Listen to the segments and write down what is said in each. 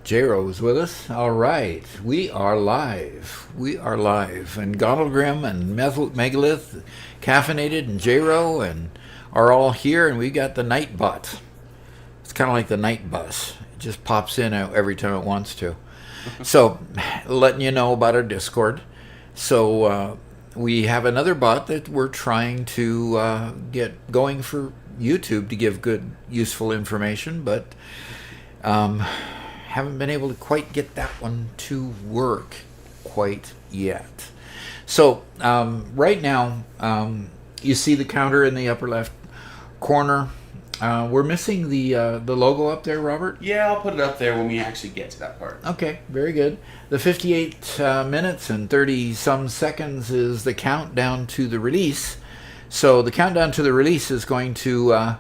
J-Ro is with us. All right, we are live. We are live. And Gonalgrim and Megalith, Caffeinated and J-Ro and are all here, and we got the night bot. It's kind of like the night bus. It just pops in every time it wants to. So, letting you know about our Discord. So, we have another bot that we're trying to get going for YouTube to give good, useful information, but haven't been able to quite get that one to work quite yet. So right now, you see the counter in the upper left corner. We're missing the logo up there, Robert? Yeah, I'll put it up there when we actually get to that part. Okay, very good. The 58 minutes and 30-some seconds is the countdown to the release. So the countdown to the release is going to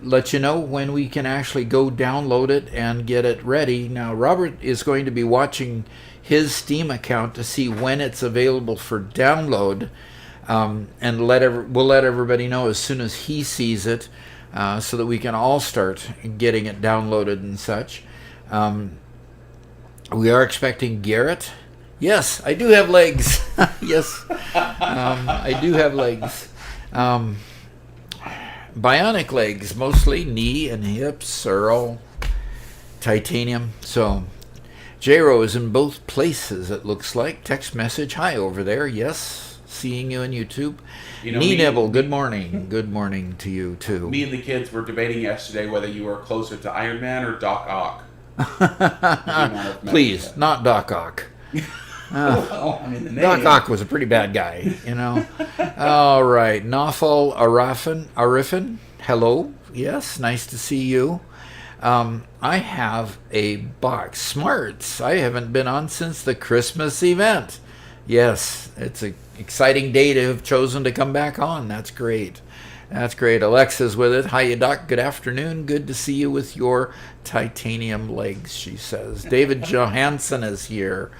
let you know when we can actually go download it and get it ready. Now, Robert is going to be watching his Steam account to see when it's available for download, and we'll let everybody know as soon as he sees it, so that we can all start getting it downloaded and such. We are expecting Garrett. Yes, I do have legs. Yes, I do have legs. Bionic legs, mostly. Knee and hips are all titanium. So J-Ro is in both places, it looks like. Text message, hi over there. Yes, seeing you on YouTube. Knee Nibble, good morning. Good morning to you too. Me and the kids were debating yesterday whether you were closer to Iron Man or Doc Ock. Please, not Doc Ock. Doc Ock was a pretty bad guy, you know. All right, Nawfal Arifin, hello. Yes, nice to see you. I have a box. Smarts. I haven't been on since the Christmas event. Yes, it's an exciting day to have chosen to come back on. That's great. That's great. Alexa's with it. Hiya, Doc. Good afternoon. Good to see you with your titanium legs, she says. David Johansson is here.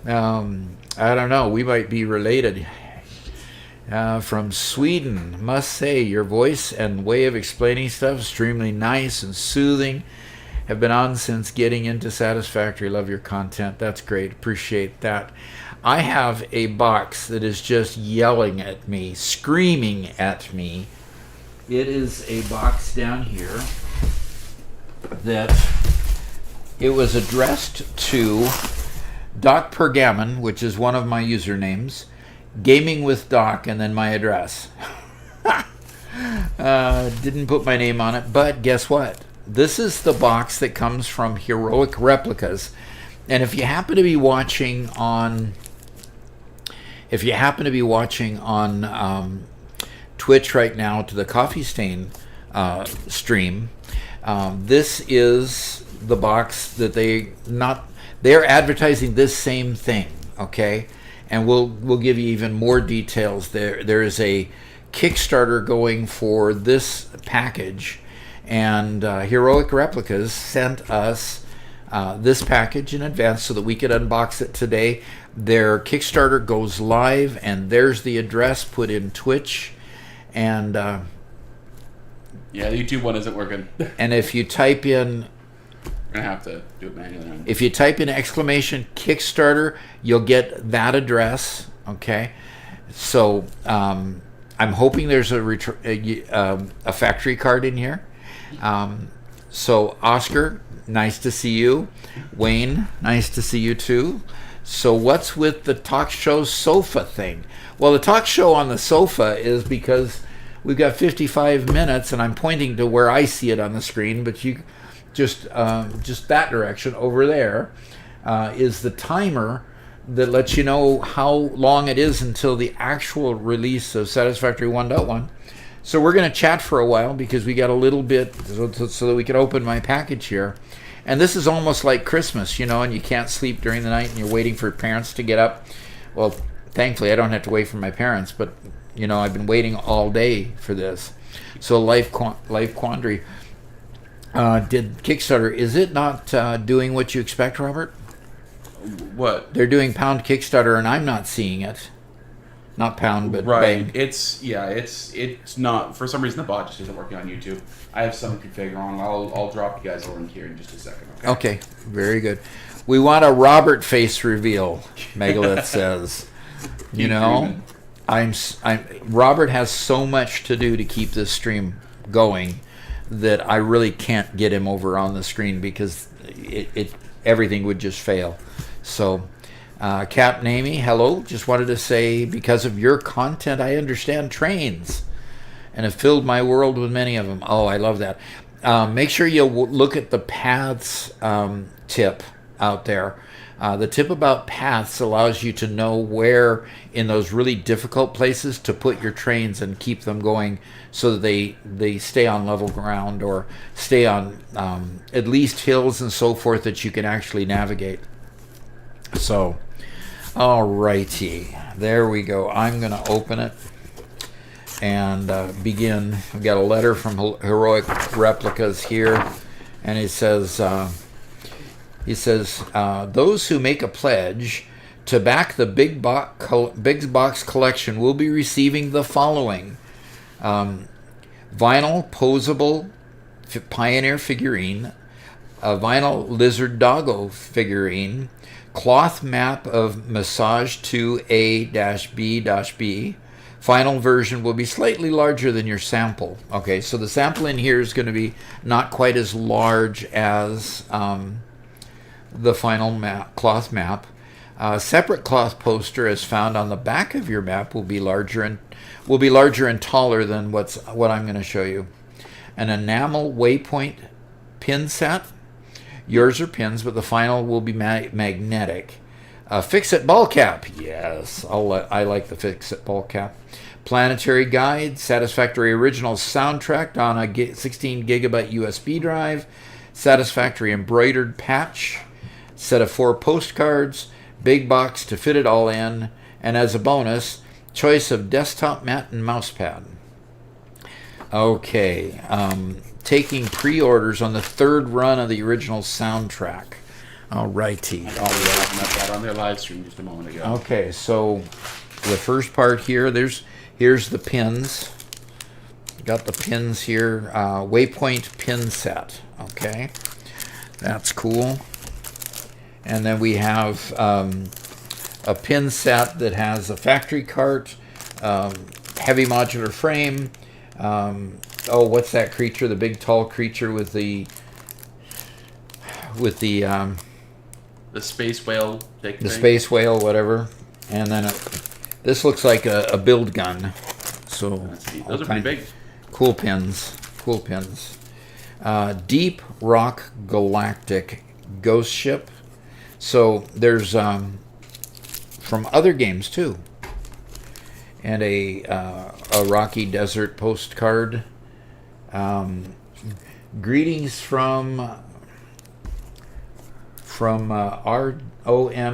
I don't know. We might be related. From Sweden. Must say, your voice and way of explaining stuff is extremely nice and soothing. Have been on since getting into Satisfactory. Love your content. That's great. Appreciate that. I have a box that is just yelling at me, screaming at me. It is a box down here that it was addressed to Doc Pergammon, which is one of my usernames, Gaming with Doc, and then my address. Didn't put my name on it, but guess what? This is the box that comes from Heroic Replicas. And if you happen to be watching on Twitch right now to the Coffee Stain stream, this is the box that they're advertising this same thing, okay? And we'll give you even more details. There is a Kickstarter going for this package, and Heroic Replicas sent us this package in advance so that we could unbox it today. Their Kickstarter goes live, and there's the address put in Twitch. And yeah, the YouTube one isn't working. And if you type in, I'm gonna have to do it manually. if you type in exclamation Kickstarter, you'll get that address. Okay, so I'm hoping there's a factory card in here. So Oscar, nice to see you. Wayne, nice to see you too. So what's with the talk show sofa thing? Well, the talk show on the sofa is because we've got 55 minutes, and I'm pointing to where I see it on the screen, but you just that direction over there is the timer that lets you know how long it is until the actual release of Satisfactory 1.1. So we're going to chat for a while because we got a little bit so that we can open my package here. And this is almost like Christmas, and you can't sleep during the night and you're waiting for parents to get up. Well, thankfully I don't have to wait for my parents, but I've been waiting all day for this. So life quandary. Did Kickstarter, is it not doing what you expect, Robert? What? They're doing pound Kickstarter and I'm not seeing it. Not pound, but right. bang. It's not, for some reason the bot just isn't working on YouTube. I have some configured on. I'll drop you guys a link here in just a second. Okay, very good. We want a Robert face reveal, Megalith says. Robert has so much to do to keep this stream going that I really can't get him over on the screen because everything would just fail. So Cap Namey, hello. Just wanted to say, because of your content, I understand trains and have filled my world with many of them. Oh, I love that. Make sure you look at the paths tip out there. The tip about paths allows you to know where in those really difficult places to put your trains and keep them going so that they stay on level ground or stay on at least hills and so forth that you can actually navigate. So, all righty, there we go. I'm going to open it and begin. I've got a letter from Heroic Replicas here, and it says, those who make a pledge to back the Big Box collection will be receiving the following: vinyl posable Pioneer figurine, a vinyl Lizard Doggo figurine, cloth map of Massage 2A-B-B. Final version will be slightly larger than your sample. Okay, so the sample in here is going to be not quite as large as the final cloth map. Separate cloth poster, as found on the back of your map, will be larger and taller than what I'm going to show you. An enamel waypoint pin set. Yours are pins, but the final will be magnetic. Fix-It ball cap. Yes, I like the Fix-It ball cap. Planetary guide. Satisfactory original soundtrack on a 16 gigabyte USB drive. Satisfactory embroidered patch. Set of 4 postcards. Big box to fit it all in. And as a bonus, choice of desktop mat and mouse pad. Okay. Taking pre-orders on the 3rd run of the original soundtrack. All righty. I'll have that on their live stream just a moment ago. Okay, so the first part here, here's the pins. Got the pins here. Waypoint pin set. Okay, that's cool. And then we have a pin set that has a factory cart, heavy modular frame. What's that creature? The big tall creature with the space whale. The space whale, whatever. And then this looks like a build gun. So those are pretty big. Cool pins. Deep Rock Galactic Ghost Ship. So there's from other games too. And a Rocky Desert postcard. Greetings from ROM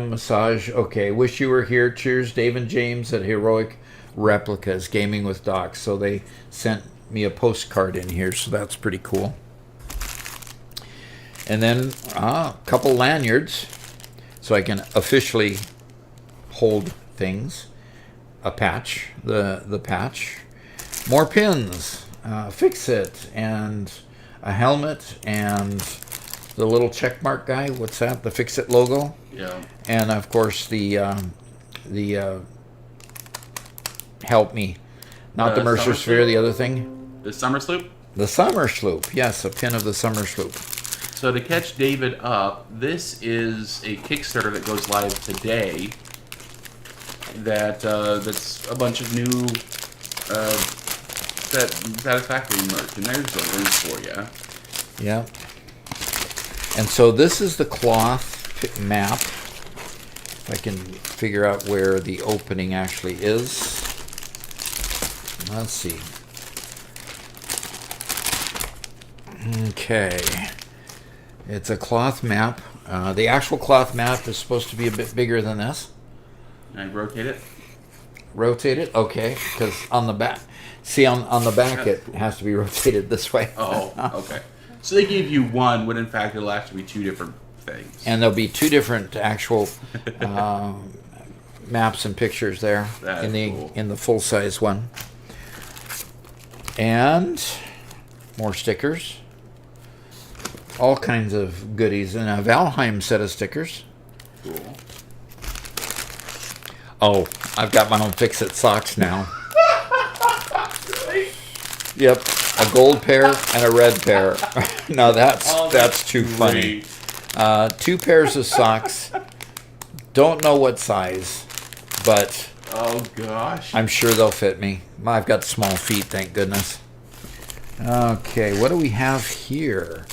Massage. Okay, wish you were here. Cheers, Dave and James at Heroic Replicas, Gaming with Docs. So they sent me a postcard in here, so that's pretty cool. And then a couple lanyards, so I can officially hold things. A patch, the patch. More pins. Fix-It, and a helmet, and the little check mark guy. What's that? The Fix-It logo. Yeah. And of course the help me, not the Mercer Sphere, the other thing. The Summer Sloop. The summer sloop. Yes, a pin of the summer sloop. So to catch David up, this is a Kickstarter that goes live today. That's a bunch of new Satisfactory merch, and there's the link for you. Yeah. And so this is the cloth map. If I can figure out where the opening actually is. Let's see. Okay. It's a cloth map. The actual cloth map is supposed to be a bit bigger than this. Can I rotate it? Rotate it? Okay. Because on the back, see on the back it has to be rotated this way. Oh, okay. So they gave you one, when in fact it'll actually be two different things. And there'll be two different actual maps and pictures there in the full size one. And more stickers. All kinds of goodies. And a Valheim set of stickers. Cool. Oh, I've got my own Fix-It socks now. Really? Yep. A gold pair and a red pair. No, that's too funny. 2 pairs of socks. Don't know what size, but oh gosh, I'm sure they'll fit me. I've got small feet, thank goodness. Okay, what do we have here?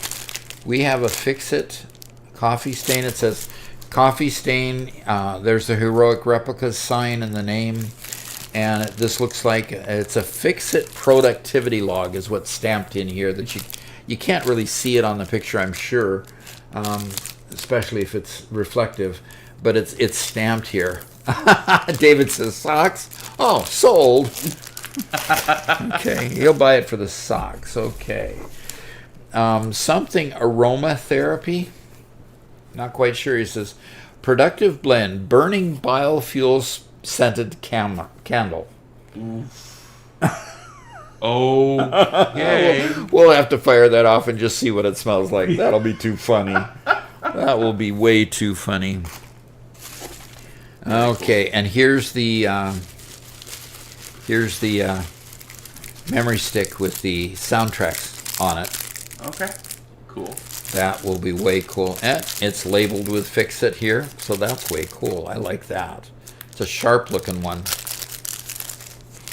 We have a Fix-It coffee stain. It says coffee stain. There's the Heroic Replicas sign and the name. And this looks like it's a Fix-It productivity log is what's stamped in here. That you can't really see it on the picture, I'm sure, especially if it's reflective. But it's stamped here. David says socks. Oh, sold. Okay, he'll buy it for the socks. Okay. Something aromatherapy. Not quite sure. He says productive blend, burning biofuels scented candle. Okay. We'll have to fire that off and just see what it smells like. That'll be too funny. That will be way too funny. Okay, and here's the memory stick with the soundtracks on it. Okay. Cool. That will be way cool. And it's labeled with Fix-It here, so that's way cool. I like that. It's a sharp looking one.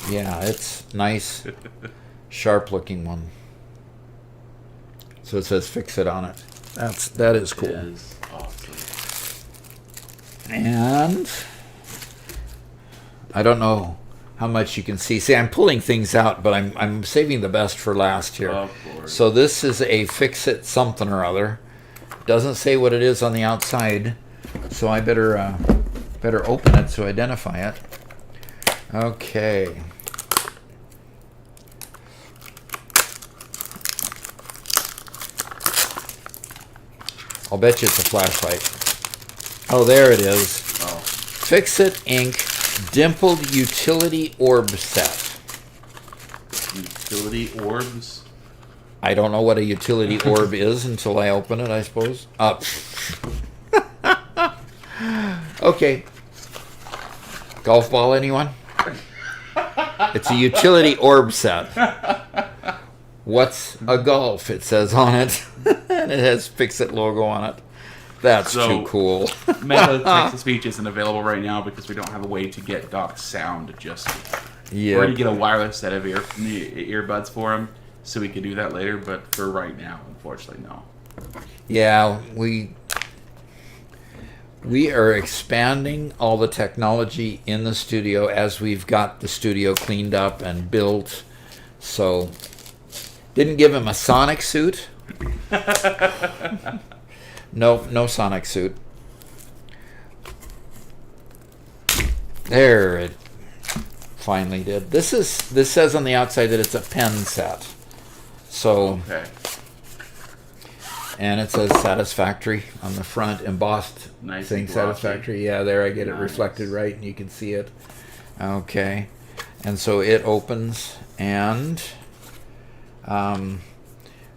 Yeah, it's nice, sharp looking one. So it says Fix-It on it. That is cool. It is awesome. And I don't know how much you can see. See, I'm pulling things out, but I'm saving the best for last here. Of course. So this is a Fix-It something or other. Doesn't say what it is on the outside, so I better open it to identify it. Okay. I'll bet you it's a flashlight. Oh, there it is. Oh. Fix-It Inc. Dimpled Utility Orb Set. Utility orbs. I don't know what a utility orb is until I open it, I suppose. Okay. Golf ball, anyone? It's a utility orb set. What's a golf? It says on it. And it has Fix-It logo on it. That's too cool. Meta text-to-speech isn't available right now because we don't have a way to get Doc's sound just yet. Yeah. We're going to get a wireless set of earbuds for him, so we could do that later, but for right now, unfortunately, no. Yeah, we are expanding all the technology in the studio as we've got the studio cleaned up and built. So, didn't give him a sonic suit. No sonic suit. There it finally did. This says on the outside that it's a pen set. So Okay. and it says Satisfactory on the front, embossed Nice thing, and glossy. Satisfactory. Yeah, there I get it Nice. reflected right and you can see it. Okay. And so it opens and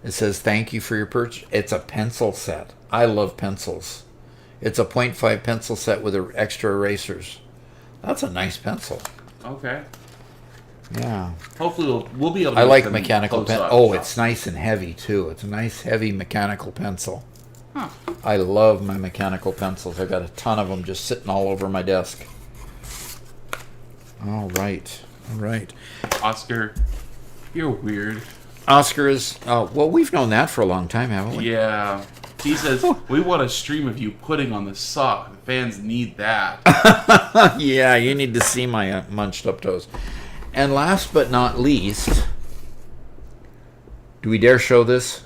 it says thank you for your purchase. It's a pencil set. I love pencils. It's a 0.5 pencil set with extra erasers. That's a nice pencil. Okay. Yeah. Hopefully we'll be able to I make like some mechanical close pen. up Oh, shots. it's nice and heavy too. It's a nice heavy mechanical pencil. Huh. I love my mechanical pencils. I've got a ton of them just sitting all over my desk. All right. All right. Oscar, you're weird. Oscar is, well, we've known that for a long time, haven't we? Yeah. He says, we want a stream of you putting on the sock. The fans need that. Yeah, you need to see my munched up toes. And last but not least, do we dare show this?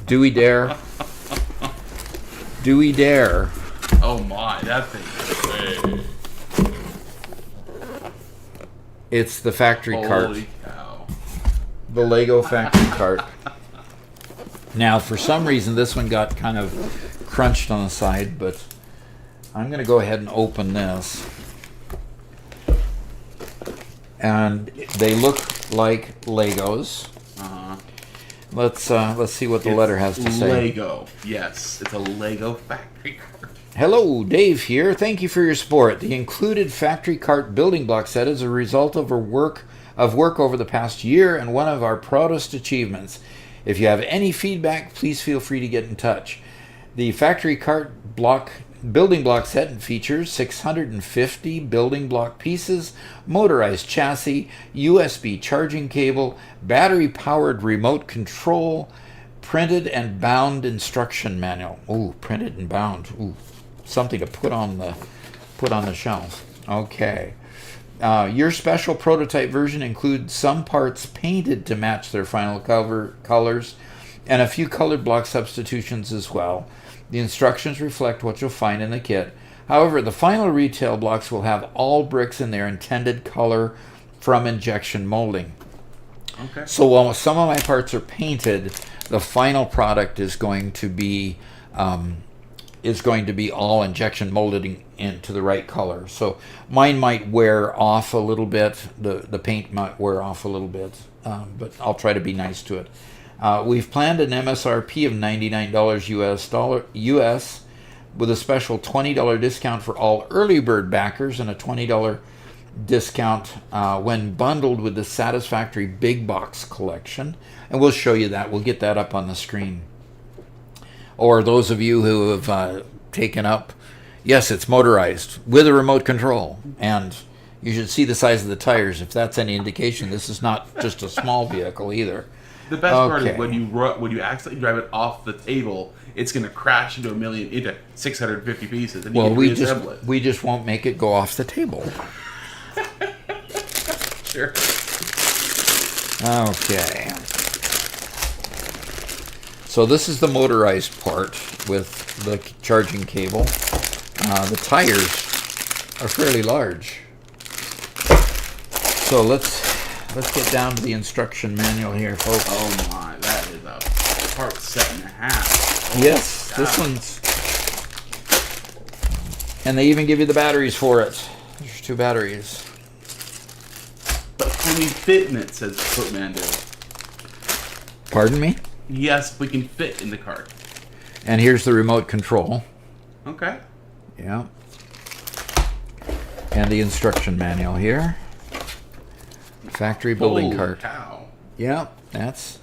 Do we dare? Do we dare? Oh my, that thing is big. It's the factory cart. Holy cow. The Lego factory cart. Now, for some reason, this one got kind of crunched on the side, but I'm going to go ahead and open this. And they look like Legos. Uh-huh. Let's see what the letter has to say. Lego. Yes, it's a Lego factory cart. Hello, Dave here. Thank you for your support. The included factory cart building block set is a result of work over the past year and one of our proudest achievements. If you have any feedback, please feel free to get in touch. The factory cart building block set features 650 building block pieces, motorized chassis, USB charging cable, battery-powered remote control, printed and bound instruction manual. Ooh, printed and bound. Ooh, something to put on the shelf. Okay. Your special prototype version includes some parts painted to match their final colors and a few colored block substitutions as well. The instructions reflect what you'll find in the kit. However, the final retail blocks will have all bricks in their intended color from injection molding. Okay. So while some of my parts are painted, the final product is going to be all injection molded into the right color. So mine might wear off a little bit. The paint might wear off a little bit, but I'll try to be nice to it. We've planned an MSRP of $99 US with a special $20 discount for all early bird backers and a $20 discount when bundled with the Satisfactory Big Box collection. And we'll show you that. We'll get that up on the screen. Or those of you who have taken up, yes, it's motorized with a remote control. And you should see the size of the tires. If that's any indication, this is not just a small vehicle either. The best part is when you accidentally drive it off the table, it's going to crash into 650 pieces. And you Well, can reassemble it. we just won't make it go off the table. Sure. Okay. So this is the motorized part with the charging cable. The tires are fairly large. So let's get down to the instruction manual here, folks. Oh my, that is a part set in half. Oh Yes, God. this one's... And they even give you the batteries for it. There's 2 batteries. But can we fit in it, says Footman. Pardon me? Yes, we can fit in the cart. And here's the remote control. Okay. Yeah. And the instruction manual here. Factory building Holy cart. cow. Yeah, that's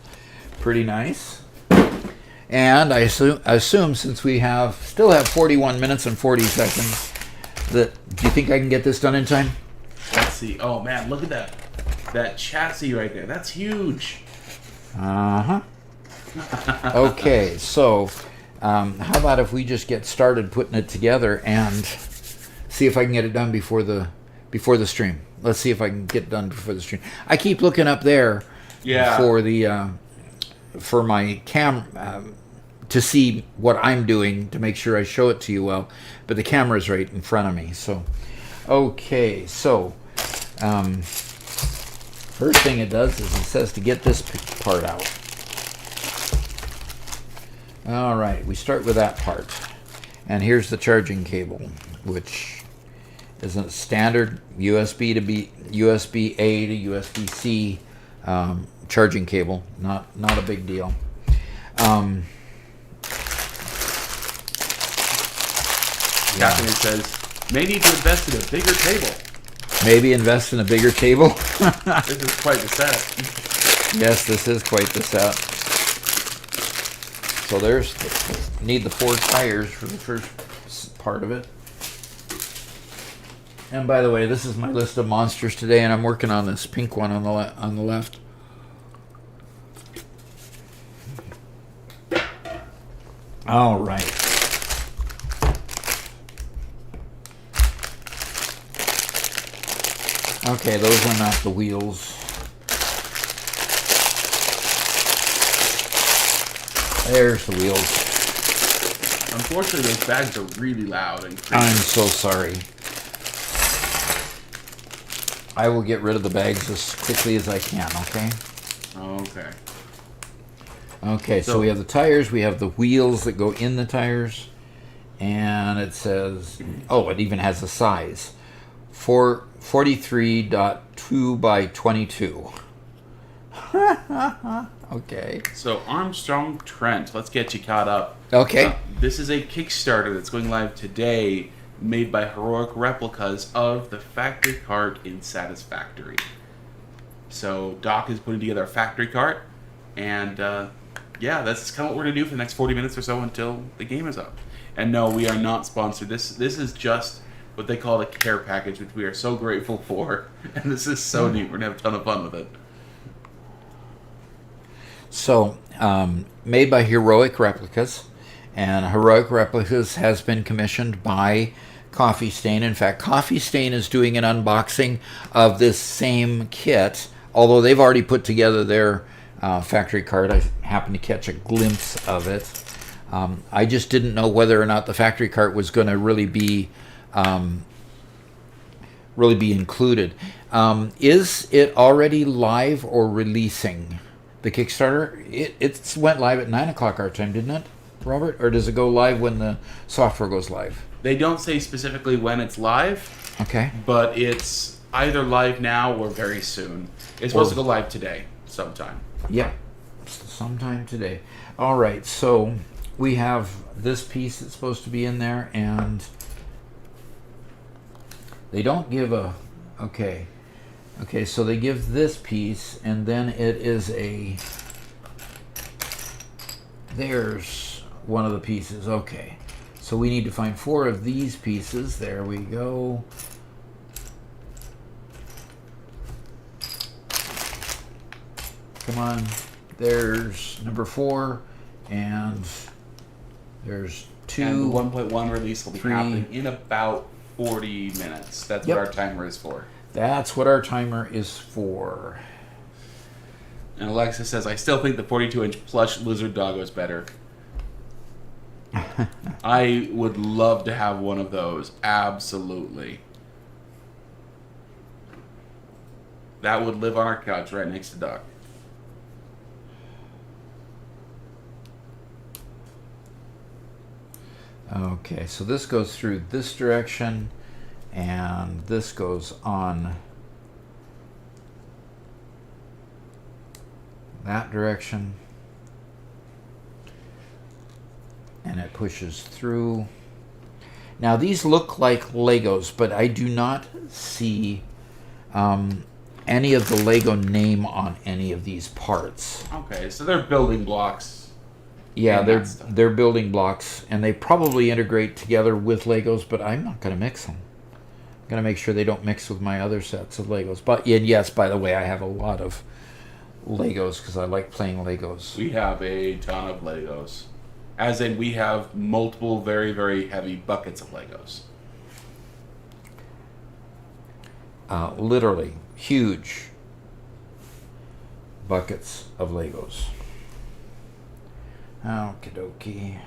pretty nice. And I assume since we still have 41 minutes and 40 seconds, do you think I can get this done in time? Let's see. Oh man, look at that chassis right there. That's huge. Uh-huh. Okay, so how about if we just get started putting it together and see if I can get it done before the stream. Let's see if I can get it done before the stream. I keep looking up there for my to see what I'm doing to make sure I show it to you well, but the camera's right in front of me. So, okay, so first thing it does is it says to get this part out. All right, we start with that part. And here's the charging cable, which is a standard USB A to USB-C charging cable. Not a big deal. Captain says, may need to invest in a bigger table. Maybe invest in a bigger table. This is quite the set. Yes, this is quite the set. So there's need the 4 tires for the first part of it. And by the way, this is my list of monsters today, and I'm working on this pink one on the left. All right. Okay, those are not the wheels. There's the wheels. Unfortunately, those bags are really loud and creepy. I'm so sorry. I will get rid of the bags as quickly as I can, okay? Okay. Okay, so we have the tires, we have the wheels that go in the tires, and it says, oh, it even has a size. 43.2 by 22. Okay. So Armstrong Trent, let's get you caught up. Okay. This is a Kickstarter that's going live today, made by Heroic Replicas of the factory cart in Satisfactory. So Doc is putting together a factory cart, and yeah, that's kind of what we're gonna do for the next 40 minutes or so until the game is up. And no, we are not sponsored. This is just what they call a care package, which we are so grateful for. And this is so neat. We're gonna have a ton of fun with it. So, made by Heroic Replicas, and Heroic Replicas has been commissioned by Coffee Stain. In fact, Coffee Stain is doing an unboxing of this same kit, although they've already put together their factory cart. I happened to catch a glimpse of it. I just didn't know whether or not the factory cart was going to really be included. Is it already live or releasing? The Kickstarter, it went live at 9 o'clock our time, didn't it, Robert? Or does it go live when the software goes live? They don't say specifically when it's live. Okay. But it's either live now or very soon. It's supposed to go live today, sometime. Yeah, sometime today. All right, so we have this piece that's supposed to be in there, and they don't give a... Okay. Okay, so they give this piece, and then it is a... There's one of the pieces. Okay. So we need to find 4 of these pieces. There we go. Come on. There's number 4, and there's 2. And the 1.1 release will be 3. happening in about 40 minutes. That's Yep. what our timer is for. That's what our timer is for. And Alexa says, I still think the 42-inch plush lizard doggo is better. I would love to have one of those. Absolutely. That would live on our couch right next to Doc. Okay, so this goes through this direction, and this goes on that direction, and it pushes through. Now these look like Legos, but I do not see any of the Lego name on any of these parts. Okay, so they're building blocks. Yeah, and that stuff. they're building blocks, and they probably integrate together with Legos, but I'm not going to mix them. I'm going to make sure they don't mix with my other sets of Legos. But yes, by the way, I have a lot of Legos because I like playing Legos. We have a ton of Legos. As in, we have multiple very, very heavy buckets of Legos. Literally huge buckets of Legos. Okie dokie.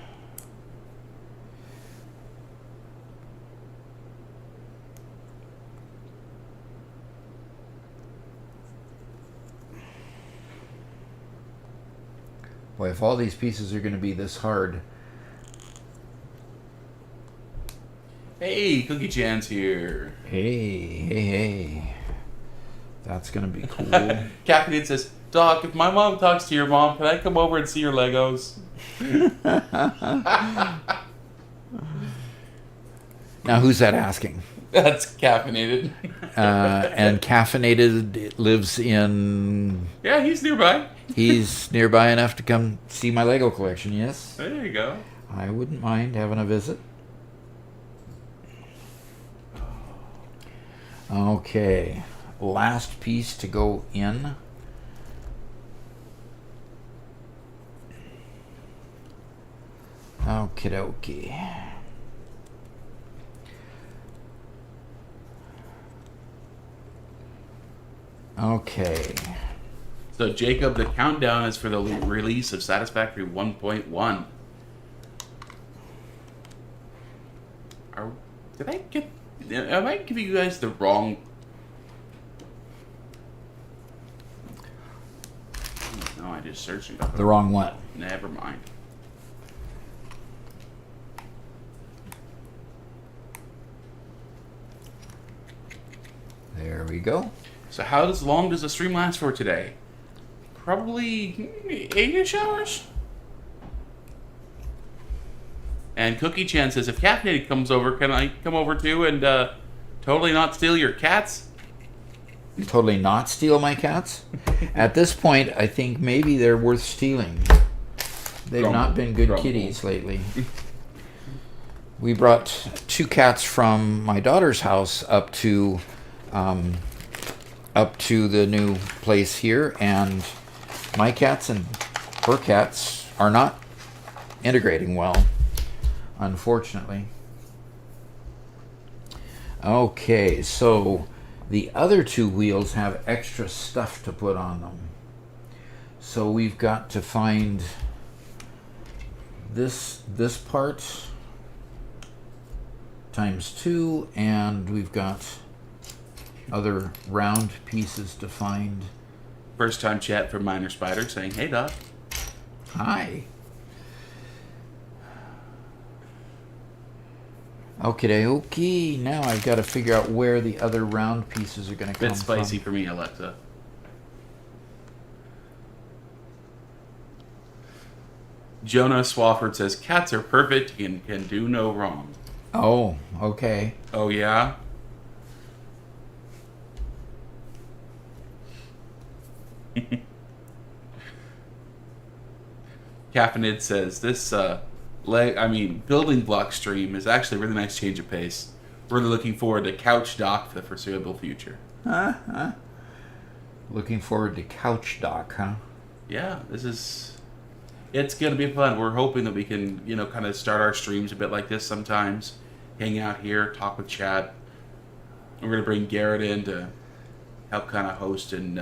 Boy, if all these pieces are going to be this hard. Hey, Cookie Chan's here. Hey. That's going to be cool. Captain says, Doc, if my mom talks to your mom, can I come over and see your Legos? Now, who's that asking? That's caffeinated. And Caffeinated lives in... Yeah, he's nearby. He's nearby enough to come see my Lego collection, yes. There you go. I wouldn't mind having a visit. Okay, last piece to go in. Okie dokie. Okay. So, Jacob, the countdown is for the release of Satisfactory 1.1. Am I giving you guys the wrong... No, I just searched and got The wrong one. Never mind. There we go. So how long does the stream last for today? Probably 8-ish hours? And Cookie Chan says, if Caffeinated comes over, can I come over too and totally not steal your cats? Totally not steal my cats? At this point, I think maybe they're worth stealing. They've not been good kitties lately. We brought 2 cats from my daughter's house up to the new place here, and my cats and her cats are not integrating well, unfortunately. Okay, so the other 2 wheels have extra stuff to put on them. So we've got to find this part times 2, and we've got other round pieces to find. First time chat from Minor Spider saying, hey, Doc. Hi. Okay. Now I've got to figure out where the other round pieces are going to come from. Bit spicy for me, Alexa. Jonah Swafford says, cats are perfect and can do no wrong. Oh, okay. Oh, yeah? Caffeinated says, this building block stream is actually a really nice change of pace. Really looking forward to Couch Doc for the foreseeable future. Looking forward to Couch Doc, huh? Yeah, it's going to be fun. We're hoping that we can, kind of start our streams a bit like this sometimes. Hang out here, talk with chat. We're going to bring Garrett in to help kind of host and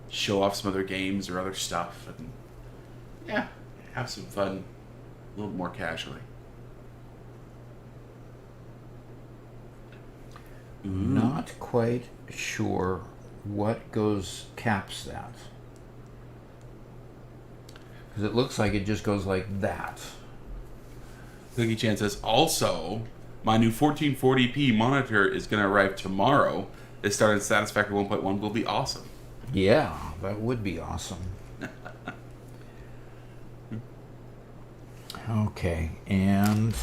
show off some other games or other stuff. And yeah, have some fun a little more casually. Not quite sure what caps that. Because it looks like it just goes like that. Cookie Chan says, also, my new 1440p monitor is going to arrive tomorrow. It started Satisfactory 1.1 will be awesome. Yeah, that would be awesome. Okay, and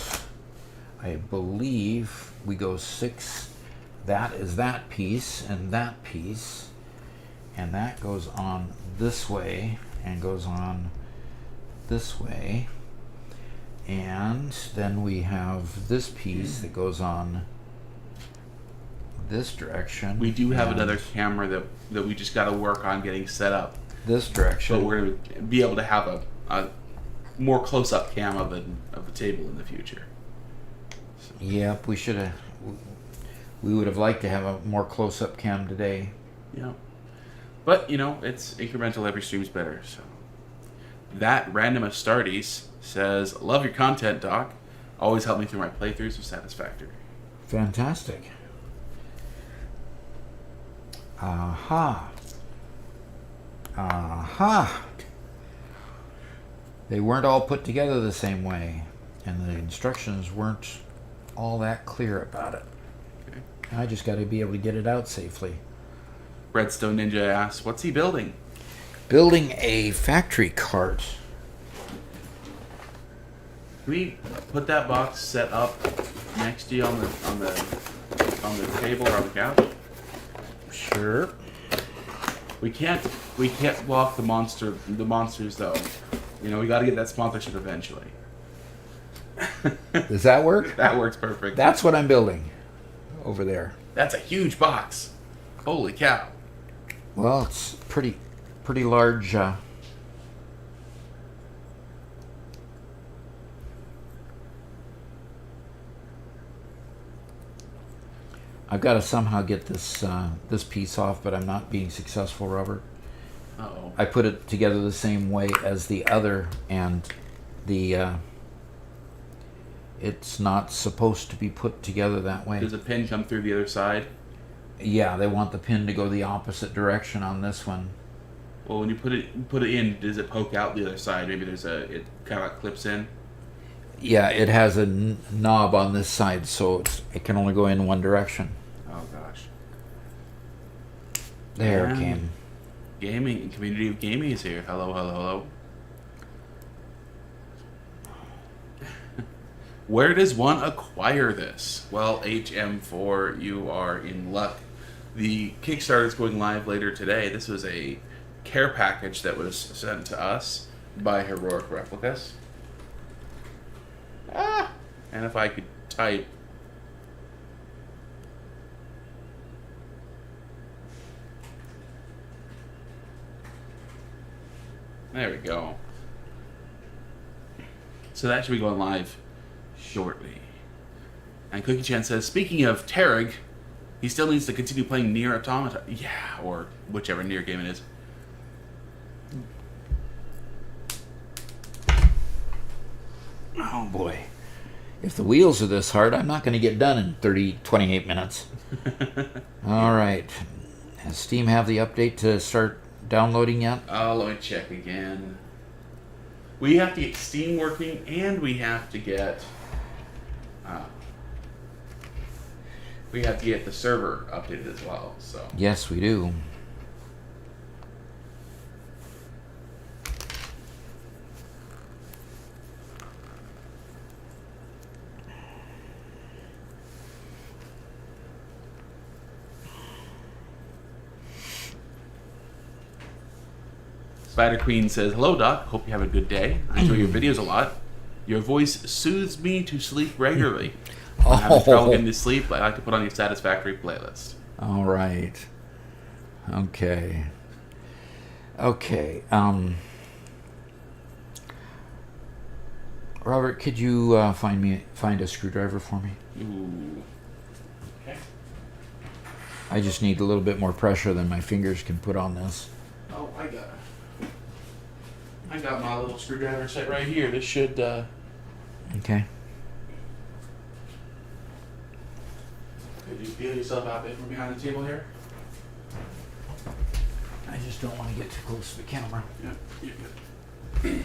I believe we go 6. That is that piece, and that piece. And that goes on this way, and goes on this way. And then we have this piece that goes on this direction. We do have another camera that we just got to work on getting set up. This direction. But we're going to be able to have a more close-up cam of the table in the future. So. Yep, we would have liked to have a more close-up cam today. Yeah. But, it's incremental. Every stream's better. So that Random Astartes says, love your content, Doc. Always help me through my playthroughs of Satisfactory. Fantastic. Aha. They weren't all put together the same way, and the instructions weren't all that clear about it. Okay. I just got to be able to get it out safely. Redstone Ninja asks, what's he building? Building a factory cart. Can we put that box set up next to you on the table or on the couch? Sure. We can't block the monsters though. You know, we got to get that sponsorship eventually. Does that work? That works perfect. That's what I'm building over there. That's a huge box. Holy cow. Well, it's pretty large. I've got to somehow get this piece off, but I'm not being successful, Robert. Uh-oh. I put it together the same way as the other, and it's not supposed to be put together that way. Does a pin come through the other side? Yeah, they want the pin to go the opposite direction on this one. Well, when you put it in, does it poke out the other side? Maybe it kind of clips in. Yeah, it has a knob on this side, so it can only go in one direction. Oh gosh. There it came. Gaming, community of gaming is here. Hello, hello, hello. Where does one acquire this? Well, HM4, you are in luck. The Kickstarter is going live later today. This was a care package that was sent to us by Heroic Replicas. And if I could type. There we go. So that should be going live shortly. And Cookie Chan says, speaking of Tarek, he still needs to continue playing Nier Automata. Yeah, or whichever Nier game it is. Oh boy. If the wheels are this hard, I'm not going to get done in 28 minutes. All right. Does Steam have the update to start downloading yet? Oh, let me check again. We have to get Steam working, and we have to get the server updated as well. So Yes, we do. Spider Queen says, hello, Doc. Hope you have a good day. I enjoy your videos a lot. Your voice soothes me to sleep regularly. I'm having trouble getting to sleep. I like to put on your Satisfactory playlist. All right. Okay. Robert, could you find a screwdriver for me? Ooh. Okay. I just need a little bit more pressure than my fingers can put on this. Oh, I got my little screwdriver set right here. This should. Okay. Could you feel yourself out there from behind the table here? I just don't want to get too close to the camera. Yeah, you're good.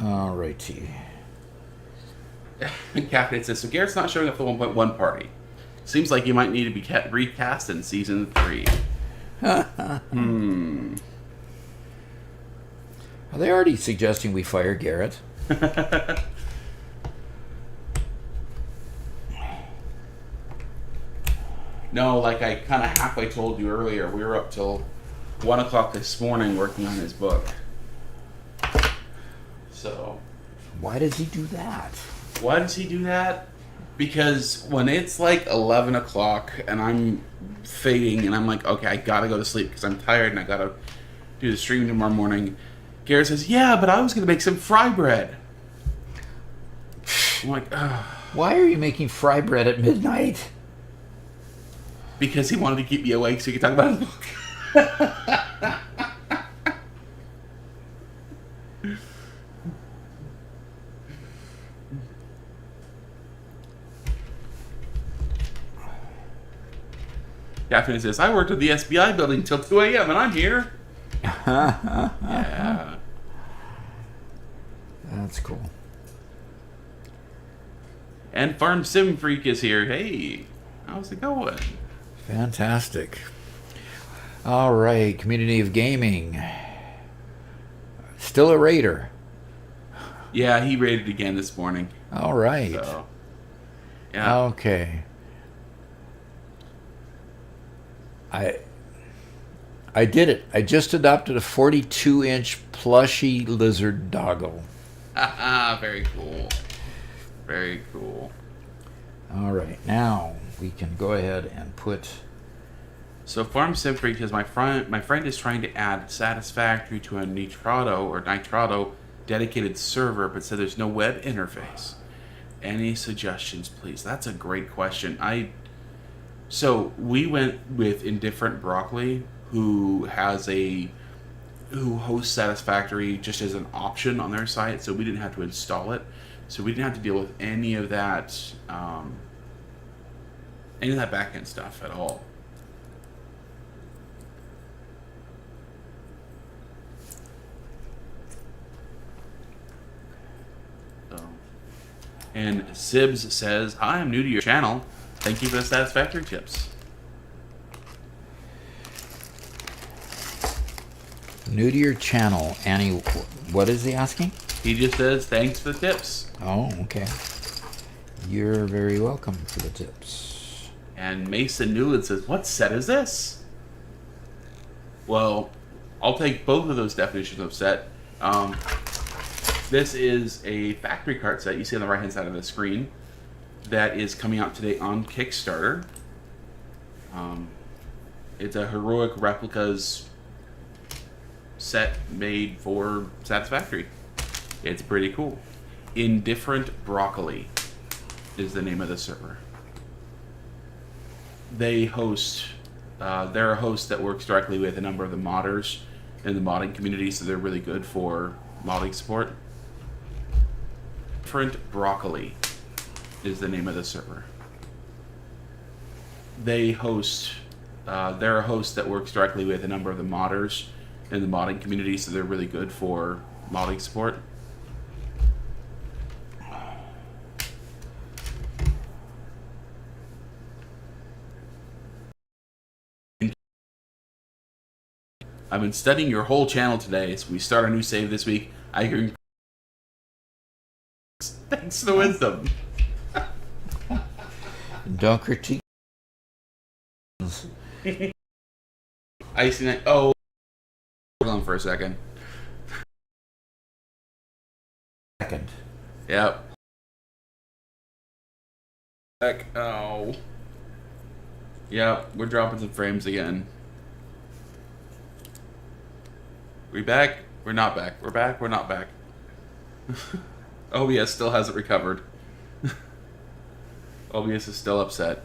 All righty. Captain says, so Garrett's not showing up for the 1.1 party. Seems like you might need to be recast in season 3. Are they already suggesting we fire Garrett? No, like I kind of halfway told you earlier, we were up till 1 o'clock this morning working on his book. So. Why does he do that? Why does he do that? Because when it's like 11 o'clock and I'm fading and I'm like, okay, I gotta go to sleep because I'm tired and I gotta do the stream tomorrow morning, Garrett says, yeah, but I was gonna make some fry bread. I'm like, ugh. Why are you making fry bread at midnight? Because he wanted to keep me awake so he could talk about his book. Catherine says, I worked at the SBI building until 2 a.m. and I'm here. Yeah. That's cool. And Farm Sim Freak is here. Hey. How's it going? Fantastic. All right, Community of Gaming. Still a raider. Yeah, he raided again this morning. All right. So, yeah. Okay. I did it. I just adopted a 42-inch plushy lizard doggo. Very cool. Very cool. All right, now we can go ahead and put. So Farm Sim Freak says my friend is trying to add Satisfactory to a Nitrado dedicated server, but said there's no web interface. Any suggestions, please? That's a great question. So we went with Indifferent Broccoli, who hosts Satisfactory just as an option on their site, so we didn't have to install it. So we didn't have to deal with any of that backend stuff at all. So, and Sibs says, "Hi, I'm new to your channel. Thank you for the Satisfactory tips." New to your channel, Annie. What is he asking? He just says, "Thanks for the tips." Oh, okay. You're very welcome for the tips. And Mason Newland says, "What set is this?" Well, I'll take both of those definitions of set. This is a factory cart set you see on the right-hand side of the screen that is coming out today on Kickstarter. It's a Heroic Replicas set made for Satisfactory. It's pretty cool. Indifferent Broccoli is the name of the server. They're a host that works directly with a number of the modders in the modding community, so they're really good for modding support. Indifferent Broccoli is the name of the server. They're a host that works directly with a number of the modders in the modding community, so they're really good for modding support. I've been studying your whole channel today, so we start a new save this week. I can. Thanks for the wisdom. Don't critique. Icy night. Oh, hold on for a second. Second. Yep. Heck, oh. Yep, we're dropping some frames again. We back? We're not back. We're back? We're not back. OBS still hasn't recovered. OBS is still upset.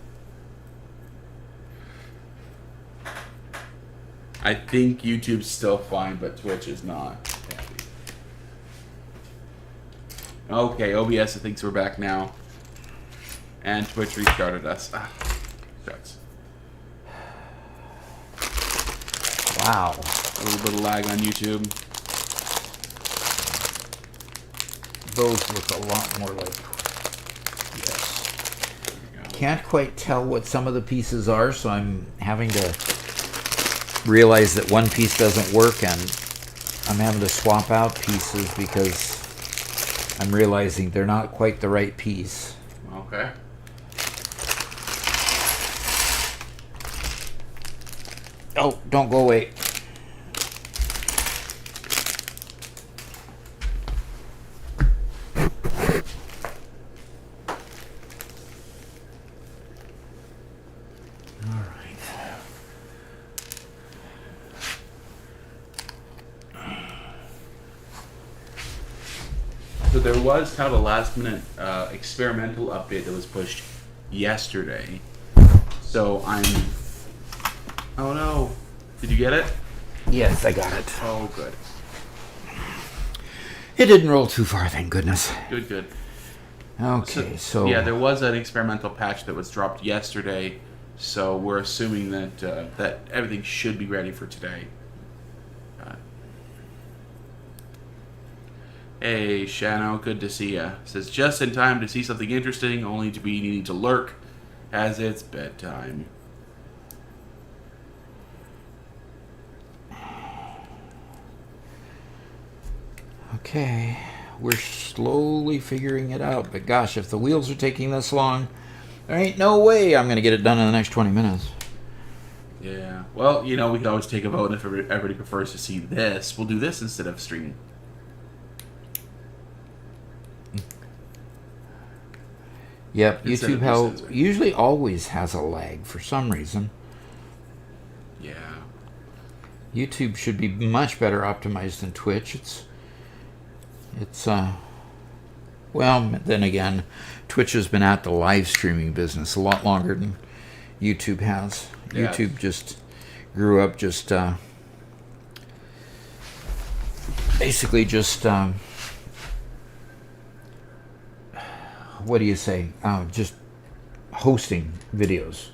I think YouTube's still fine, but Twitch is not happy. Okay, OBS thinks we're back now. And Twitch restarted us. Ah, shucks. Wow. A little bit of lag on YouTube. Those look a lot more like. Yes. Can't quite tell what some of the pieces are, so I'm having to realize that one piece doesn't work, and I'm having to swap out pieces because I'm realizing they're not quite the right piece. Okay. Oh, don't go away. So there was kind of a last minute experimental update that was pushed yesterday. So I'm... Oh no. Did you get it? Yes, I got it. Oh, good. It didn't roll too far, thank goodness. Good, good. Okay, so yeah, there was an experimental patch that was dropped yesterday, so we're assuming that that everything should be ready for today. Hey, Shano, good to see ya. Says just in time to see something interesting, only to be needing to lurk. has its bedtime. Okay, we're slowly figuring it out, but gosh, if the wheels are taking this long, there ain't no way I'm going to get it done in the next 20 minutes. Yeah. Well, we can always take a vote if everybody prefers to see this. We'll do this instead of streaming. Yep, Instead YouTube usually always has a lag for some reason. Yeah. YouTube should be much better optimized than Twitch. It's well, then again, Twitch has been at the live streaming business a lot longer than YouTube has. Yeah. YouTube just grew up basically what do you say? Just hosting videos.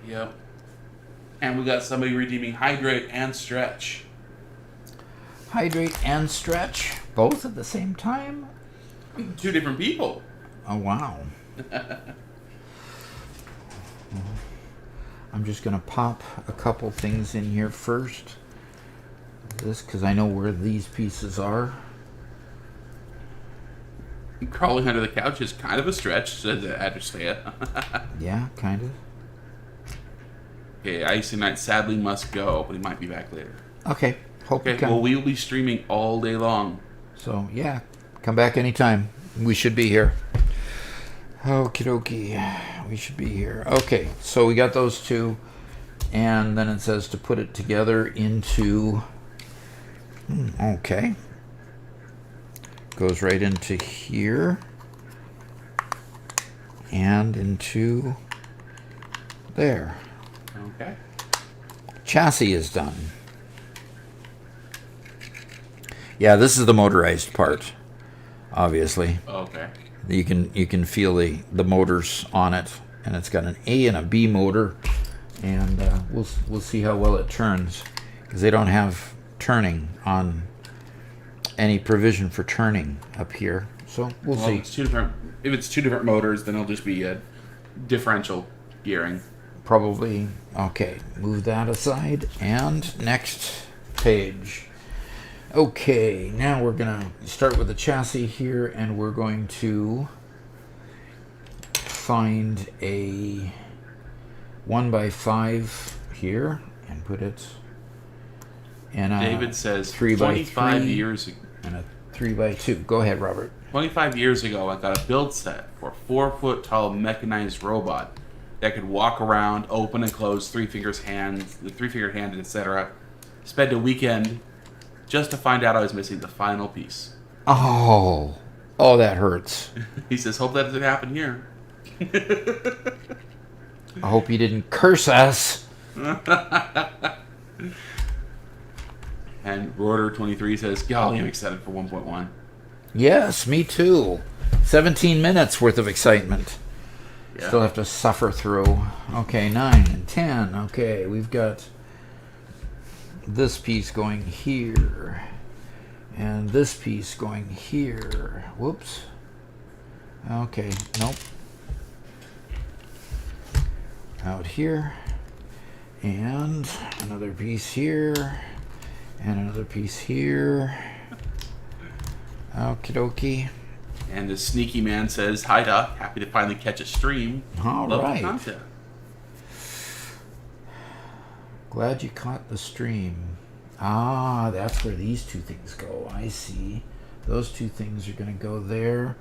Yep. And we got somebody redeeming Hydrate and Stretch. Hydrate and Stretch, both at the same time? 2 different people. Oh, wow. I'm just going to pop a couple things in here first. This, because I know where these pieces are. Crawling under the couch is kind of a stretch, says Adrestea. Yeah, kind of. Okay, Icy Knight sadly must go, but he might be back later. Okay, hope you Okay, come. well, we will be streaming all day long. So, yeah, come back anytime. We should be here. Okie dokie. We should be here. Okay, so we got those two. And then it says to put it together into... Okay. Goes right into here. And into there. Okay. Chassis is done. Yeah, this is the motorized part, obviously. Okay. You can feel the motors on it, and it's got an A and a B motor, and we'll see how well it turns, because they don't have turning on any provision for turning up here. So we'll see. If it's two different motors, then it'll just be a differential gearing. Probably. Okay, move that aside, and next page. Okay, now we're going to start with the chassis here, and we're going to find a 1x5 here and put it in a David says 3x3 years ago. and a 3x2. Go ahead, Robert. 25 years ago, I got a build set for a 4-foot-tall mechanized robot that could walk around, open and close, the three-fingered hand, etc. Spent a weekend just to find out I was missing the final piece. Oh, that hurts. He says, hope that doesn't happen here. I hope you didn't curse us. And Rotor23 says, golly, I'm excited for 1.1. Yes, me too. 17 minutes worth of excitement. Yeah. Still have to suffer through. Okay, 9 and 10. Okay, we've got this piece going here. And this piece going here. Whoops. Okay, nope. Out here. And another piece here. And another piece here. Okie dokie. And the sneaky man says, hi, Doc. Happy to finally catch a stream. All Love right. the content. Glad you caught the stream. Ah, that's where these two things go. I see. Those two things are going to go there.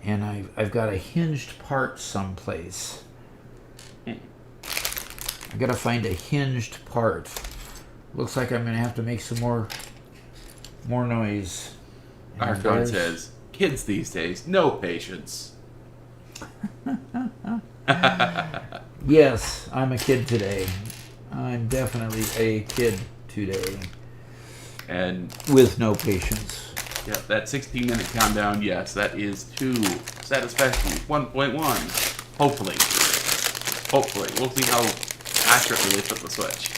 And I've got a hinged part someplace. I've got to find a hinged part. Looks like I'm going to have to make some more noise. Our friend says, kids these days, no patience. Yes, I'm a kid today. I'm definitely a kid today. And with no patience. Yeah, that 16-minute countdown, yes, that is to Satisfactory 1.1. Hopefully. We'll see how accurately they flip the switch.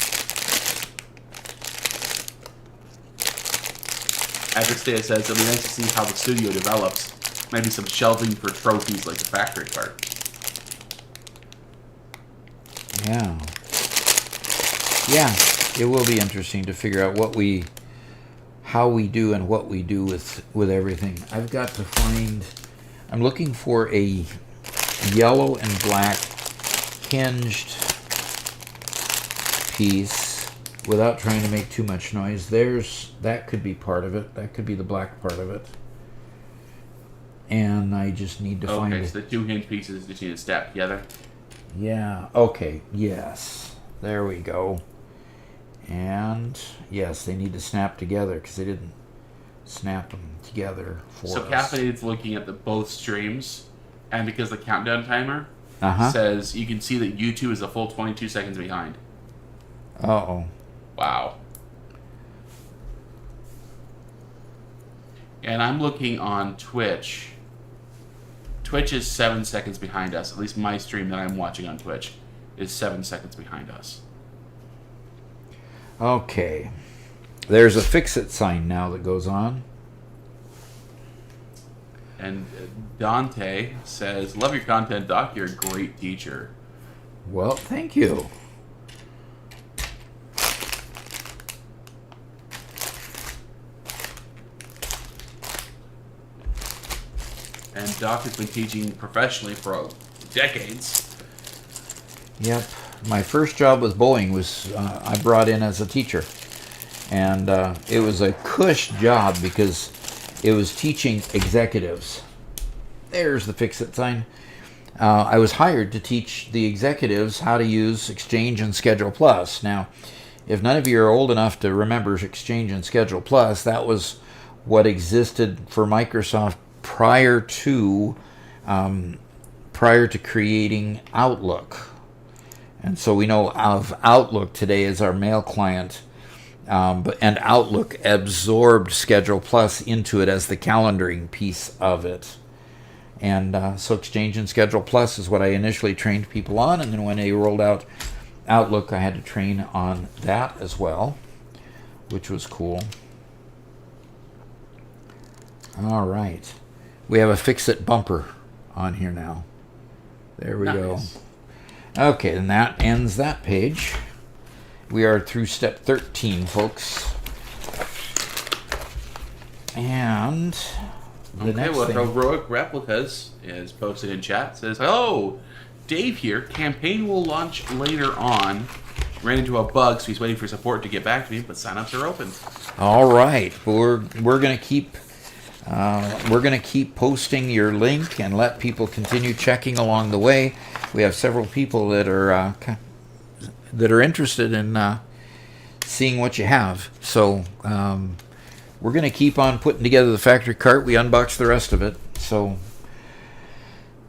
Adrestea says it'll be nice to see how the studio develops. Maybe some shelving for trophies like the factory cart. Yeah. Yeah, it will be interesting to figure out how we do and what we do with everything. I've got to find, I'm looking for a yellow and black hinged piece without trying to make too much noise. That could be part of it. That could be the black part of it. And I just need to find it. Okay, so the 2 hinge pieces just need to snap together. Yeah, okay, yes. There we go. And yes, they need to snap together because they didn't snap them together for us. So Caffeinated's looking at both streams, and because the countdown timer says you can see that YouTube is a full 22 seconds behind. Uh-oh. Wow. And I'm looking on Twitch. Twitch is 7 seconds behind us. At least my stream that I'm watching on Twitch is 7 seconds behind us. Okay. There's a fix-it sign now that goes on. And Dante says, love your content, Doc. You're a great teacher. Well, thank you. And Doc has been teaching professionally for decades. Yep. My first job with Boeing was I brought in as a teacher. And it was a cush job because it was teaching executives. There's the fix-it sign. I was hired to teach the executives how to use Exchange and Schedule Plus. Now, if none of you are old enough to remember Exchange and Schedule Plus, that was what existed for Microsoft prior to creating Outlook. And so we know of Outlook today as our mail client, and Outlook absorbed Schedule Plus into it as the calendaring piece of it. And so Exchange and Schedule Plus is what I initially trained people on, and then when they rolled out Outlook, I had to train on that as well, which was cool. All right. We have a fix-it bumper on here now. There we go. Okay, and that ends that page. We are through step 13, folks. And the next thing... Heroic Replicas is posted in chat. Says, "Oh, Dave here. Campaign will launch later on. Ran into a bug, so he's waiting for support to get back to me, but signups are open." All right. We're going to keep... we're going to keep posting your link and let people continue checking along the way. We have several people that are interested in seeing what you have. So we're going to keep on putting together the factory cart. We unboxed the rest of it. So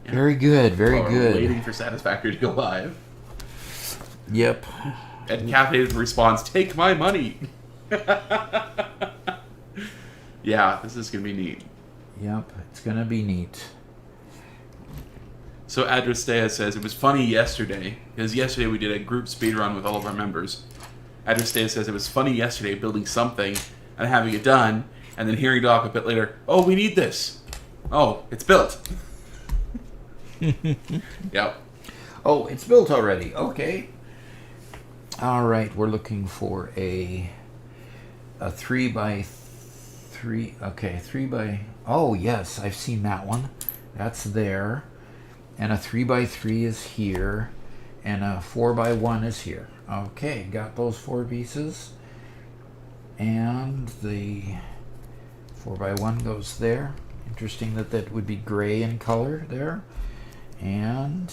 very good, very good. Waiting for Satisfactory to go live. Yep. And Caffeinated response, "Take my money." Yeah, this is going to be neat. Yep, it's going to be neat. So Adrestea says, it was funny yesterday, because yesterday we did a group speedrun with all of our members. Adrestea says, it was funny yesterday building something and having it done, and then hearing Doc a bit later, "Oh, we need this." "Oh, it's built." Yep. Oh, it's built already. Okay. All right, we're looking for a 3x3. Okay, 3x. Oh yes, I've seen that one. That's there, and a 3x3 is here, and a 4x1 is here. Okay, got those 4 pieces, and the 4x1 goes there. Interesting that would be gray in color there, and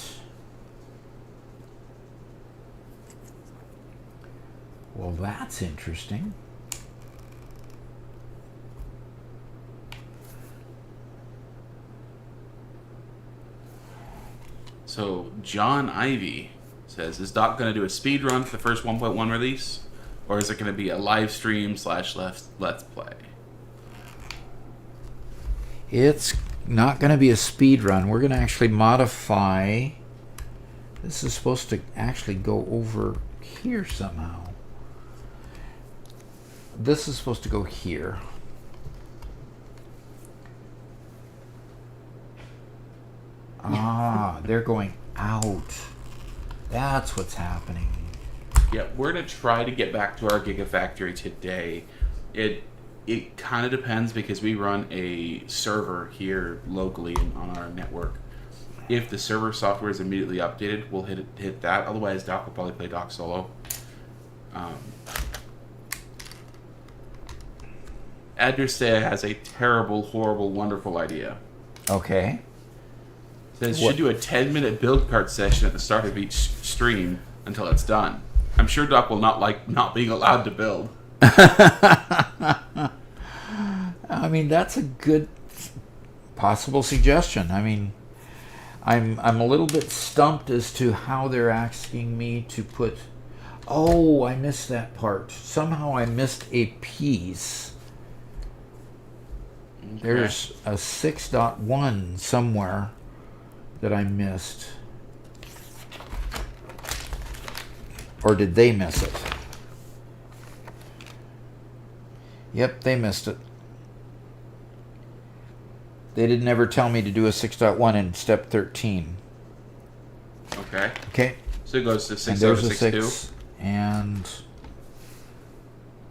well, that's interesting. So John Ivy says, is Doc going to do a speed run for the first 1.1 release? Or is it going to be a live stream / let's play? It's not going to be a speed run. We're going to actually modify. This is supposed to actually go over here somehow. This is supposed to go here. Ah, they're going out. That's what's happening. Yeah, we're going to try to get back to our Gigafactory today. It kind of depends because we run a server here locally on our network. If the server software is immediately updated, we'll hit that. Otherwise, Doc will probably play Doc solo. Adressea has a terrible, horrible, wonderful idea. Okay. Says should do a 10-minute build cart session at the start of each stream until it's done. I'm sure Doc will not like not being allowed to build. I mean, that's a good possible suggestion. I mean, I'm a little bit stumped as to how they're asking me to put... Oh, I missed that part. Somehow I missed a piece. Okay. There's a 6.1 somewhere that I missed. Or did they miss it? Yep, they missed it. They didn't ever tell me to do a 6.1 in step 13. Okay. Okay. So it goes to 6 and there's over a 6.2. 6. And...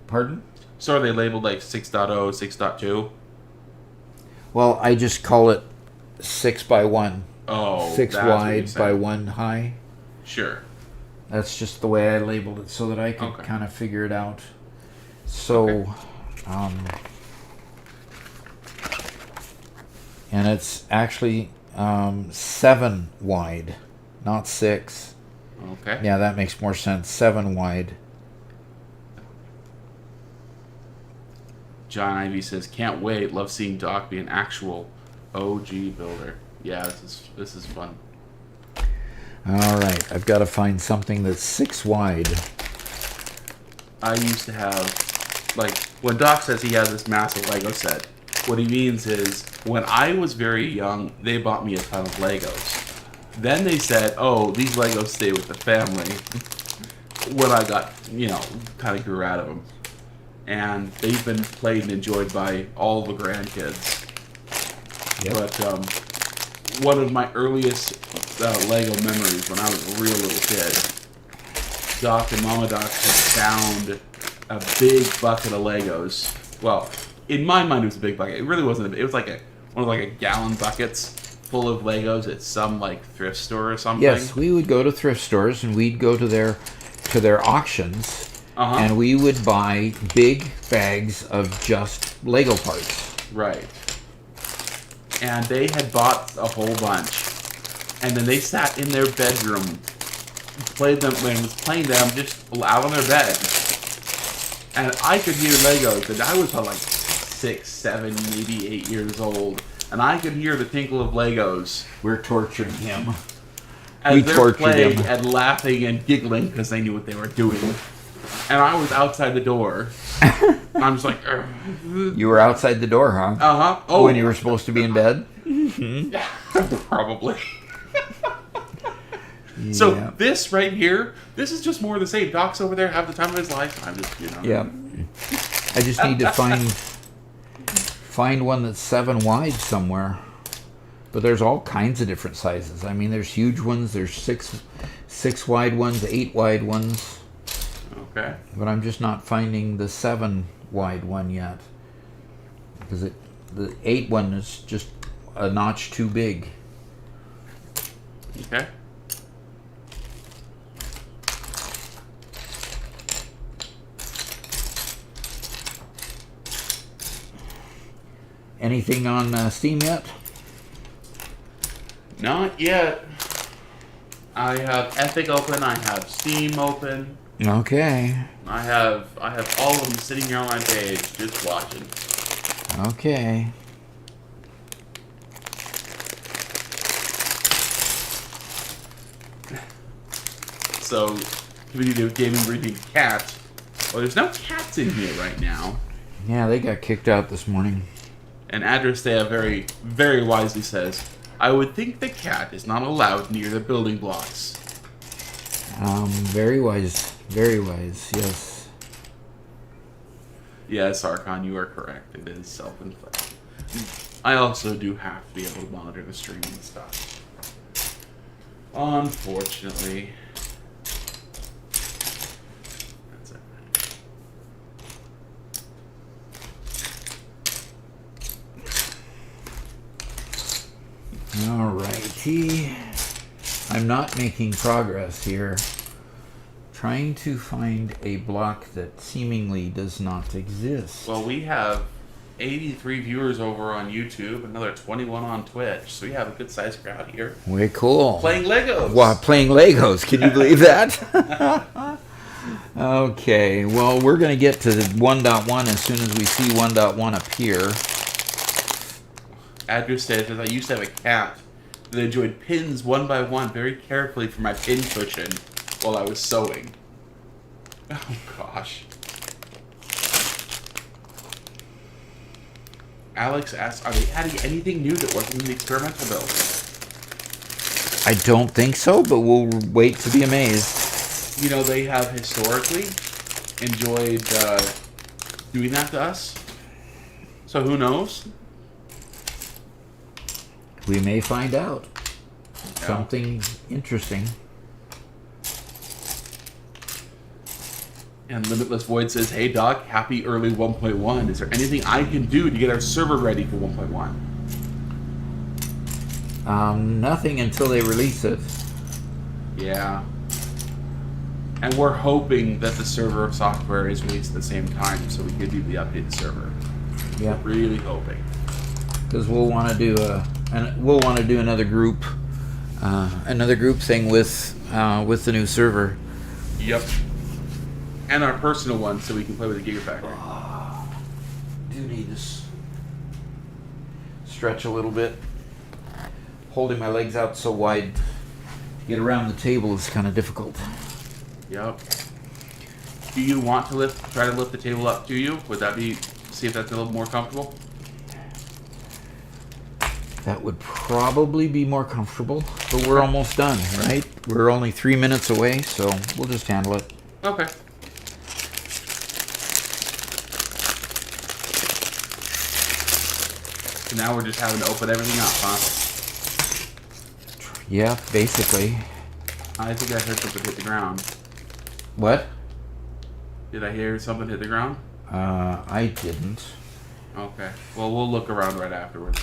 Pardon? So are they labeled like 6.0, 6.2? Well, I just call it 6 by 1. Oh, 6 wide by 1 high. Sure. That's just the way I labeled it so that I could kind of figure it out. So, and it's actually 7 wide, not 6. Okay. Yeah, that makes more sense. 7 wide. John Ivy says, "Can't wait. Love seeing Doc be an actual OG builder." Yeah, this is fun. All right, I've got to find something that's 6 wide. I used to have, like, when Doc says he has this massive Lego set, what he means is, when I was very young, they bought me a ton of Legos. Then they said, oh, these Legos stay with the family. When I got, kind of grew out of them. And they've been played and enjoyed by all the grandkids. Yep. But one of my earliest Lego memories when I was a real little kid, Doc and Mama Doc had found a big bucket of Legos. Well, in my mind, it was a big bucket. It really wasn't. It was like one of a gallon buckets full of Legos at some like thrift store or something. Yes, we would go to thrift stores and we'd go to their auctions. And we would buy big bags of just Lego parts. Right. And they had bought a whole bunch. And then they sat in their bedroom, playing them just out on their bed. And I could hear Legos, and I was probably like 6, 7, maybe 8 years old. And I could hear the tinkle of Legos. We're torturing him. As they're playing and laughing and giggling because they knew what they were doing. And I was outside the door. And I'm just like... You were outside the door, huh? Uh-huh. Oh. When you were supposed to be in bed? Probably. Yeah. So this right here, this is just more of the same. Doc's over there, have the time of his life. I'm just, Yeah. I just need to find one that's 7 wide somewhere. But there's all kinds of different sizes. I mean, there's huge ones. There's 6 wide ones, 8 wide ones. Okay. But I'm just not finding the 7 wide one yet. Because the 8 one is just a notch too big. Okay. Anything on Steam yet? Not yet. I have Epic open. I have Steam open. Okay. I have all of them sitting here on my page, just watching. Okay. So, we need a gaming breathing cat. Well, there's no cats in here right now. Yeah, they got kicked out this morning. And Adressea very, very wisely says, I would think the cat is not allowed near the building blocks. Very wise, yes. Yes, Archon, you are correct. It is self-inflicted. I also do have to be able to monitor the stream and stuff. Unfortunately. That's it. Alrighty. I'm not making progress here. Trying to find a block that seemingly does not exist. Well, we have 83 viewers over on YouTube, another 21 on Twitch, so we have a good sized crowd here. Way cool. Playing Legos. Wow, playing Legos. Can you believe that? Okay, well, we're going to get to 1.1 as soon as we see 1.1 appear. Andrew says that I used to have a cat that enjoyed pins one by one very carefully for my pin cushion while I was sewing. Oh, gosh. Alex asks, are they adding anything new that wasn't in the experimental build? I don't think so, but we'll wait to be amazed. You know, they have historically enjoyed doing that to us. So who knows? We may find out. Yeah. Something interesting. And Limitless Void says, hey Doc, happy early 1.1. Is there anything I can do to get our server ready for 1.1? Nothing until they release it. Yeah. And we're hoping that the server software is released at the same time so we can do the updated server. Yeah. We're really hoping. Because we'll want to do another group thing with the new server. Yep. And our personal one so we can play with the Gigafactory. Do need to stretch a little bit. Holding my legs out so wide to get around the table is kind of difficult. Yep. Do you want to try to lift the table up to you? Would that be, see if that's a little more comfortable? That would probably be more comfortable, but we're almost done, right? We're only 3 minutes away, so we'll just handle it. Okay. So now we're just having to open everything up, huh? Yeah, basically. I think I heard something hit the ground. What? Did I hear something hit the ground? I didn't. Okay. Well, we'll look around right afterwards.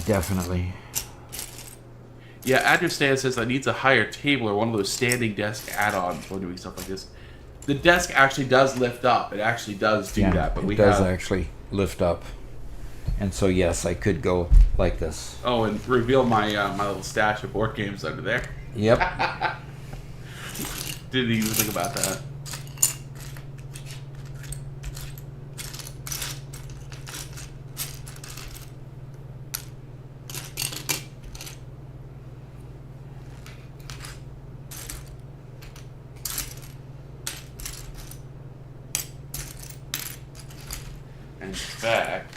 Definitely. Yeah, Adjustan says that needs a higher table or one of those standing desk add-ons for doing stuff like this. The desk actually does lift up. It actually does do that, but it we does have... actually lift up. And so, yes, I could go like this. Oh, and reveal my my little stash of board games under there. Yep. Didn't even think about that. In fact,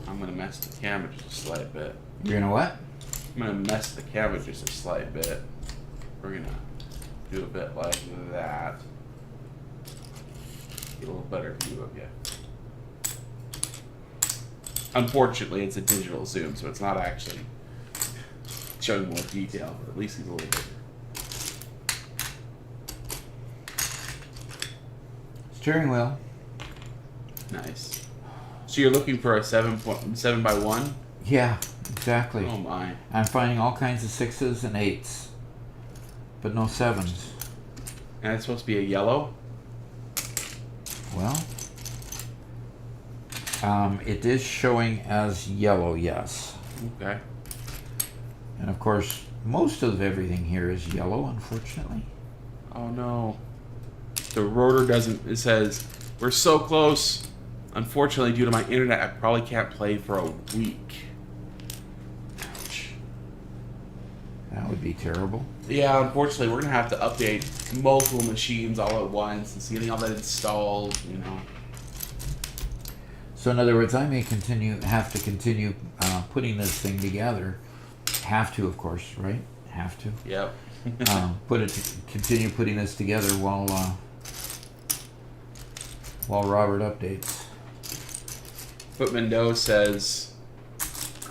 I'm going to mess the camera just a slight bit. You're gonna what? I'm going to mess the camera just a slight bit. We're going to do a bit like that. Get a little better view of you. Unfortunately, it's a digital zoom, so it's not actually showing more detail, but at least he's a little bigger. Steering wheel. Nice. So you're looking for a 7 by 1? Yeah, exactly. Oh my. I'm finding all kinds of 6s and 8s, but no 7s. And it's supposed to be a yellow? Well, it is showing as yellow, yes. Okay. And of course, most of everything here is yellow, unfortunately. Oh no. The rotor doesn't, it says, we're so close. Unfortunately, due to my internet, I probably can't play for a week. Ouch. That would be terrible. Yeah, unfortunately, we're going to have to update multiple machines all at once and see getting all that installed, you know. So in other words, I may have to continue putting this thing together. Have to, of course, right? Have to. Yep. Continue putting this together while Robert updates. But Mendo says,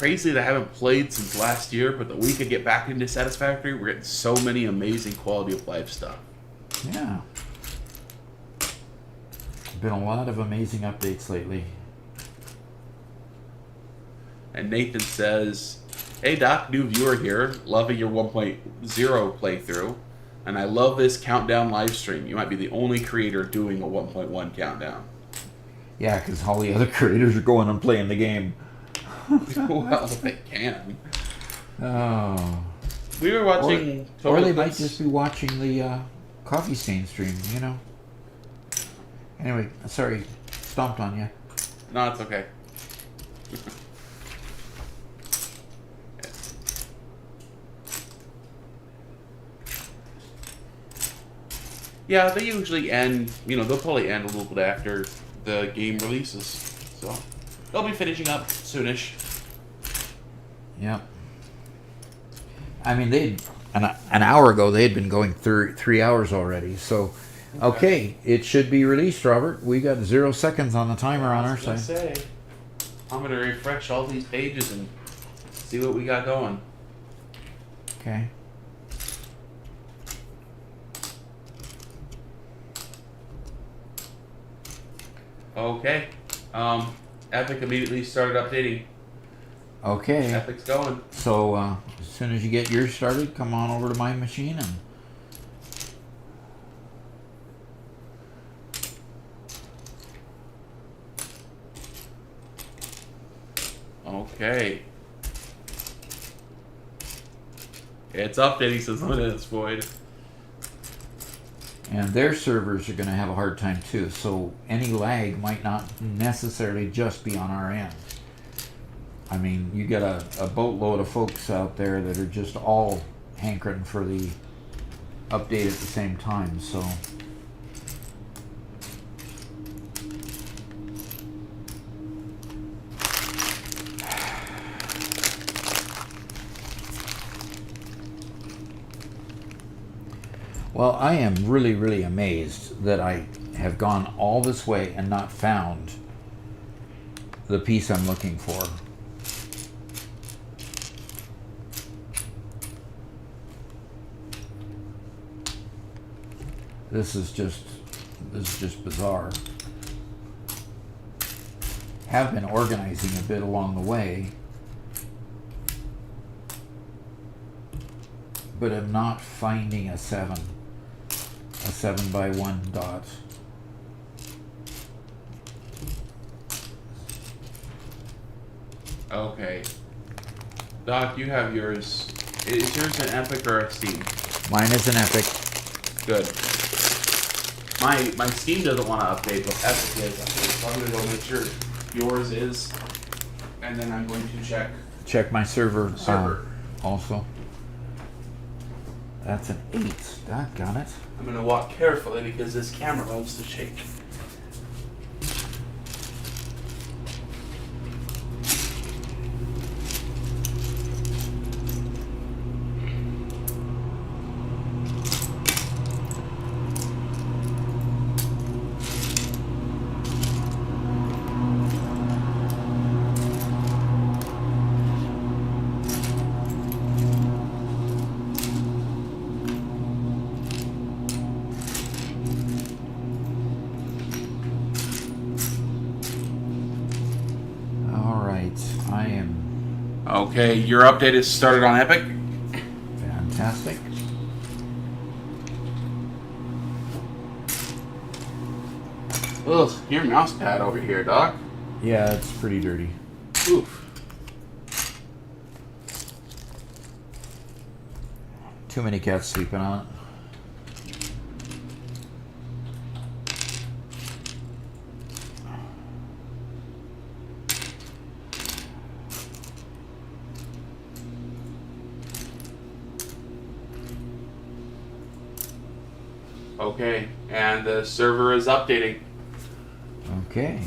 crazy that I haven't played since last year, but the week I get back into Satisfactory, we're getting so many amazing quality of life stuff. Yeah. Been a lot of amazing updates lately. And Nathan says, "Hey Doc, new viewer here, loving your 1.0 playthrough, and I love this countdown live stream. You might be the only creator doing a 1.1 countdown." Yeah, because all the other creators are going and playing the game. Well, they can. Oh. We were watching... Or they might just be watching the Coffee Stain stream, you know. Anyway, sorry, stomped on you. No, it's okay. Yeah, they usually end, they'll probably end a little bit after the game releases. So, they'll be finishing up soonish. Yep. I mean, an hour ago, they had been going through 3 hours already. So, okay, it should be released, Robert. We got 0 seconds on the timer on our side. I'm going to refresh all these pages and see what we got going. Okay. Okay. Epic immediately started updating. Okay. Epic's going. So as soon as you get yours started, come on over to my machine and... Okay. It's updating since when it's void. And their servers are going to have a hard time too, so any lag might not necessarily just be on our end. I mean, you get a boatload of folks out there that are just all hankering for the update at the same time, so... Well, I am really, really amazed that I have gone all this way and not found the piece I'm looking for. This is just bizarre. Have been organizing a bit along the way, but I'm not finding a 7 by 1 dot. Okay. Doc, you have yours. Is yours an Epic or a Steam? Mine is an Epic. Good. My Steam doesn't want to update, but Epic is. So I'm going to go make sure yours is, and then I'm going to check my server. Server. Also. That's an 8. Doggone it. I'm going to walk carefully because this camera loves to shake. Okay, your update is started on Epic. Fantastic. Ugh, your mouse pad over here, Doc. Yeah, it's pretty dirty. Oof. Too many cats sleeping on it. Okay, and the server is updating. Okay.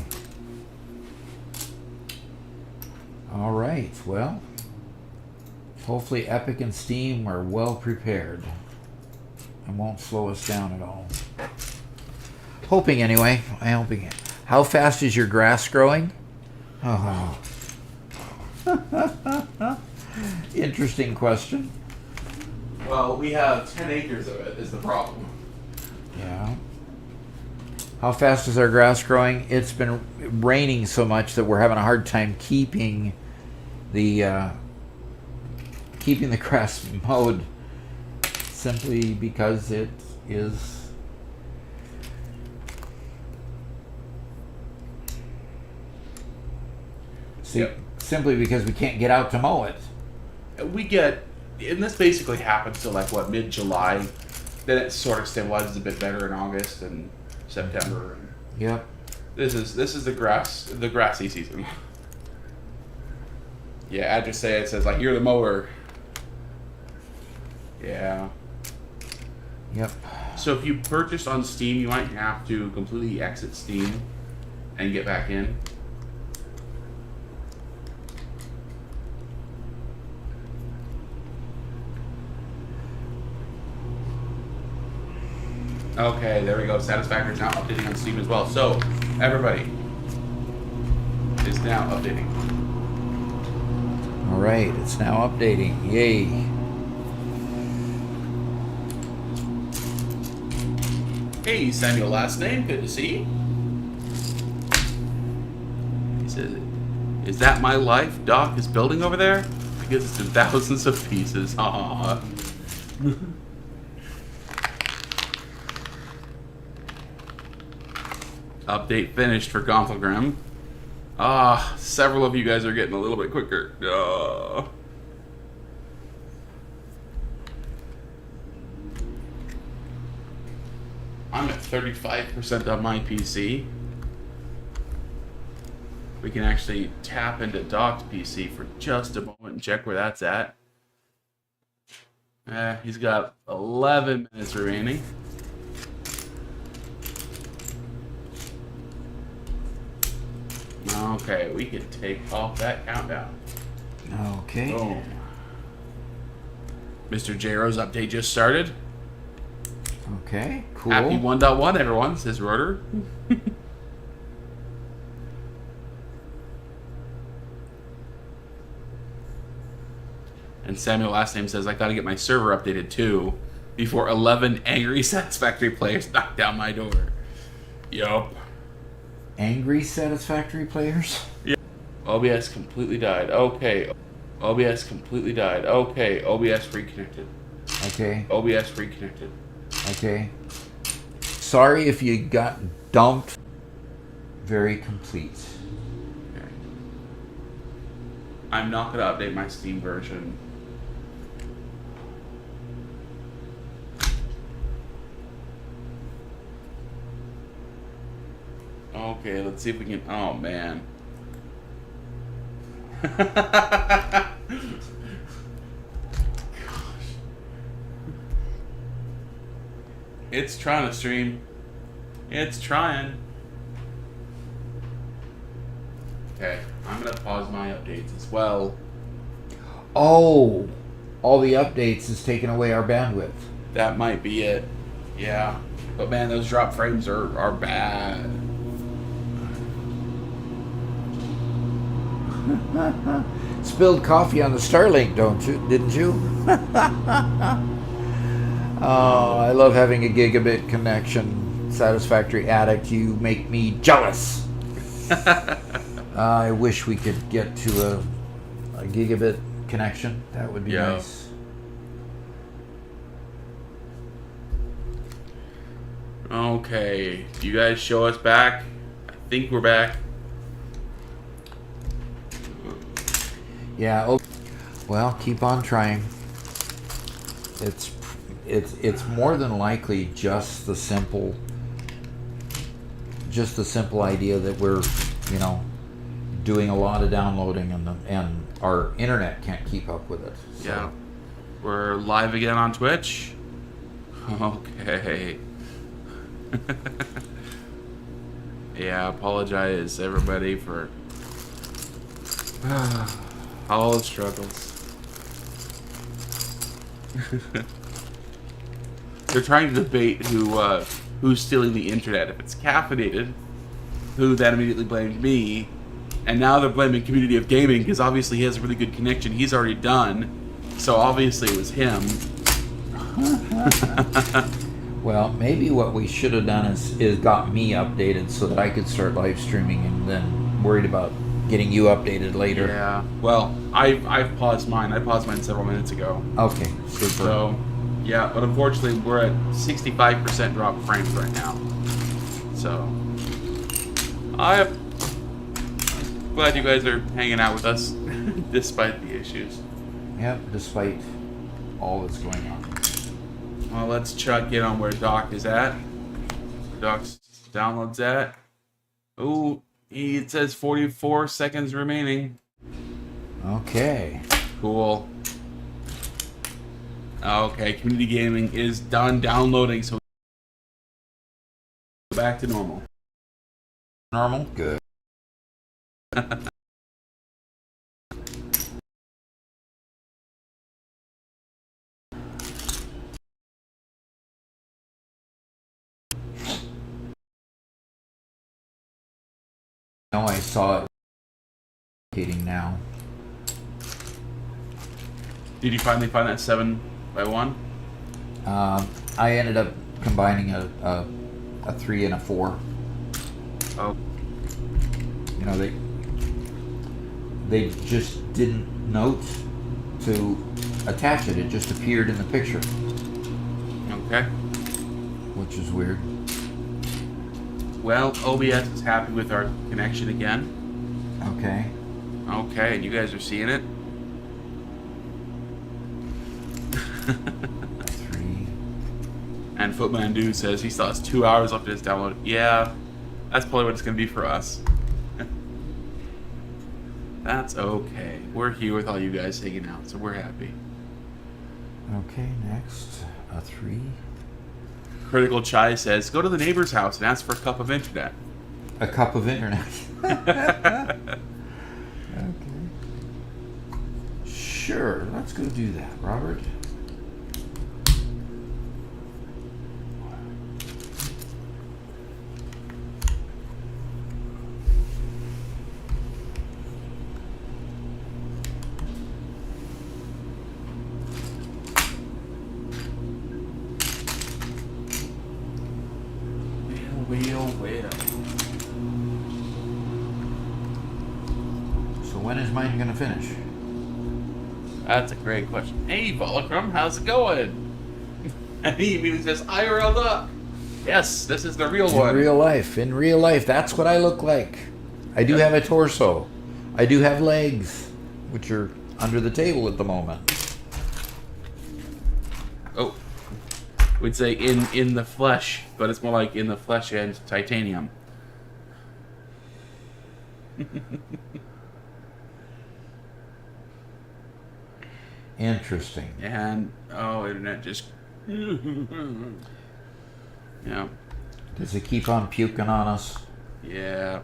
All right, well, hopefully Epic and Steam are well prepared and won't slow us down at all. Hoping anyway. I'm hoping. How fast is your grass growing? Oh. Interesting question. Well, we have 10 acres of it is the problem. Yeah. How fast is our grass growing? It's been raining so much that we're having a hard time keeping the grass mowed, simply because it is simply because we can't get out to mow it. We get, and this basically happens to like what, mid-July. Then it sort of stabilizes a bit better in August and September. Yep. This is the grassy season. Yeah, I just say it says like you're the mower. Yeah. Yep. So if you purchase on Steam, you might have to completely exit Steam and get back in. Okay, there we go. Satisfactory is now updating on Steam as well. So, everybody is now updating. All right, it's now updating. Yay. Hey, Samuel, last name. Good to see you. He says, "Is that my life Doc is building over there? Because it's in thousands of pieces." Aww. Update finished for Gonthelgrim. Several of you guys are getting a little bit quicker. I'm at 35% on my PC. We can actually tap into Doc's PC for just a moment and check where that's at. He's got 11 minutes remaining. Okay, we can take off that countdown. Okay. Boom. Mr. J-Ro's update just started. Okay, cool. Happy 1.1, everyone, says Rotor. And Samuel last name says, I gotta get my server updated too before 11 angry Satisfactory players knock down my door. Yup. Angry Satisfactory players? Yeah. OBS completely died. Okay. OBS completely died. Okay. OBS reconnected. Okay. OBS reconnected. Okay. Sorry if you got dumped. Very complete. Okay. I'm not gonna update my Steam version. Okay, let's see if we can. Oh man. Gosh. It's trying to stream. It's trying. Okay, I'm gonna pause my updates as well. Oh, all the updates is taking away our bandwidth. That might be it. Yeah. But man, those drop frames are bad. Spilled coffee on the Starlink, didn't you? Oh, I love having a gigabit connection. Satisfactory addict, you make me jealous. I wish we could get to a gigabit connection. That would be nice. Okay, do you guys show us back? I think we're back. Yeah. Well, keep on trying. It's more than likely just the simple idea that we're, doing a lot of downloading and our internet can't keep up with it. So. Yeah. We're live again on Twitch. Okay. Yeah, apologize everybody for all the struggles. They're trying to debate who's stealing the internet. If it's caffeinated, who then immediately blames me, And now they're blaming Community of Gaming because obviously he has a really good connection. He's already done. So obviously it was him. Well, maybe what we should have done is got me updated so that I could start live streaming, and then worried about getting you updated later. Yeah. Well, I've paused mine. I paused mine several minutes ago. Okay, super. So, yeah, but unfortunately we're at 65% drop frames right now. So, I'm glad you guys are hanging out with us despite the issues. Yep, despite all that's going on. Well, let's check in on where Doc is at. Where Doc's downloads at. Ooh, it says 44 seconds remaining. Okay. Cool. Okay, Community Gaming is done downloading, so back to normal. Normal? Good. No, I saw it now. Did you finally find that 7x1? I ended up combining a 3 and a 4. Oh. You know, they just didn't note to attach it. It just appeared in the picture. Okay. Which is weird. Well, OBS is happy with our connection again. Okay. Okay, and you guys are seeing it? 3. And Footman Dude says he still has 2 hours left to his download. Yeah, that's probably what it's going to be for us. That's okay. We're here with all you guys hanging out, so we're happy. Okay, next. A 3. Critical Chai says, go to the neighbor's house and ask for a cup of internet. A cup of internet. Okay. Sure, let's go do that, Robert. Well. So when is mine going to finish? That's a great question. Hey, Volcrum, how's it going? And he immediately says, IRL Duck. Yes, this is the real one. In real life, that's what I look like. I do have a torso. I do have legs, which are under the table at the moment. Oh, we'd say in the flesh, but it's more like in the flesh and titanium. Interesting. And internet just yeah. Does it keep on puking on us? Yeah.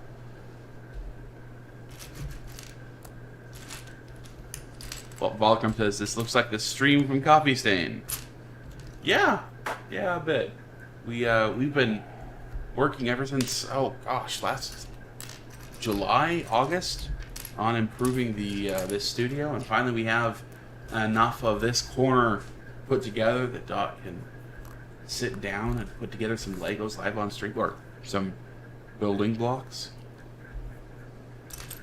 Well, Volcrum says this looks like the stream from Coffee Stain. Yeah, a bit. We've been working ever since last July, August, on improving this studio, and finally we have enough of this corner put together that Doc can sit down and put together some Legos live on stream, or some building blocks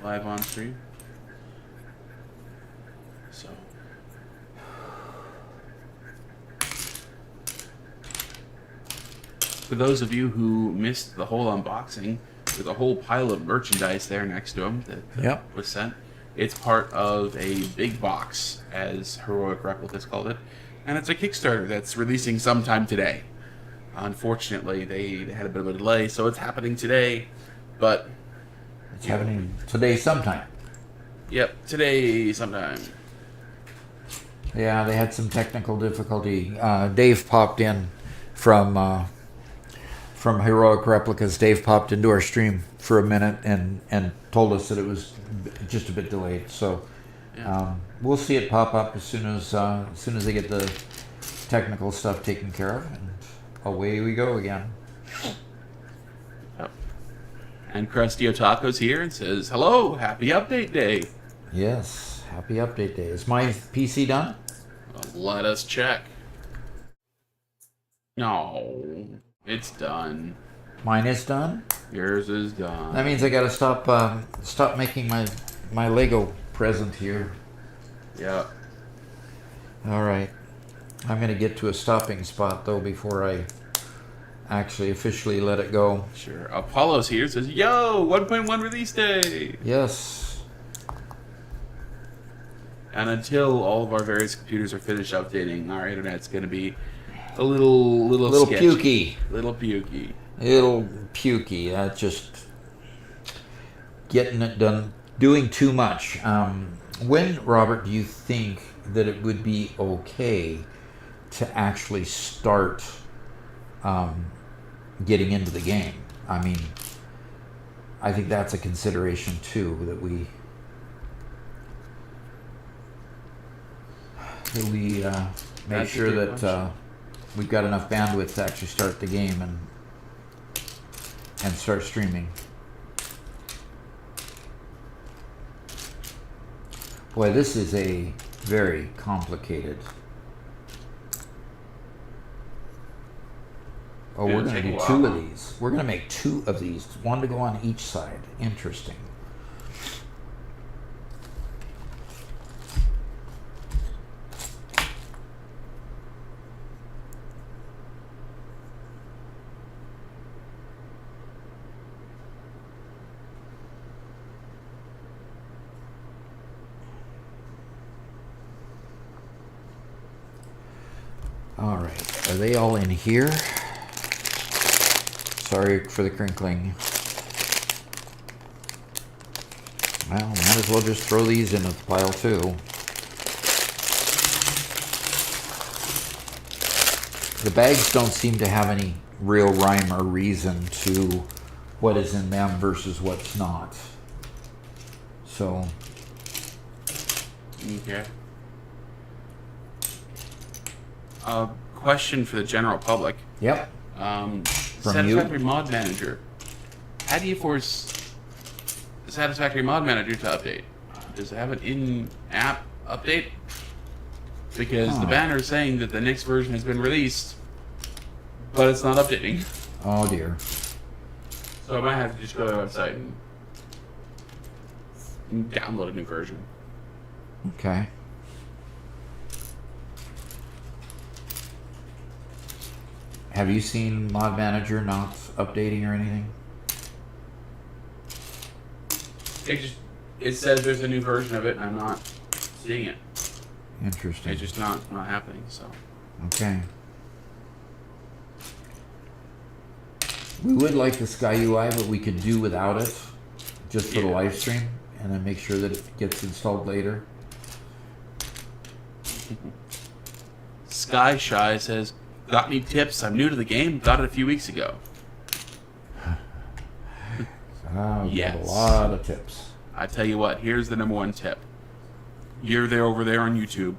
live on stream. So for those of you who missed the whole unboxing, there's a whole pile of merchandise there next to him that was sent. It's part of a big box, as Heroic Replicas called it, and it's a Kickstarter that's releasing sometime today. Unfortunately, they had a bit of a delay, so it's happening today, but... It's happening today sometime. Yep, today sometime. Yeah, they had some technical difficulty. Dave popped in from Heroic Replicas. Dave popped into our stream for a minute and told us that it was just a bit delayed. So we'll see it pop up as soon as they get the technical stuff taken care of, and away we go again. Yep. And Krusty Otako's here and says, hello, happy update day. Yes, happy update day. Is my PC done? Well, let us check. No, it's done. Mine is done. Yours is done. That means I gotta stop making my Lego present here. Yep. All right. I'm gonna get to a stopping spot though before I actually officially let it go. Sure. Apollo's here, says, yo, 1.1 release day. Yes. And until all of our various computers are finished updating, our internet's going to be a little sketchy. Pukey. Little pukey. Little pukey. That's just getting it done, doing too much. When, Robert, do you think that it would be okay to actually start getting into the game? I mean, I think that's a consideration too, that we make sure that we've got enough bandwidth to actually start the game and start streaming. Boy, this is a very complicated. Oh, we're going to do two of these. We're going to make two of these, one to go on each side. Interesting. All right, are they all in here? Sorry for the crinkling. Well, might as well just throw these in the pile too. The bags don't seem to have any real rhyme or reason to what is in them versus what's not. So. Okay. Question for the general public. Yep. Satisfactory Mod Manager. How do you force the Satisfactory Mod Manager to update? Does it have an in-app update? Because the banner is saying that the next version has been released, but it's not updating. Oh dear. So I might have to just go to the website and download a new version. Okay. Have you seen Mod Manager not updating or anything? It says there's a new version of it, and I'm not seeing it. Interesting. It's just not happening. So. Okay. We would like the Sky UI, but we could do without it, just for the live stream, and then make sure that it gets installed later. Sky Shy says, got any tips? I'm new to the game. Got it a few weeks ago. Yes. A lot of tips. I tell you what, here's the number one tip. You're there over there on YouTube.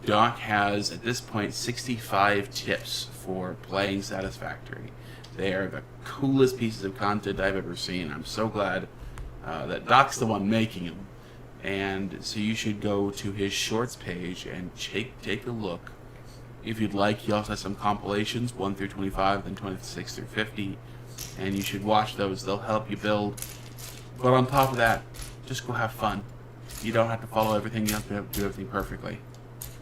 Doc has, at this point, 65 tips for playing Satisfactory. They are the coolest pieces of content I've ever seen. I'm so glad that Doc's the one making them. And so you should go to his shorts page and take a look. If you'd like, he also has some compilations, 1 through 25, then 26 through 50. And you should watch those. They'll help you build. But on top of that, just go have fun. You don't have to follow everything. You don't have to do everything perfectly.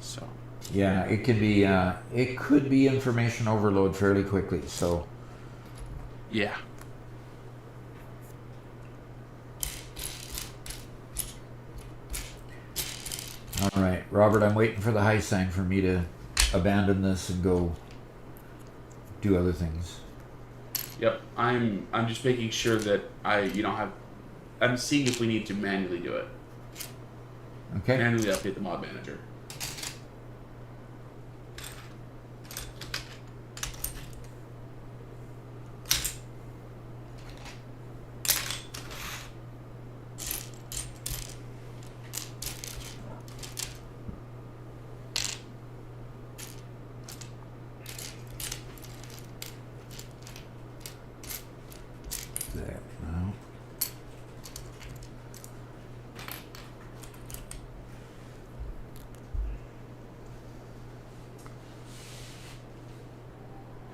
So. Yeah, it could be. It could be information overload fairly quickly. So. Yeah. All right, Robert. I'm waiting for the high sign for me to abandon this and go do other things. Yep. I'm just making sure that I'm seeing if we need to manually do it. Okay. Manually update the mod manager. There. No.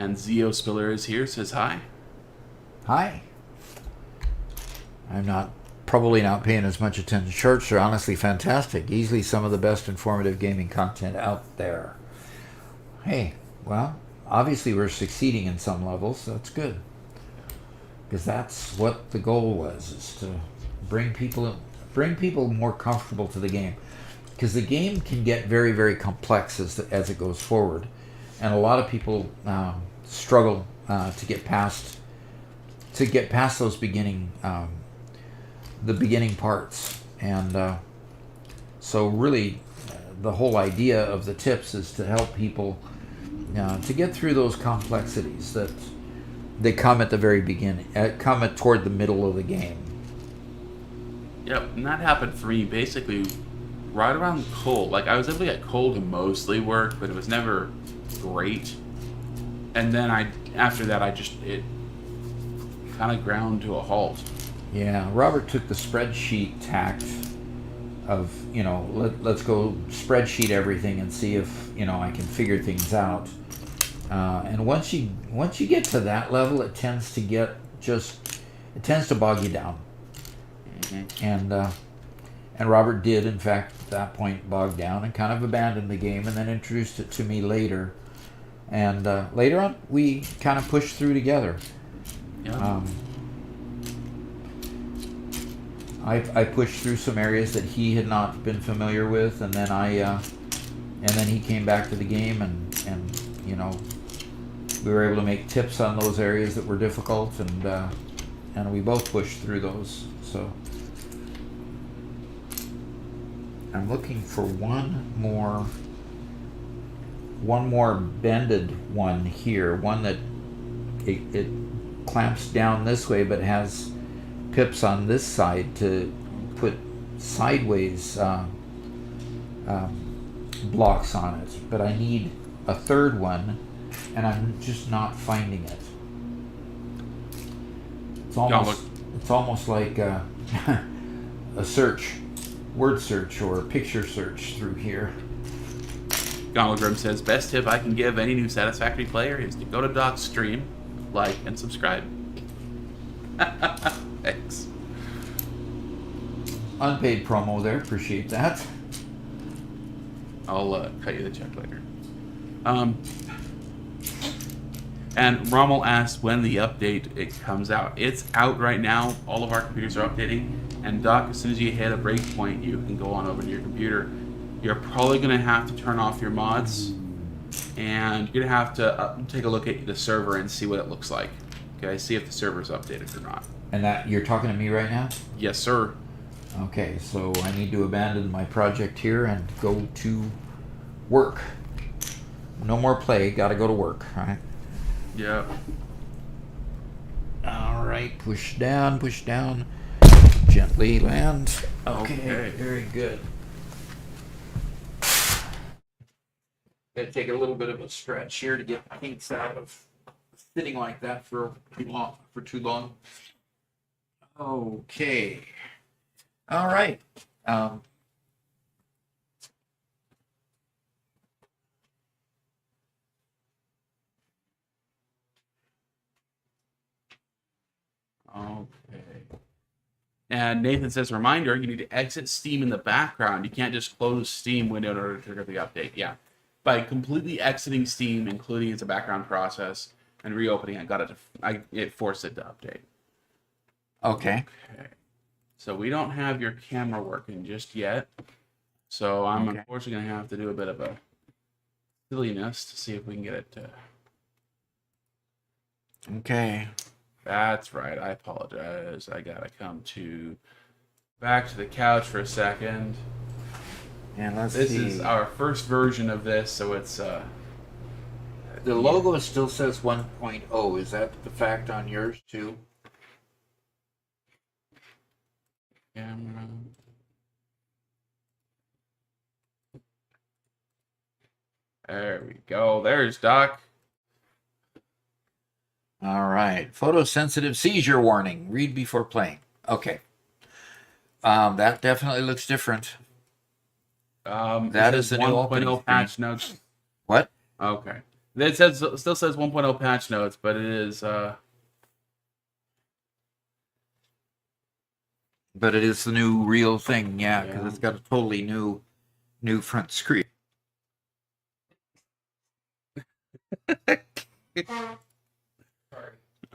And Zeo Spiller is here, says hi. Hi. I'm probably not paying as much attention. Shorts are honestly fantastic. Easily some of the best informative gaming content out there. Hey, well, obviously we're succeeding in some levels, so that's good. Because that's what the goal was, is to bring people more comfortable to the game. Because the game can get very, very complex as it goes forward. And a lot of people struggle to get past those beginning parts, and so really the whole idea of the tips is to help people to get through those complexities that they come at the very beginning, toward the middle of the game. Yep, and that happened for me basically right around cold. Like, I was able to get cold to mostly work, but it was never great. And then after that, it kind of ground to a halt. Yeah, Robert took the spreadsheet tact of, let's go spreadsheet everything and see if, I can figure things out. And once you get to that level, it tends to bog you down. Mm-hmm. And Robert did, in fact, at that point, bog down and kind of abandoned the game, and then introduced it to me later. And later on, we kind of pushed through together. Yeah. I pushed through some areas that he had not been familiar with, and then he came back to the game, and we were able to make tips on those areas that were difficult, and we both pushed through those. So I'm looking for one more bended one here, one that it clamps down this way but has pips on this side to put sideways blocks on it, but I need a third one, and I'm just not finding it. It's almost like a word search or picture search through here. Gauntlet says, best tip I can give any new Satisfactory player is to go to Doc's stream, like, and subscribe. Thanks. Unpaid promo there. Appreciate that. I'll cut you the check later. And Rommel asked when the update it comes out. It's out right now. All of our computers are updating. And Doc, as soon as you hit a breakpoint, you can go on over to your computer. You're probably going to have to turn off your mods, and you're going to have to take a look at the server and see what it looks like. Okay, see if the server's updated or not. And that you're talking to me right now? Yes, sir. Okay, so I need to abandon my project here and go to work. No more play, gotta go to work, alright? Yep. Alright, push down, gently land. Okay. Very good. Gotta take a little bit of a stretch here to get the kinks out of sitting like that for too long. Okay. All right. Okay. And Nathan says, reminder, you need to exit Steam in the background. You can't just close Steam window in order to trigger the update. Yeah. By completely exiting Steam, including its background process, and reopening, it forced it to update. Okay. So we don't have your camera working just yet. So I'm unfortunately going to have to do a bit of a silliness to see if we can get it to... Okay. That's right. I apologize. I got to come back to the couch for a second. And let's see. This see. is our first version of this, so it's... the logo still says 1.0. Is that the fact on yours, too? Camera. There we go. There's Doc. All right. Photosensitive seizure warning. Read before playing. Okay. That definitely looks different. That is the new 1.0 patch notes. What? Okay. It still says 1.0 patch notes, but it is But it is the new real thing, yeah, because Yeah. it's got a totally new front screen.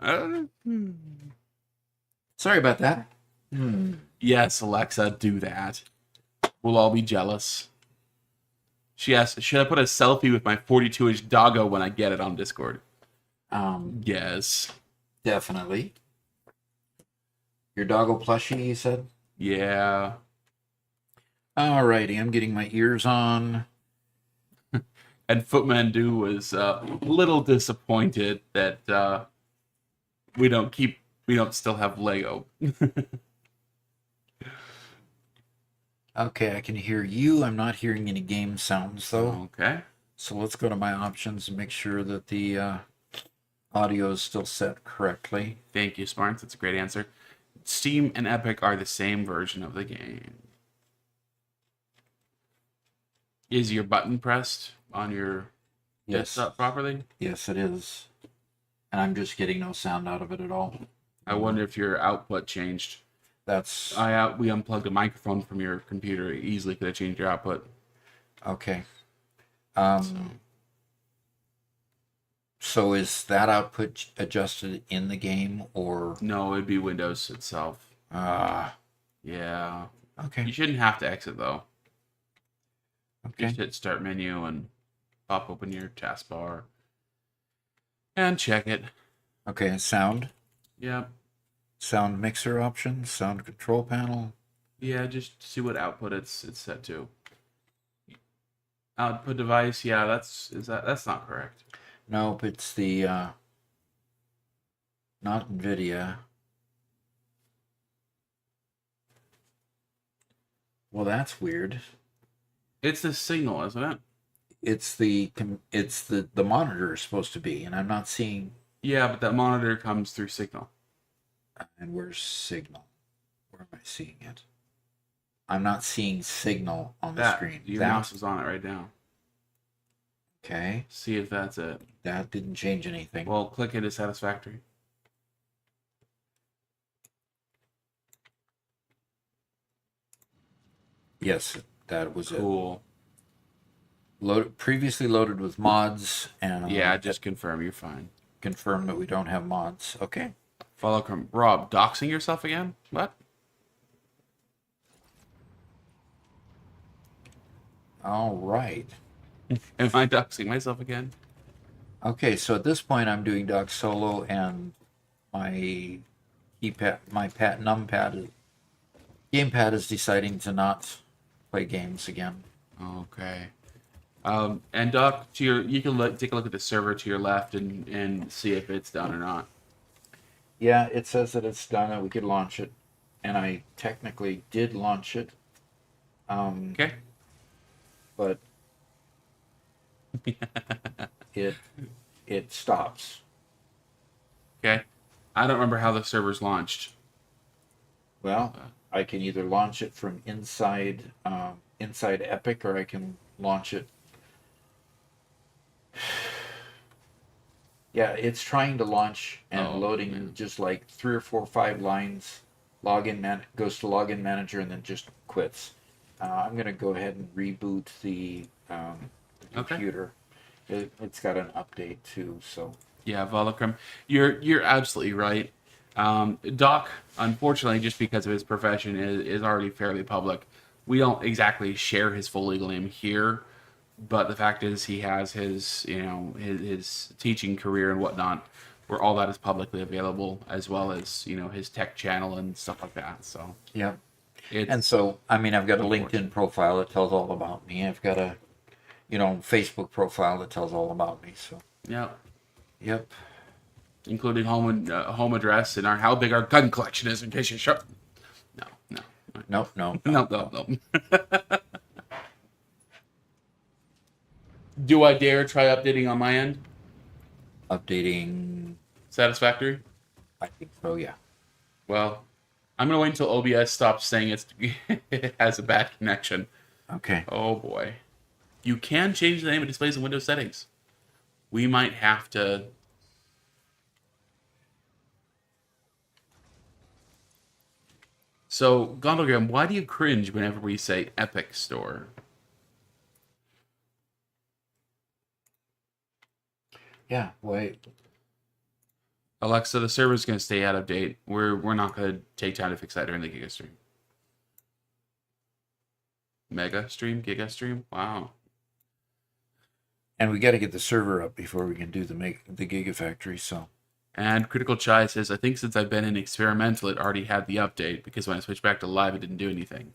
uh, Sorry about that. yes, Alexa, do that. We'll all be jealous. She asked, should I put a selfie with my 42-inch doggo when I get it on Discord? Yes. Definitely. Your doggo plushie, you said? Yeah. Alrighty, I'm getting my ears on. And Footman was a little disappointed that we don't still have Lego. Okay, I can hear you. I'm not hearing any game sounds, though. Okay. So let's go to my options and make sure that the audio is still set correctly. Thank you, Smarts. That's a great answer. Steam and Epic are the same version of the game. Is your button pressed on your desktop properly? Yes, it is. And I'm just getting no sound out of it at all. I wonder if your output changed. That's We unplugged a microphone from your computer. It easily could have changed your output. okay. So is that output adjusted in the game or? No, it'd be Windows itself. Yeah. Okay. You shouldn't have to exit though. Okay. Just hit Start menu and pop open your taskbar and check it. Okay. Sound. Yep. Sound mixer options. Sound control panel. Yeah, just see what output it's set to. Output device. Yeah, that's not correct. Nope, it's the not NVIDIA. Well, that's weird. It's the signal, isn't it? It's the monitor is supposed to be, and I'm not seeing. Yeah, but that monitor comes through signal. And where's signal? Where am I seeing it? I'm not seeing signal on the screen. Your mouse is on it right now. Okay. See if that's it. That didn't change anything. Well, click into Satisfactory. Yes, that was Cool. Previously loaded with mods, and Yeah, just confirm you're fine. confirm that we don't have mods. Okay. Follow Rob, doxing yourself again? What? All right. Am I doxing myself again? Okay, so at this point I'm doing dock solo, and my numpad, gamepad is deciding to not play games again. Okay. And Doc, you can take a look at the server to your left and see if it's done or not. Yeah, it says that it's done and we could launch it, and I technically did launch it. Okay. But it stops. Okay. I don't remember how the server's launched. Well, I can either launch it from inside Epic, or I can launch it. Yeah, it's trying to launch and loading just like 3 or 4 or 5 lines. Goes to login manager and then just quits. I'm gonna go ahead and reboot the computer. Okay. It's got an update too, so. Yeah, Volocrum, you're absolutely right. Doc, unfortunately, just because of his profession, is already fairly public. We don't exactly share his full legal name here, but the fact is he has his his teaching career and whatnot, where all that is publicly available, as well as his tech channel and stuff like that. So yeah. And so, I mean, I've got a LinkedIn profile that tells all about me. I've got a, Facebook profile that tells all about me. So. Yeah. Yep. Including home address and how big our gun collection is, in case you're sure. No. Nope. No. Do I dare try updating on my end? Updating. Satisfactory? I think so, yeah. Well, I'm going to wait until OBS stops saying it has a bad connection. Okay. Oh, boy. You can change the name of displays in Windows settings. We might have to. So, Gondelgram, why do you cringe whenever we say Epic Store? Yeah, wait. Alexa, the server's going to stay out of date. We're not going to take time to fix that during the Giga stream. Mega stream, Giga stream. Wow. And we got to get the server up before we can do the Gigafactory. So. And Critical Chai says, I think since I've been in experimental, it already had the update because when I switched back to live, it didn't do anything.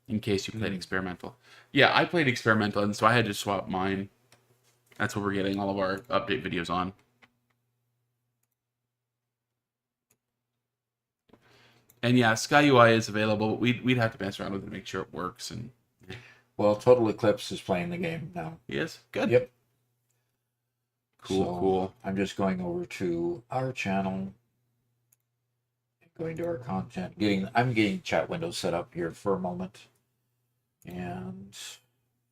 In case you played experimental. Yeah, I played experimental, and so I had to swap mine. That's what we're getting all of our update videos on. And yeah, Sky UI is available, but we'd have to mess around with it to make sure it works. And Well, Total Eclipse is playing the game now. yes, good. Yep. Cool, So cool. I'm just going over to our channel, going to our content. I'm getting chat windows set up here for a moment, and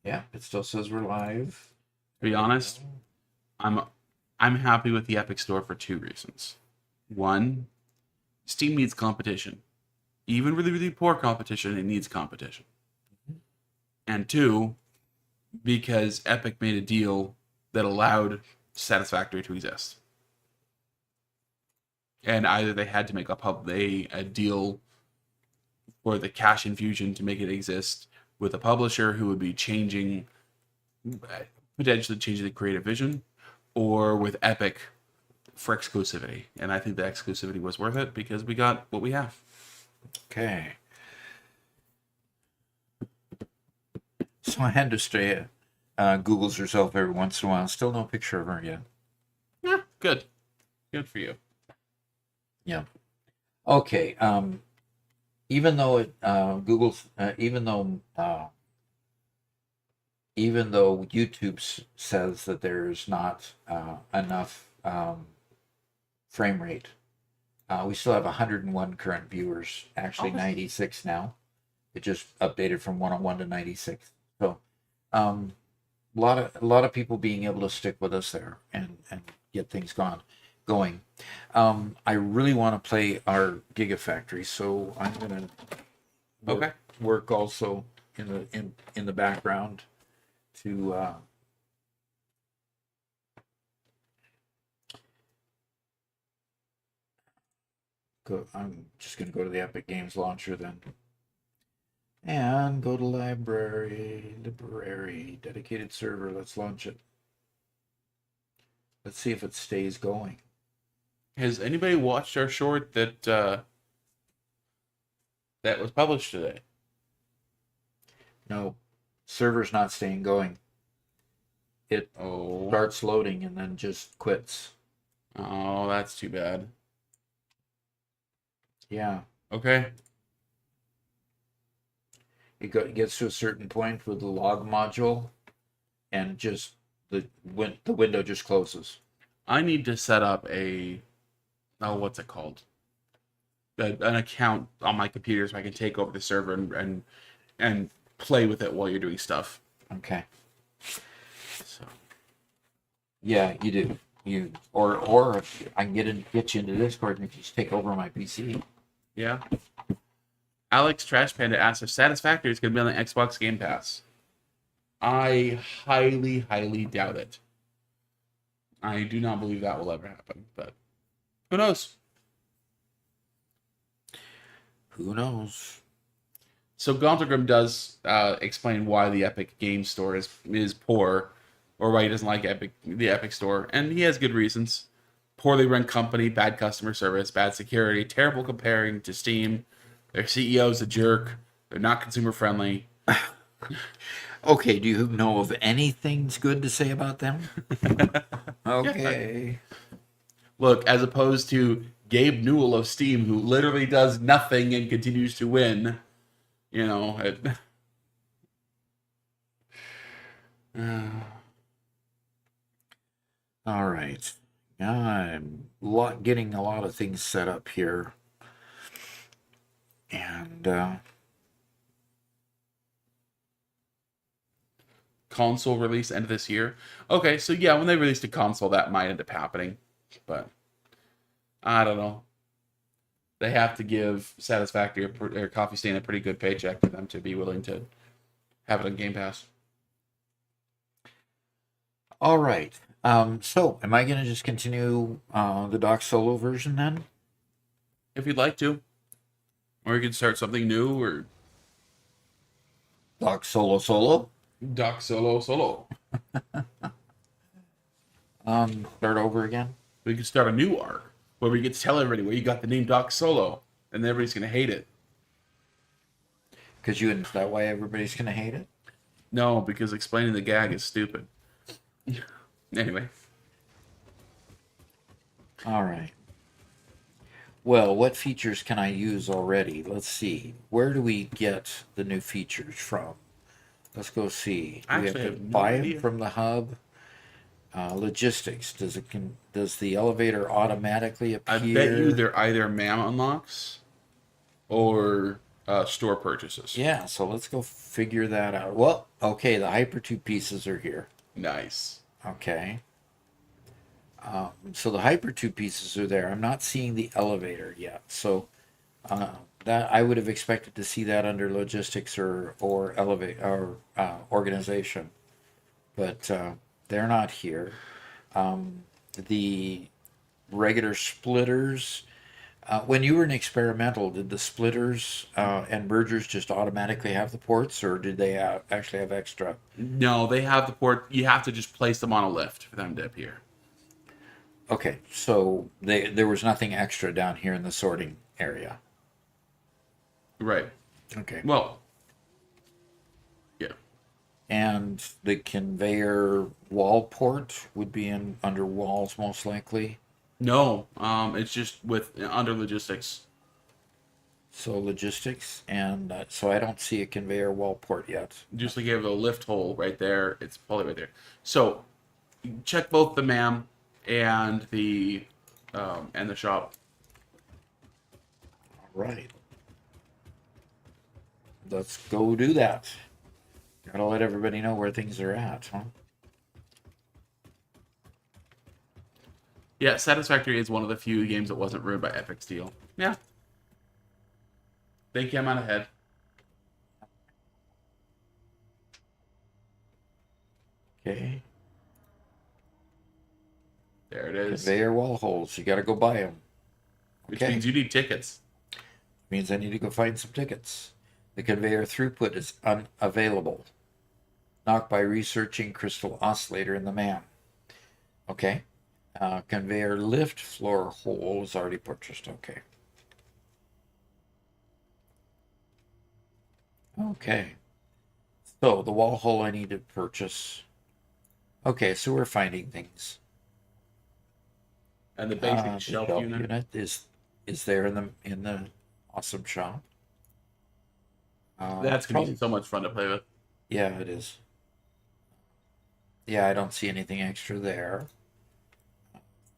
yeah, it still says we're live. To be honest, I'm happy with the Epic Store for two reasons. One, Steam needs competition. Even really, really poor competition, it needs competition. And two, because Epic made a deal that allowed Satisfactory to exist. And either they had to make a deal for the cash infusion to make it exist with a publisher who would be potentially changing the creative vision, or with Epic for exclusivity. And I think the exclusivity was worth it because we got what we have. Okay. So I had to stay Googles herself every once in a while. Still no picture of her yet. Yeah, good. Good for you. Yeah. Okay. Even though Google's even though YouTube says that there's not enough frame rate, we still have 101 current viewers. Actually, 96 now. It just updated from 101 to 96. So, a lot of people being able to stick with us there and get things going. I really want to play our Gigafactory, so I'm gonna work also in the background to go. I'm just gonna go to the Epic Games launcher then. And go to library, dedicated server. Let's launch it. Let's see if it stays going. Has anybody watched our short that was published today? No, server's not staying going. It starts loading and then just quits. Oh, that's too bad. Yeah. Okay. It gets to a certain point with the log module, and just the window just closes. I need to set up what's it called? An account on my computer so I can take over the server and play with it while you're doing stuff. Okay. So. Yeah, you do. Or if I can get you into Discord and just take over my PC. Yeah. Alex Trash Panda asks if Satisfactory is going to be on the Xbox Game Pass. I highly, highly doubt it. I do not believe that will ever happen, but who knows? Who knows? So Gontergrim does explain why the Epic Game Store is poor, or why he doesn't like the Epic Store, and he has good reasons. Poorly run company, bad customer service, bad security, terrible comparing to Steam. Their CEO's a jerk. They're not consumer friendly. Okay, do you know of anything good to say about them? Okay. Look, as opposed to Gabe Newell of Steam, who literally does nothing and continues to win, you know. All right. I'm getting a lot of things set up here. And console release end of this year. Okay, so yeah, when they released a console, that might end up happening, but I don't know. They have to give Satisfactory or Coffee Stain a pretty good paycheck for them to be willing to have it on Game Pass. All right. So, am I going to just continue the Doc Solo version then? If you'd like to, or you can start something new, or Doc Solo Solo? Doc Solo. Start over again? We could start a new arc where we get to tell everybody where you got the name Doc Solo, and everybody's gonna hate it. Because is that why everybody's going to hate it? No, because explaining the gag is stupid. Anyway. All right. Well, what features can I use already? Let's see. Where do we get the new features from? Let's go see. Do we have Actually, I to have no buy them idea. from the hub? Logistics. Does the elevator automatically appear? I bet you they're either MAM unlocks or store purchases. Yeah, so let's go figure that out. Well, okay, the Hyper 2 pieces are here. Nice. Okay. So the Hyper 2 pieces are there. I'm not seeing the elevator yet. So that I would have expected to see that under logistics or elevate or organization, but they're not here. The regular splitters. When you were in experimental, did the splitters and mergers just automatically have the ports, or did they actually have extra? No, they have the port. You have to just place them on a lift for them to appear. Okay, so there was nothing extra down here in the sorting area. Right. Okay. Well, yeah. And the conveyor wall port would be under walls most likely. No, it's just with under logistics. So logistics, and so I don't see a conveyor wall port yet. Just like you have a lift hole right there. It's probably right there. So check both the MAM and the shop. All right. Let's go do that. Gotta let everybody know where things are at, huh? Yeah, Satisfactory is one of the few games that wasn't ruined by Epic Steal. Yeah. They came out ahead. Okay. There it is. Conveyor wall holes. You gotta go buy them. Which Okay. means you need tickets. Means I need to go find some tickets. The conveyor throughput is unavailable. Knock by researching crystal oscillator in the MAM. Okay. Conveyor lift floor hole is already purchased. Okay. Okay. So the wall hole I need to purchase. Okay, so we're finding things. And the basic The shelf shelf unit. unit is there in the awesome shop. That's going to Probably, be so much fun to play with. yeah, it is. Yeah, I don't see anything extra there.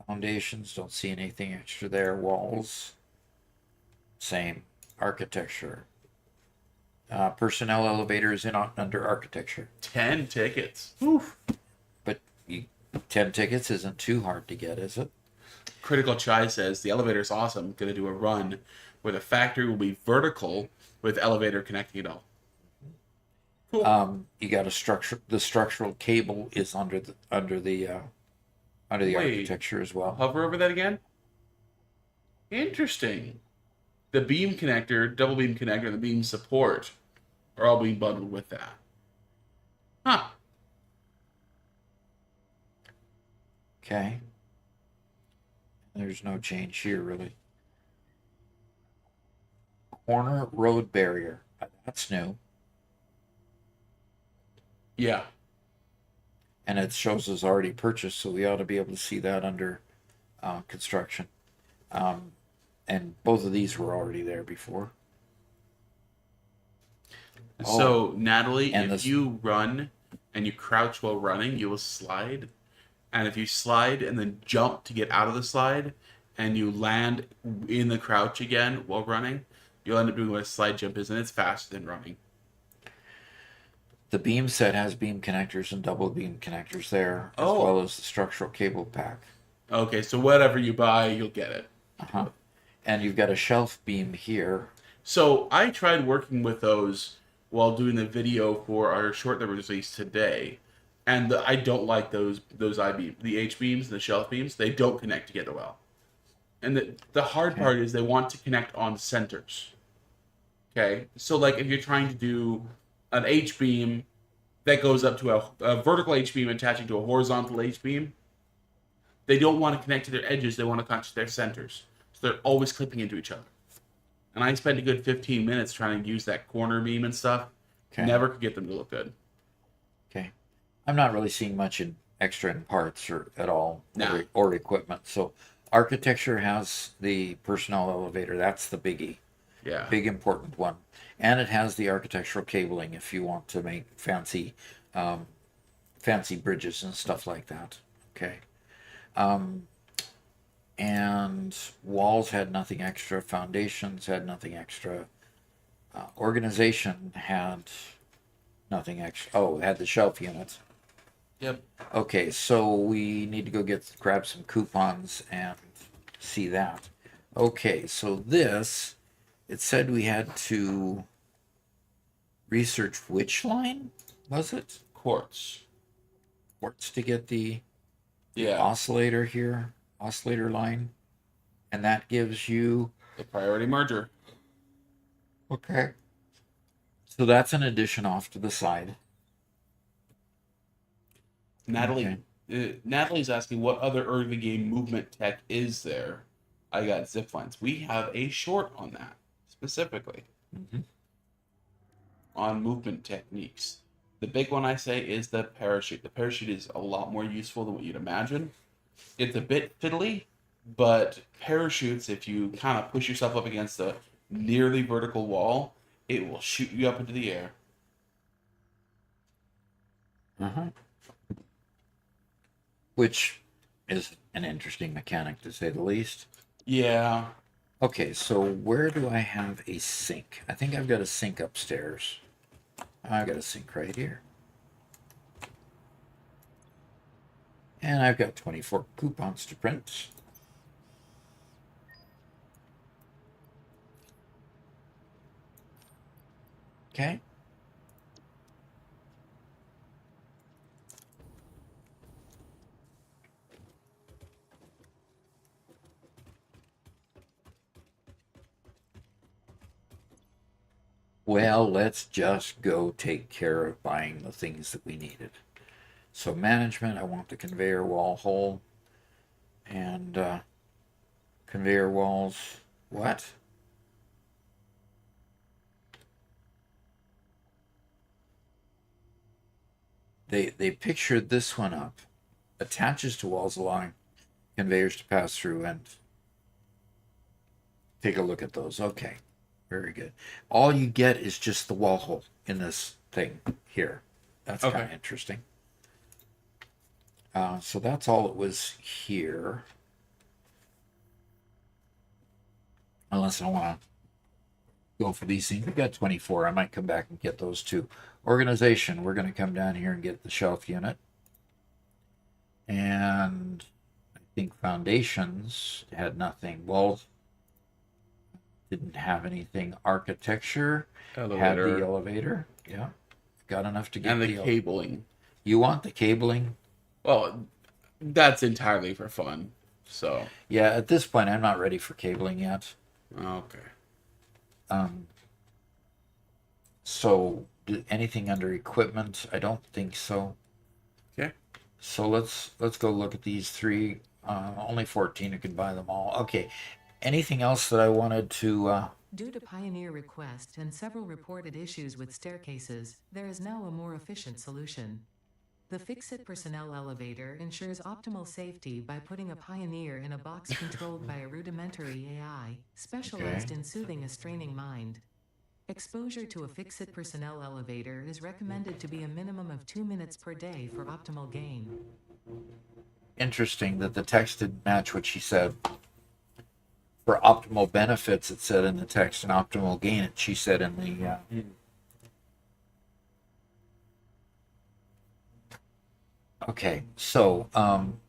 Foundations, don't see anything extra there. Walls, same. Architecture. Personnel elevators under architecture. 10 tickets. Oof. But 10 tickets isn't too hard to get, is it? Critical Chai says the elevator is awesome. Going to do a run where the factory will be vertical with elevator connecting it all. Cool. You got a structure. The structural cable is under the Wait. architecture as well. Hover over that again. Interesting. The beam connector, double beam connector, and the beam support are all being bundled with that. Huh. Okay. There's no change here really. Corner road barrier. That's new. Yeah. And it shows us already purchased, so we ought to be able to see that under construction. And both of these were already there before. So, Natalie, and if this- you run and you crouch while running, you will slide. And if you slide and then jump to get out of the slide, and you land in the crouch again while running, you'll end up doing what a slide jump is, and it's faster than running. The beam set has beam connectors and double beam connectors there, as Oh, well as the structural cable pack. okay. So whatever you buy, you'll get it. Uh-huh. And you've got a shelf beam here. So I tried working with those while doing the video for our short that we released today, and I don't like those I beam, the H beams, the shelf beams. They don't connect together well. And the hard Okay. part is they want to connect on centers. Okay, so like if you're trying to do an H beam that goes up to a vertical H beam attaching to a horizontal H beam, they don't want to connect to their edges. They want to connect to their centers. So they're always clipping into each other. And I spent a good 15 minutes trying to use that corner beam and stuff. Okay. Never could get them to look good. Okay. I'm not really seeing much in extra in parts or at all, Nah. or equipment. So architecture has the personnel elevator. That's the biggie. Yeah. Big important one. And it has the architectural cabling if you want to make fancy bridges and stuff like that. Okay. And walls had nothing extra. Foundations had nothing extra. Organization had nothing extra. Oh, it had the shelf units. Yep. Okay, so we need to go grab some coupons and see that. Okay, so this, it said we had to research which line was it? Quartz. Quartz to get the Yeah. oscillator here, oscillator line, and that gives you. The priority merger. Okay. So that's an addition off to the side. Natalie. Natalie's asking what other early game movement tech is there. I got zip lines. We have a short on that specifically Mm-hmm. on movement techniques. The big one I say is the parachute. The parachute is a lot more useful than what you'd imagine. It's a bit fiddly, but parachutes, if you kind of push yourself up against a nearly vertical wall, it will shoot you up into the air. Uh-huh. Which is an interesting mechanic to say the least. Yeah. Okay, so where do I have a sink? I think I've got a sink upstairs. I've got a sink right here. And I've got 24 coupons to print. Okay. Well, let's just go take care of buying the things that we needed. So management, I want the conveyor wall hole. And conveyor walls, what? They pictured this one up. Attaches to walls allowing conveyors to pass through and take a look at those. Okay, very good. All you get is just the wall hole in this thing here. That's Okay. kind of interesting. So that's all it was here. Unless I want to go for these things. We've got 24. I might come back and get those too. Organization. We're going to come down here and get the shelf unit. And I think foundations had nothing. Walls didn't have anything. Architecture had the elevator. Yeah. Got enough to get And the cabling. You want the cabling? Well, that's entirely for fun. So. Yeah, at this point, I'm not ready for cabling yet. Okay. So anything under equipment? I don't think so. Okay. So let's go look at these three. Only 14 who can buy them all. Okay. Anything else that I wanted to? Due to Pioneer request and several reported issues with staircases, there is now a more efficient solution. The Fix-It personnel elevator ensures optimal safety by putting a Pioneer in a box controlled by a rudimentary AI, specialized in soothing a straining mind. Exposure to a Fix-It personnel elevator is recommended to be a minimum of 2 minutes per day for optimal gain. Interesting that the text didn't match what she said. For optimal benefits, it said in the text, and optimal gain, she said in the. Okay, so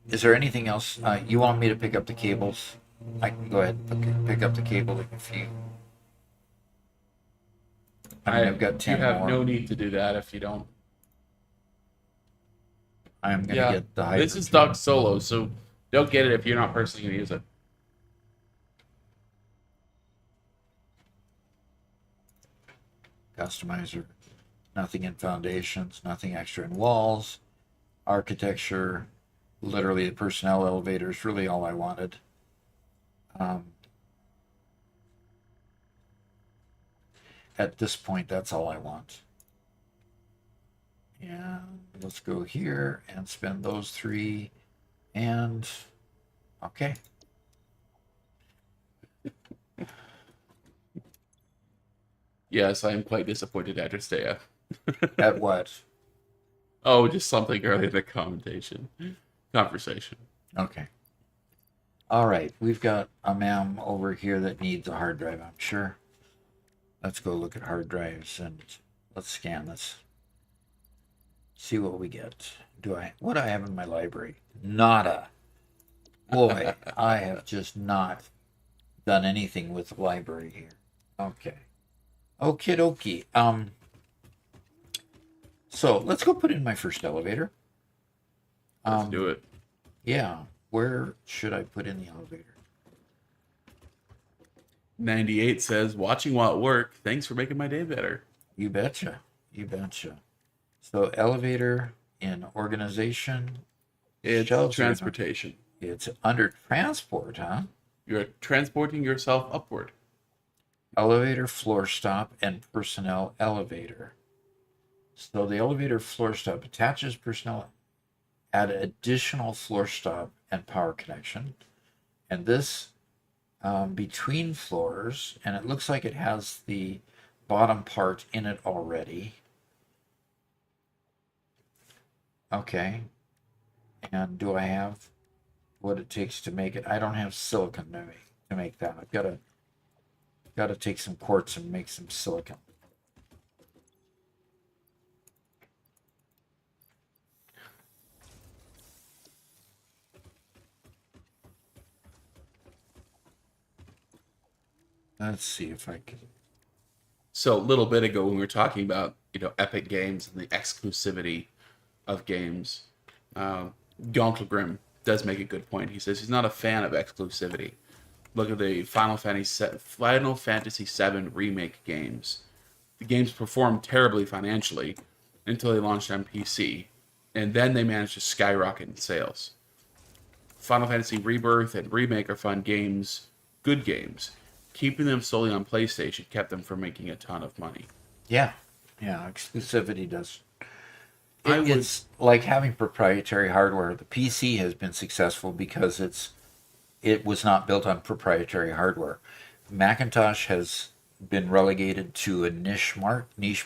is there anything else you want me to pick up the cables? I can go ahead and pick up the cable if you. I mean, I've got You 10 have more. no need to do that if you don't. I'm gonna Yeah, get the this is hydrogen. Doc Solo, so don't get it if you're not personally going to use it. Customizer. Nothing in foundations. Nothing extra in walls. Architecture. Literally, the personnel elevator is really all I wanted. Um, at this point, that's all I want. And let's go here and spend those three. And okay. Yes, I am quite disappointed at Justea. At what? Oh, just something earlier in the conversation. Okay. All right. We've got a ma'am over here that needs a hard drive, I'm sure. Let's go look at hard drives and let's scan this. See what we get. What do I have in my library? Nada. Boy, I have just not done anything with the library here. Okay. Okie dokie. So let's go put in my first elevator. Let's do it. Yeah. Where should I put in the elevator? 98 says, watching while at work. Thanks for making my day better. You betcha. You betcha. So elevator in organization. It's Shelves are transportation. It's under transport, huh? You're transporting yourself upward. Elevator, floor stop, and personnel elevator. So the elevator floor stop attaches personnel, add additional floor stop and power connection. And this between floors, and it looks like it has the bottom part in it already. Okay. And do I have what it takes to make it? I don't have silicon to make that. I've got to take some quartz and make some silicon. Let's see if I can. So a little bit ago when we were talking about, Epic Games and the exclusivity of games, Gauntlegrim does make a good point. He says he's not a fan of exclusivity. Look at the Final Fantasy VII remake games. The games performed terribly financially until they launched on PC, and then they managed to skyrocket in sales. Final Fantasy Rebirth and Remake are fun games, good games. Keeping them solely on PlayStation kept them from making a ton of money. Yeah, yeah, exclusivity does. I would It's like having proprietary hardware. The PC has been successful because it was not built on proprietary hardware. Macintosh has been relegated to a niche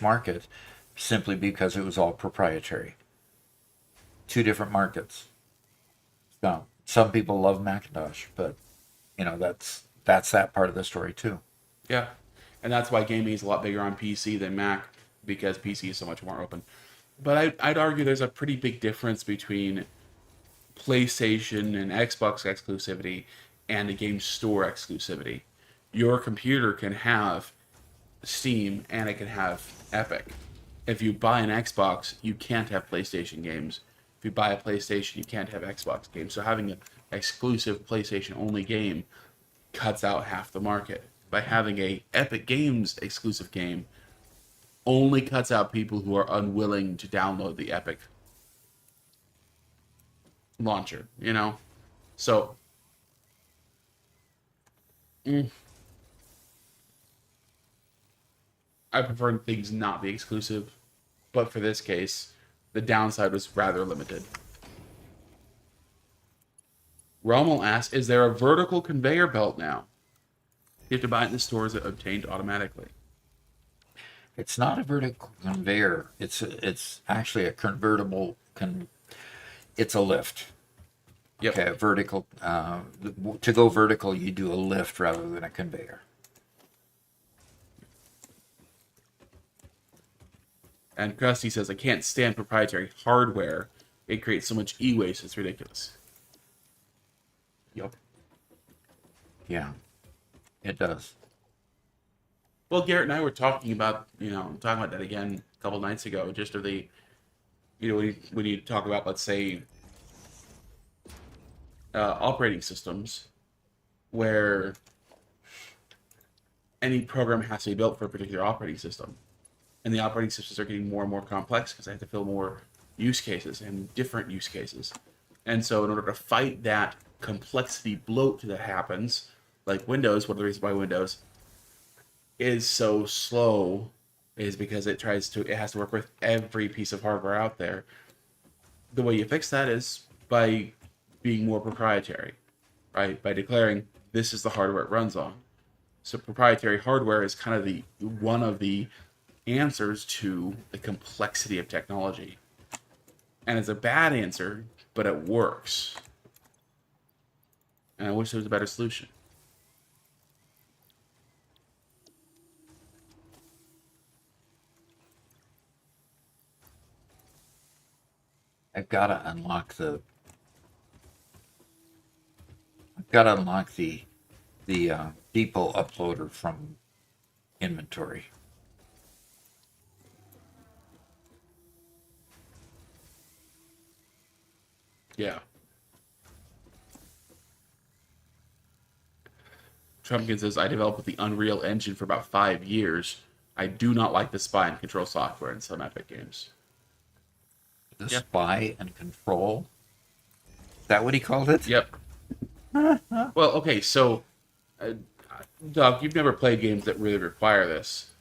market simply because it was all proprietary. Two different markets. So some people love Macintosh, but that's that part of the story too. Yeah, and that's why gaming is a lot bigger on PC than Mac, because PC is so much more open. But I'd argue there's a pretty big difference between PlayStation and Xbox exclusivity and the game store exclusivity. Your computer can have Steam and it can have Epic. If you buy an Xbox, you can't have PlayStation games. If you buy a PlayStation, you can't have Xbox games. So having an exclusive PlayStation only game cuts out half the market. By having a Epic Games exclusive game only cuts out people who are unwilling to download the Epic launcher. So I prefer things not be exclusive, but for this case, the downside was rather limited. Rommel asks, is there a vertical conveyor belt now? You have to buy it in the stores that obtained automatically. It's not a vertical conveyor. It's actually a convertible. It's a lift. Yep. Okay, a vertical. To go vertical, you do a lift rather than a conveyor. And Krusty says, I can't stand proprietary hardware. it creates so much e-waste, it's ridiculous. Yep. Yeah, it does. Well, Garrett and I were talking about that again a couple nights ago, just of the, when you talk about, let's say, operating systems, where any program has to be built for a particular operating system. And the operating systems are getting more and more complex because they have to fill more use cases and different use cases. And so in order to fight that complexity bloat that happens, like Windows, one of the reasons why Windows is so slow is because it has to work with every piece of hardware out there. The way you fix that is by being more proprietary, right? By declaring this is the hardware it runs on. So proprietary hardware is kind of one of the answers to the complexity of technology. And it's a bad answer, but it works. And I wish there was a better solution. I've got to unlock the depot uploader from inventory. Yeah. Trumpkin says, I developed with the Unreal Engine for about 5 years. I do not like the spy and control software in some Epic games. The spy and control? Is that what he called it? Yep. Well, okay, so, Doc, you've never played games that really require this,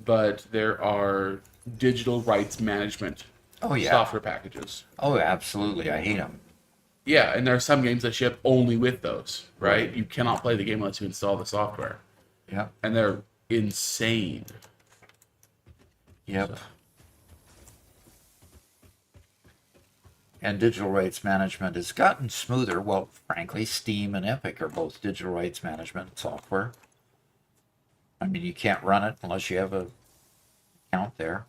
but there are digital rights management software packages. Oh, absolutely. I hate them. Yeah, and there are some games that ship only with those, right? You cannot play the game unless you install the software. Yeah. And they're insane. Yep. So. And digital rights management has gotten smoother. Well, frankly, Steam and Epic are both digital rights management software. I mean, you can't run it unless you have a account there.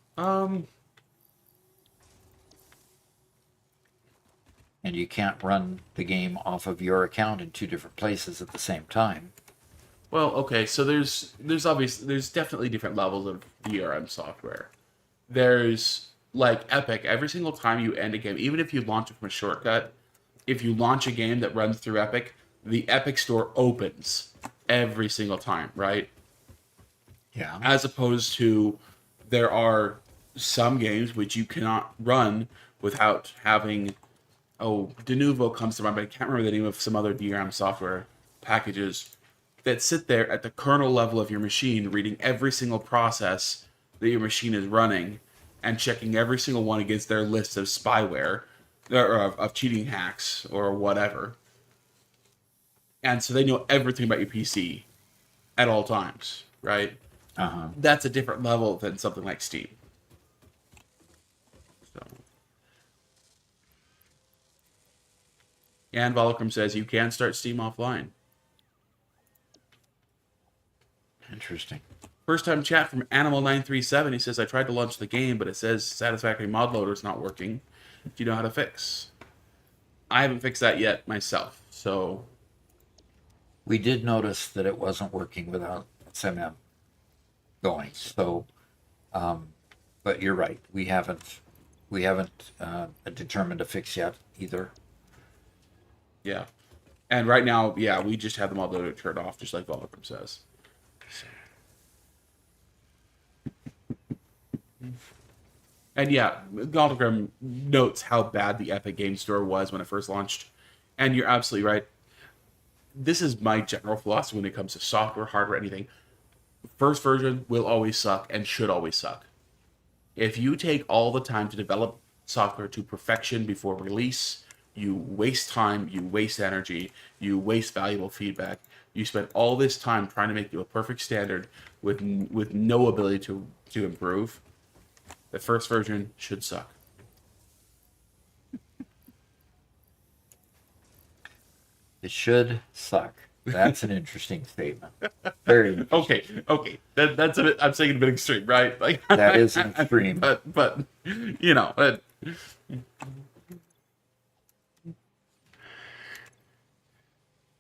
And you can't run the game off of your account in two different places at the same time. Well, okay, so there's definitely different levels of DRM software. There's like Epic, every single time you end a game, even if you launch it from a shortcut, if you launch a game that runs through Epic, the Epic store opens every single time, right? Yeah. As opposed to there are some games which you cannot run without having, Denuvo comes to mind, but I can't remember the name of some other DRM software packages that sit there at the kernel level of your machine, reading every single process that your machine is running and checking every single one against their list of spyware or of cheating hacks or whatever. And so they know everything about your PC at all times, right? Uh-huh. That's a different level than something like Steam. So. And Volcrum says you can start Steam offline. Interesting. First time chat from Animal937. He says, I tried to launch the game, but it says Satisfactory mod loader is not working. Do you know how to fix? I haven't fixed that yet myself, so... We did notice that it wasn't working without SMM going, so... but you're right. We haven't determined a fix yet either. Yeah. And right now, we just have the mod loader turned off, just like Volcrum says. And Galdagram notes how bad the Epic Game Store was when it first launched. And you're absolutely right. This is my general philosophy when it comes to software, hardware, anything. First version will always suck and should always suck. If you take all the time to develop software to perfection before release, you waste time, you waste energy, you waste valuable feedback. You spend all this time trying to make it a perfect standard with no ability to improve. The first version should suck. It should suck. That's an interesting statement. Very interesting. Okay. That's a bit. I'm saying it a bit extreme, right? Like that is an extreme. But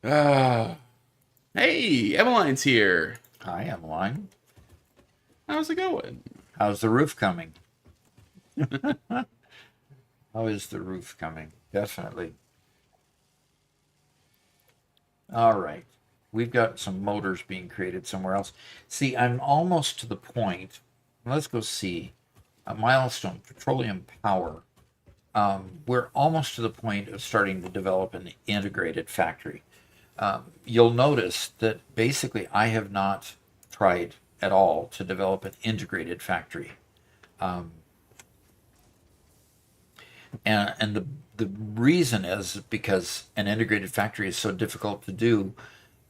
Hey, Emmeline's here. Hi, Emmeline. How's it going? How's the roof coming? How is the roof coming? Definitely. All right. We've got some motors being created somewhere else. See, I'm almost to the point. Let's go see. A milestone, petroleum power. We're almost to the point of starting to develop an integrated factory. You'll notice that basically I have not tried at all to develop an integrated factory. Um, and the reason is because an integrated factory is so difficult to do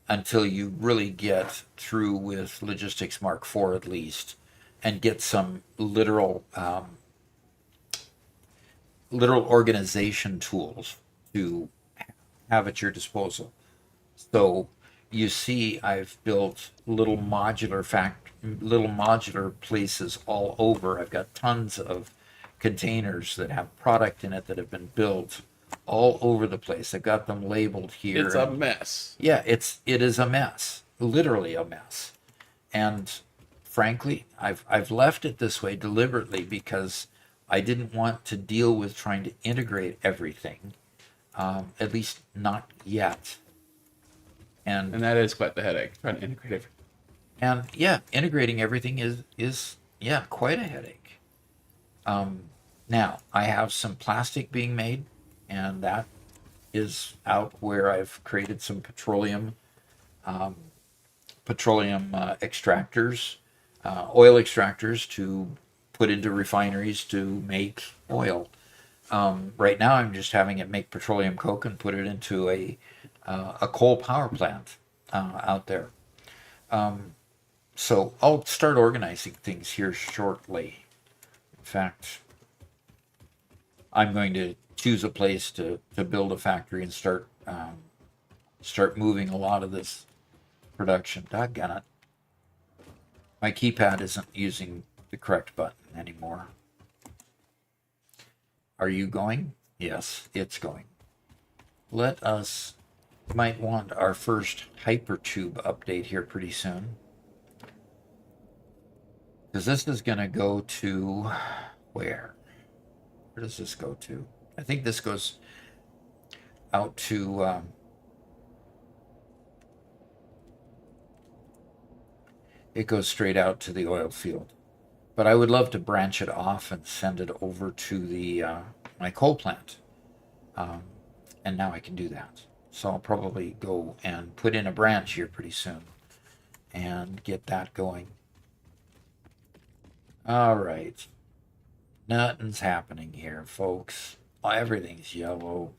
until you really get through with Logistics Mark IV at least and get some literal organization tools to have at your disposal. So you see, I've built little modular places all over. I've got tons of containers that have product in it that have been built all over the place. I've got them labeled here. It's a mess. Yeah, it is a mess, literally a mess. And frankly, I've left it this way deliberately because I didn't want to deal with trying to integrate everything, at least not yet. And that is quite the headache, trying to integrate everything. And yeah, integrating everything is quite a headache. Now I have some plastic being made, and that is out where I've created some petroleum extractors, oil extractors to put into refineries to make oil. Right now, I'm just having it make petroleum coke and put it into a coal power plant out there. So I'll start organizing things here shortly. In fact, I'm going to choose a place to build a factory and start moving a lot of this production. Doggone it. My keypad isn't using the correct button anymore. Are you going? Yes, it's going. Let us, might want our first hypertube update here pretty soon. Because this is going to go to where? Where does this go to? I think this goes out to it goes straight out to the oil field. But I would love to branch it off and send it over to the my coal plant. And now I can do that. So I'll probably go and put in a branch here pretty soon and get that going. All right. Nothing's happening here, folks. Everything's yellow.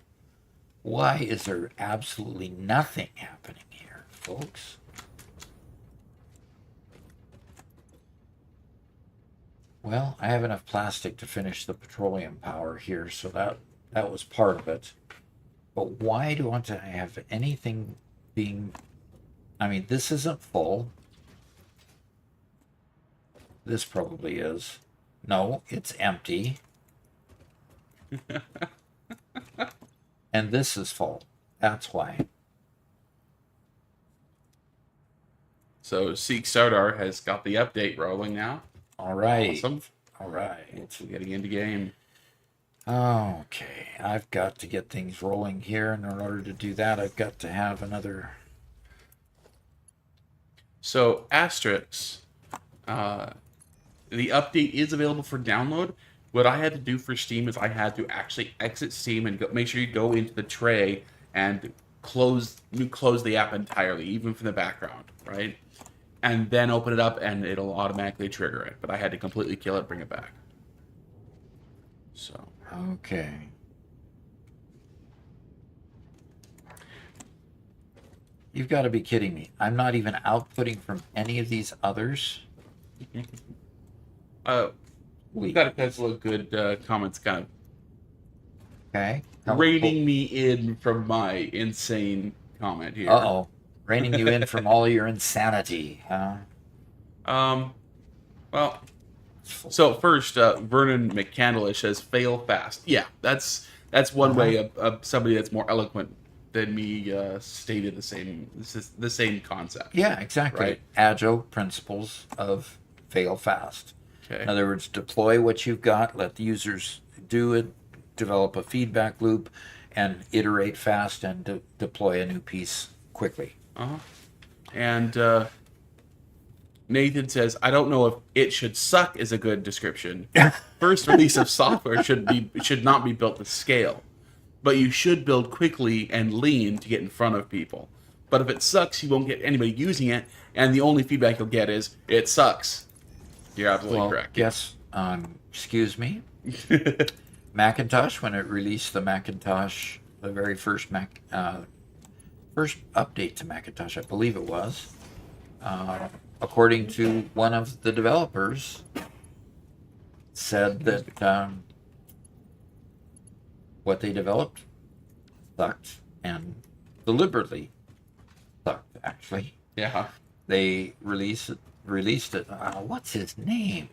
Why is there absolutely nothing happening here, folks? Well, I have enough plastic to finish the petroleum power here, so that was part of it. But why do I want to have anything being... I mean, this isn't full. This probably is. No, it's empty. And this is full. That's why. So Seek Sardar has got the update rolling now. All right. Awesome. All right. We're getting into game. Okay. I've got to get things rolling here. And in order to do that, I've got to have another... So, Asterix, the update is available for download. What I had to do for Steam is I had to actually exit Steam and make sure you go into the tray and close the app entirely, even from the background, right? And then open it up and it'll automatically trigger it. But I had to completely kill it, bring it back. So. Okay. You've got to be kidding me. I'm not even outputting from any of these others. We got a couple of good comments kind of Okay. reining me in from my insane comment here. Uh-oh. Reining you in from all your insanity, huh? Well, so first, Vernon McCandlish says fail fast. Yeah, that's one way of somebody that's more eloquent than me stated the same concept. Yeah, exactly. Right. Agile principles of fail fast. Okay. In other words, deploy what you've got, let the users do it, develop a feedback loop, and iterate fast and deploy a new piece quickly. Uh-huh. And Nathan says, I don't know if "it should suck" is a good description. First release of software should not be built to scale, but you should build quickly and lean to get in front of people. But if it sucks, you won't get anybody using it, and the only feedback you'll get is "it sucks." You're absolutely correct. Yes. Excuse me. Macintosh, when it released the Macintosh, the very first first update to Macintosh, I believe it was. According to one of the developers, said that what they developed sucked, and deliberately sucked. Actually, Yeah. they released it. What's his name?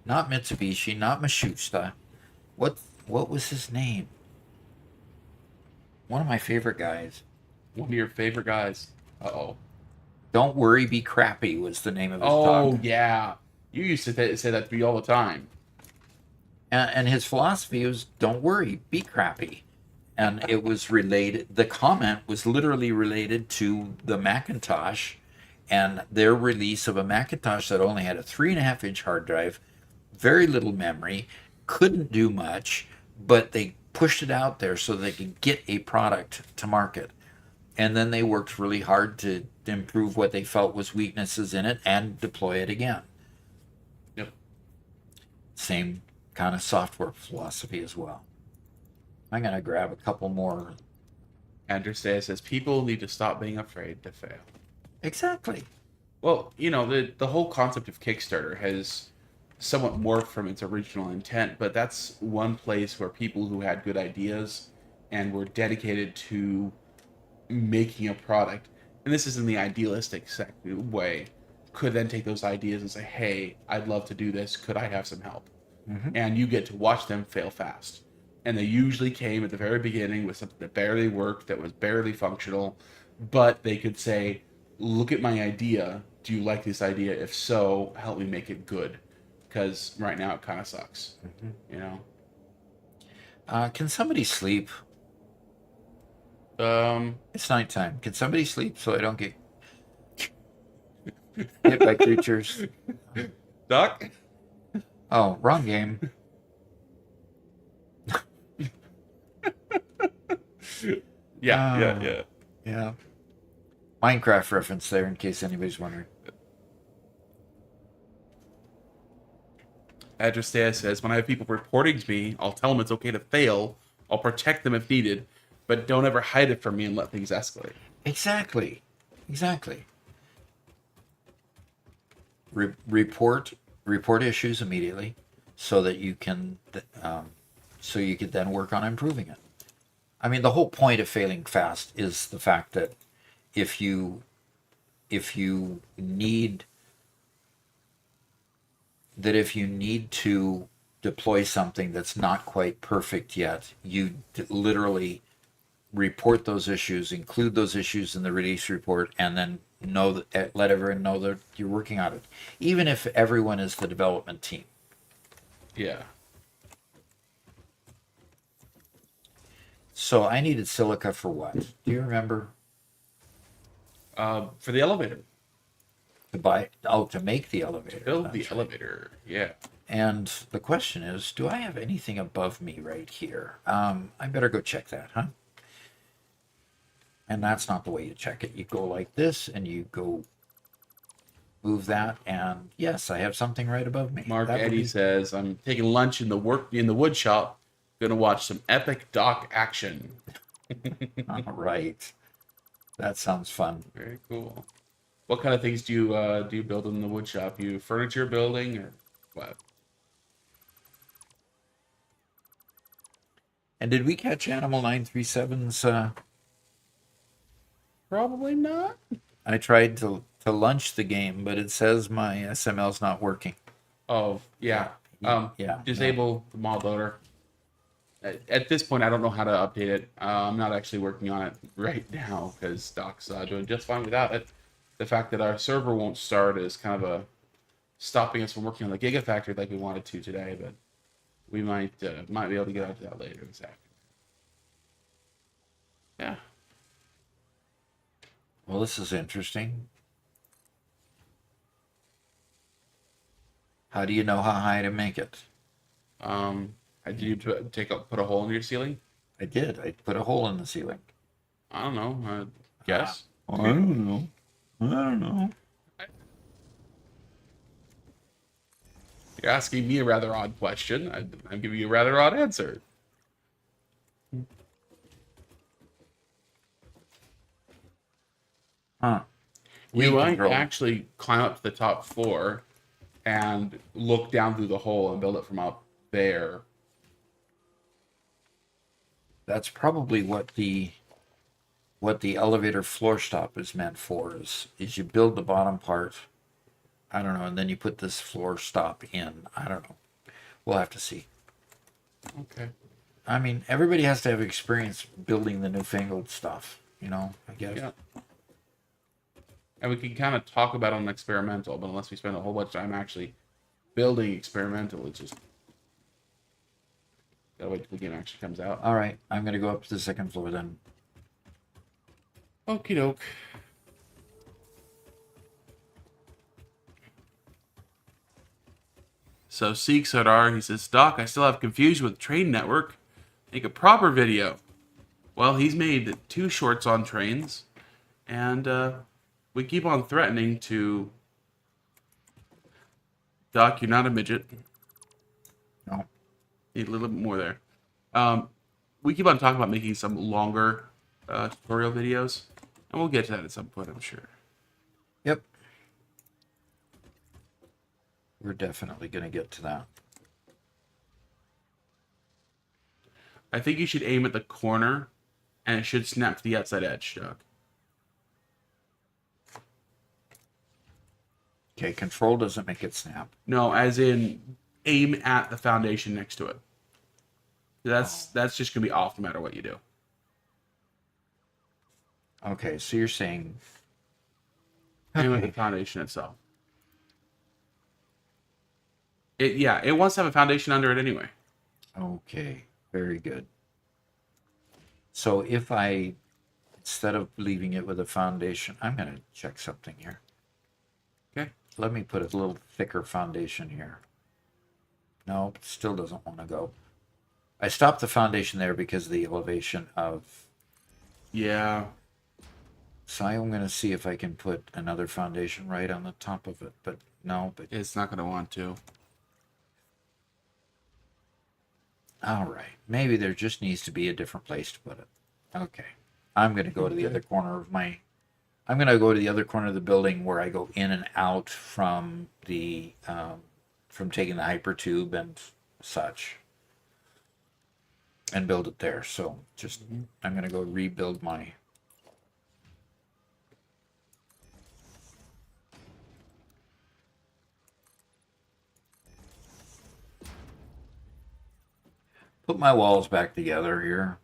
Not Mitsubishi, not Matsushita. What was his name? One of my favorite guys. One of your favorite guys. Uh-oh. Don't Worry, Be Crappy was the name of his Oh, talk. yeah. You used to say that to me all the time. And his philosophy was, don't worry, be crappy. And it was related, the comment was literally related to the Macintosh and their release of a Macintosh that only had a 3.5-inch hard drive, very little memory, couldn't do much, but they pushed it out there so they could get a product to market. And then they worked really hard to improve what they felt was weaknesses in it and deploy it again. Yep. Same kind of software philosophy as well. I'm going to grab a couple more. Andrew says, people need to stop being afraid to fail. Exactly. Well, the whole concept of Kickstarter has somewhat morphed from its original intent, but that's one place where people who had good ideas and were dedicated to making a product, and this is in the idealistic way, could then take those ideas and say, hey, I'd love to do this. Could I have some help? Mm-hmm. And you get to watch them fail fast. And they usually came at the very beginning with something that barely worked, that was barely functional, but they could say, look at my idea. Do you like this idea? If so, help me make it good. Because right now it kind of sucks. Mm-hmm. Can somebody sleep? It's nighttime. Can somebody sleep so I don't get hit by creatures? Doc? Oh, wrong game. Yeah. Minecraft reference there in case anybody's wondering. Adrestea says, when I have people reporting to me, I'll tell them it's okay to fail. I'll protect them if needed, but don't ever hide it from me and let things escalate. Exactly. Report issues immediately, so that you can then work on improving it. I mean, the whole point of failing fast is the fact that if you need to deploy something that's not quite perfect yet, you literally report those issues, include those issues in the release report, and then let everyone know that you're working on it, even if everyone is the development team. Yeah. So I needed silica for what? Do you remember? For the elevator. To make the elevator. Build the elevator. Yeah. And the question is, do I have anything above me right here? I better go check that, huh? And that's not the way you check it. You go like this, and you go move that, and yes, I have something right above me. Mark Eddy says, I'm taking lunch in the wood shop. Gonna watch some epic dock action. All right. That sounds fun. Very cool. What kind of things do you build in the wood shop? You furniture building or what? And did we catch Animal 937's? Probably not. I tried to launch the game, but it says my SML's not working. Oh, yeah. Disable the mod loader. At this point, I don't know how to update it. I'm not actually working on it right now because Doc's doing just fine without it. The fact that our server won't start is kind of a stopping us from working on the Gigafactory like we wanted to today, but we might be able to get out to that later this afternoon. Yeah. Well, this is interesting. How do you know how high to make it? Did you put a hole in your ceiling? I did. I put a hole in the ceiling. I don't know. Guess. I don't know. I don't know. You're asking me a rather odd question. I'm giving you a rather odd answer. Huh. We Weed might control. actually climb up to the top floor and look down through the hole and build it from up there. That's probably what the elevator floor stop is meant for. Is you build the bottom part. I don't know, and then you put this floor stop in. I don't know. We'll have to see. Okay. I mean, everybody has to have experience building the newfangled stuff. You know, I guess. Yeah. And we can kind of talk about it on experimental, but unless we spend a whole bunch of time actually building experimental, it's just gotta wait till the game actually comes out. All right, I'm gonna go up to the second floor then. Okie doke. So Seek Sodar, he says, Doc, I still have confusion with train network. Make a proper video. Well, he's made 2 shorts on trains, and we keep on threatening to... Doc, you're not a midget. No. Need a little bit more there. We keep on talking about making some longer tutorial videos, and we'll get to that at some point, I'm sure. Yep. We're definitely gonna get to that. I think you should aim at the corner, and it should snap to the outside edge, Doc. Okay, control doesn't make it snap. No, as in aim at the foundation next to it. That's just gonna be off no matter what you do. Okay, so you're saying Aim at the foundation itself. It wants to have a foundation under it anyway. okay, very good. So if I, instead of leaving it with a foundation, I'm gonna check something here. Okay. Let me put a little thicker foundation here. No, it still doesn't want to go. I stopped the foundation there because of the elevation of... Yeah. So I'm going to see if I can put another foundation right on the top of it, but no, but... It's not gonna want to. All right. Maybe there just needs to be a different place to put it. Okay. I'm going to go to the other corner of my... I'm going to go to the other corner of the building where I go in and out from the... from taking the hypertube and such. And build it there. So just... I'm going to go rebuild my... Put my walls back together here.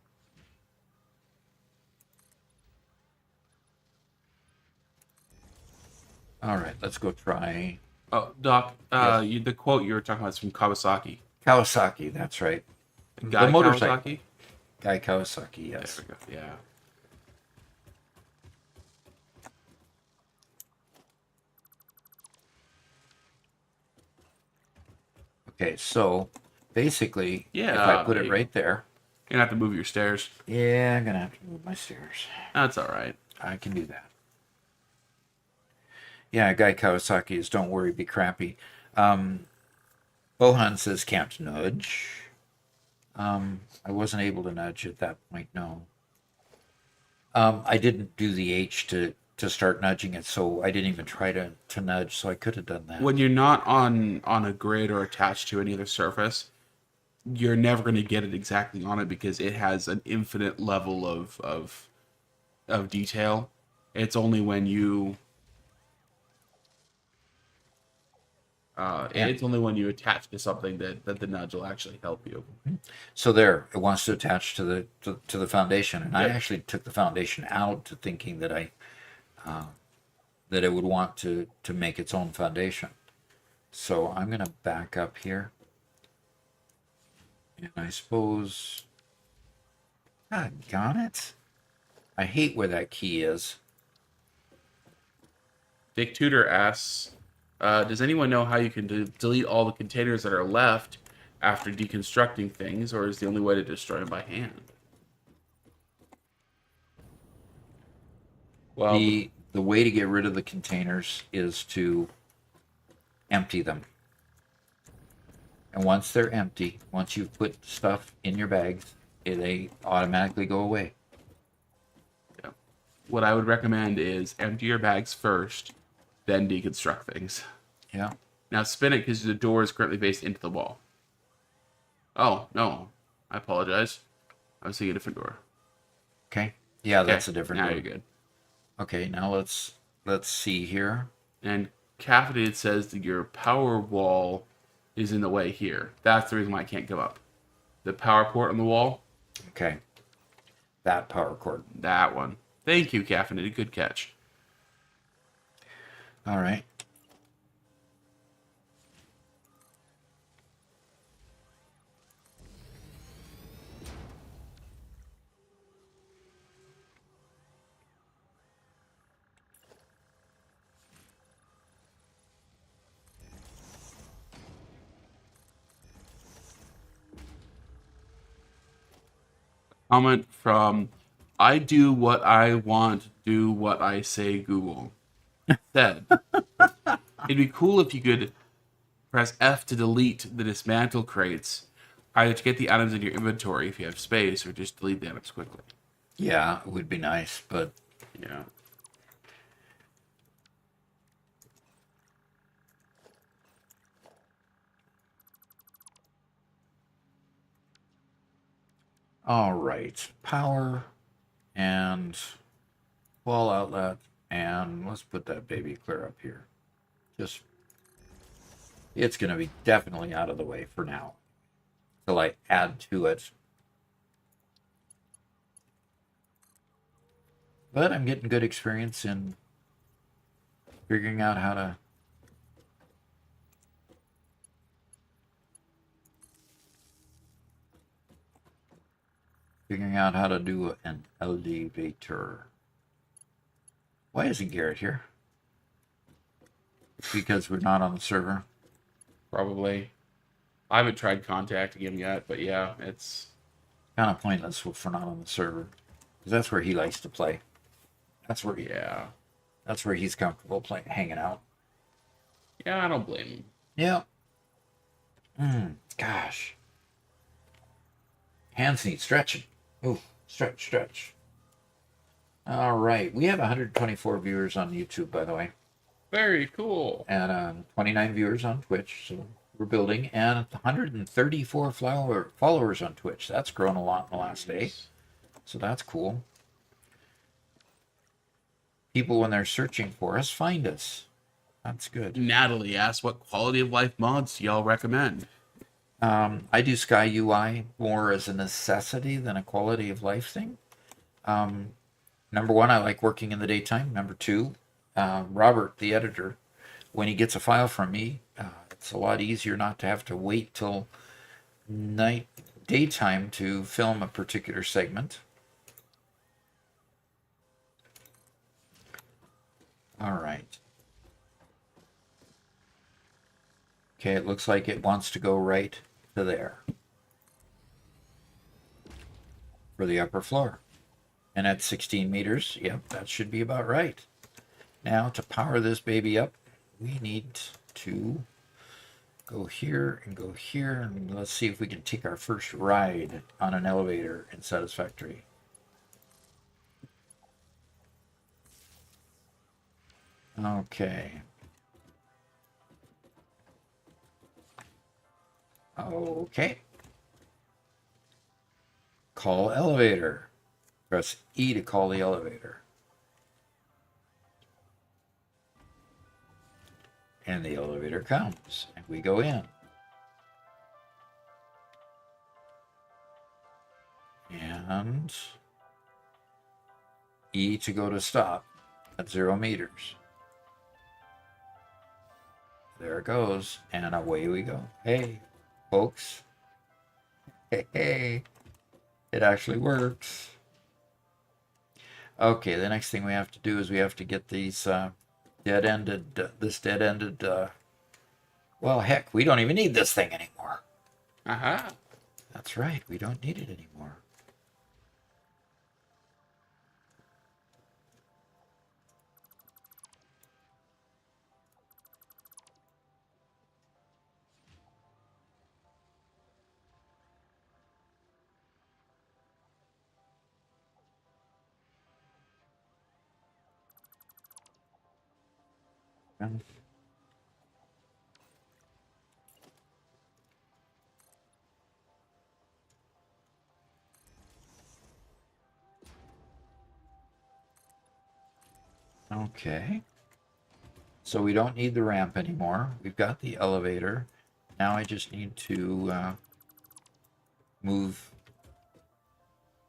All right, let's go try Oh, Doc, Yes. the quote you were talking about is from Kawasaki. Kawasaki. That's right. Guy the motorcycle Kawasaki? guy Kawasaki. Yes. There we go. Yeah. Okay, so basically, Yeah, if I put there it you right there, You're gonna have to move your stairs. yeah, I'm gonna have to move my stairs. That's all right. I can do that. Yeah, guy Kawasaki is don't worry, be crappy. Bohan says can't nudge. I wasn't able to nudge at that point. No. I didn't do the H to start nudging it, so I didn't even try to nudge. So I could have done that. When you're not on a grid or attached to any other surface, you're never going to get it exactly on it because it has an infinite level of detail. It's only when you And it's only when you attach to something that the nudge will actually help you. So there, it wants to attach to the foundation, and I Yep. actually took the foundation out to thinking that that it would want to make its own foundation. So I'm gonna back up here, and I suppose, God gone it, I hate where that key is. Dick Tudor asks, does anyone know how you can delete all the containers that are left after deconstructing things, or is the only way to destroy them by hand? Well, The way to get rid of the containers is to empty them. And once they're empty, once you've put stuff in your bags, they automatically go away. yeah. What I would recommend is empty your bags first, then deconstruct things. Yeah. Now spin it because the door is currently faced into the wall. Oh, no. I apologize. I was seeing a different door. Okay. Yeah, Okay, that's a different now one. you're good. Okay, now let's see here. And Caffeinated says that your power wall is in the way here. That's the reason why I can't come up. The power port on the wall, Okay. That power cord. that one. Thank you, Caffeinated. Good catch. All right. Comment from I do what I want, do what I say, Google. Said, it'd be cool if you could press F to delete the dismantle crates, either to get the items in your inventory if you have space, or just delete the items quickly. Yeah, it would be nice, but Yeah. all right. Power and wall outlet, and let's put that baby clear up here. Just, it's going to be definitely out of the way for now till I add to it. But I'm getting good experience in figuring out how to do an elevator. Why isn't Garrett here? Because we're not on the server. Probably. I haven't tried contacting him yet, but yeah, it's Kind of pointless if we're not on the server, because that's where he likes to play. That's where yeah. that's where he's comfortable playing, hanging out. Yeah, I don't blame him. Yeah. Gosh. Hands need stretching. Ooh, stretch, stretch. All right. We have 124 viewers on YouTube, by the way, Very cool. and 29 viewers on Twitch. So we're building, and 134 followers on Twitch. That's grown a lot in the last day. So that's cool. People, when they're searching for us, find us. That's good. Natalie asked, what quality of life mods do y'all recommend? I do Sky UI more as a necessity than a quality of life thing. Number one, I like working in the daytime. Number two, Robert, the editor, when he gets a file from me, it's a lot easier not to have to wait till daytime to film a particular segment. All right. Okay, it looks like it wants to go right to there for the upper floor. And at 16 meters, yep, that should be about right. Now, to power this baby up, we need to go here and go here, and let's see if we can take our first ride on an elevator in Satisfactory. Okay. Okay. Call elevator. Press E to call the elevator. And the elevator comes, and we go in. And E to go to stop at 0 meters. There it goes, and away we go. Hey, folks. Hey, it actually works. Okay, the next thing we have to do is we have to get these dead-ended, well, heck, we don't even need this thing anymore. Aha. That's right, we don't need it anymore. Okay. So we don't need the ramp anymore. We've got the elevator. Now I just need to move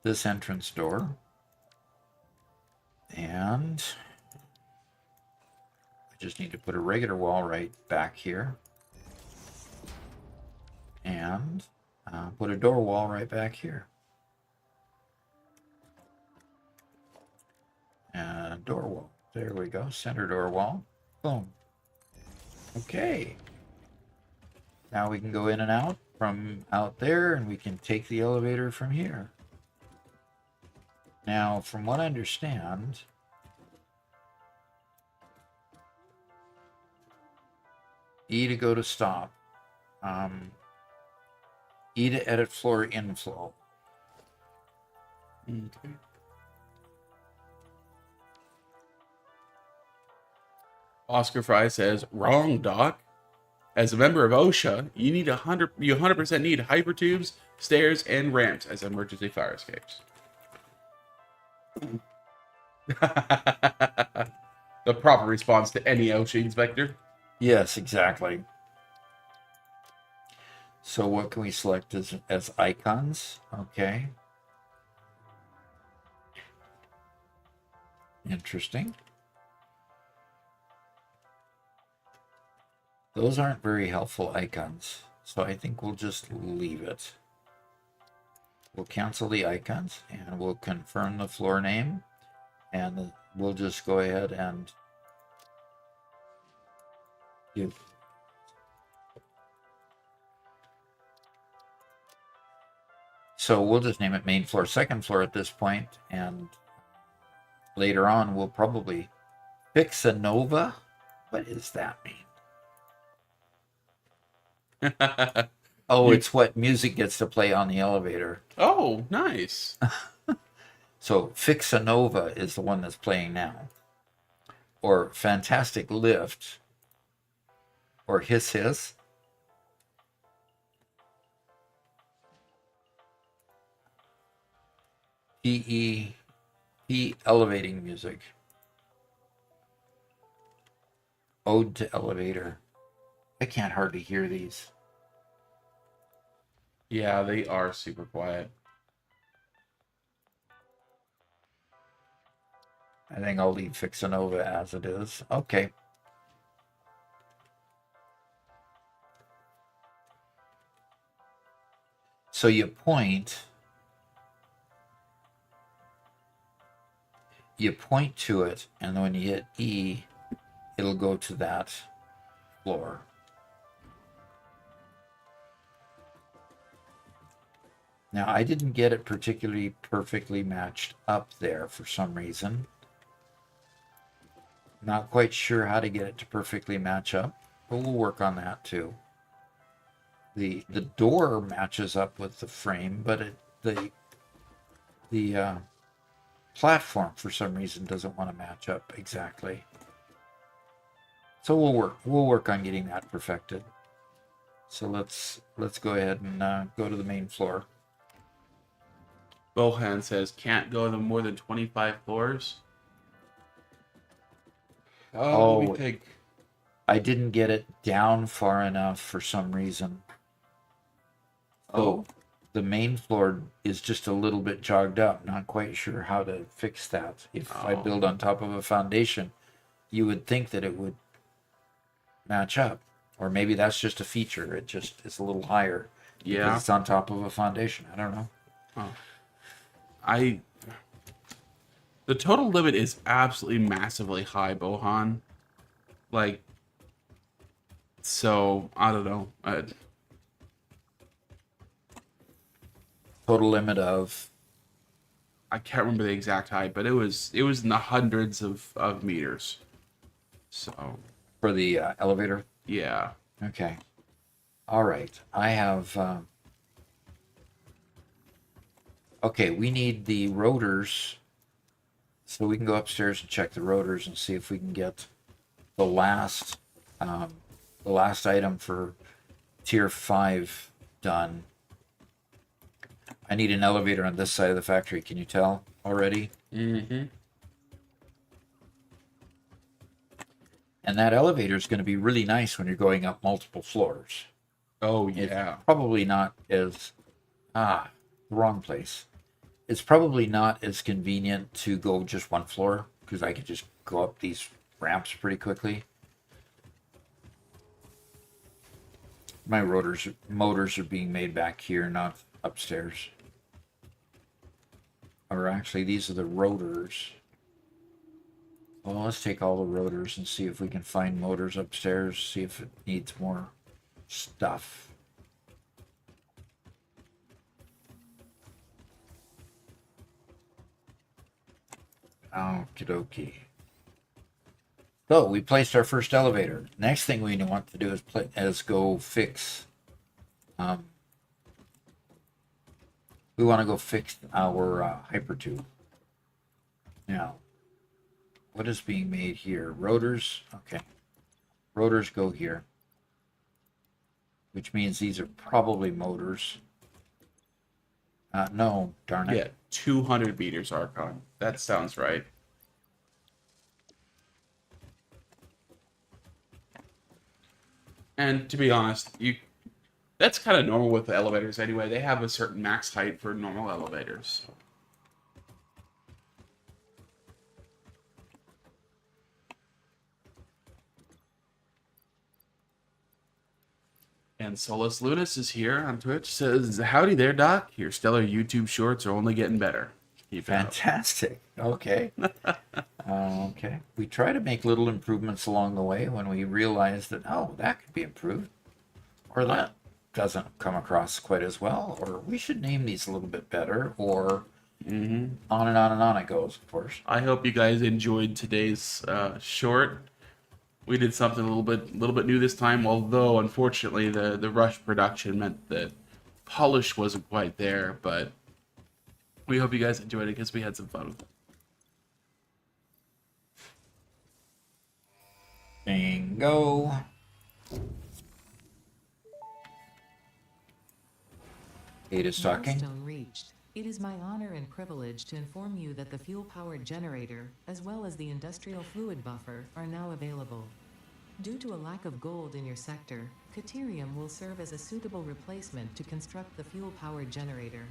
this entrance door. And I just need to put a regular wall right back here. And put a door wall right back here. And door wall. There we go. Center door wall. Boom. Okay. Now we can go in and out from out there, and we can take the elevator from here. Now, from what I understand, E to go to stop. E to edit floor inflow. Okay. Oscar Fry says, "Wrong, Doc. As a member of OSHA, you 100% need hypertubes, stairs, and ramps as emergency fire escapes." The proper response to any OSHA inspector. Yes, exactly. So what can we select as icons? Okay. Interesting. Those aren't very helpful icons, so I think we'll just leave it. We'll cancel the icons, and we'll confirm the floor name, and we'll just go ahead and give. So we'll just name it main floor, second floor at this point, and later on we'll probably fix a Nova. What does that mean? Oh, it's what music gets to play on the elevator. Oh, nice. So Fix a Nova is the one that's playing now. Or Fantastic Lift. Or Hiss Hiss. P elevating music. Ode to Elevator. I can't hardly hear these. Yeah, they are super quiet. I think I'll leave Fixanova as it is. Okay. So you point to it, and then when you hit E, it'll go to that floor. Now, I didn't get it particularly perfectly matched up there for some reason. Not quite sure how to get it to perfectly match up, but we'll work on that too. The door matches up with the frame, but the platform for some reason doesn't want to match up exactly. So we'll work on getting that perfected. So let's go ahead and go to the main floor. Bohan says, "Can't go to more than 25 floors." Let me think. I didn't get it down far enough for some reason. Oh. So the main floor is just a little bit jogged up. Not quite sure how to fix that. If I Oh. build on top of a foundation, you would think that it would match up. Or maybe that's just a feature. It just is a little higher because Yeah. it's on top of a foundation. I don't know. Oh. The total limit is absolutely massively high, Bohan. Like, so I don't know. Total limit of I can't remember the exact height, but it was in the hundreds of meters. So for the elevator. yeah. Okay. All right. I have. Okay, we need the rotors, so we can go upstairs and check the rotors and see if we can get the last item for tier 5 done. I need an elevator on this side of the factory. Can you tell already? Mm-hmm. And that elevator is going to be really nice when you're going up multiple floors. Oh It's yeah. probably not as wrong place. It's probably not as convenient to go just one floor because I could just go up these ramps pretty quickly. My motors are being made back here, not upstairs. Or actually, these are the rotors. Well, let's take all the rotors and see if we can find motors upstairs, see if it needs more stuff. Okie dokie. So we placed our first elevator. Next thing we want to do is go fix. We want to go fix our hypertube. Now, what is being made here? Rotors. Okay, rotors go here, which means these are probably motors. No, darn it. Yeah. 200 meters, Archon. That sounds right. And to be honest, that's kind of normal with the elevators anyway. They have a certain max height for normal elevators. And Solus Lunas is here on Twitch. Says, "Howdy there, Doc. Your stellar YouTube shorts are only getting better. Keep it up." Fantastic. Okay. Okay. We try to make little improvements along the way when we realize that, oh, that could be improved. Or that doesn't come across quite as well. Or we should name these a little bit better. Or on and on and on it goes, of course. I hope you guys enjoyed today's short. We did something a little bit new this time, although unfortunately the rush production meant that polish wasn't quite there. But we hope you guys enjoyed it because we had some fun with it. Bingo. Kate is talking. Milestone reached. It is my honor and privilege to inform you that the fuel-powered generator, as well as the industrial fluid buffer, are now available. Due to a lack of gold in your sector, Caterium will serve as a suitable replacement to construct the fuel-powered generator.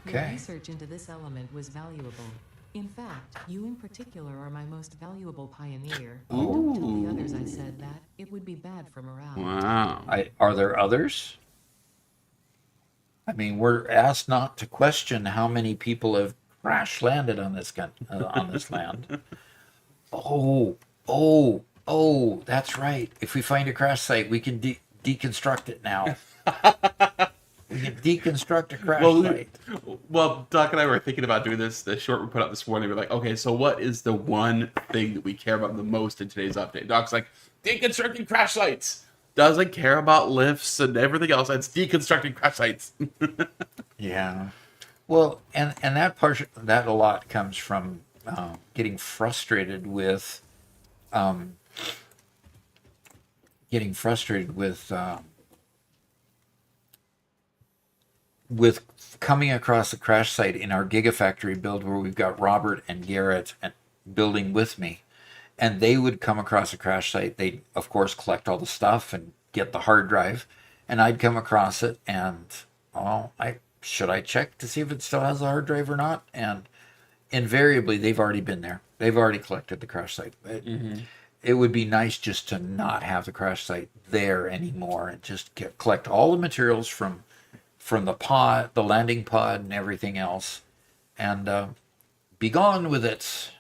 Your Okay. research into this element was valuable. In fact, you in particular are my most valuable pioneer. Don't tell the others I said that. It would be bad for morale. Wow. Are there others? I mean, we're asked not to question how many people have crash landed on this on this land. Oh, that's right. If we find a crash site, we can deconstruct it now. We can deconstruct a crash site. Well, Doc and I were thinking about doing this. The short we put up this morning. We're like, okay, so what is the one thing that we care about the most in today's update? Doc's like, deconstructing crash sites. Doesn't care about lifts and everything else. It's deconstructing crash sites. Yeah. Well, and that a lot comes from getting frustrated with coming across a crash site in our Gigafactory build where we've got Robert and Garrett building with me, and they would come across a crash site. They'd, of course, collect all the stuff and get the hard drive, and I'd come across it, and oh, should I check to see if it still has a hard drive or not? And invariably, they've already been there. They've already collected the crash site. It would be nice just to not have the crash site there anymore and just collect all the materials from the pod, the landing pod, and everything else, and be gone with it.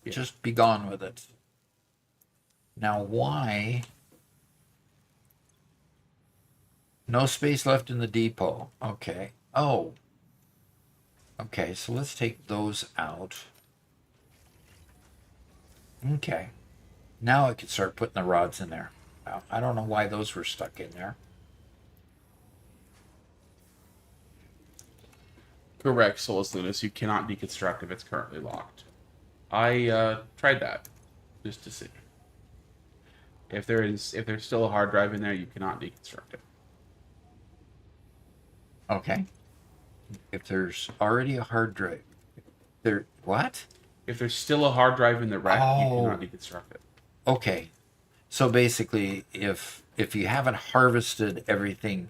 Just be gone with it. Now, why? No space left in the depot. Okay. Oh. Okay, so let's take those out. Okay. Now I can start putting the rods in there. I don't know why those were stuck in there. Correct, Solus Lunas. You cannot deconstruct if it's currently locked. I tried that just to see. If there's still a hard drive in there, you cannot deconstruct it. Okay. If there's already a hard drive, what? If there's still a hard drive in the rack, you cannot deconstruct it. Okay. So basically, if you haven't harvested everything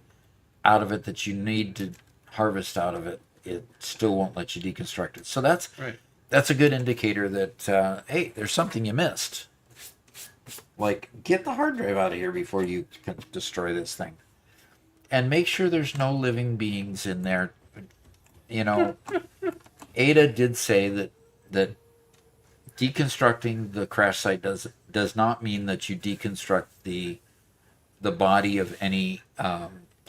out of it that you need to harvest out of it, it still won't let you deconstruct it. So that's right. That's a good indicator that, hey, there's something you missed. Like, get the hard drive out of here before you can destroy this thing. And make sure there's no living beings in there. You know, Ada did say that deconstructing the crash site does not mean that you deconstruct the body of any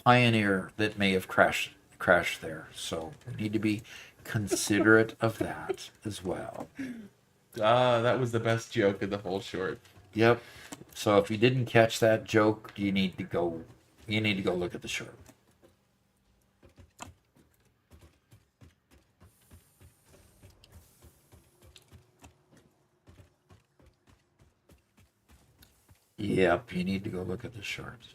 Pioneer that may have crashed there. So we need to be considerate of that as well. That was the best joke in the whole short. Yep. So if you didn't catch that joke, you need to go look at the short. Yep, you need to go look at the shorts.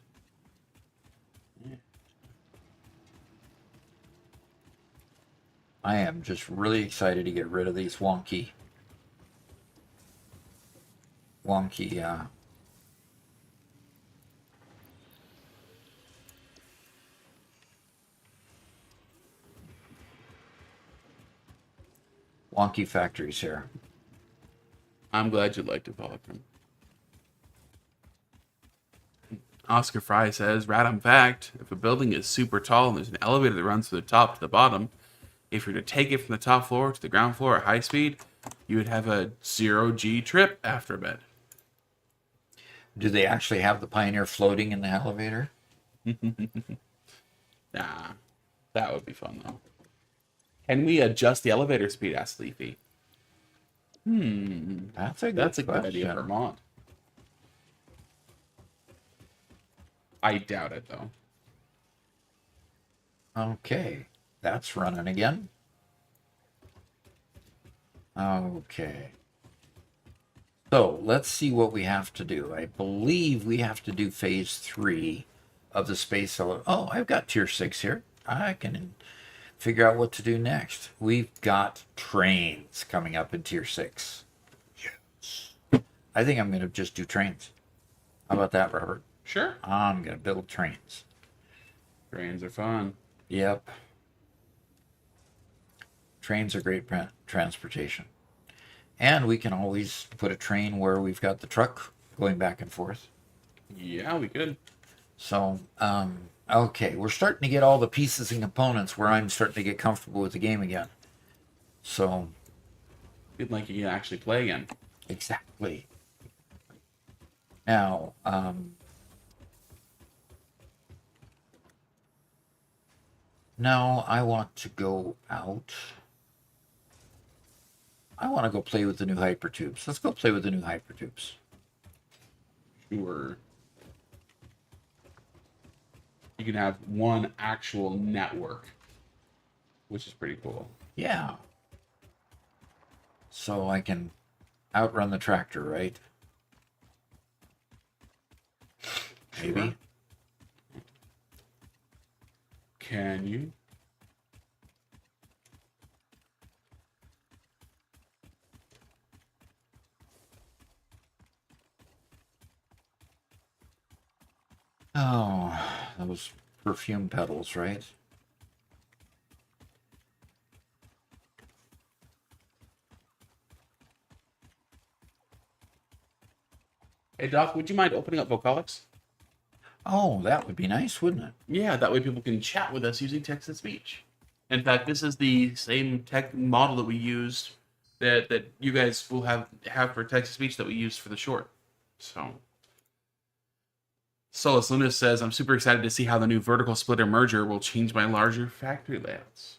I am just really excited to get rid of these wonky wonky factories here. I'm glad you liked it, Polychrome. Oscar Fry says, random fact, if a building is super tall and there's an elevator that runs from the top to the bottom, if you're to take it from the top floor to the ground floor at high speed, you would have a 0G trip after a bit. Do they actually have the Pioneer floating in the elevator? Nah, that would be fun though. Can we adjust the elevator speed? Asked Leafy. That's a good idea, Vermont. I doubt it though. Okay, that's running again. Okay. So let's see what we have to do. I believe we have to do phase 3 of the space elevator. Oh, I've got tier 6 here. I can figure out what to do next. We've got trains coming up in tier 6. Yes. I think I'm going to just do trains. How about that, Robert? Sure. I'm going to build trains. Trains are fun. Yep. Trains are great transportation. And we can always put a train where we've got the truck going back and forth. Yeah, we could. So, okay, we're starting to get all the pieces and components where I'm starting to get comfortable with the game again. So, Feeling like you can actually play again. Exactly. Now, no, I want to go out. I want to go play with the new hypertubes. Let's go play with the new hypertubes. Sure. You can have one actual network, which is pretty cool. Yeah. So I can outrun the tractor, right? Maybe. Sure. Can you? Oh, those perfume petals, right? Hey, Doc, would you mind opening up Vocalics? Oh, that would be nice, wouldn't it? Yeah, that way people can chat with us using text to speech. In fact, this is the same tech model that we used that you guys will have for text to speech that we used for the short. So, Solus Lunas says, I'm super excited to see how the new vertical splitter merger will change my larger factory layouts.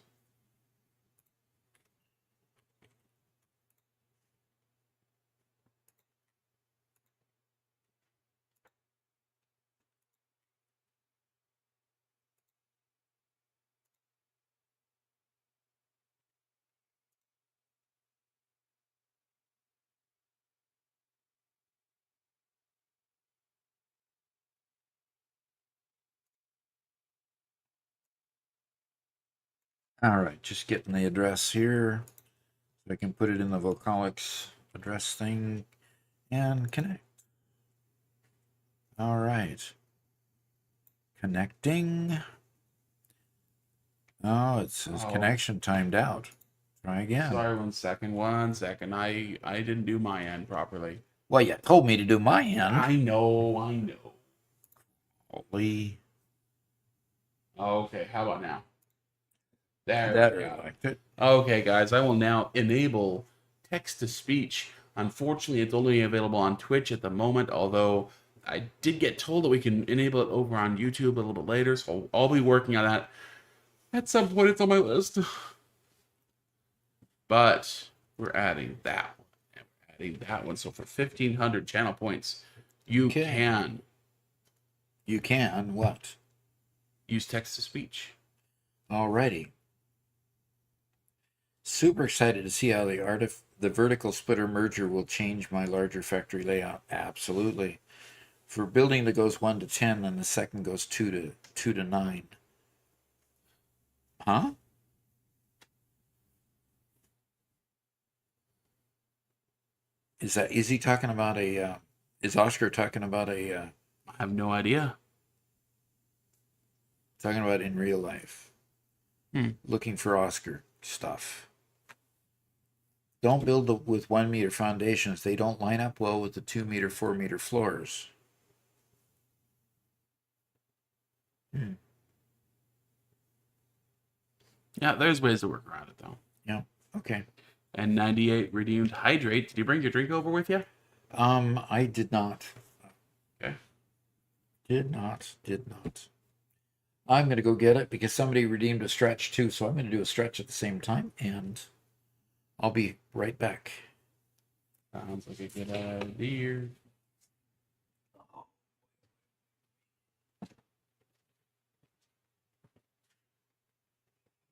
All right, just getting the address here. So I can put it in the Vocalics address thing and connect. All right. Connecting. Oh, it says connection timed out. Try again. Sorry, 1 second. 1 second. I didn't do my end properly. Well, you told me to do my end. I know. Holy. Okay, how about now? There That we I go. liked it. Okay, guys, I will now enable text to speech. Unfortunately, it's only available on Twitch at the moment, although I did get told that we can enable it over on YouTube a little bit later, so I'll be working on that at some point. It's on my list. But we're adding that one. And we're adding that one. So for 1,500 channel points, you can what? use text to speech. Alrighty. Super excited to see how the vertical splitter merger will change my larger factory layout. Absolutely. For building that goes 1 to 10, and the second goes 2 to 9. Huh? Is he talking about a? Is Oscar talking about a? I have no idea. Talking about in real life. Hmm. Looking for Oscar stuff. Don't build with 1 meter foundations. They don't line up well with the 2 meter, 4 meter floors. Hmm. Yeah, there's ways to work around it, though. Yeah. Okay. And 98 redeemed hydrate. Did you bring your drink over with you? I did not. Okay. Did not. I'm going to go get it because somebody redeemed a stretch too, so I'm going to do a stretch at the same time, and I'll be right back. Sounds like a good idea.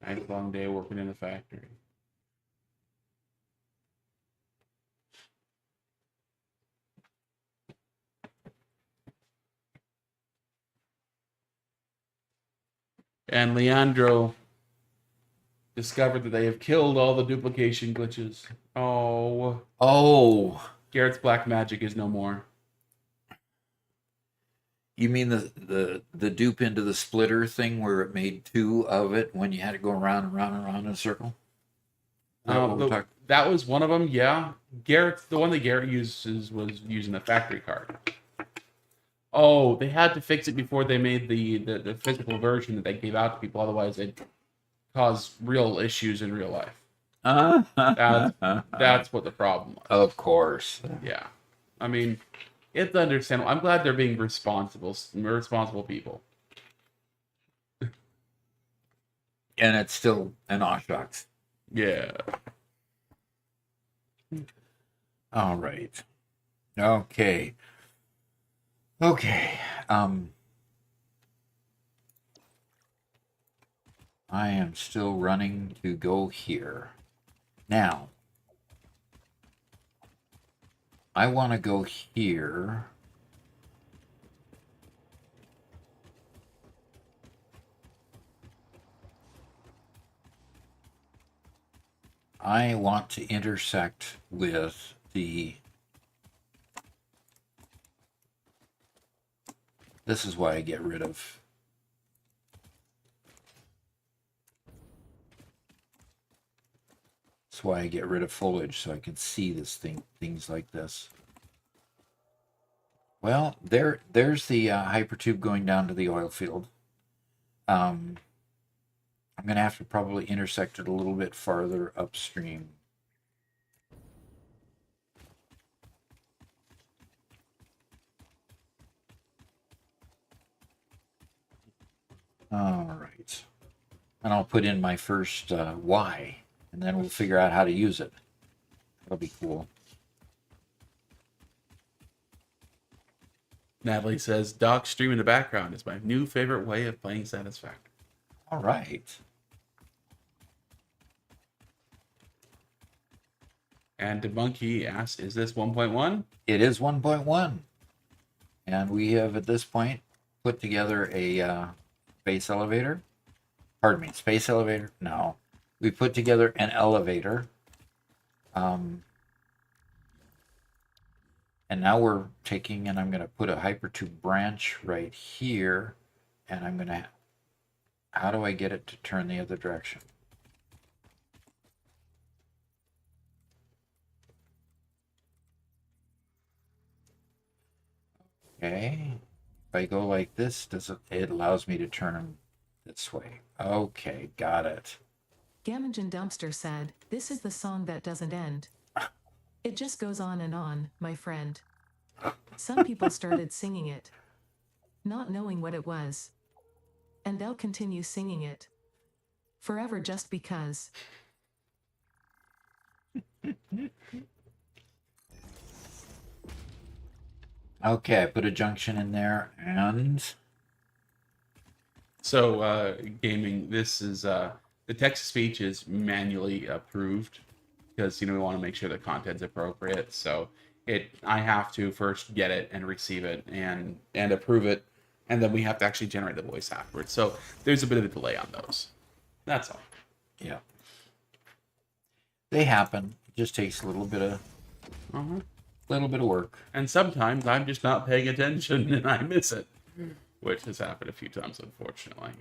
Nice long day working in the factory. And Leandro discovered that they have killed all the duplication glitches. Oh, Garrett's black magic is no more. you mean the dupe into the splitter thing where it made 2 of it when you had to go around and round and round in a circle? That was one of them, yeah. The one that Garrett uses was using the factory card. Oh, they had to fix it before they made the physical version that they gave out to people. Otherwise, it'd cause real issues in real life. That's what the problem was. Of course. Yeah. I mean, it's understandable. I'm glad they're being responsible people. And it's still an Oshox. Yeah. All right. Okay. I am still running to go here. Now, I want to go here. I want to intersect with the This is why I get rid of... That's why I get rid of foliage, so I can see things like this. Well, there's the hypertube going down to the oil field. I'm going to have to probably intersect it a little bit farther upstream. All right. And I'll put in my first Y, and then we'll figure out how to use it. That'll be cool. Natalie says, Doc stream in the background is my new favorite way of playing Satisfactory. All right. And Debunky asks, is this 1.1? It is 1.1. And we have, at this point, put together a space elevator. Pardon me, space elevator? No. We put together an elevator. And now we're taking, and I'm going to put a hypertube branch right here. And I'm going to, how do I get it to turn the other direction? Okay. If I go like this, it allows me to turn them this way. Okay, got it. Gammon Dumpster said, "This is the song that doesn't end. It just goes on, my friend. Some people started singing it, not knowing what it was. And they'll continue singing it. Forever just because." Okay, I put a junction in there, and... So, gaming, this is, the text-to-speech is manually approved, because, we want to make sure the content's appropriate, so I have to first get it and receive it and approve it, and then we have to actually generate the voice afterwards, so there's a bit of a delay on those. That's all. Yeah. They happen. It just takes a little bit of... little bit of work. And sometimes I'm just not paying attention and I miss it, which has happened a few times, unfortunately.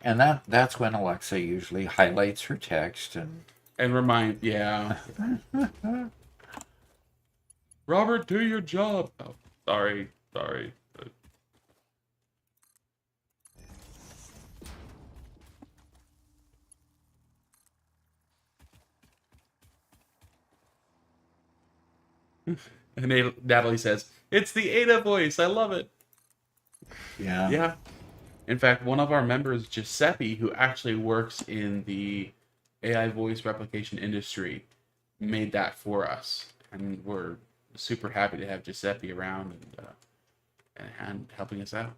And that's when Alexa usually highlights her text and yeah. Robert, do your job. Oh, sorry. And Natalie says, "It's the Ada voice. I love it." Yeah. Yeah. In fact, one of our members, Giuseppe, who actually works in the AI voice replication industry, made that for us. And we're super happy to have Giuseppe around and helping us out.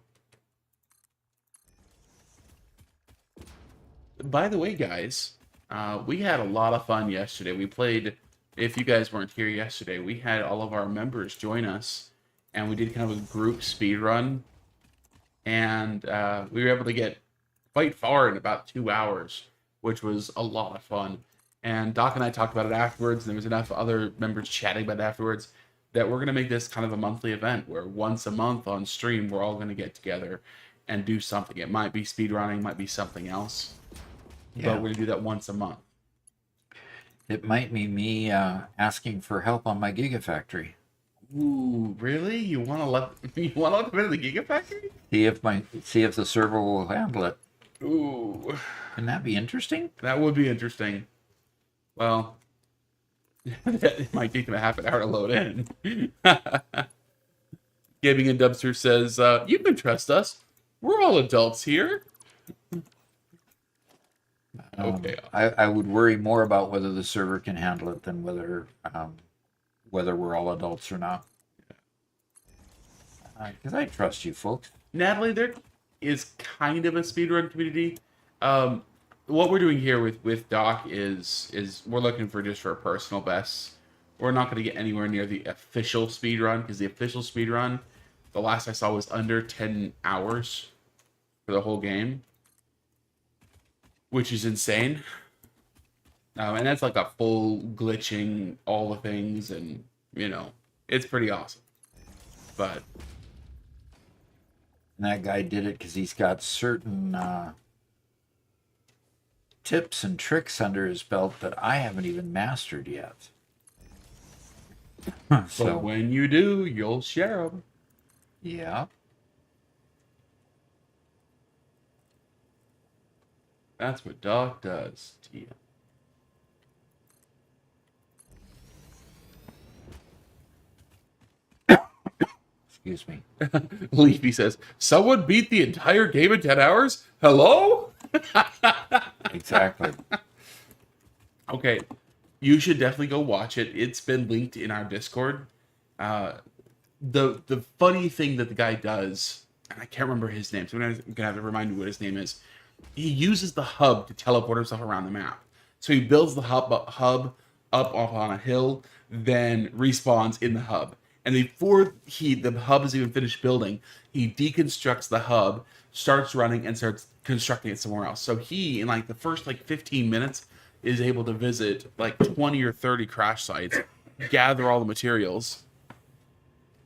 By the way, guys, we had a lot of fun yesterday. We played... If you guys weren't here yesterday, we had all of our members join us, and we did kind of a group speed run, and we were able to get quite far in about 2 hours, which was a lot of fun. And Doc and I talked about it afterwards, and there was enough other members chatting about it afterwards that we're going to make this kind of a monthly event where once a month on stream, we're all going to get together and do something. It might be speed running, might be something else, but we're going to do that once a month. It might be me asking for help on my Gigafactory. Ooh, really? You want to let them into the Gigafactory? See if the server will handle it. Ooh, Can that be interesting? that would be interesting. Well, it might take them a half an hour to load in. Gaming and Dumpster says, "You can trust us. We're all adults here." Okay. I would worry more about whether the server can handle it than whether we're all adults or not. Because I trust you folks. Natalie, there is kind of a speedrun community. What we're doing here with Doc is we're looking for a personal best. We're not going to get anywhere near the official speedrun, because the official speedrun, the last I saw was under 10 hours for the whole game, which is insane. And that's like a full glitching, all the things, and, it's pretty awesome. But And that guy did it because he's got certain tips and tricks under his belt that I haven't even mastered yet. So, But when you do, you'll share them. yeah. That's what Doc does to you. Excuse me. Leafy says, someone beat the entire game in 10 hours? Hello? Exactly. Okay, you should definitely go watch it. It's been linked in our Discord. The funny thing that the guy does, and I can't remember his name, so I'm gonna have to remind me what his name is. He uses the hub to teleport himself around the map. So he builds the hub up on a hill, then respawns in the hub. And before the hub is even finished building, he deconstructs the hub, starts running, and starts constructing it somewhere else. So he, in like the first 15 minutes, is able to visit like 20 or 30 crash sites, gather all the materials.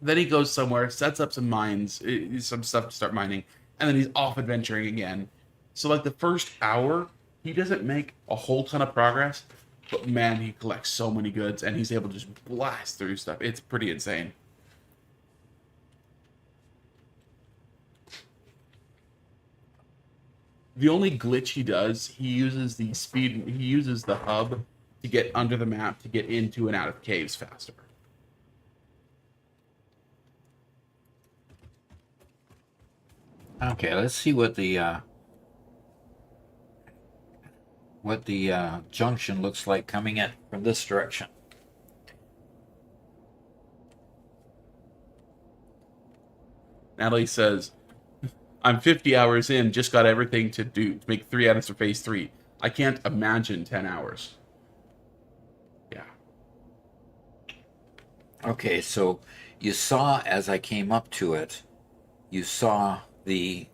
Then he goes somewhere, sets up some mines, some stuff to start mining, and then he's off adventuring again. So like the first hour, he doesn't make a whole ton of progress, but man, he collects so many goods, and he's able to just blast through stuff. It's pretty insane. The only glitch he does, he uses the hub to get under the map to get into and out of caves faster. Okay, let's see what the junction looks like coming in from this direction. Natalie says, I'm 50 hours in, just got everything to make 3 items for phase 3. I can't imagine 10 hours. Yeah. Okay, so you saw as I came up to it, you saw the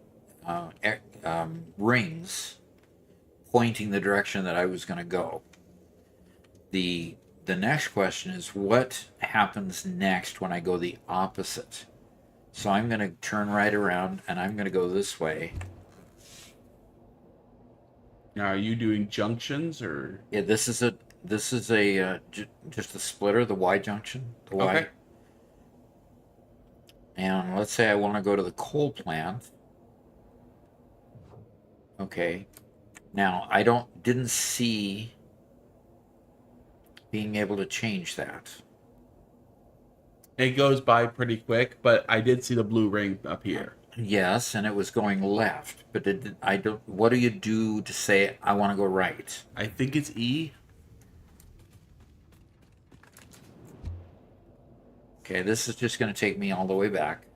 rings pointing the direction that I was going to go. The next question is what happens next when I go the opposite? So I'm going to turn right around and I'm going to go this way. Now, are you doing junctions or? Yeah, this is a just a splitter, the Y junction, the Y. Okay. And let's say I want to go to the coal plant. Okay. Now I didn't see being able to change that. It goes by pretty quick, but I did see the blue ring up here. Yes, and it was going left, but what do you do to say I want to go right? I think it's E. Okay, this is just going to take me all the way back.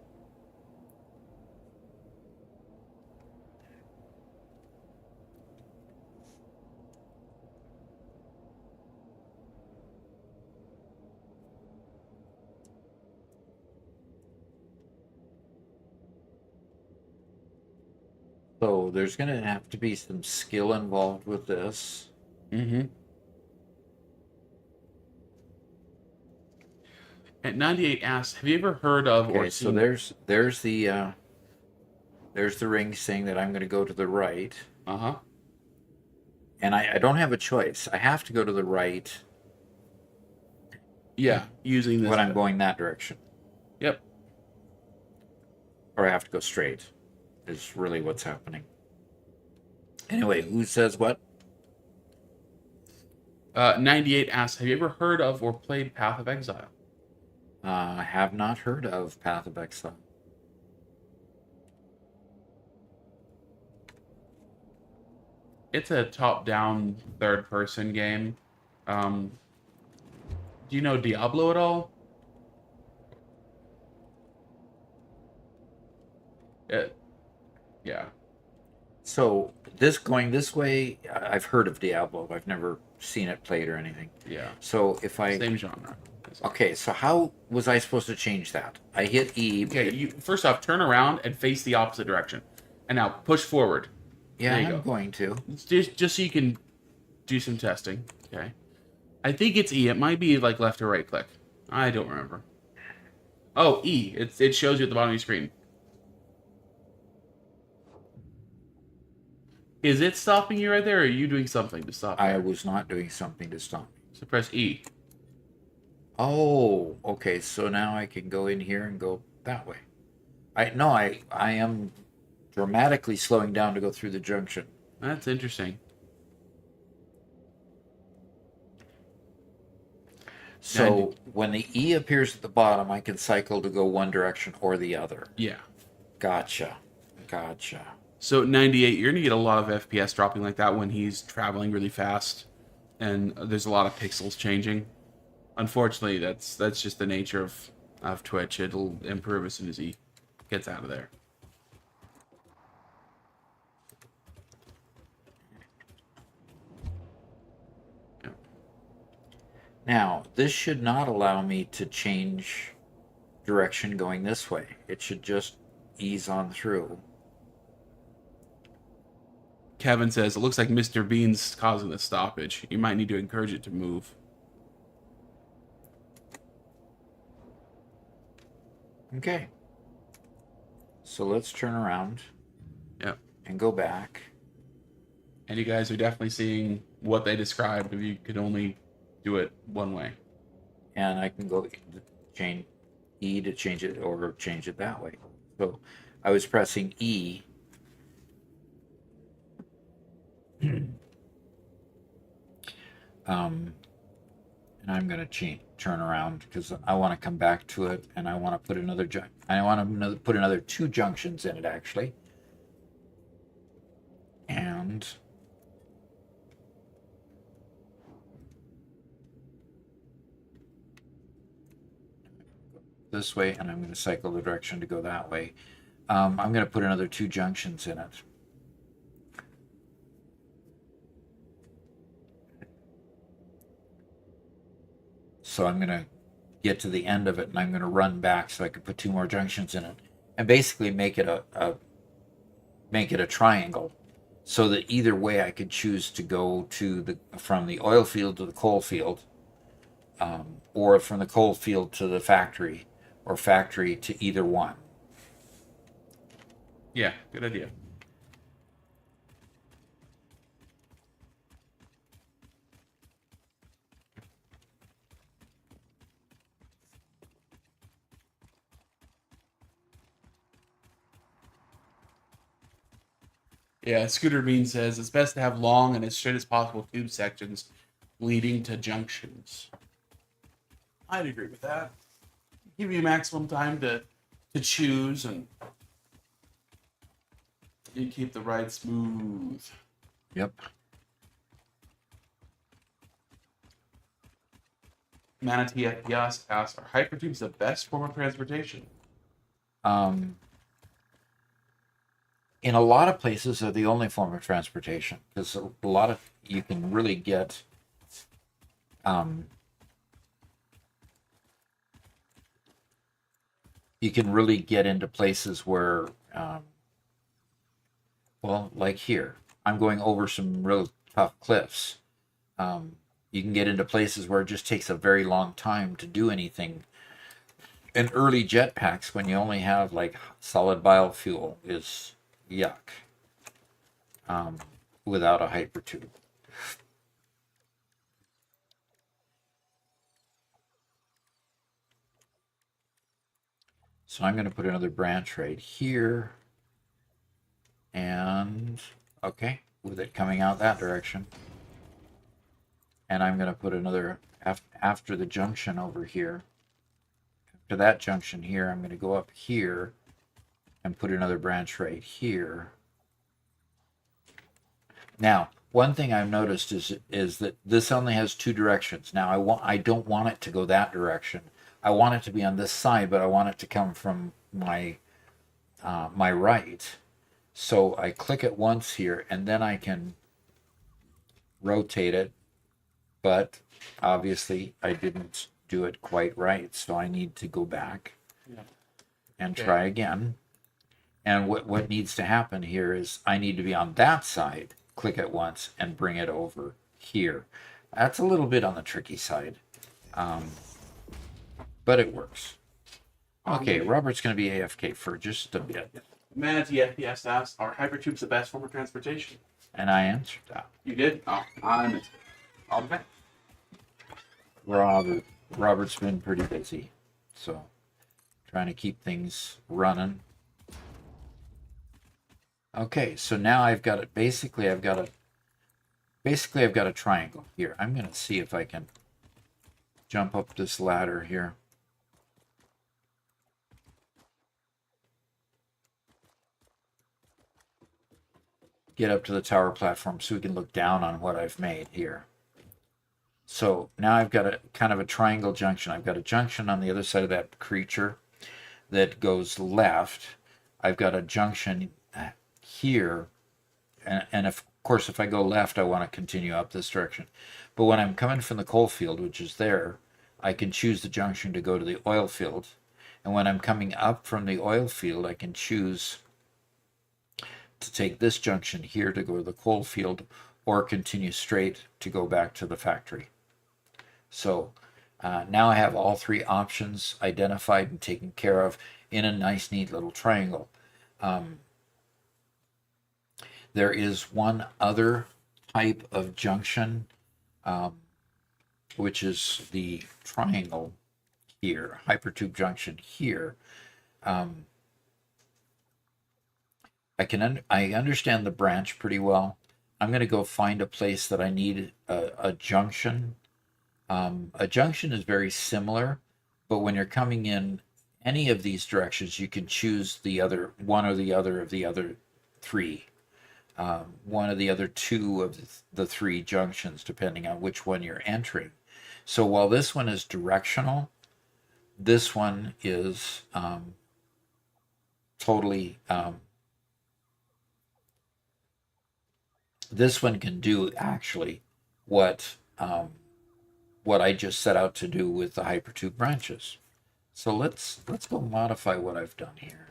So there's going to have to be some skill involved with this. Mm-hmm. At 98 asks, have you ever heard of Okay, or so seen... there's the ring saying that I'm going to go to the right. Uh-huh. And I don't have a choice. I have to go to the right Yeah, using this. when I'm going that direction. Yep. Or I have to go straight, is really what's happening. Anyway, who says what? 98 asks, have you ever heard of or played Path of Exile? I have not heard of Path of Exile. It's a top-down, third-person game. Do you know Diablo at all? Yeah. So going this way, I've heard of Diablo. I've never seen it played or anything. Yeah. So if I Same genre. okay, so how was I supposed to change that? I hit E. Okay, you first off turn around and face the opposite direction, and now push forward. Yeah, There you I'm go. going to. Just so you can do some testing. Okay. I think it's E. It might be like left or right click. I don't remember. Oh, E. It shows you at the bottom of your screen. Is it stopping you right there, or are you doing something to stop I there? was not doing something to stop me. So press E. Oh, okay. So now I can go in here and go that way. I am dramatically slowing down to go through the junction. That's interesting. So when the E appears at the bottom, I can cycle to go one direction or the other. Yeah. Gotcha. Gotcha. So at 98, you're going to get a lot of FPS dropping like that when he's traveling really fast, and there's a lot of pixels changing. Unfortunately, that's just the nature of Twitch. It'll improve as soon as he gets out of there. Yeah. Now, this should not allow me to change direction going this way. It should just ease on through. Kevin says, it looks like Mr. Bean's causing the stoppage. You might need to encourage it to move. Okay. So let's turn around Yep. and go back. And you guys are definitely seeing what they described if you could only do it one way. And I can go change E to change it or change it that way. So I was pressing E. And I'm going to turn around because I want to come back to it, and I want to put put another two junctions in it actually. And this way, and I'm going to cycle the direction to go that way. I'm going to put another two junctions in it. So I'm going to get to the end of it, and I'm going to run back so I can put two more junctions in it, and basically make it a triangle, so that either way I could choose to go to from the oil field to the coal field, or from the coal field to the factory, or factory to either one. Yeah, good idea. Yeah, Scooter Bean says it's best to have long and as straight as possible tube sections leading to junctions. I'd agree with that. Give you maximum time to choose, and you keep the ride smooth. Yep. Manatee FPS asks, are hypertubes the best form of transportation? In a lot of places, they're the only form of transportation, because a lot of you can really get into places where, well, like here, I'm going over some real tough cliffs. You can get into places where it just takes a very long time to do anything. And early jetpacks, when you only have like solid biofuel, is yuck without a hypertube. So I'm going to put another branch right here, and okay, with it coming out that direction. And I'm going to put another after the junction over here. After that junction here, I'm going to go up here and put another branch right here. Now, one thing I've noticed is that this only has two directions. Now, I don't want it to go that direction. I want it to be on this side, but I want it to come from my my right. So I click it once here, and then I can rotate it. But obviously, I didn't do it quite right, so I need to go back and try again. And what needs to happen here is I need to be on that side, click it once, and bring it over here. That's a little bit on the tricky side, but it works. Okay, Robert's going to be AFK for just a bit. Manatee FPS asks, are hypertubes the best form of transportation? And I answered that. You did? Oh, I missed it. All the best. Robert's been pretty busy, so trying to keep things running. Okay, so now I've got it. Basically, I've got a triangle here. I'm going to see if I can jump up this ladder here. Get up to the tower platform so we can look down on what I've made here. So now I've got a kind of a triangle junction. I've got a junction on the other side of that creature that goes left. I've got a junction here, and of course, if I go left, I want to continue up this direction. But when I'm coming from the coal field, which is there, I can choose the junction to go to the oil field. And when I'm coming up from the oil field, I can choose to take this junction here to go to the coal field, or continue straight to go back to the factory. So now I have all three options identified and taken care of in a nice, neat little triangle. There is one other type of junction, which is the triangle here, hypertube junction here. I understand the branch pretty well. I'm going to go find a place that I need a junction. A junction is very similar, but when you're coming in any of these directions, you can choose the other one or the other of the other three. One of the other two of the three junctions, depending on which one you're entering. So while this one is directional, this one is totally. This one can do actually what I just set out to do with the hypertube branches. So let's go modify what I've done here.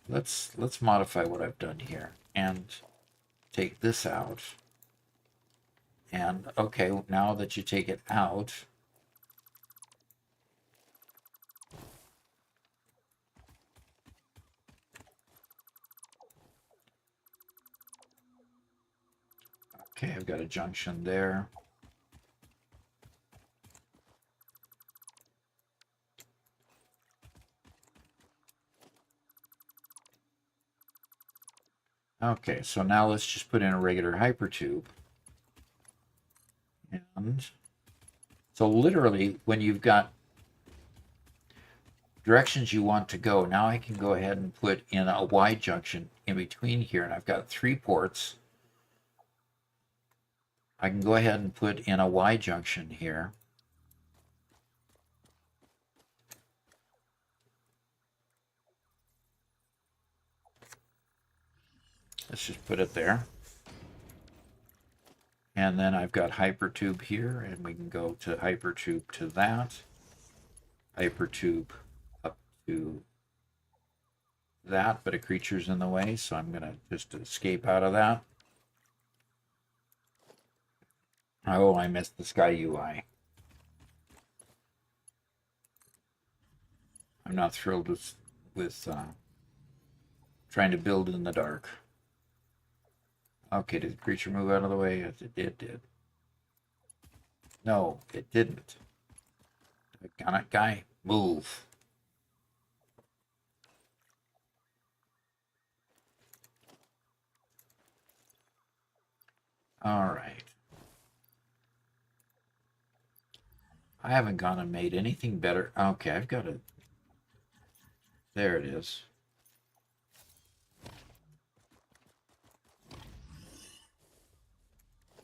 Let's modify what I've done here and take this out. And okay, now that you take it out, okay, I've got a junction there. Okay, so now let's just put in a regular hypertube. And so literally, when you've got directions you want to go, now I can go ahead and put in a Y junction in between here, and I've got 3 ports. I can go ahead and put in a Y junction here. Let's just put it there. And then I've got hypertube here, and we can go to hypertube to that. Hypertube up to that, but a creature's in the way, so I'm going to just escape out of that. Oh, I missed the Sky UI. I'm not thrilled with trying to build in the dark. Okay, did the creature move out of the way? Yes, it did. No, it didn't. Got it, guy? Move. All right. I haven't gone and made anything better. Okay, I've got it. There it is.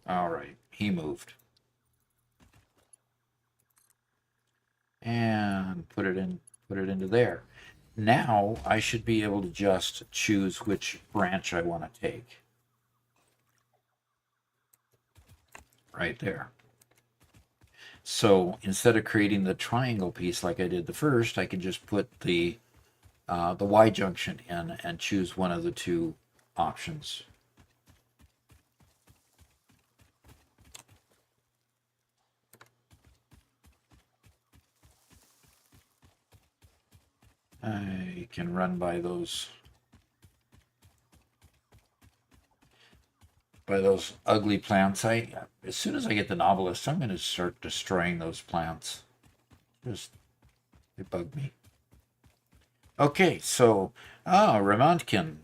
All right, he moved. And put it into there. Now I should be able to just choose which branch I want to take. Right there. So instead of creating the triangle piece like I did the first, I can just put the Y junction in and choose one of the 2 options. I can run by those by those ugly plants. As soon as I get the novelist, I'm going to start destroying those plants. Just, they bug me. Okay, so, Ramondkin,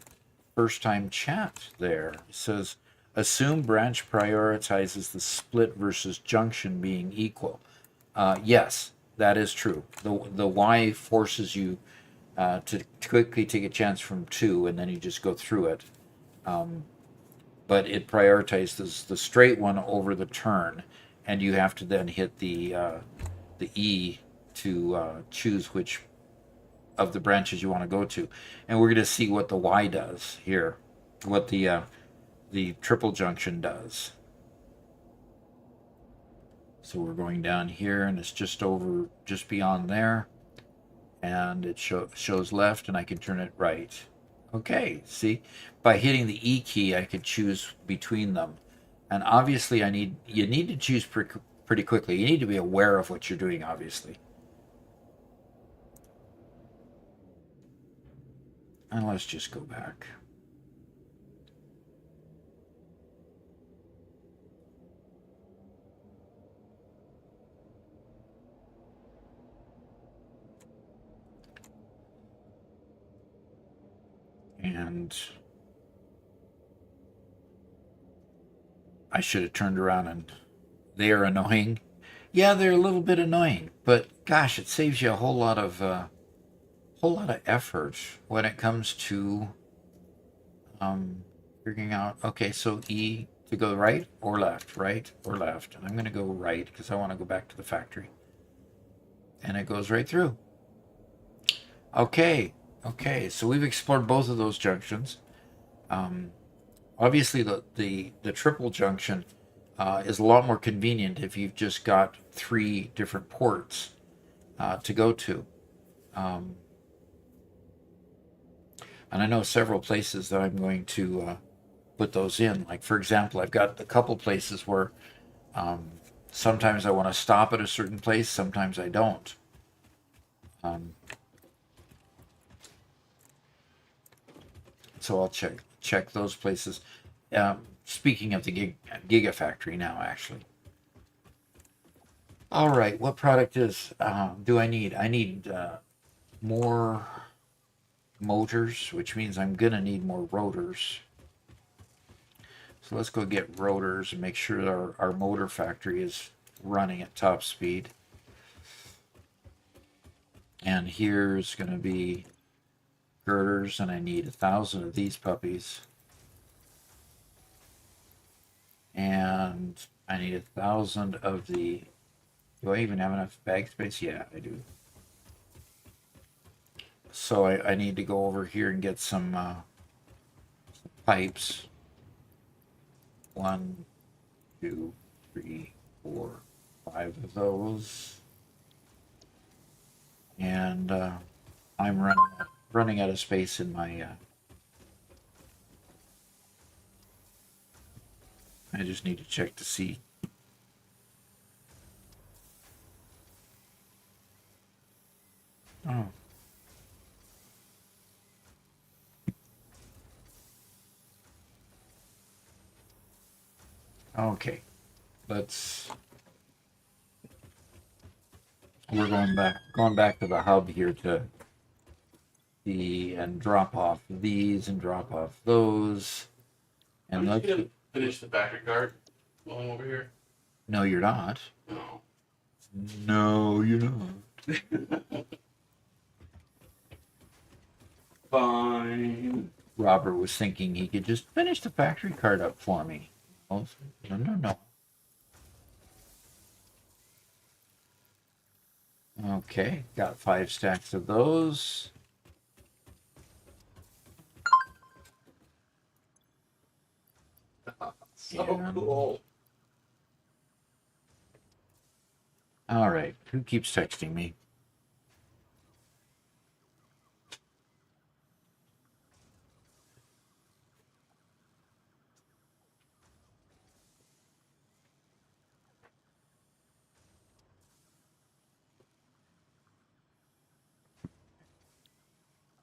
first time chat there. It says, assume branch prioritizes the split versus junction being equal. Yes, that is true. The Y forces you to quickly take a chance from 2, and then you just go through it. But it prioritizes the straight one over the turn, and you have to then hit the E to choose which of the branches you want to go to. And we're going to see what the Y does here, what the triple junction does. So we're going down here, and it's just beyond there, and it shows left, and I can turn it right. Okay, see, by hitting the E key, I could choose between them, and obviously, you need to choose pretty quickly. You need to be aware of what you're doing, obviously. And let's just go back. And I should have turned around, and they are annoying. Yeah, they're a little bit annoying, but gosh, it saves you a whole lot of effort when it comes to figuring out. Okay, so E to go right or left, and I'm going to go right because I want to go back to the factory, and it goes right through. Okay, so we've explored both of those junctions. Obviously, the triple junction is a lot more convenient if you've just got 3 different ports to go to. And I know several places that I'm going to put those in. Like, for example, I've got a couple places where sometimes I want to stop at a certain place, sometimes I don't. So I'll check those places. Speaking of the Gigafactory now, actually. All right, what product do I need? I need more motors, which means I'm going to need more rotors. So let's go get rotors and make sure our motor factory is running at top speed. And here's going to be girders, and I need 1,000 of these puppies. And I need 1,000 of the... Do I even have enough bag space? Yeah, I do. So I need to go over here and get some pipes. 1, 2, 3, 4, 5 of those. And I'm running out of space in my... I just need to check to see. Oh. Okay. We're going back to the hub here to and drop off these and drop off those. And I'm just gonna finish the factory card while I'm over here. No, you're not. No. No, you're not. Fine. Robert was thinking he could just finish the factory card up for me. Oh, no. Okay, got 5 stacks of those. So cool. All right, who keeps texting me?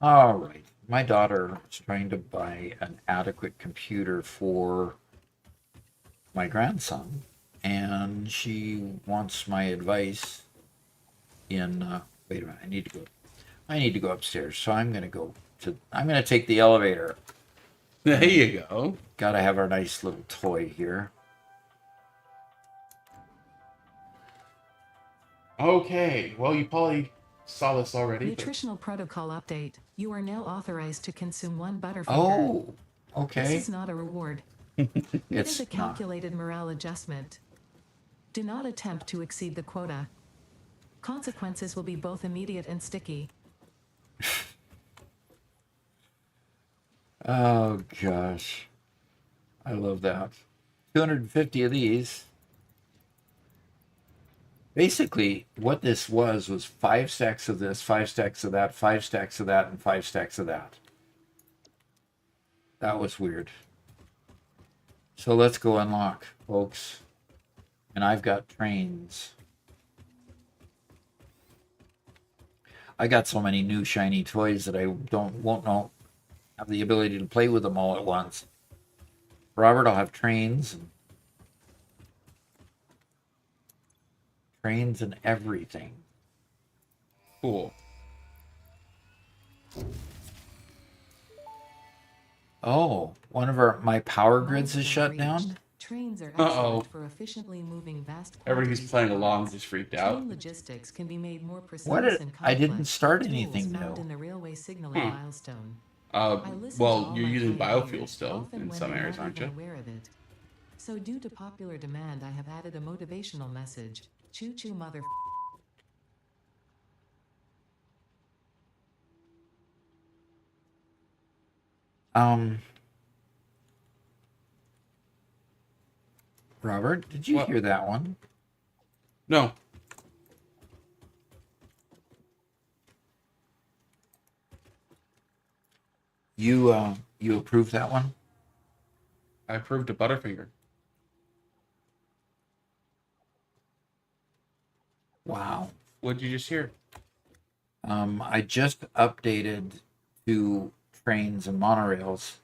All right, my daughter is trying to buy an adequate computer for my grandson, and she wants my advice in. Wait a minute, I need to go. I need to go upstairs, so I'm gonna go to. I'm gonna take the elevator. There you go. Gotta have our nice little toy here. Okay. Well, you probably saw this already. Nutritional protocol update. You are now authorized to consume 1 Butterfinger. Oh, This okay. is not a reward. It is It's a not. calculated morale adjustment. Do not attempt to exceed the quota. Consequences will be both immediate and sticky. Oh gosh, I love that. 250 of these. Basically, what this was 5 stacks of this, 5 stacks of that, 5 stacks of that, and 5 stacks of that. That was weird. So let's go unlock, folks. And I've got trains. I got so many new shiny toys that I won't have the ability to play with them all at once. Robert, I'll have trains and everything. Cool. Oh, one of my power grids is shut Milestone down. reached. Trains are Uh-oh. excellent for efficiently moving vast Everybody's quantities playing of along, goods. just freaked out. Train logistics can be made more precise What did and I didn't complex start with tools anything found new. in the railway signaling Hmm. milestone. I listen to Well, all you're my using pioneers, biofuel still often in when some they're areas, not aren't even you? aware of it. So due to popular demand, I have added a motivational message. Choo choo mother. Robert, did you What? hear that one? No. You approved that one? I approved a Butterfinger. Wow. What did you just hear? I just updated to trains and monorails,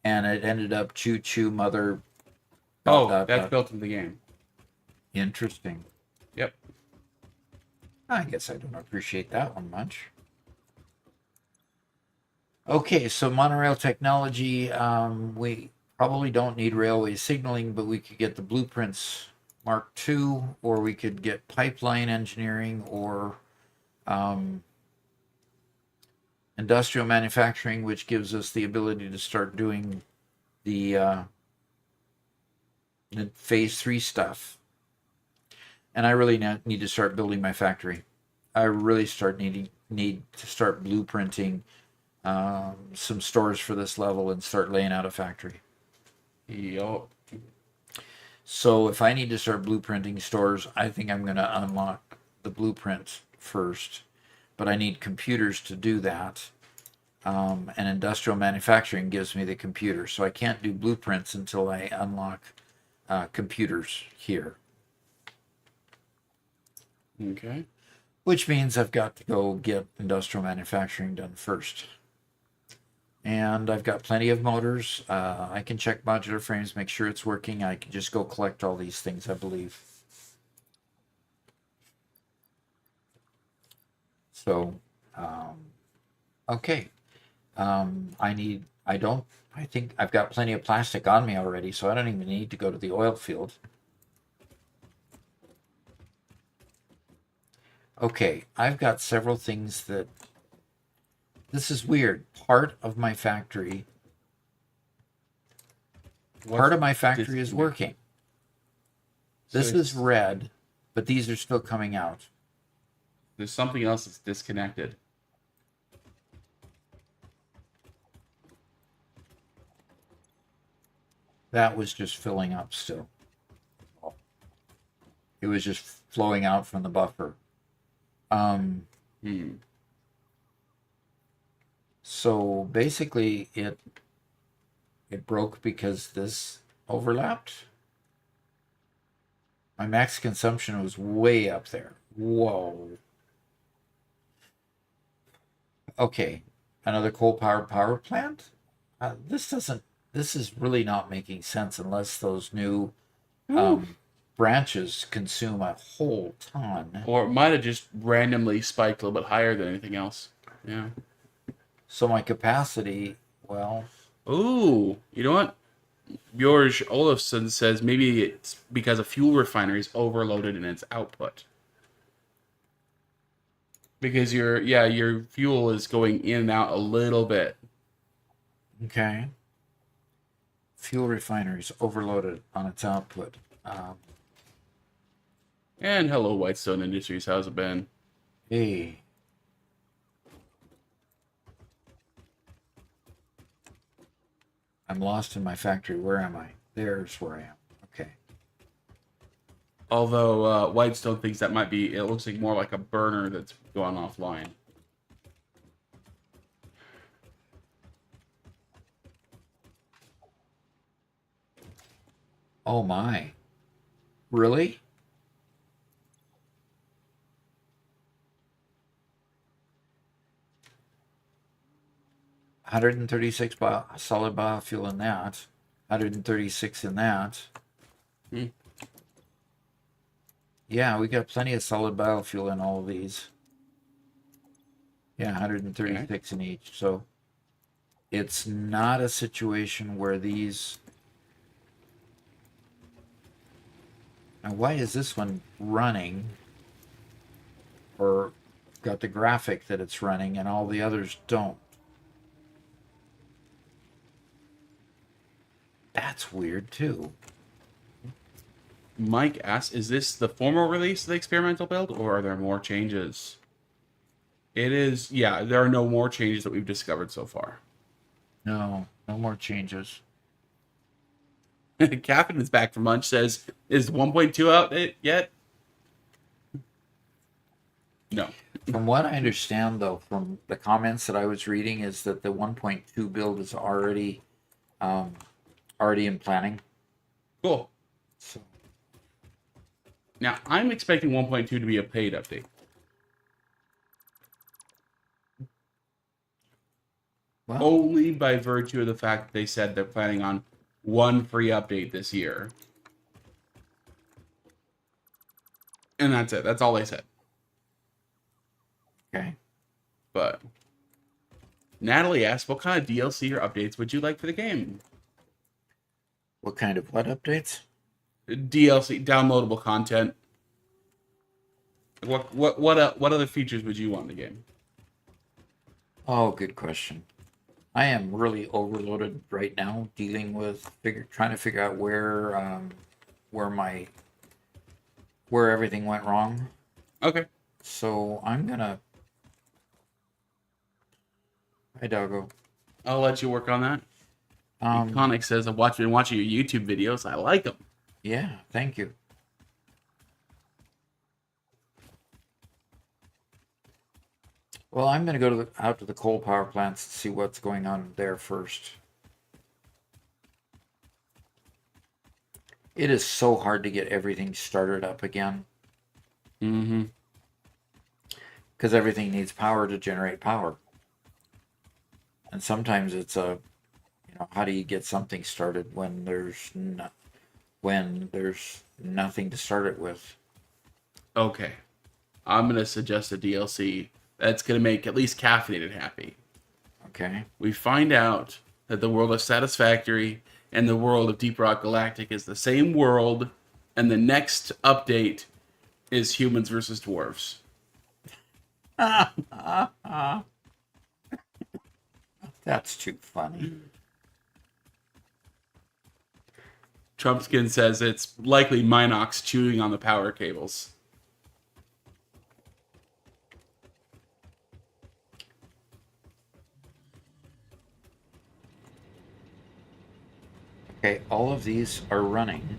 and it ended up choo choo mother. Oh, that's built into the game. Interesting. Yep. I guess I don't appreciate that one much. Okay, so monorail technology. We probably don't need railway signaling, but we could get the blueprints Mark II, or we could get pipeline engineering, or industrial manufacturing, which gives us the ability to start doing the phase 3 stuff. And I really need to start building my factory. I really need to start blueprinting some stores for this level and start laying out a factory. Yup. So if I need to start blueprinting stores, I think I'm going to unlock the blueprints first. But I need computers to do that. And industrial manufacturing gives me the computers. So I can't do blueprints until I unlock computers here. Okay. Which means I've got to go get industrial manufacturing done first. And I've got plenty of motors. I can check modular frames, make sure it's working. I can just go collect all these things, I believe. So, okay. I think I've got plenty of plastic on me already, so I don't even need to go to the oil field. Okay, I've got several things that... This is weird. Part of my factory is working. This is red, but these are still coming out. There's something else that's disconnected. That was just filling up still. It was just flowing out from the buffer. So basically it broke because this overlapped. My max consumption was way up there. Whoa. Okay, another coal-powered power plant? This is really not making sense unless those new branches consume a whole ton. Or it might have just randomly spiked a little bit higher than anything else. Yeah. So my capacity, well, Ooh, you know what? George Olafsson says maybe it's because a fuel refinery is overloaded in its output. Because your fuel is going in and out a little bit. okay. Fuel refineries overloaded on its output. And hello, Whitestone Industries. How's it been? Hey. I'm lost in my factory. Where am I? There's where I am. Okay. Although Whitestone thinks that might be, it looks like more like a burner that's gone offline. Oh my. Really? $136 solid biofuel in that. 136 in that. Hmm. Yeah, we got plenty of solid biofuel in all of these. Yeah, 136 in each. So it's not a situation where these. Now, why is this one running? Or got the graphic that it's running and all the others don't? That's weird too. Mike asks, is this the formal release of the experimental build, or are there more changes? It is, yeah, there are no more changes that we've discovered so far. No more changes. Captain is back from lunch, says, is 1.2 out yet? No. From what I understand, though, from the comments that I was reading, is that the 1.2 build is already in planning. Cool. So, Now, I'm expecting 1.2 to be a paid update. well, Only by virtue of the fact that they said they're planning on one free update this year. And that's it. That's all they said. okay. But Natalie asked, what kind of DLC or updates would you like for the game? What kind of what updates? DLC, downloadable content. What other features would you want in the game? Oh, good question. I am really overloaded right now, dealing with trying to figure out where everything went wrong. Okay. So I'm gonna. Hi, Doggo. I'll let you work on that. Iconic says, I've been watching your YouTube videos. I like them. Yeah, thank you. Well, I'm going to go out to the coal power plants to see what's going on there first. It is so hard to get everything started up again. Mm-hmm. Because everything needs power to generate power. And sometimes it's how do you get something started when there's nothing to start it with? Okay. I'm going to suggest a DLC that's going to make at least Caffeinated happy. Okay. We find out that the world of Satisfactory and the world of Deep Rock Galactic is the same world, and the next update is humans versus dwarves. That's too funny. Trumpskin says it's likely Minox chewing on the power cables. Okay, all of these are running.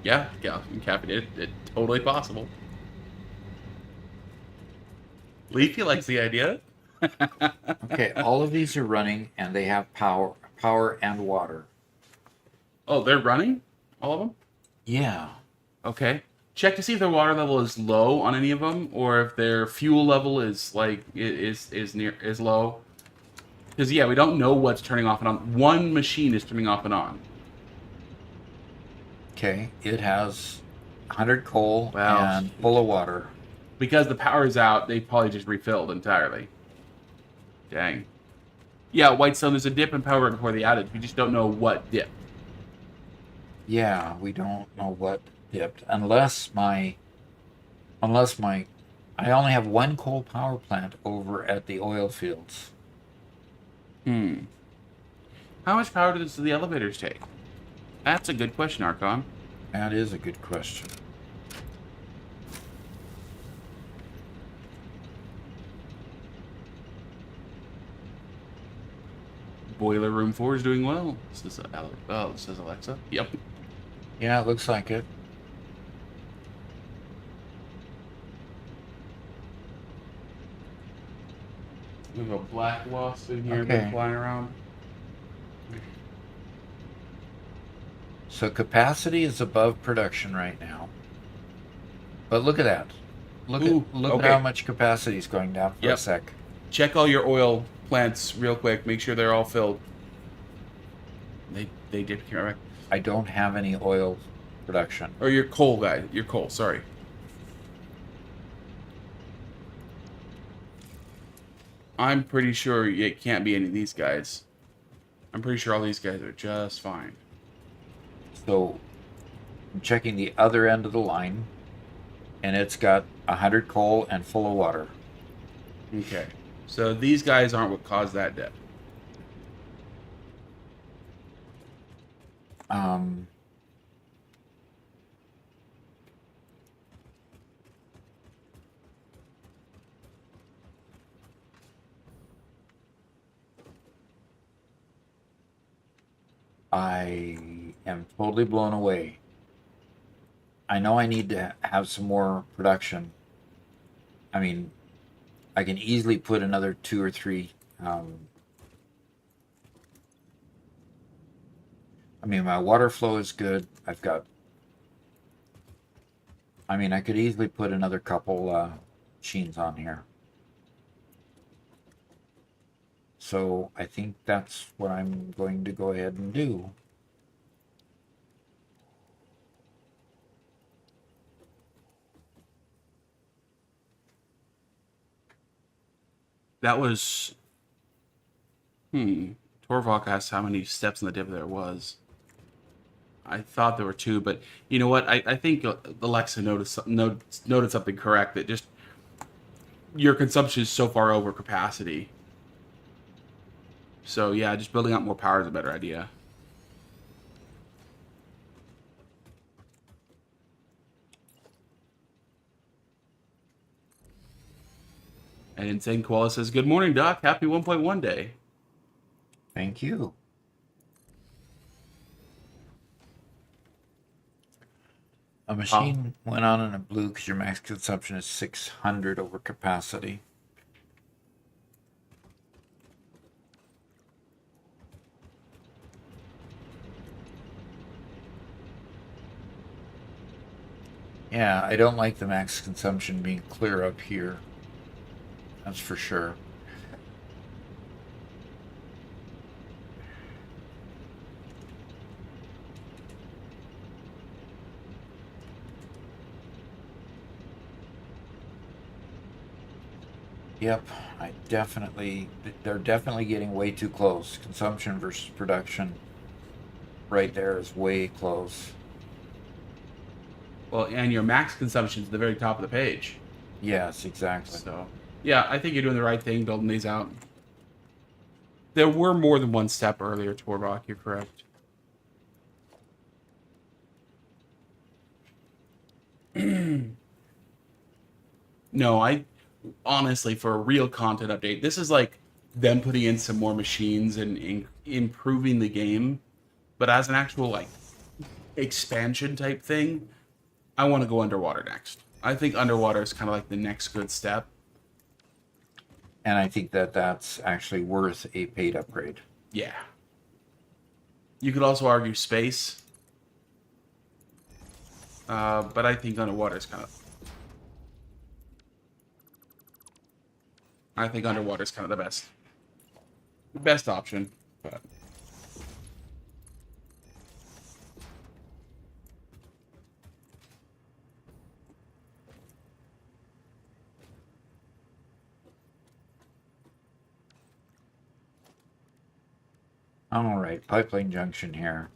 Yeah, caffeinated. It's totally possible. Leafy likes the idea. Okay, all of these are running, and they have power and water. Oh, they're running? All of them? Yeah. Okay. Check to see if their water level is low on any of them, or if their fuel level is is low. Because yeah, we don't know what's turning off and on. One machine is turning off and on. Okay, it has 100 coal Wow. and full of water. Because the power's out, they probably just refilled entirely. Dang. Yeah, Whitestone, there's a dip in power right before the outage. We just don't know what dip. Yeah, we don't know what dipped. I only have one coal power plant over at the oil fields. Hmm. How much power does the elevators take? That's a good question, Archon. That is a good question. Boiler room 4 is doing well. This is this is Alexa. Yep. Yeah, it looks like it. We have a black wasp in here Okay. flying around. So capacity is above production right now. But look at that. Look Ooh, at how much capacity is going down for a Yep. sec. Check all your oil plants real quick. Make sure they're all filled. They did correct. I don't have any oil production. Or your coal guy. Your coal, sorry. I'm pretty sure it can't be any of these guys. I'm pretty sure all these guys are just fine. So I'm checking the other end of the line, and it's got 100 coal and full of water. Okay. So these guys aren't what caused that dip. I am totally blown away. I know I need to have some more production. I mean, I can easily put another 2 or 3. I mean, my water flow is good. I could easily put another couple machines on here. So I think that's what I'm going to go ahead and do. That was... Torvalk asked how many steps in the dip there was. I thought there were 2, but you know what? I think Alexa noted something correct, that just your consumption is so far over capacity. So yeah, just building out more power is a better idea. And Insane Koala says, "Good morning, Doc. Happy 1.1 day." Thank you. A machine went on in a blue because your max consumption is 600 over capacity. Yeah, I don't like the max consumption being clear up here. That's for sure. Yep, they're definitely getting way too close. Consumption versus production right there is way close. Well, and your max consumption is at the very top of the page. Yes, exactly. So, yeah, I think you're doing the right thing building these out. There were more than one step earlier, Torvalk. You're correct. No, I honestly, for a real content update, this is like them putting in some more machines and improving the game. But as an actual like expansion type thing, I want to go underwater next. I think underwater is kind of like the next good step. And I think that that's actually worth a paid upgrade. Yeah. You could also argue space. But I think underwater is kind of... I think underwater is kind of the best option. But All right, pipeline junction here.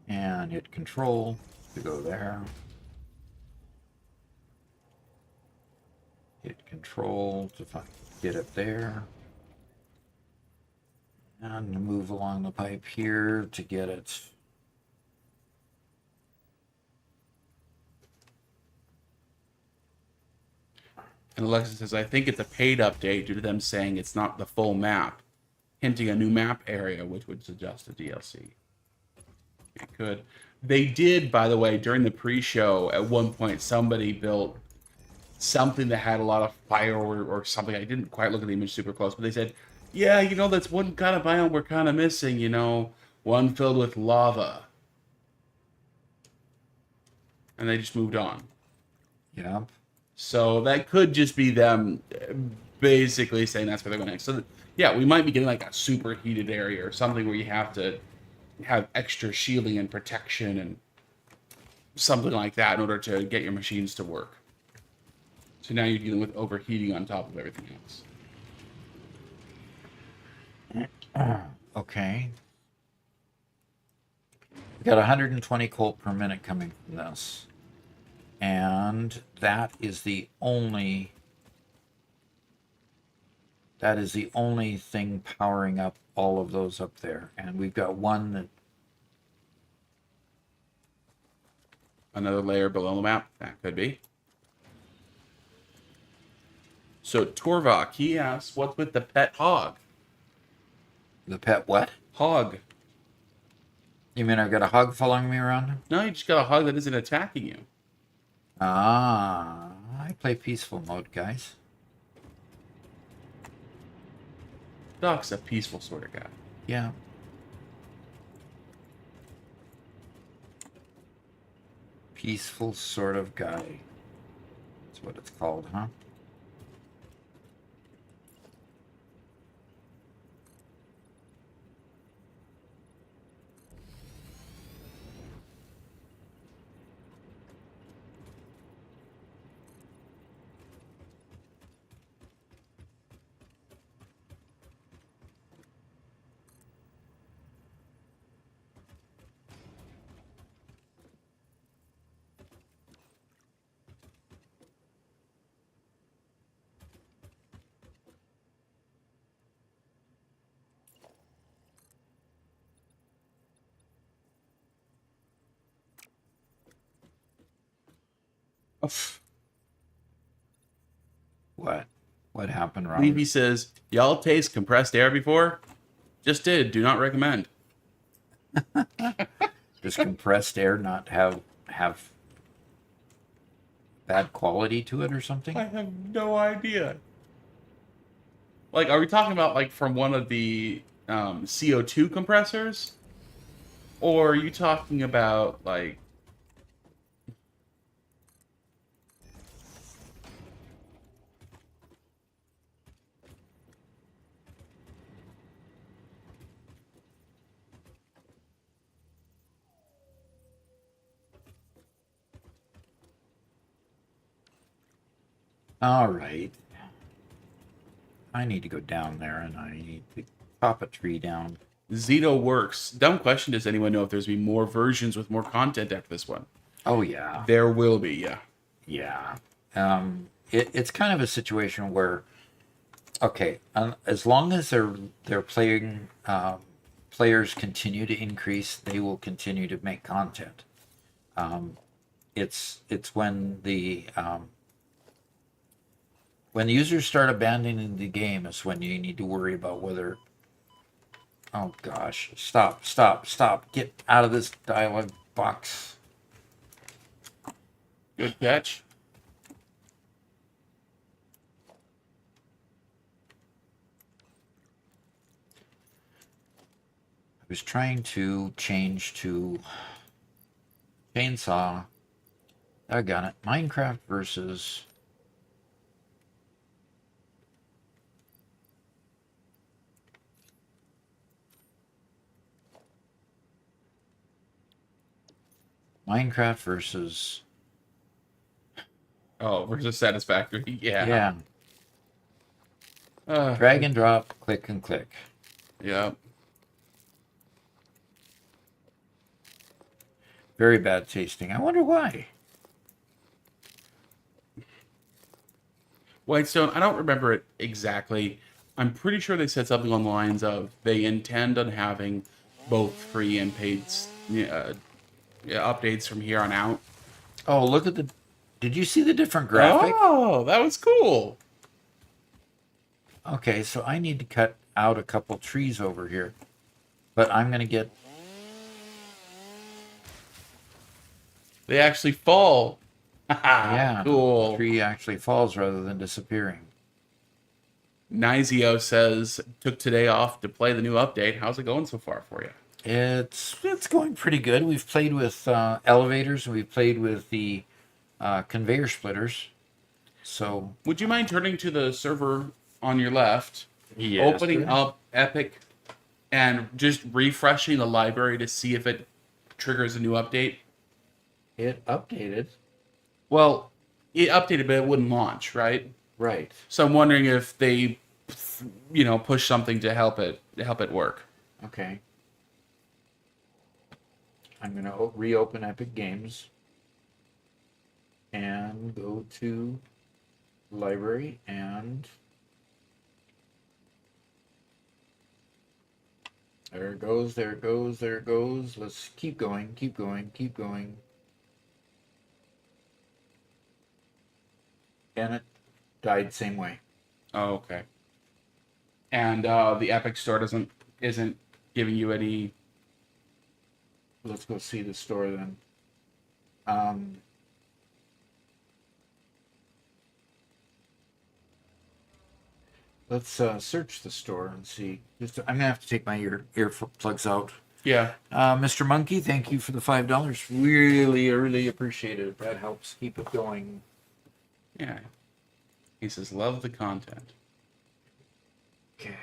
And hit control to go there. Hit control to get it there. And move along the pipe here to get it. And Alexa says, I think it's a paid update due to them saying it's not the full map, hinting a new map area, which would suggest a DLC. It could. They did, by the way, during the pre-show, at one point, somebody built something that had a lot of fire or something. I didn't quite look at the image super close, but they said, yeah, that's one kind of biome we're kind of missing, one filled with lava. And they just moved on. Yeah. So that could just be them basically saying that's where they're going next. So, yeah, we might be getting like a super heated area or something where you have to have extra shielding and protection and something like that in order to get your machines to work. So now you're dealing with overheating on top of everything else. Okay. We got 120 colt per minute coming from this. And that is the only thing powering up all of those up there. And we've got one that... Another layer below the map? That could be. So Torvok, he asks, what's with the pet hog? The pet what? Hog. You mean I've got a hog following me around? No, you just got a hog that isn't attacking you. Ah, I play peaceful mode, guys. Doc's a peaceful sort of guy. Yeah. Peaceful sort of guy. That's what it's called, huh? What? What happened, Ron? Levy says, y'all taste compressed air before? Just did. Do not recommend. Does compressed air not have bad quality to it or something? I have no idea. Like, are we talking about, like, from one of the CO2 compressors? Or are you talking about, like... All right. I need to go down there and I need to chop a tree down. Zito works. Dumb question, does anyone know if there's be more versions with more content after this one? Oh, yeah. There will be, yeah. Yeah. It's kind of a situation where, okay, as long as they're playing, players continue to increase, they will continue to make content. It's when when users start abandoning the game is when you need to worry about whether... Oh gosh, stop. Get out of this dialogue box. Good catch. I was trying to change to chainsaw. I got it. Minecraft versus... Minecraft versus... Oh, versus Satisfactory. Yeah. Yeah. Drag and drop, click and click. Yeah. Very bad tasting. I wonder why. Whitestone, I don't remember it exactly. I'm pretty sure they said something on the lines of they intend on having both free and paid updates from here on out. Oh, look at the... Did you see the different graphic? Oh, that was cool. Okay, so I need to cut out a couple trees over here. But I'm going to get... They actually fall. Yeah, Cool. the tree actually falls rather than disappearing. Nizio says, took today off to play the new update. How's it going so far for you? It's going pretty good. We've played with elevators, and we've played with the conveyor splitters. So, Would you mind turning to the server on your left, yes, opening sir. up Epic, and just refreshing the library to see if it triggers a new update? It updated. Well, It updated, but it wouldn't launch, right? right. So I'm wondering if they, push something to help it work. Okay. I'm going to reopen Epic Games and go to library and there it goes, there it goes, there it goes. Let's keep going, keep going, keep going. And it died same way. Oh, okay. And the Epic Store isn't giving you any. Let's go see the store then. Let's search the store and see. I'm gonna have to take my ear plugs out. Yeah. Mr. Monkey, thank you for the $5. Really, really appreciate it. That helps keep it going. Yeah. He says, love the content. Okay.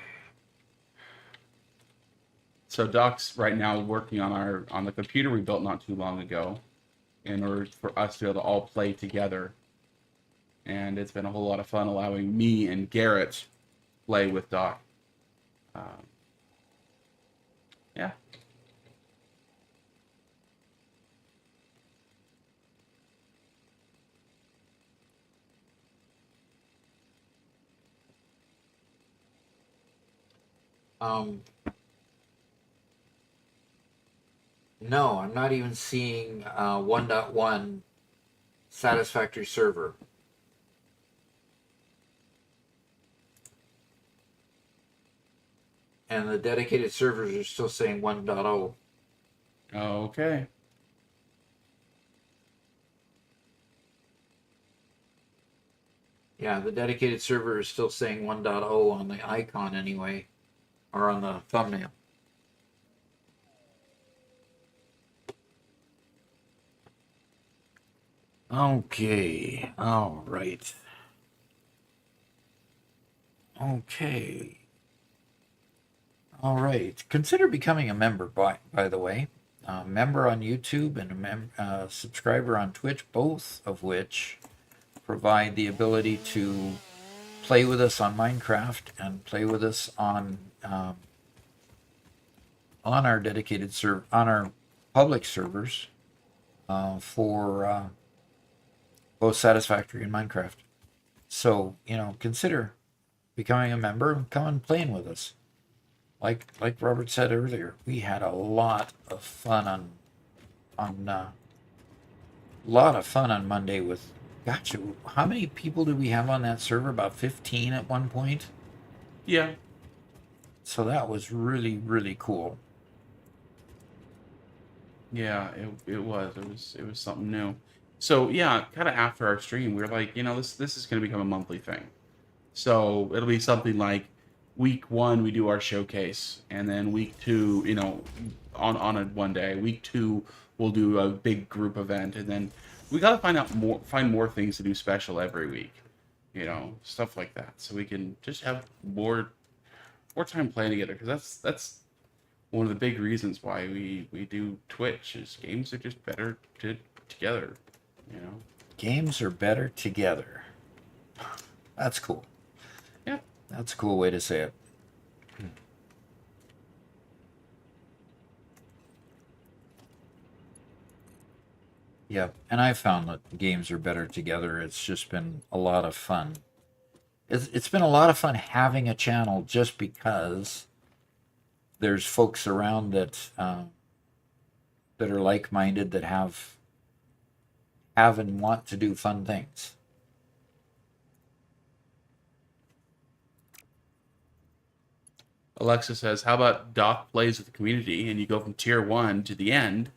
So Doc's right now working on the computer we built not too long ago in order for us to be able to all play together. And it's been a whole lot of fun allowing me and Garrett play with Doc. Yeah. No, I'm not even seeing 1.1 Satisfactory server. And the dedicated servers are still saying 1.0. Okay. Yeah, the dedicated server is still saying 1.0 on the icon anyway, or on the thumbnail. Okay, all right. Okay. All right. Consider becoming a member, by the way. A member on YouTube and a subscriber on Twitch, both of which provide the ability to play with us on Minecraft and play with us on our dedicated on our public servers for both Satisfactory and Minecraft. So, consider becoming a member and come and playing with us. Like Robert said earlier, we had a lot of fun on Monday with. Gotcha. How many people did we have on that server? About 15 at one point. Yeah. So that was really, really cool. Yeah, it was something new. So yeah, kind of after our stream, we were like, this is going to become a monthly thing. So it'll be something like week 1 we do our showcase, and then week 2, on a one day. Week 2 we'll do a big group event, and then we got to find more things to do special every week. Stuff like that, so we can just have more time playing together. Because that's one of the big reasons why we do Twitch is games are just better together. Games are better together. That's cool. Yeah. That's a cool way to say it. Yep, and I found that games are better together. It's just been a lot of fun. It's been a lot of fun having a channel just because there's folks around that are like-minded, that have and want to do fun things. Alexa says, how about Doc plays with the community and you go from tier 1 to the end,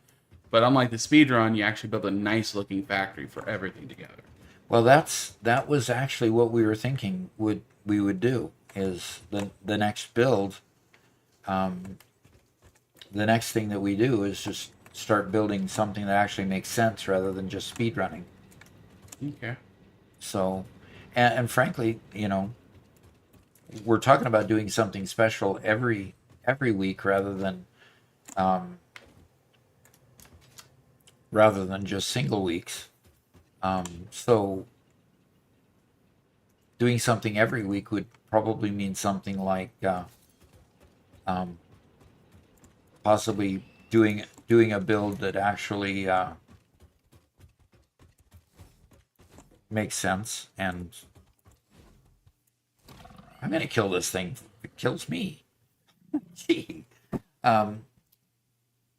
but unlike the speedrun, you actually build a nice looking factory for everything together. Well, that was actually what we were thinking we would do, is the next build. The next thing that we do is just start building something that actually makes sense rather than just speed running. Okay. So, and frankly, we're talking about doing something special every week rather than just single weeks. So doing something every week would probably mean something like possibly doing a build that actually makes sense. And I'm gonna kill this thing. It kills me. Gee.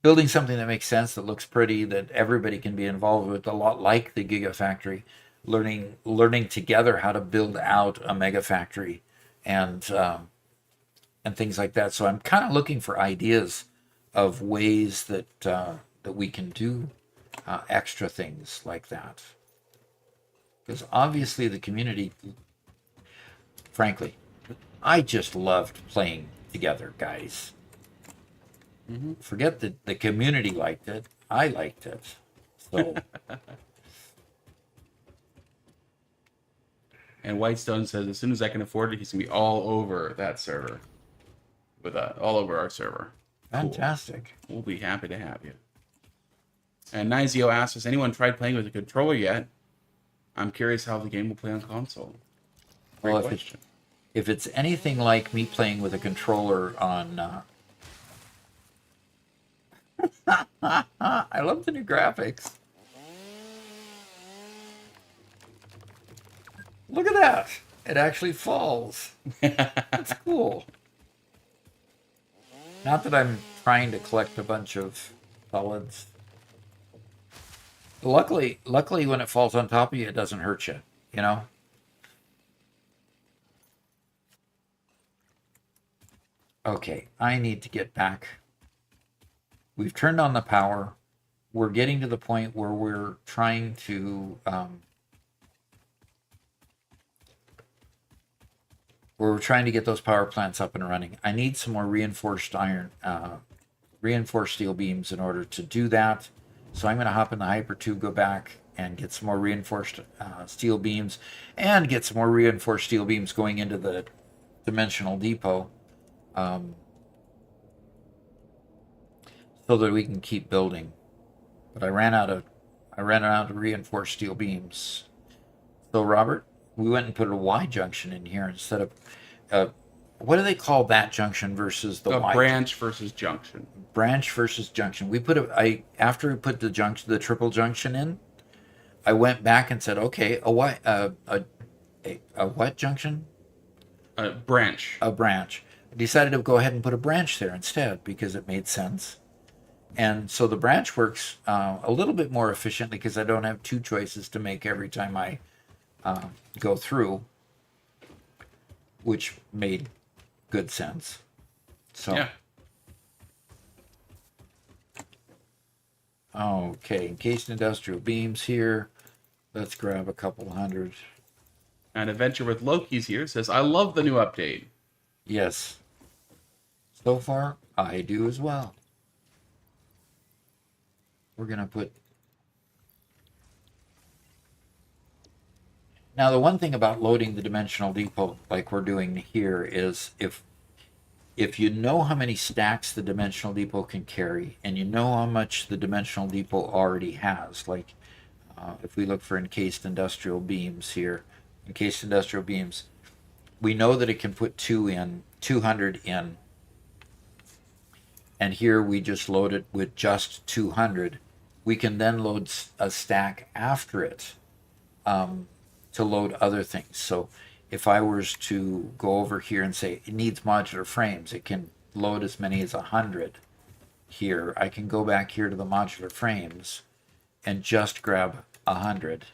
Building something that makes sense, that looks pretty, that everybody can be involved with, a lot like the Gigafactory, learning together how to build out a mega factory, and things like that. So I'm kind of looking for ideas of ways that we can do extra things like that, because obviously the community, frankly, I just loved playing together, guys. Forget that the community liked it. I liked it. So. And Whitestone says, as soon as I can afford it, he's going to be all over that server. All over our server. Fantastic. Cool. We'll be happy to have you. And Nizio asks, has anyone tried playing with a controller yet? I'm curious how the game will play on console. Great Well, question. If it's anything like me playing with a controller on... I love the new graphics. Look at that. It actually falls. That's cool. Not that I'm trying to collect a bunch of solids. Luckily, when it falls on top of you, it doesn't hurt you, Okay, I need to get back. We've turned on the power. We're getting to the point where we're trying to get those power plants up and running. I need some more reinforced steel beams in order to do that. So I'm going to hop in the Hyper Tube, go back and get some more reinforced steel beams, and get some more reinforced steel beams going into the dimensional depot, so that we can keep building. But I ran out of reinforced steel beams. So Robert, we went and put a Y junction in here instead of what do they call that junction versus the Y? Branch versus junction. Branch versus junction. After we put the triple junction in, I went back and said, okay, a what junction? A branch. A branch. I decided to go ahead and put a branch there instead because it made sense. And so the branch works a little bit more efficiently because I don't have two choices to make every time I go through, which made good sense. So, yeah. Okay, encased industrial beams here. Let's grab a couple hundred. And Adventure with Loki's here says, I love the new update. Yes. So far, I do as well. We're going to put... Now, the one thing about loading the dimensional depot like we're doing here is if you know how many stacks the dimensional depot can carry, and you know how much the dimensional depot already has, like if we look for encased industrial beams here, encased industrial beams, we know that it can put 200 in, and here we just load it with just 200. We can then load a stack after it to load other things. So if I was to go over here and say it needs modular frames, it can load as many as 100 here. I can go back here to the modular frames and just grab 100,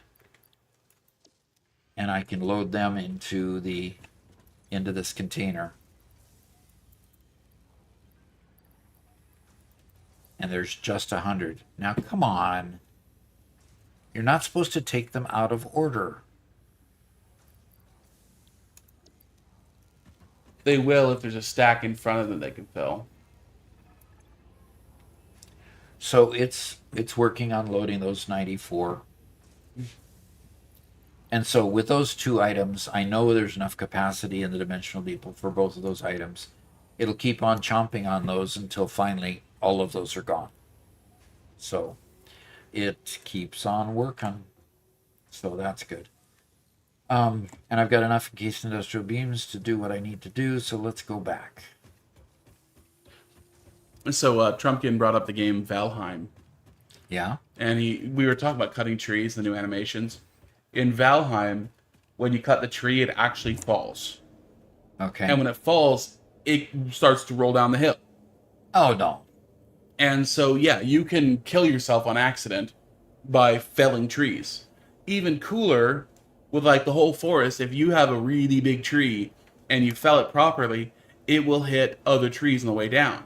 and I can load them into this container. And there's just 100. Now come on. You're not supposed to take them out of order. They will if there's a stack in front of them they can fill. So it's working on loading those 94. And so with those two items, I know there's enough capacity in the dimensional depot for both of those items. It'll keep on chomping on those until finally all of those are gone. So it keeps on working. So that's good. And I've got enough encased industrial beams to do what I need to do, so let's go back. So Trumpkin brought up the game Valheim. Yeah? And we were talking about cutting trees, the new animations. In Valheim, when you cut the tree, it actually falls. Okay. And when it falls, it starts to roll down the hill. Oh, no. And so, yeah, you can kill yourself on accident by felling trees. Even cooler, with like the whole forest, if you have a really big tree and you fell it properly, it will hit other trees on the way down.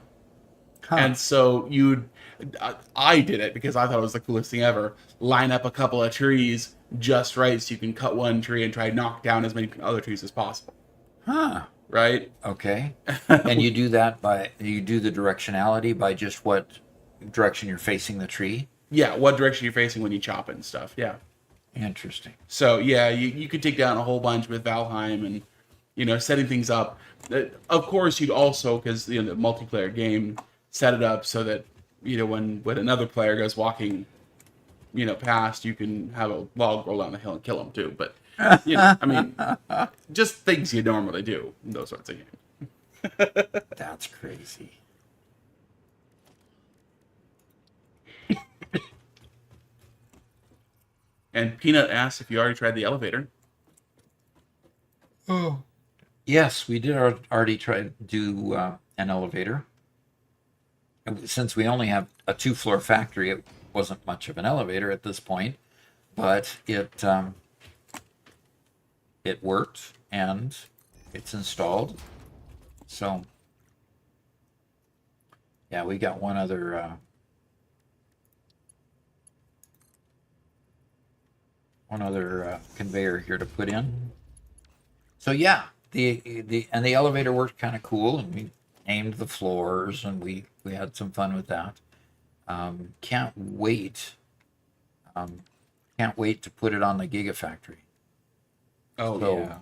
Huh. And so I did it because I thought it was the coolest thing ever. Line up a couple of trees just right so you can cut one tree and try to knock down as many other trees as possible. Huh. Right? Okay. And you do that you do the directionality by just what direction you're facing the tree? Yeah, what direction you're facing when you chop it and stuff. Yeah. Interesting. So, yeah, you could take down a whole bunch with Valheim and, setting things up. Of course, you'd also, because, the multiplayer game, set it up so that, when another player goes walking, past, you can have a log roll down the hill and kill them too. But, I mean, just things you normally do in those sorts of games. That's crazy. And Peanut asked if you already tried the elevator. Oh. Yes, we did already try to do an elevator. Since we only have a 2-floor factory, it wasn't much of an elevator at this point, but it worked and it's installed. So yeah, we got one other conveyor here to put in. So yeah, the elevator worked kind of cool, and we aimed the floors, and we had some fun with that. Can't wait to put it on the Gigafactory. Oh, So, yeah.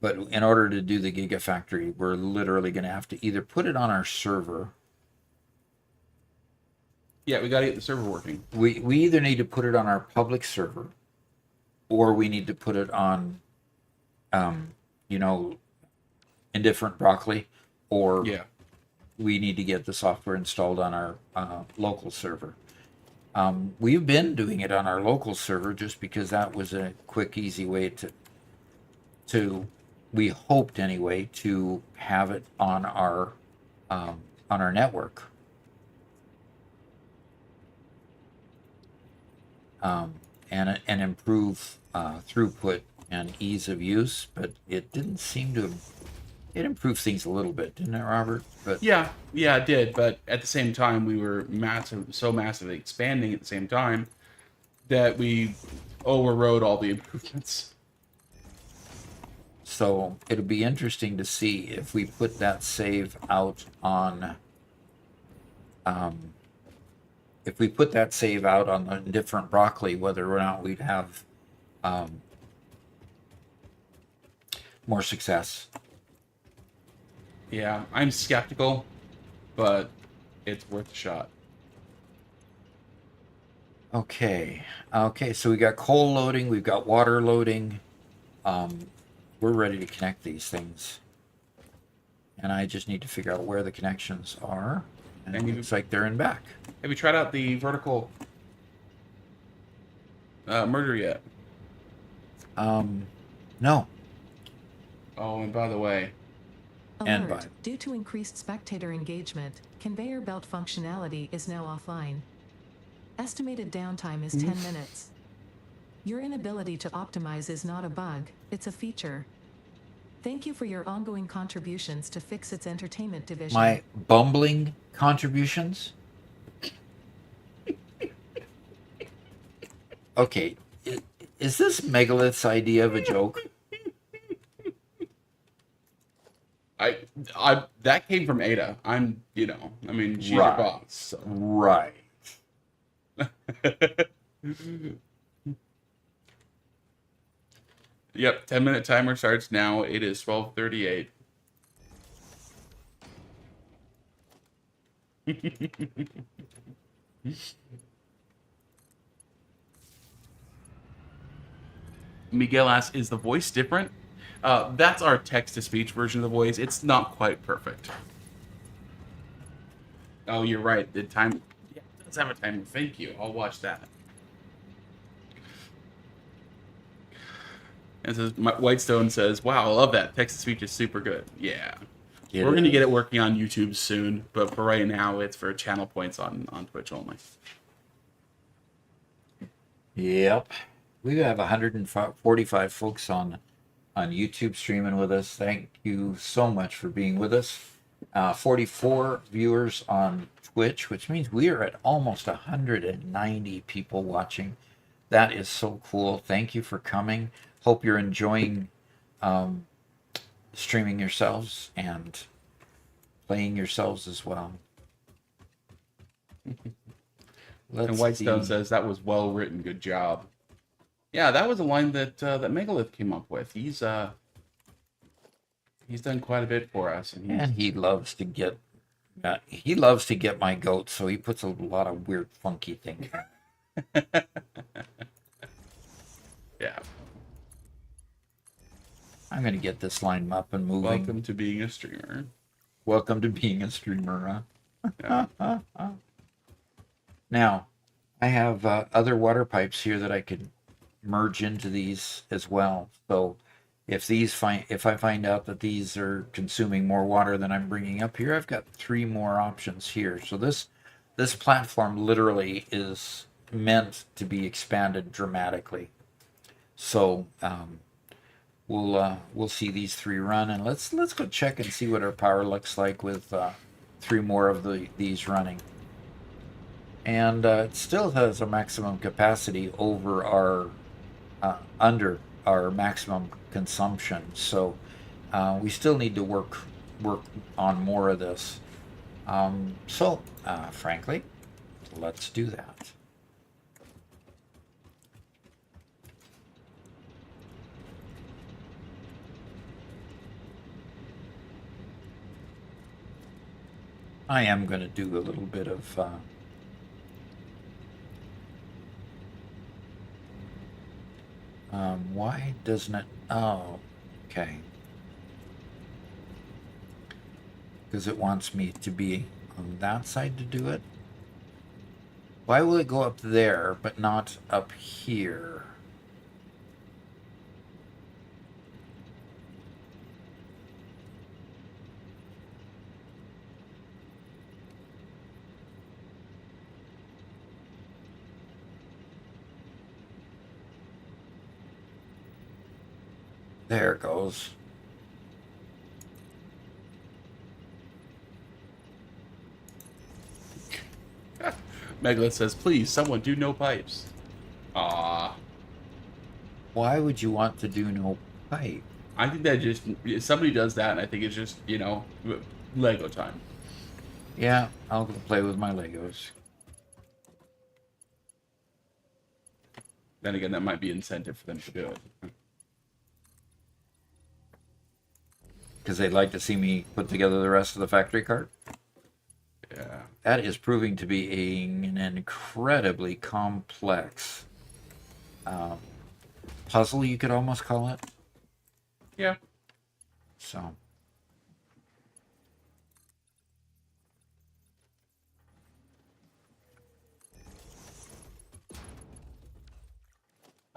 But in order to do the Gigafactory, we're literally going to have to either put it on our server. Yeah, we got to get the server working. We either need to put it on our public server, or we need to put it on, Indifferent Broccoli, or Yeah. we need to get the software installed on our local server. We've been doing it on our local server just because that was a quick, easy way to we hoped anyway to have it on our network. And improve throughput and ease of use, but it didn't seem to. It improved things a little bit, didn't it, Robert? But Yeah, it did. But at the same time, we were so massively expanding at the same time that we overrode all the improvements. so it'll be interesting to see if we put that save out on. If we put that save out on the different broccoli, whether or not we'd have more success. Yeah, I'm skeptical, but it's worth a shot. Okay, so we got coal loading, we've got water loading. we're ready to connect these things. And I just need to figure out where the connections are. And it looks like they're in back. Have you tried out the vertical merger yet? No. Oh, and by the way, Alert. Due to increased spectator engagement, conveyor belt functionality is now offline. Estimated downtime is 10 minutes. Your inability to optimize is not a bug, it's a feature. Thank you for your ongoing contributions to Fix-It's Entertainment Division. My bumbling contributions? Okay, is this Megalith's idea of a joke? I that came from Ada. She's your boss. So. Right. Yep, 10-minute timer starts now. It is 12:38. Miguel asks, is the voice different? That's our text-to-speech version of the voice. It's not quite perfect. Oh, you're right. The time... Yeah, it does have a timer. Thank you. I'll watch that. And says, Whitestone says, wow, I love that. Text-to-speech is super good. Yeah. We're going to get it working on YouTube soon, but for right now, it's for channel points on Twitch only. Yep. We have 145 folks on YouTube streaming with us. Thank you so much for being with us. 44 viewers on Twitch, which means we are at almost 190 people watching. That is so cool. Thank you for coming. Hope you're enjoying streaming yourselves and playing yourselves as well. And Whitestone says that was well written. Good job. Yeah, that was a line that Megalith came up with. He's done quite a bit for us, and he loves to get my goat, so he puts a lot of weird, funky things. Yeah. I'm going to get this line up and moving. Welcome to being a streamer. Welcome to being a streamer, huh? Yeah. Now, I have other water pipes here that I could merge into these as well. So if I find out that these are consuming more water than I'm bringing up here, I've got 3 more options here. So this platform literally is meant to be expanded dramatically. So we'll see these 3 run, and let's go check and see what our power looks like with 3 more of these running. And it still has a maximum capacity over our under our maximum consumption. So we still need to work on more of this. Frankly, let's do that. I am going to do a little bit of why doesn't it? Oh, okay. Because it wants me to be on that side to do it. Why will it go up there but not up here? There it goes. Megalith says, please, someone do no pipes. Ah. Why would you want to do no pipe? I think that just, somebody does that, and I think it's just, Lego time. Yeah, I'll go play with my Legos. Then again, that might be incentive for them to do it. Because they'd like to see me put together the rest of the factory cart? Yeah. That is proving to be an incredibly complex puzzle, you could almost call it. Yeah. So.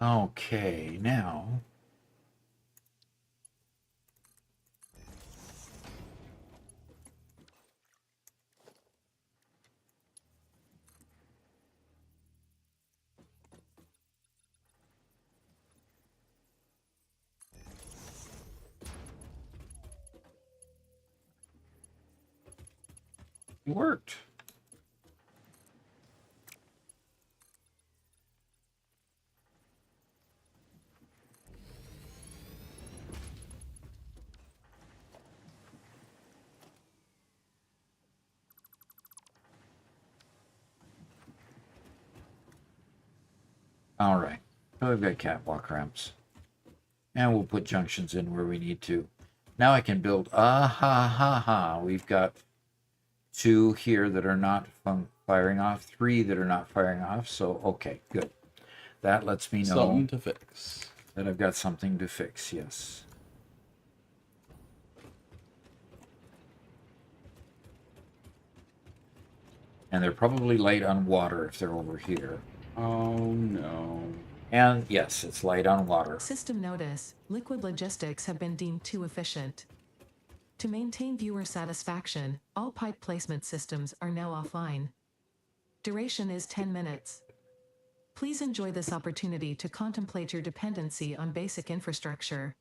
Okay, now. It worked. All right. So we've got catwalk ramps. And we'll put junctions in where we need to. Now I can build, we've got 2 here that are not firing off, 3 that are not firing off. So, okay, good. That lets me know Something to fix. that I've got something to fix, yes. And they're probably light on water if they're over here. Oh, no. And yes, it's light on water. System notice, liquid logistics have been deemed too efficient. To maintain viewer satisfaction, all pipe placement systems are now offline. Duration is 10 minutes. Please enjoy this opportunity to contemplate your dependency on basic infrastructure.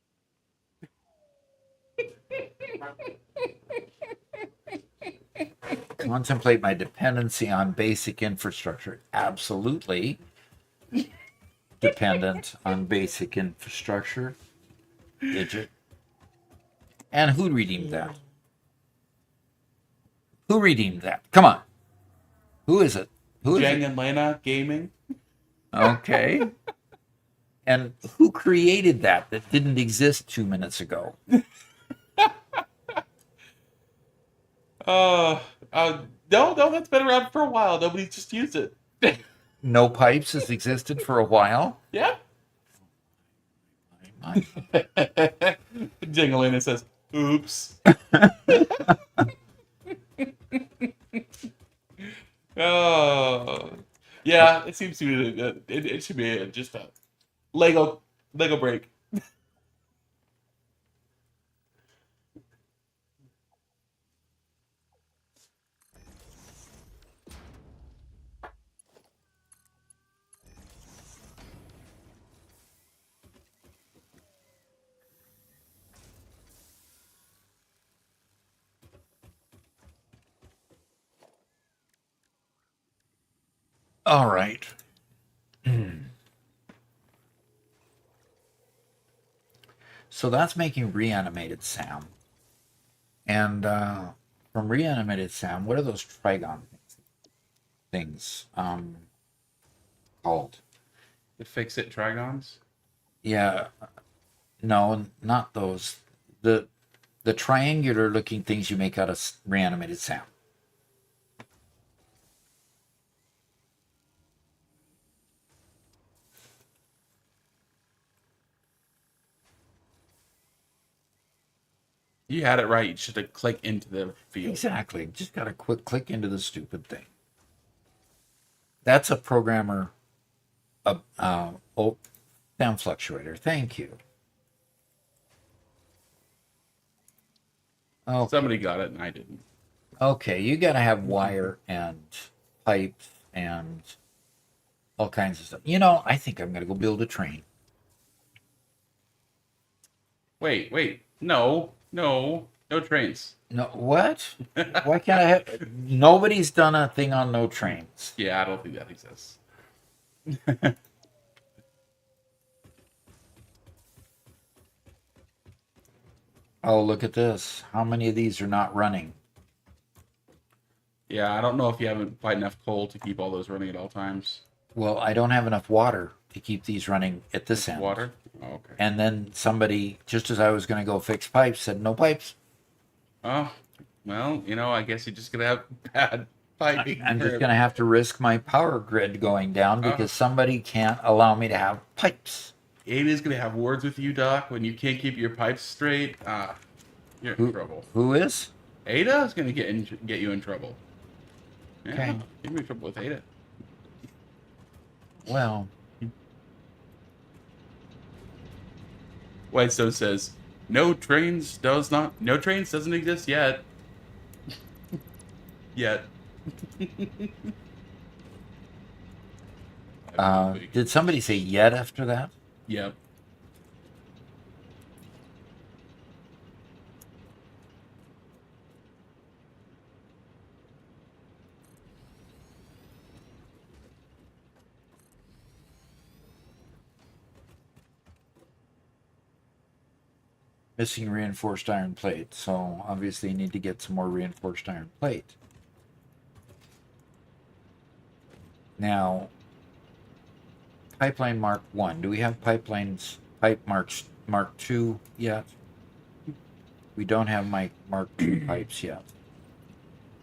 Contemplate my dependency on basic infrastructure. Absolutely dependent on basic infrastructure. Digit. And who redeemed that? Who redeemed that? Come on. Who is it? Who is Jang it? and Lena Gaming. Okay. And who created that didn't exist 2 minutes ago? No, that's been around for a while. Nobody's just used it. No pipes has existed for a while. Yeah. My. Jangalena says, oops. Oh. Yeah, it seems to be, it should be just a Lego break. All right. So that's making reanimated Sam. And from reanimated Sam, what are those trigon things called? The Fix-It Trigons? Yeah, no, not those. The triangular looking things you make out of reanimated Sam. You had it right. You should have clicked into the field. Exactly. Just got a quick click into the stupid thing. That's a programmer. Sound fluctuator. Thank you. Okay. Somebody got it and I didn't. Okay, you got to have wire and pipes and all kinds of stuff. You know, I think I'm going to go build a train. Wait. No trains. No, what? Why can't I have... Nobody's done a thing on no trains. Yeah, I don't think that exists. Oh, look at this. How many of these are not running? Yeah, I don't know if you haven't quite enough coal to keep all those running at all times. Well, I don't have enough water to keep these running at this end. Water? Oh, okay. And then somebody, just as I was going to go fix pipes, said no pipes. Oh, well, I guess you're just going to have bad piping. I'm just going to have to risk my power grid going down because somebody can't allow me to have pipes. Ada's gonna have words with you, Doc, when you can't keep your pipes straight. You're in trouble. Who is? Ada is gonna get you in trouble. Yeah, Okay. you're in trouble with Ada. Well, Whitestone says, No trains doesn't exist yet. Yet. did somebody say yet after that? Yep. Missing reinforced iron plate. So obviously you need to get some more reinforced iron plate. Now, pipeline Mark 1. Do we have pipe Mark 2 yet? We don't have Mark 2 pipes yet.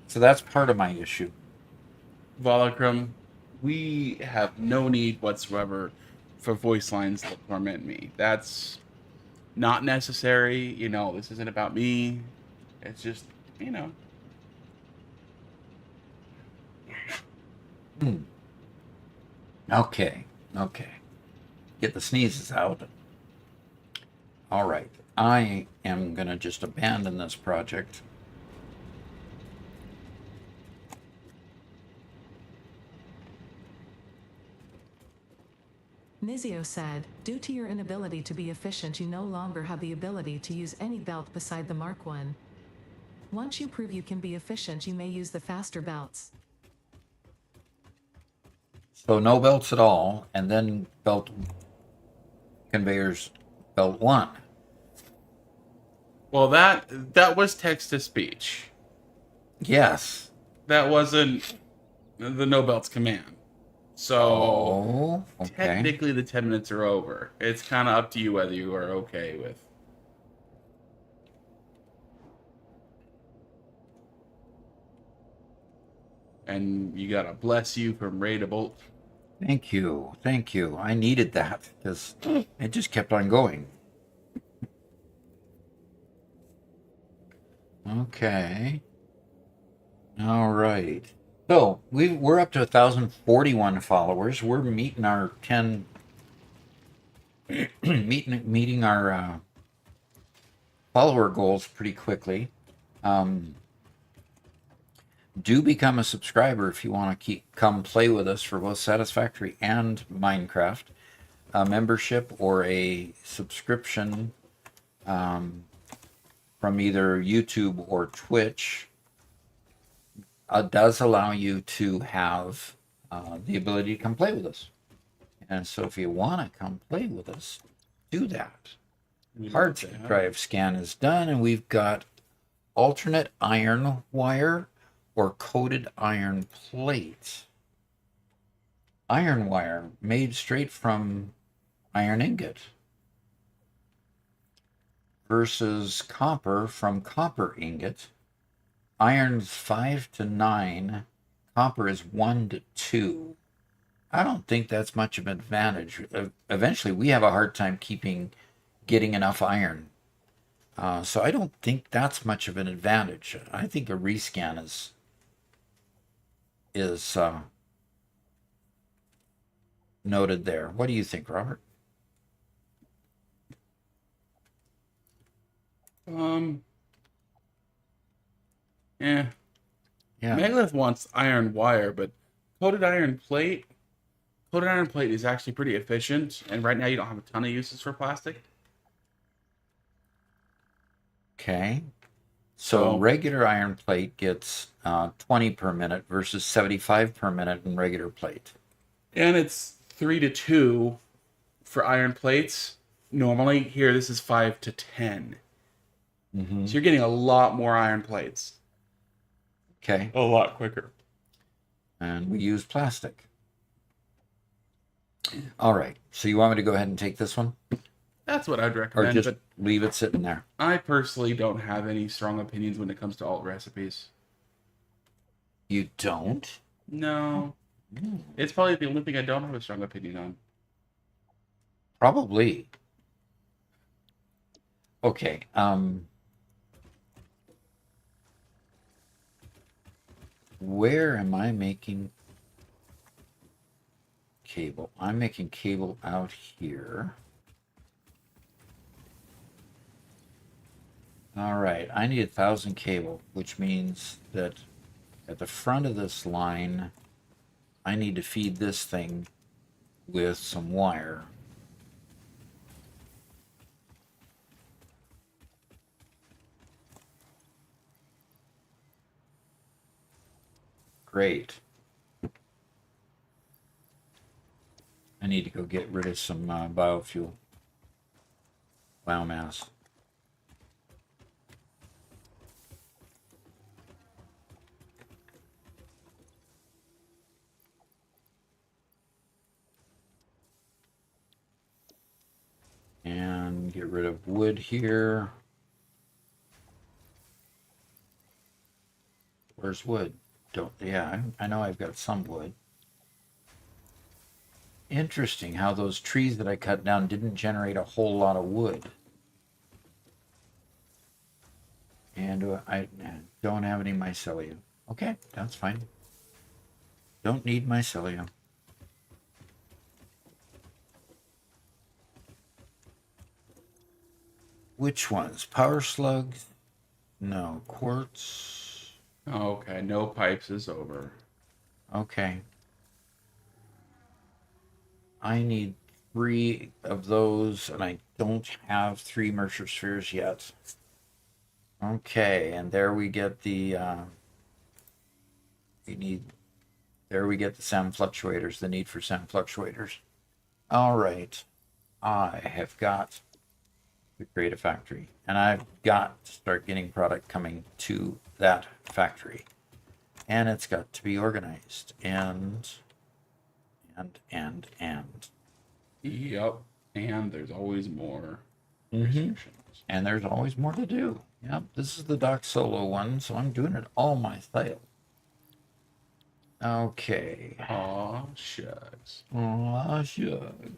So that's part of my issue. Volacrum, we have no need whatsoever for voice lines that torment me. That's not necessary. You know, this isn't about me. It's just, you know. Okay. Get the sneezes out. All right. I am going to just abandon this project. Nizio said, due to your inability to be efficient, you no longer have the ability to use any belt beside the Mark 1. Once you prove you can be efficient, you may use the faster belts. So no belts at all, and then belt conveyors, belt 1. Well, that was text to speech. Yes. That wasn't the no belts command. So Oh, okay. technically the 10 minutes are over. It's kind of up to you whether you are okay with. And you got a bless you from Ray to Bolt. Thank you. I needed that because it just kept on going. Okay. All right. So we're up to 1,041 followers. We're meeting our 10, meeting our follower goals pretty quickly. Do become a subscriber if you want to come play with us for both Satisfactory and Minecraft. A membership or a subscription from either YouTube or Twitch does allow you to have the ability to come play with us. And so if you want to come play with us, do that. Hard drive scan is done, and we've got alternate iron wire or coated iron plate. Iron wire made straight from iron ingot versus copper from copper ingot. Iron's 5 to 9, copper is 1 to 2. I don't think that's much of an advantage. Eventually, we have a hard time getting enough iron. So I don't think that's much of an advantage. I think a rescan is noted there. What do you think, Robert? Yeah. Yeah. Megalith wants iron wire, but coated iron plate is actually pretty efficient, and right now you don't have a ton of uses for plastic. Okay. So regular iron plate gets 20 per minute versus 75 per minute in regular plate. And it's 3 to 2 for iron plates. Normally, here, this is 5 to 10. Mm-hmm. So you're getting a lot more iron plates. Okay. A lot quicker. And we use plastic. All right. So you want me to go ahead and take this one? That's what I'd recommend. Or just but leave it sitting there? I personally don't have any strong opinions when it comes to alt recipes. You don't? No. It's probably the only thing I don't have a strong opinion on. Probably. Okay. Where am I making cable? I'm making cable out here. All right, I need 1,000 cable, which means that at the front of this line, I need to feed this thing with some wire. Great. I need to go get rid of some biofuel, biomass. And get rid of wood here. Where's wood? I know I've got some wood. Interesting how those trees that I cut down didn't generate a whole lot of wood. And I don't have any mycelium. Okay, that's fine. Don't need mycelium. Which ones? Power slugs? No. Quartz? Okay, no pipes is over. Okay. I need 3 of those, and I don't have 3 Mercer spheres yet. Okay, and there we get the there we get the sound fluctuators, the need for sound fluctuators. All right, I have got to create a factory, and I've got to start getting product coming to that factory, and it's got to be organized, and. Yep, and there's always more Mm-hmm. restrictions. And there's always more to do. Yep, this is the Doc Solo one, so I'm doing it all myself. Okay. Aw, shucks. Aw, shucks.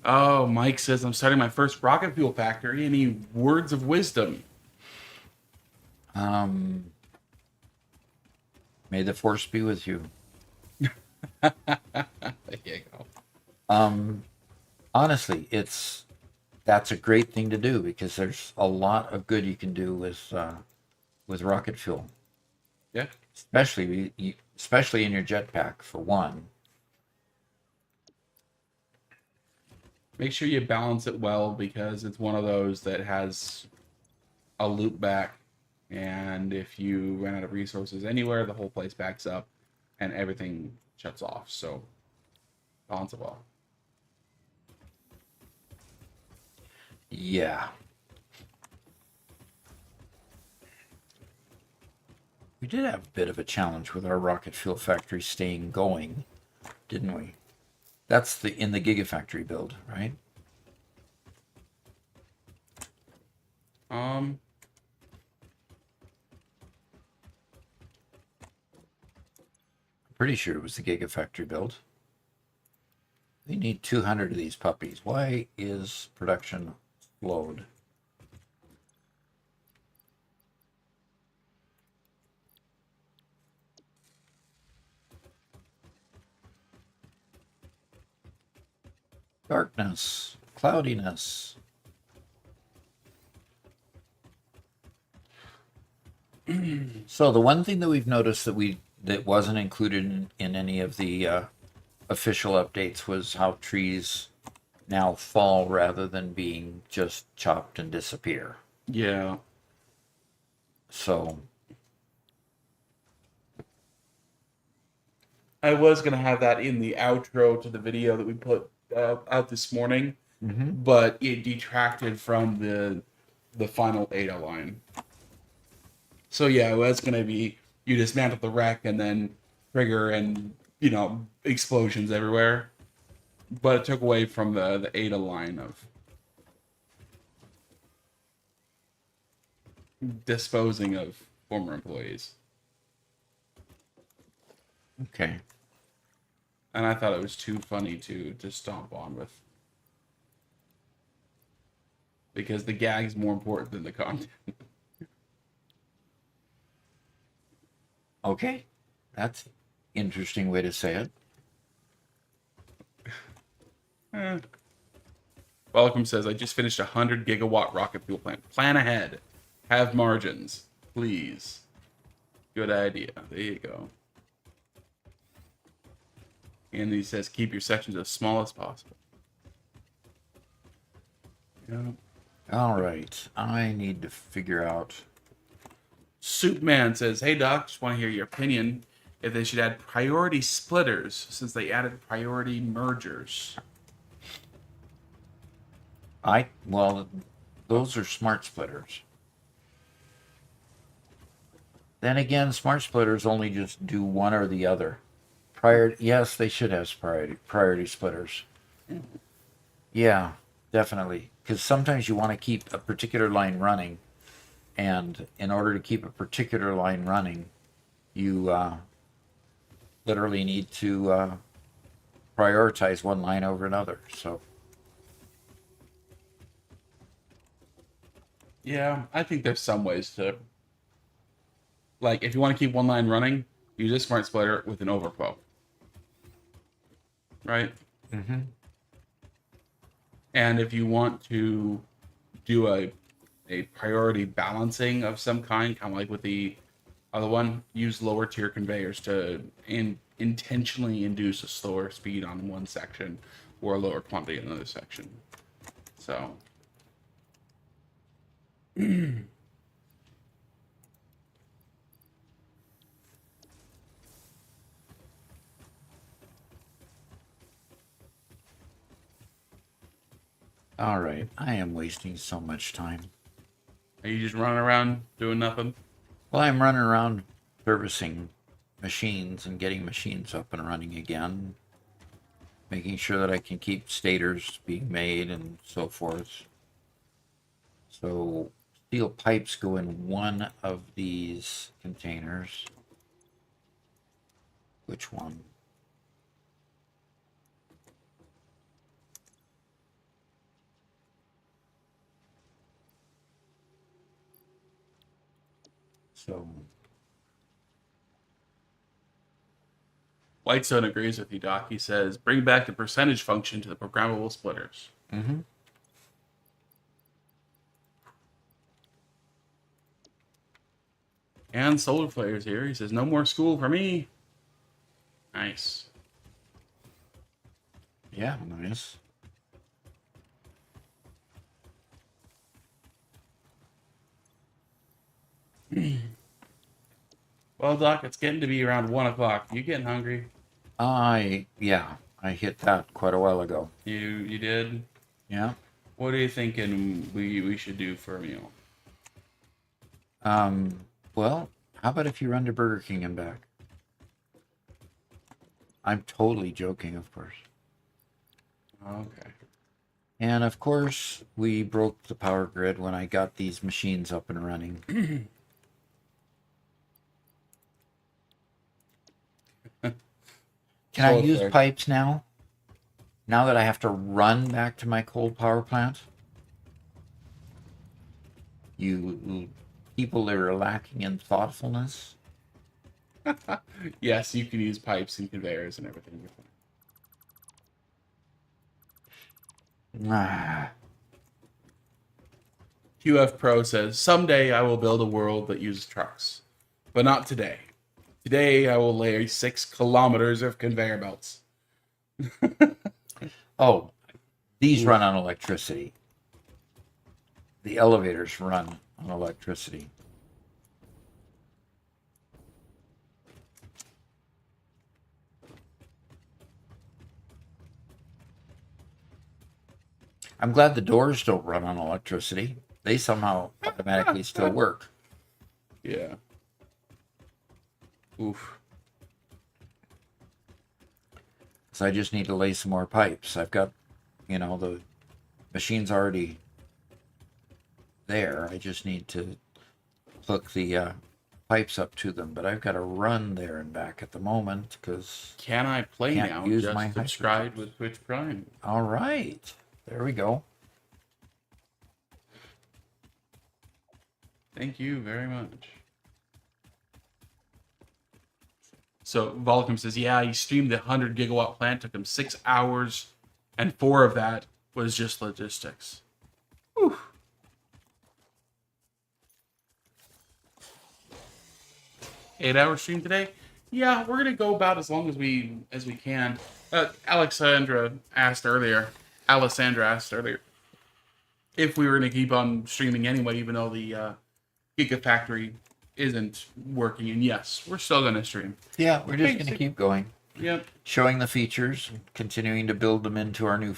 Oh, Mike says I'm starting my first rocket fuel factory. Any words of wisdom? May the force be with you. There you go. Honestly, that's a great thing to do because there's a lot of good you can do with rocket fuel. Yeah. Especially in your jetpack for one. Make sure you balance it well because it's one of those that has a loop back, and if you run out of resources anywhere, the whole place backs up and everything shuts off. So balance it well. Yeah. We did have a bit of a challenge with our rocket fuel factory staying going, didn't we? That's in the Gigafactory build, right? Pretty sure it was the Gigafactory build. We need 200 of these puppies. Why is production slowed? Darkness, cloudiness. So the one thing that we've noticed that wasn't included in any of the official updates was how trees now fall rather than being just chopped and disappear. Yeah. So I was going to have that in the outro to the video that we put out this morning, but it detracted from the final ADA line. So yeah, it was going to be you dismantle the wreck and then trigger and, explosions everywhere. But it took away from the ADA line of disposing of former employees. Okay. And I thought it was too funny to stomp on with. Because the gag's more important than the content. Okay. That's an interesting way to say it. Welcome says, I just finished a 100 gigawatt rocket fuel plant. Plan ahead. Have margins. Please. Good idea. There you go. And he says, keep your sections as small as possible. Yeah. All right. I need to figure out. Soupman says, hey Doc, just want to hear your opinion if they should add priority splitters since they added priority mergers. Well, those are smart splitters. Then again, smart splitters only just do one or the other. Yes, they should have priority splitters. Yeah, definitely. Because sometimes you want to keep a particular line running, and in order to keep a particular line running, you literally need to prioritize one line over another. So. Yeah, I think there's some ways to, like, if you want to keep one line running, use a smart splitter with an overflow. Right? Mm-hmm. And if you want to do a priority balancing of some kind of like with the other one, use lower tier conveyors to intentionally induce a slower speed on one section or a lower quantity in another section. So... All right. I am wasting so much time. Are you just running around doing nothing? Well, I'm running around servicing machines and getting machines up and running again, making sure that I can keep stators being made and so forth. So steel pipes go in one of these containers. Which one? So Whitestone agrees with you, Doc. He says, bring back the percentage function to the programmable splitters. mm-hmm. And Solar Flare's here. He says, no more school for me. Nice. Yeah, nice. Well, Doc, it's getting to be around 1 o'clock. You getting hungry? I hit that quite a while ago. You did? Yeah. What are you thinking we should do for a meal? Well, how about if you run to Burger King and back? I'm totally joking, of course. Okay. And of course, we broke the power grid when I got these machines up and running. Can I use pipes now? Now that I have to run back to my coal power plant? You people that are lacking in thoughtfulness? Yes, you can use pipes and conveyors and everything. Ah. QF Pro says, someday I will build a world that uses trucks, but not today. Today I will lay 6 kilometers of conveyor belts. Oh, these run on electricity. The elevators run on electricity. I'm glad the doors don't run on electricity. They somehow automatically still work. Yeah. Oof. So I just need to lay some more pipes. I've got, the machine's already there. I just need to hook the pipes up to them, but I've got to run there and back at the moment because Can I play Can't now? use Just my subscribe hyperjumps. with Twitch Prime. all right, there we go. Thank you very much. So Volcom says, yeah, he streamed the 100 gigawatt plant. Took him 6 hours, and 4 of that was just logistics. Whew. Eight-hour stream today. Yeah, we're gonna go about as long as we can. Alexandra asked earlier if we were gonna keep on streaming anyway, even though the Gigafactory isn't working. And yes, we're still gonna stream. Yeah, we're just going to keep going, Yep. showing the features, continuing to build them into our new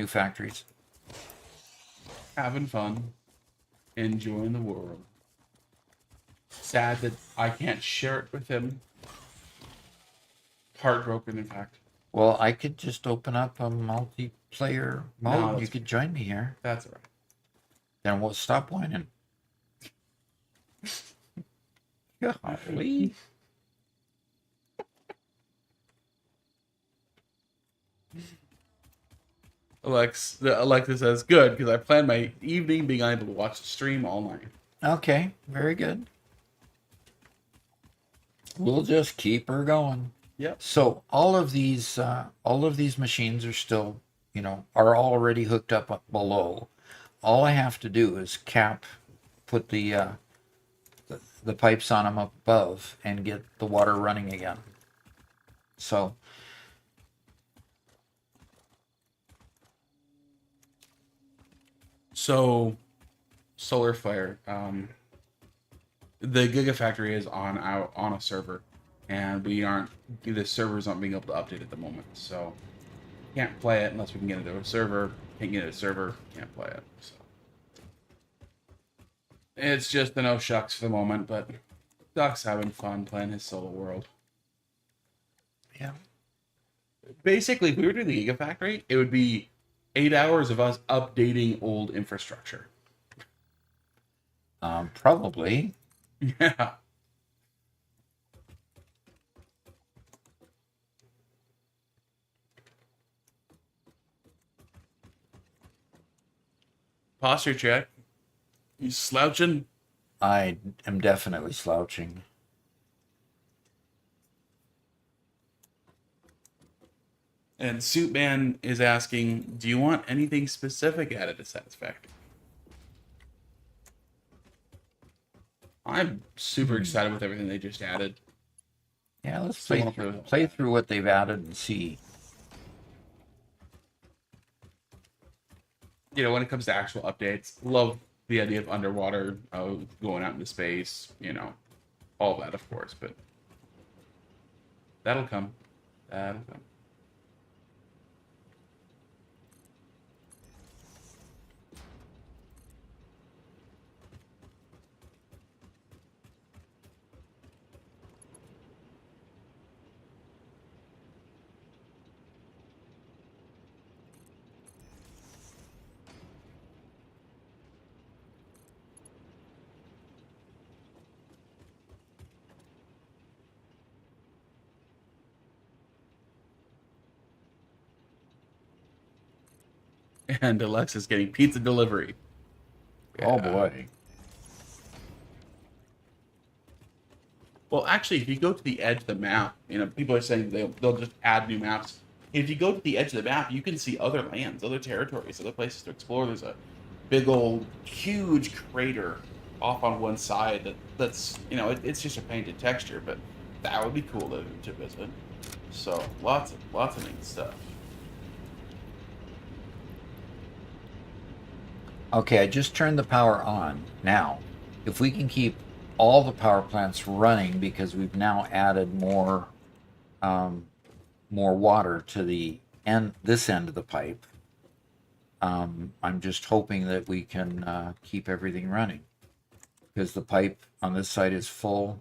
factories. Having fun, enjoying the world. Sad that I can't share it with him. Heartbroken, in fact. Well, I could just open up a multiplayer mode. No, You that's- could join me here. That's all right. Then we'll stop whining. Golly. Alexa says, good, because I planned my evening being able to watch the stream all night. Okay, very good. We'll just keep her going. Yep. So all of these machines are still, are already hooked up below. All I have to do is put the pipes on them up above and get the water running again. So Solar Flare, the Gigafactory is on a server, and the servers aren't being able to update at the moment, so can't play it unless we can get into a server. Can't get into a server, can't play it. So it's just the no shucks for the moment, but Doc's having fun playing his solo world. yeah. Basically, if we were doing the Gigafactory, it would be 8 hours of us updating old infrastructure. Probably. Yeah. Posture check. You slouching? I am definitely slouching. And Suitman is asking, do you want anything specific added to Satisfactory? I'm super excited with everything they just added. Yeah, let's So play wanna through, play with play through what they've added and see. When it comes to actual updates, love the idea of underwater, going out into space, all that, of course, but that'll come. That'll come. And Alexa's getting pizza delivery. Oh Yeah. boy. Well, actually, if you go to the edge of the map, people are saying they'll just add new maps. If you go to the edge of the map, you can see other lands, other territories, other places to explore. There's a big old, huge crater off on one side that's it's just a painted texture, but that would be cool to visit. So lots of neat stuff. Okay, I just turned the power on. Now, if we can keep all the power plants running because we've now added more water to this end of the pipe, I'm just hoping that we can keep everything running because the pipe on this side is full.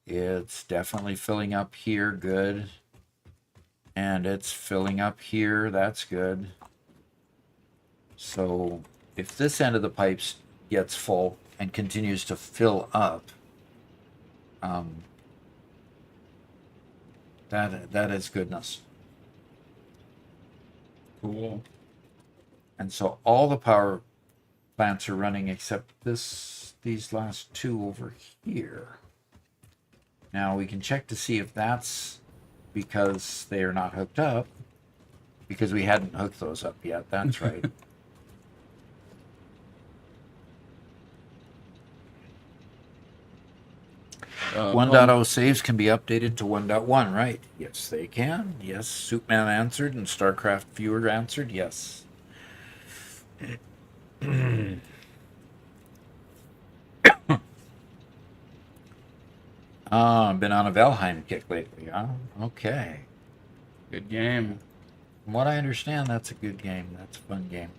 It's definitely filling up here, good. And it's filling up here, that's good. So if this end of the pipes gets full, and continues to fill up. That is goodness. Cool. And so all the power plants are running except these last two over here. Now we can check to see if that's because they are not hooked up, because we hadn't hooked those up yet. That's right. 1.0 saves can be updated to 1.1, right? Yes, they can. Yes, Soupman answered, and StarCraft Viewer answered, yes. I've been on a Valheim kick lately, huh? Okay. Good game. From what I understand, that's a good game. That's a fun game.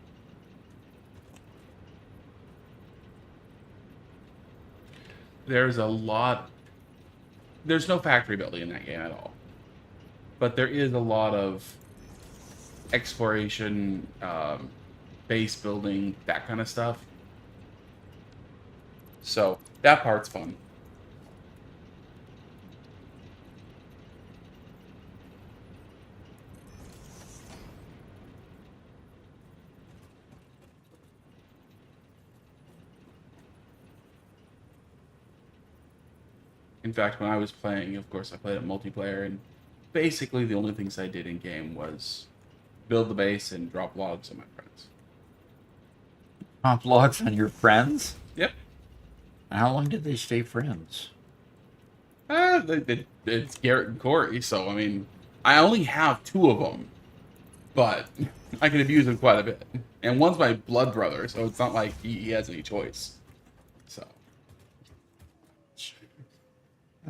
There's a lot. There's no factory building in that game at all. But there is a lot of exploration, base building, that kind of stuff. So that part's fun. In fact, when I was playing, of course, I played it multiplayer, and basically the only things I did in game was build the base and drop logs on my friends. Drop logs on your friends? Yep. How long did they stay friends? It's Garrett and Corey, so I mean, I only have two of them, but I can abuse them quite a bit. And one's my blood brother, so it's not like he has any choice. So.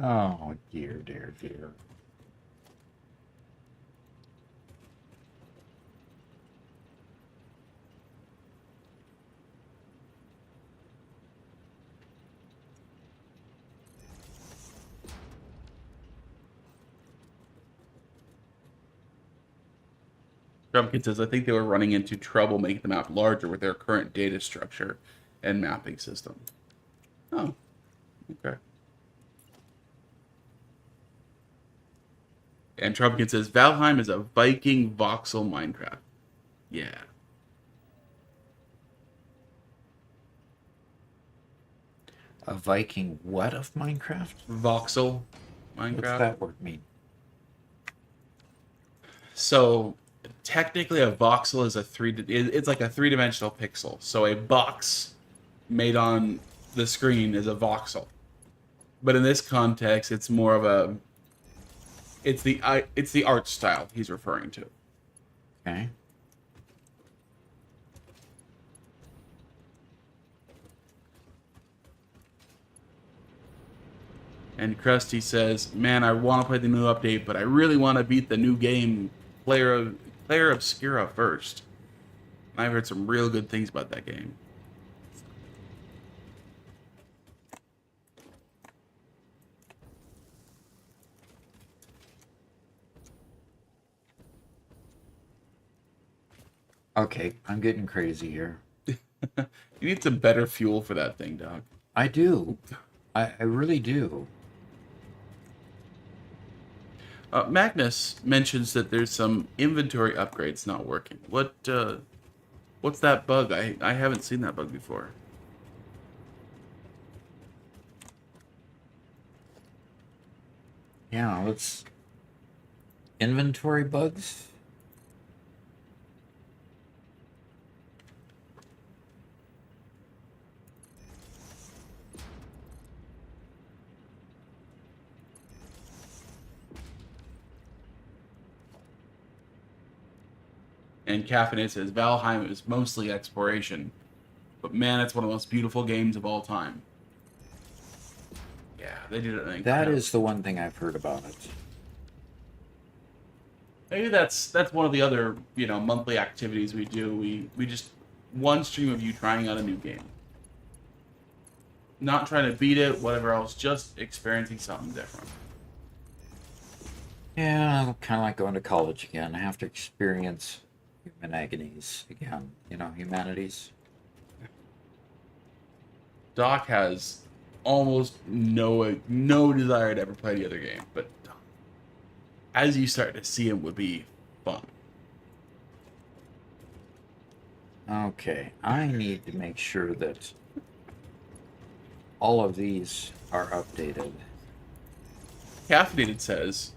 Oh, dear, dear, dear. Drumpkin says, I think they were running into trouble making the map larger with their current data structure and mapping system. Oh, okay. And Trumpkin says, Valheim is a Viking voxel Minecraft. Yeah. A Viking what of Minecraft? Voxel Minecraft. What's that word mean? So, technically a voxel is it's like a three-dimensional pixel. So a box made on the screen is a voxel. But in this context, it's more of a... It's the art style he's referring to. Okay. And Krusty says, man, I want to play the new update, but I really want to beat the new game, Player Obscura, first. I've heard some real good things about that game. Okay, I'm getting crazy here. You need some better fuel for that thing, Doc. I do. I really do. Magnus mentions that there's some inventory upgrades not working. What's that bug? I haven't seen that bug before. Yeah, let's... Inventory bugs? And Caffeinated says, Valheim is mostly exploration. But man, it's one of the most beautiful games of all time. Yeah, they did it. That is the one thing I've heard about it. Maybe that's one of the other, monthly activities we do. We just one stream of you trying out a new game. Not trying to beat it, whatever else, just experiencing something different. Yeah, kind of like going to college again. I have to experience human agonies again. Humanities. Doc has almost no desire to ever play the other game, but as you start to see him, would be fun. Okay, I need to make sure that all of these are updated. Caffeinated says,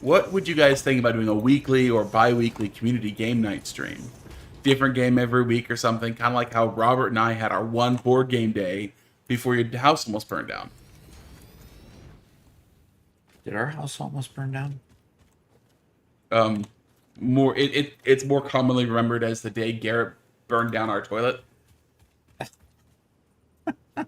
"What would you guys think about doing a weekly or bi-weekly community game night stream? Different game every week or something, kind of like how Robert and I had our one board game day before your house almost burned down." Did our house almost burn down? It's more commonly remembered as the day Garrett burned down our toilet. Have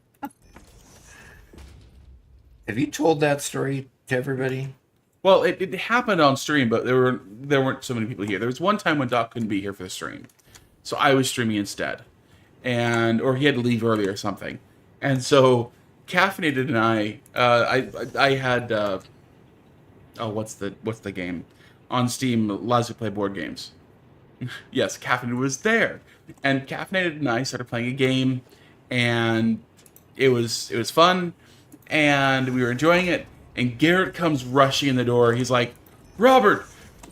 you told that story to everybody? Well, it happened on stream, but there weren't so many people here. There was one time when Doc couldn't be here for the stream, so I was streaming instead, or he had to leave early or something, and so Caffeinated and I had what's the game on Steam? Allows you to play board games. Yes, Caffeinated was there, and Caffeinated and I started playing a game, and it was fun, and we were enjoying it. And Garrett comes rushing in the door. He's like, "Robert,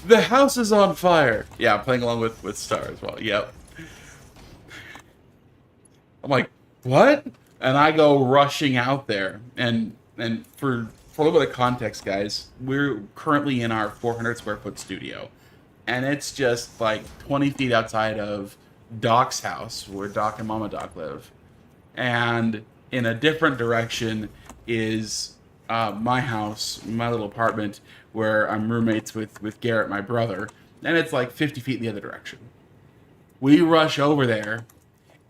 the house is on fire." Yeah, I'm playing along with Star as well. Yep. I'm like, "What?" And I go rushing out there. And for a little bit of context, guys, we're currently in our 400 square foot studio, and it's just like 20 feet outside of Doc's house, where Doc and Mama Doc live, and in a different direction is my house, my little apartment, where I'm roommates with Garrett, my brother, and it's like 50 feet in the other direction. We rush over there,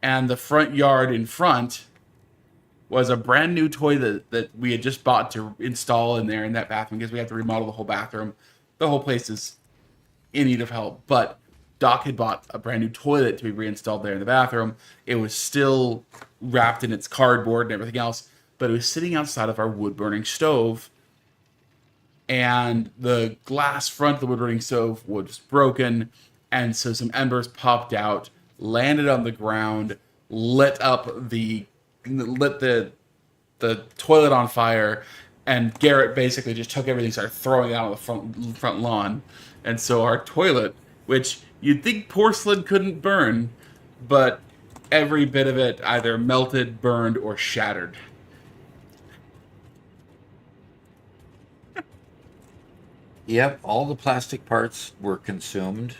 and the front yard in front was a brand new toilet that we had just bought to install in there in that bathroom, because we have to remodel the whole bathroom. The whole place is in need of help, but Doc had bought a brand new toilet to be reinstalled there in the bathroom. It was still wrapped in its cardboard and everything else, but it was sitting outside of our wood-burning stove, and the glass front of the wood-burning stove was broken, and so some embers popped out, landed on the ground, lit the toilet on fire, and Garrett basically just took everything and started throwing it out on the front lawn. And so our toilet, which you'd think porcelain couldn't burn, but every bit of it either melted, burned, or shattered. Yep, all the plastic parts were consumed,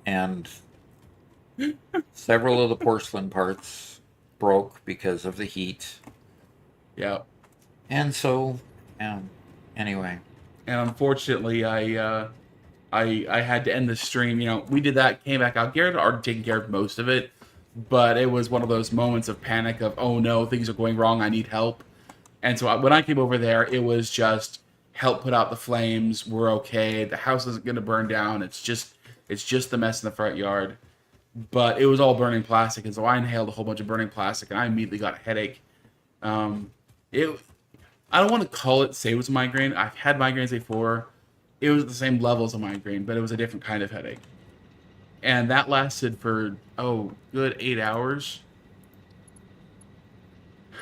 and several of the porcelain parts broke because of the heat. Yeah. And so, anyway. And unfortunately, I had to end the stream. We did that, came back out. Garrett had already taken care of most of it, but it was one of those moments of panic of, oh no, things are going wrong, I need help. And so when I came over there, it was just help put out the flames. We're okay. The house isn't going to burn down. It's just the mess in the front yard. But it was all burning plastic, and so I inhaled a whole bunch of burning plastic, and I immediately got a headache. I don't want to say it was a migraine. I've had migraines before. It was the same level as a migraine, but it was a different kind of headache. And that lasted for, good 8 hours.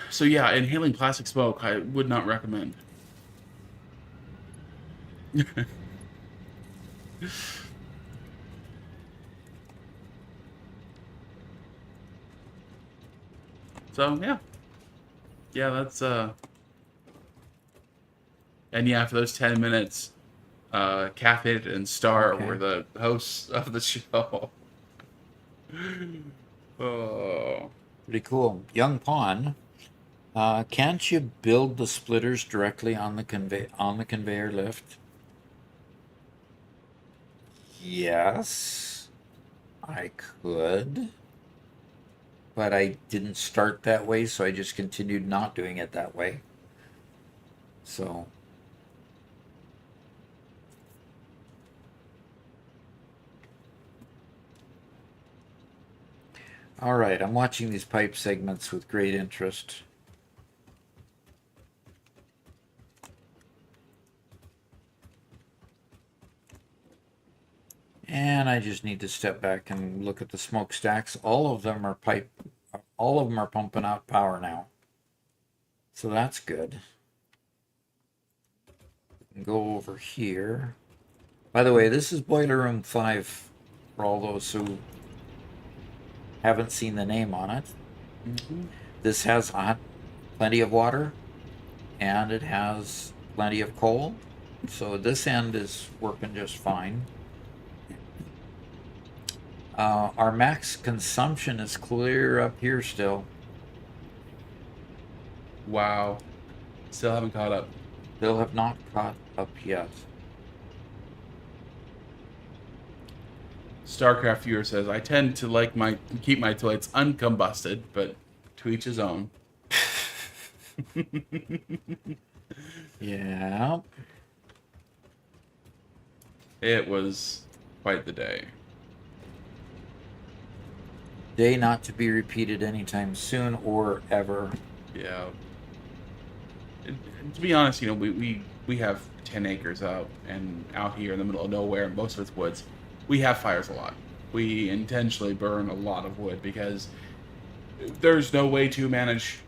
So yeah, inhaling plastic smoke, I would not recommend. So yeah, that's and yeah, for those 10 minutes, Caffeinated and Star were the hosts of the show. Oh, Pretty cool. Young Pawn, can't you build the splitters directly on the conveyor lift? Yes, I could, but I didn't start that way, so I just continued not doing it that way. So, all right, I'm watching these pipe segments with great interest. And I just need to step back and look at the smokestacks. All of them are All of them are pumping out power now. So that's good. Go over here. By the way, this is Boiler Room 5 for all those who haven't seen the name on it. This has plenty of water and it has plenty of coal. So this end is working just fine. Our max consumption is clear up here still. Wow. Still haven't caught up. Still have not caught up yet. StarCraft viewer says, I tend to keep my toilets uncombusted, but to each his own. Yeah. It was quite the day. Day not to be repeated anytime soon or ever. Yeah. And to be honest, we have 10 acres out here in the middle of nowhere, and most of it's woods. We have fires a lot. We intentionally burn a lot of wood because there's no way to manage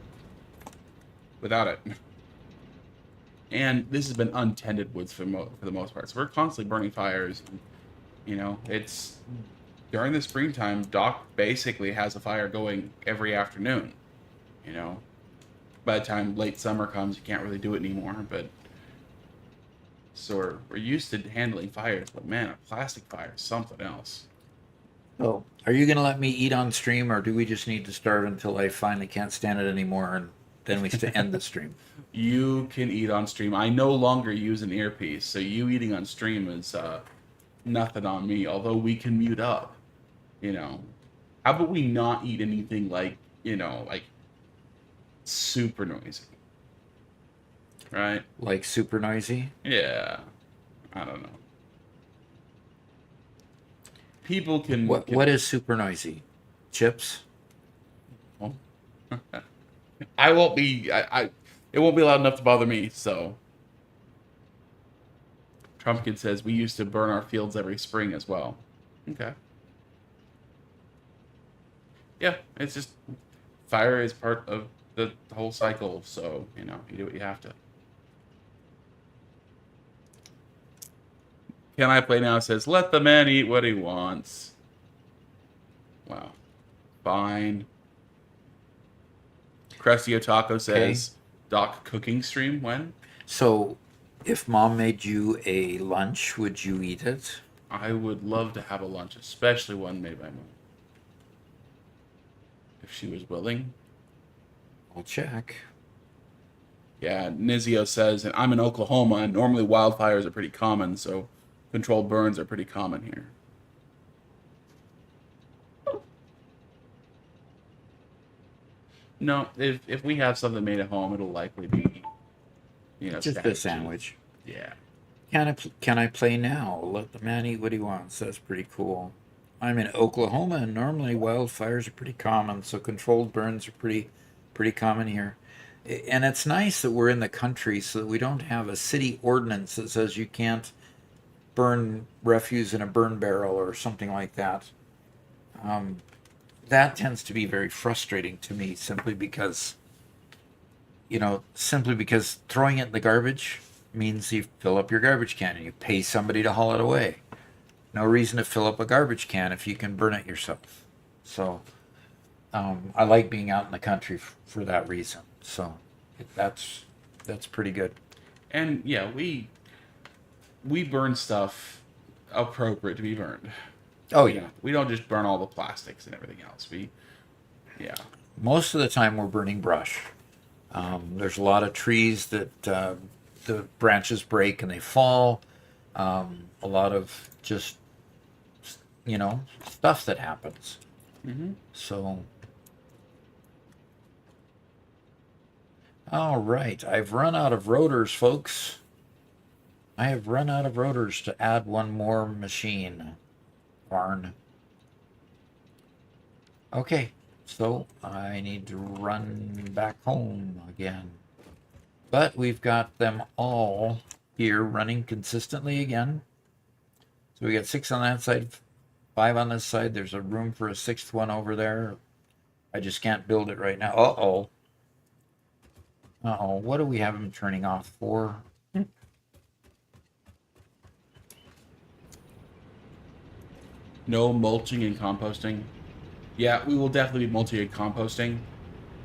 without it. And this has been untended woods for the most part. So we're constantly burning fires. It's during the springtime, Doc basically has a fire going every afternoon. By the time late summer comes, you can't really do it anymore. But so we're used to handling fires. But man, a plastic fire is something else. Oh, are you going to let me eat on stream, or do we just need to start until I finally can't stand it anymore, and then we end the stream? You can eat on stream. I no longer use an earpiece, so you eating on stream is nothing on me. Although we can mute up, How about we not eat anything like super noisy, right? Like super noisy? Yeah, I don't know. People can. What is super noisy? Chips? Well, I won't be. It won't be loud enough to bother me. So, Trumpkin says we used to burn our fields every spring as well. Okay. Yeah, it's just fire is part of the whole cycle. So you do what you have to. Can I play now? Says let the man eat what he wants. Wow. Fine. Crestio Taco says, Doc cooking stream when? So, if Mom made you a lunch, would you eat it? I would love to have a lunch, especially one made by Mom. If she was willing. I'll check. Yeah, Nizio says, and I'm in Oklahoma, and normally wildfires are pretty common, so controlled burns are pretty common here. No, if we have something made at home, it'll likely be, just a sandwich. Yeah. Can I play now? Let the man eat what he wants. That's pretty cool. I'm in Oklahoma, and normally wildfires are pretty common, so controlled burns are pretty common here. And it's nice that we're in the country, so that we don't have a city ordinance that says you can't burn refuse in a burn barrel or something like that. That tends to be very frustrating to me, simply because throwing it in the garbage means you fill up your garbage can and you pay somebody to haul it away. No reason to fill up a garbage can if you can burn it yourself. So I like being out in the country for that reason. So that's pretty good. And yeah, we burn stuff appropriate to be burned. Oh yeah. We don't just burn all the plastics and everything else. Most of the time we're burning brush. There's a lot of trees that the branches break and they fall. A lot of just, stuff that happens. Mm-hmm. So, all right. I've run out of rotors, folks. I have run out of rotors to add one more machine. Barn. Okay, so I need to run back home again. But we've got them all here running consistently again. So we got 6 on that side, 5 on this side. There's a room for a 6th one over there. I just can't build it right now. Uh-oh. Uh-oh. What do we have him turning off for? No mulching and composting. Yeah, we will definitely be mulching and composting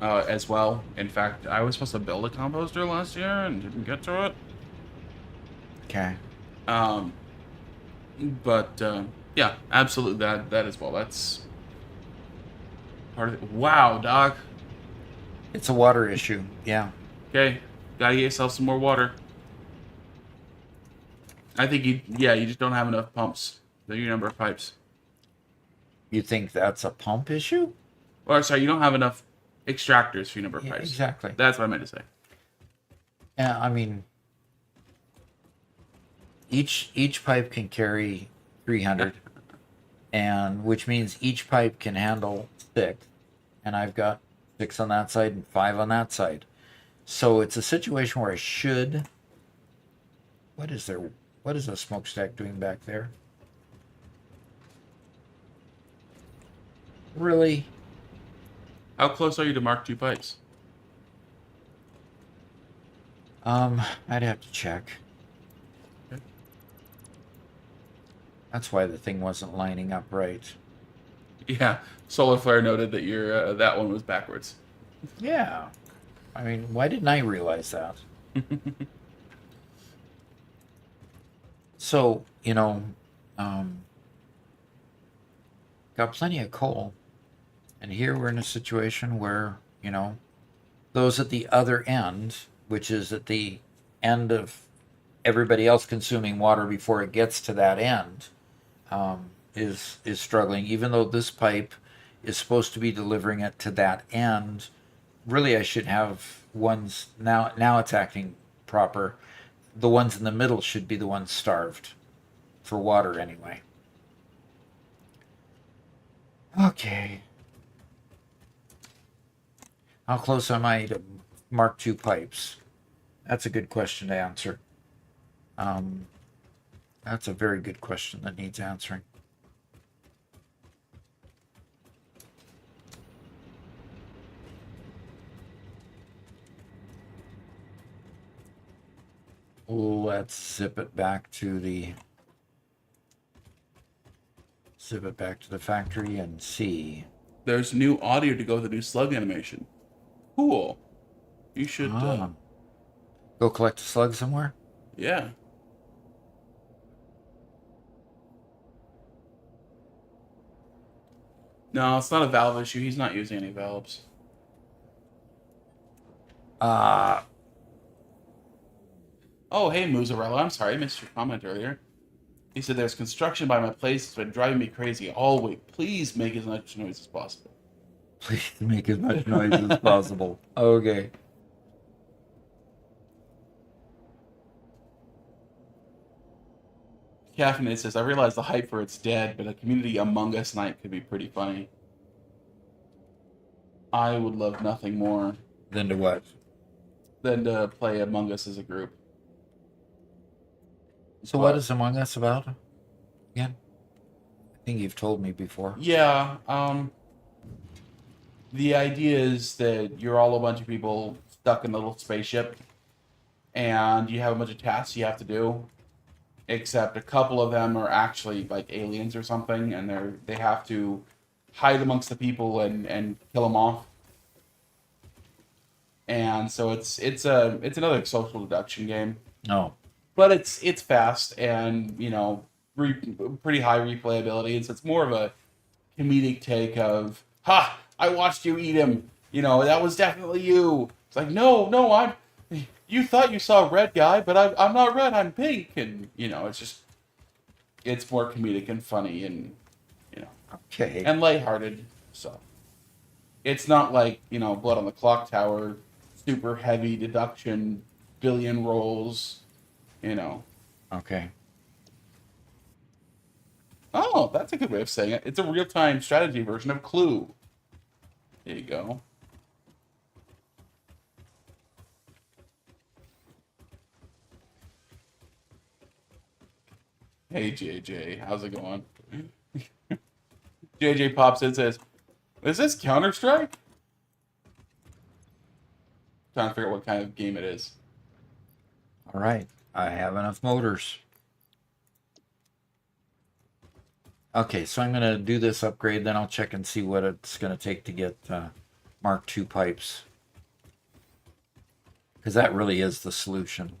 as well. In fact, I was supposed to build a composter last year and didn't get to it. Okay. Um, but yeah, absolutely that as well. That's part of it. Wow, Doc. It's a water issue. Yeah. Okay, gotta get yourself some more water. I think you just don't have enough pumps. Your number of pipes. You think that's a pump issue? Or sorry, you don't have enough extractors for your number of Yeah, pipes. exactly. That's what I meant to say. Yeah, I mean, each pipe can carry 300, and which means each pipe can handle 6, and I've got 6 on that side and 5 on that side. So it's a situation where I should. What is there? What is a smokestack doing back there? Really? How close are you to Mark II pipes? I'd have to check. Okay. That's why the thing wasn't lining up right. Yeah, Solar Flare noted that your that one was backwards. Yeah. I mean, why didn't I realize that? So, got plenty of coal. And here we're in a situation where, those at the other end, which is at the end of everybody else consuming water before it gets to that end, is struggling. Even though this pipe is supposed to be delivering it to that end, really I should have ones now. Now it's acting proper. The ones in the middle should be the ones starved for water anyway. Okay. How close am I to Mark II pipes? That's a good question to answer. That's a very good question that needs answering. Let's zip it back to the factory and see. There's new audio to go with the new slug animation. Cool. You should. Go collect a slug somewhere? Yeah. No, it's not a valve issue. He's not using any valves. Oh, hey, Mozzarella. I'm sorry, I missed your comment earlier. He said there's construction by my place. It's been driving me crazy all week. Please make as much noise as possible. Please make as much noise as possible. Okay. Caffeinated says, I realize the hype for It's Dead, but a community Among Us night could be pretty funny. I would love nothing more Then to what? than to play Among Us as a group. So what is Among Us about? Again? I think you've told me before. Yeah, the idea is that you're all a bunch of people stuck in a little spaceship, and you have a bunch of tasks you have to do, except a couple of them are actually like aliens or something, and they have to hide amongst the people and kill them off. And so it's another social deduction game. No. But it's fast and pretty high replayability, and so it's more of a comedic take of, "Ha! I watched you eat him. That was definitely you." It's like, no, you thought you saw a red guy, but I'm not red. I'm pink, and it's more comedic and funny and Okay. and lighthearted. So it's not like Blood on the Clock Tower, super heavy deduction, billion rolls. Okay. Oh, that's a good way of saying it. It's a real-time strategy version of Clue. There you go. Hey, JJ. How's it going? JJ pops in and says, Is this Counter-Strike? Trying to figure out what kind of game it is. All right. I have enough motors. Okay, so I'm going to do this upgrade, then I'll check and see what it's going to take to get Mark II pipes. Because that really is the solution.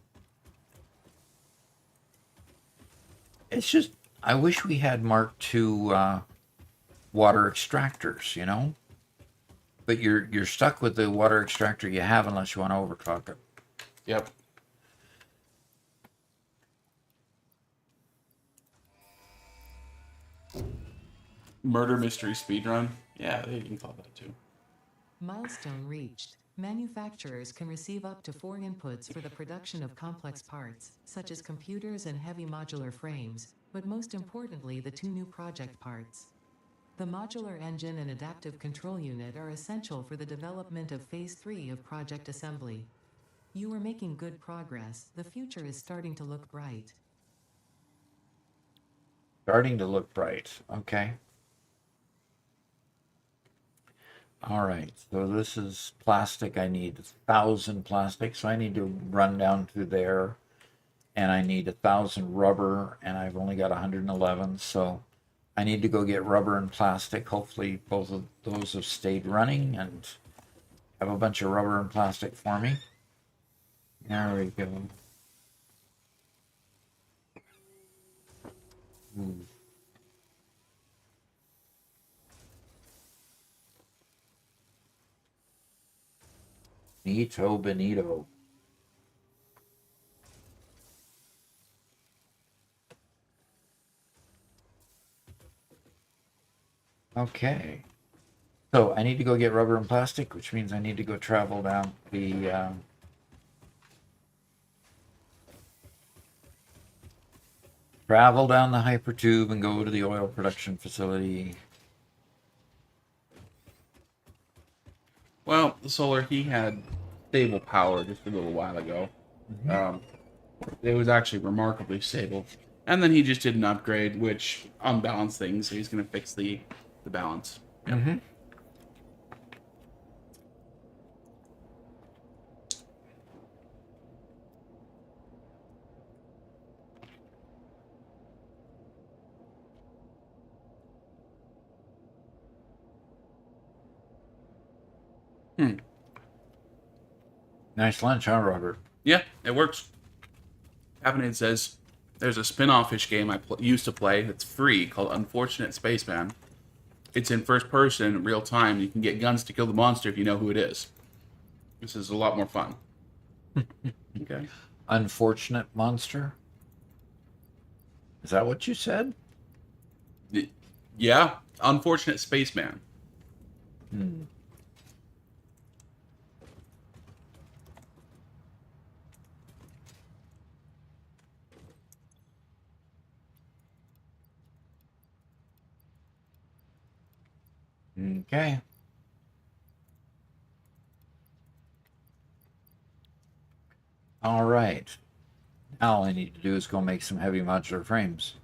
It's just, I wish we had Mark II water extractors, you know? But you're stuck with the water extractor you have unless you want to overclock it. Yep. Murder mystery speedrun. Yeah, you can call that too. Milestone reached. Manufacturers can receive up to 4 inputs for the production of complex parts, such as computers and heavy modular frames, but most importantly the 2 new project parts. The modular engine and adaptive control unit are essential for the development of Phase 3 of project assembly. You are making good progress. The future is starting to look bright. Starting to look bright. Okay. All right, so this is plastic. I need 1,000 plastic, so I need to run down through there, and I need 1,000 rubber, and I've only got 111, so I need to go get rubber and plastic. Hopefully both of those have stayed running and have a bunch of rubber and plastic for me. There we go. Nito Benito. Okay. So I need to go get rubber and plastic, which means I need to go travel down the hypertube and go to the oil production facility. Well, the solar, he had stable power just a little while ago. It was actually remarkably stable. And then he just did an upgrade, which unbalanced things, so he's going to fix the balance. Yep. Mm-hmm. Nice lunch, huh, Robert? Yeah, it works. Cabinet says there's a spin-off-ish game I used to play that's free called Unfortunate Spaceman. It's in first person, real time. You can get guns to kill the monster if you know who it is. This is a lot more fun. Okay. Unfortunate monster? Is that what you said? Yeah, Unfortunate Spaceman. Okay. All right. Now all I need to do is go make some heavy modular frames.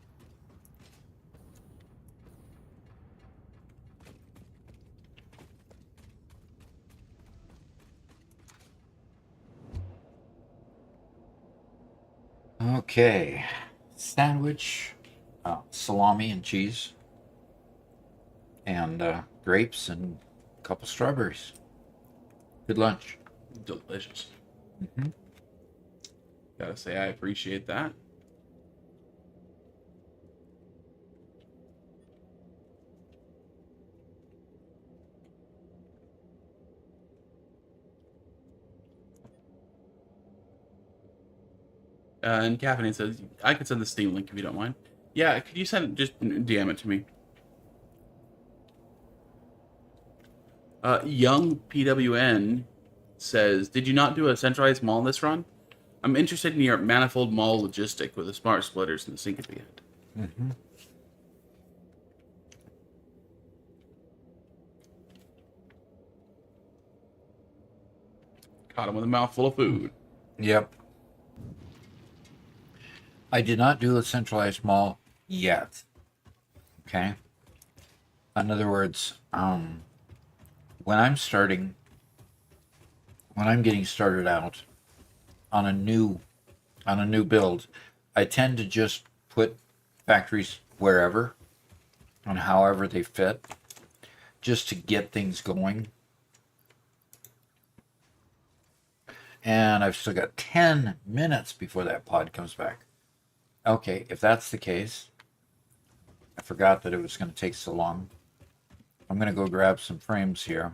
Okay. Sandwich, salami and cheese, and grapes and a couple strawberries. Good lunch. Delicious. Mm-hmm. Gotta say, I appreciate that. And Caffeine says, I could send the Steam link if you don't mind. Yeah, could you send just DM it to me? Young PWN says, did you not do a centralized mall this run? I'm interested in your manifold mall logistic with the smart splitters and the sink at the end. Mm-hmm. Caught him with a mouthful of food. Yep. I did not do a centralized mall yet. Okay. In other words, when I'm starting, when I'm getting started out on a new build, I tend to just put factories wherever and however they fit, just to get things going. And I've still got 10 minutes before that pod comes back. Okay, if that's the case, I forgot that it was going to take so long. I'm going to go grab some frames here.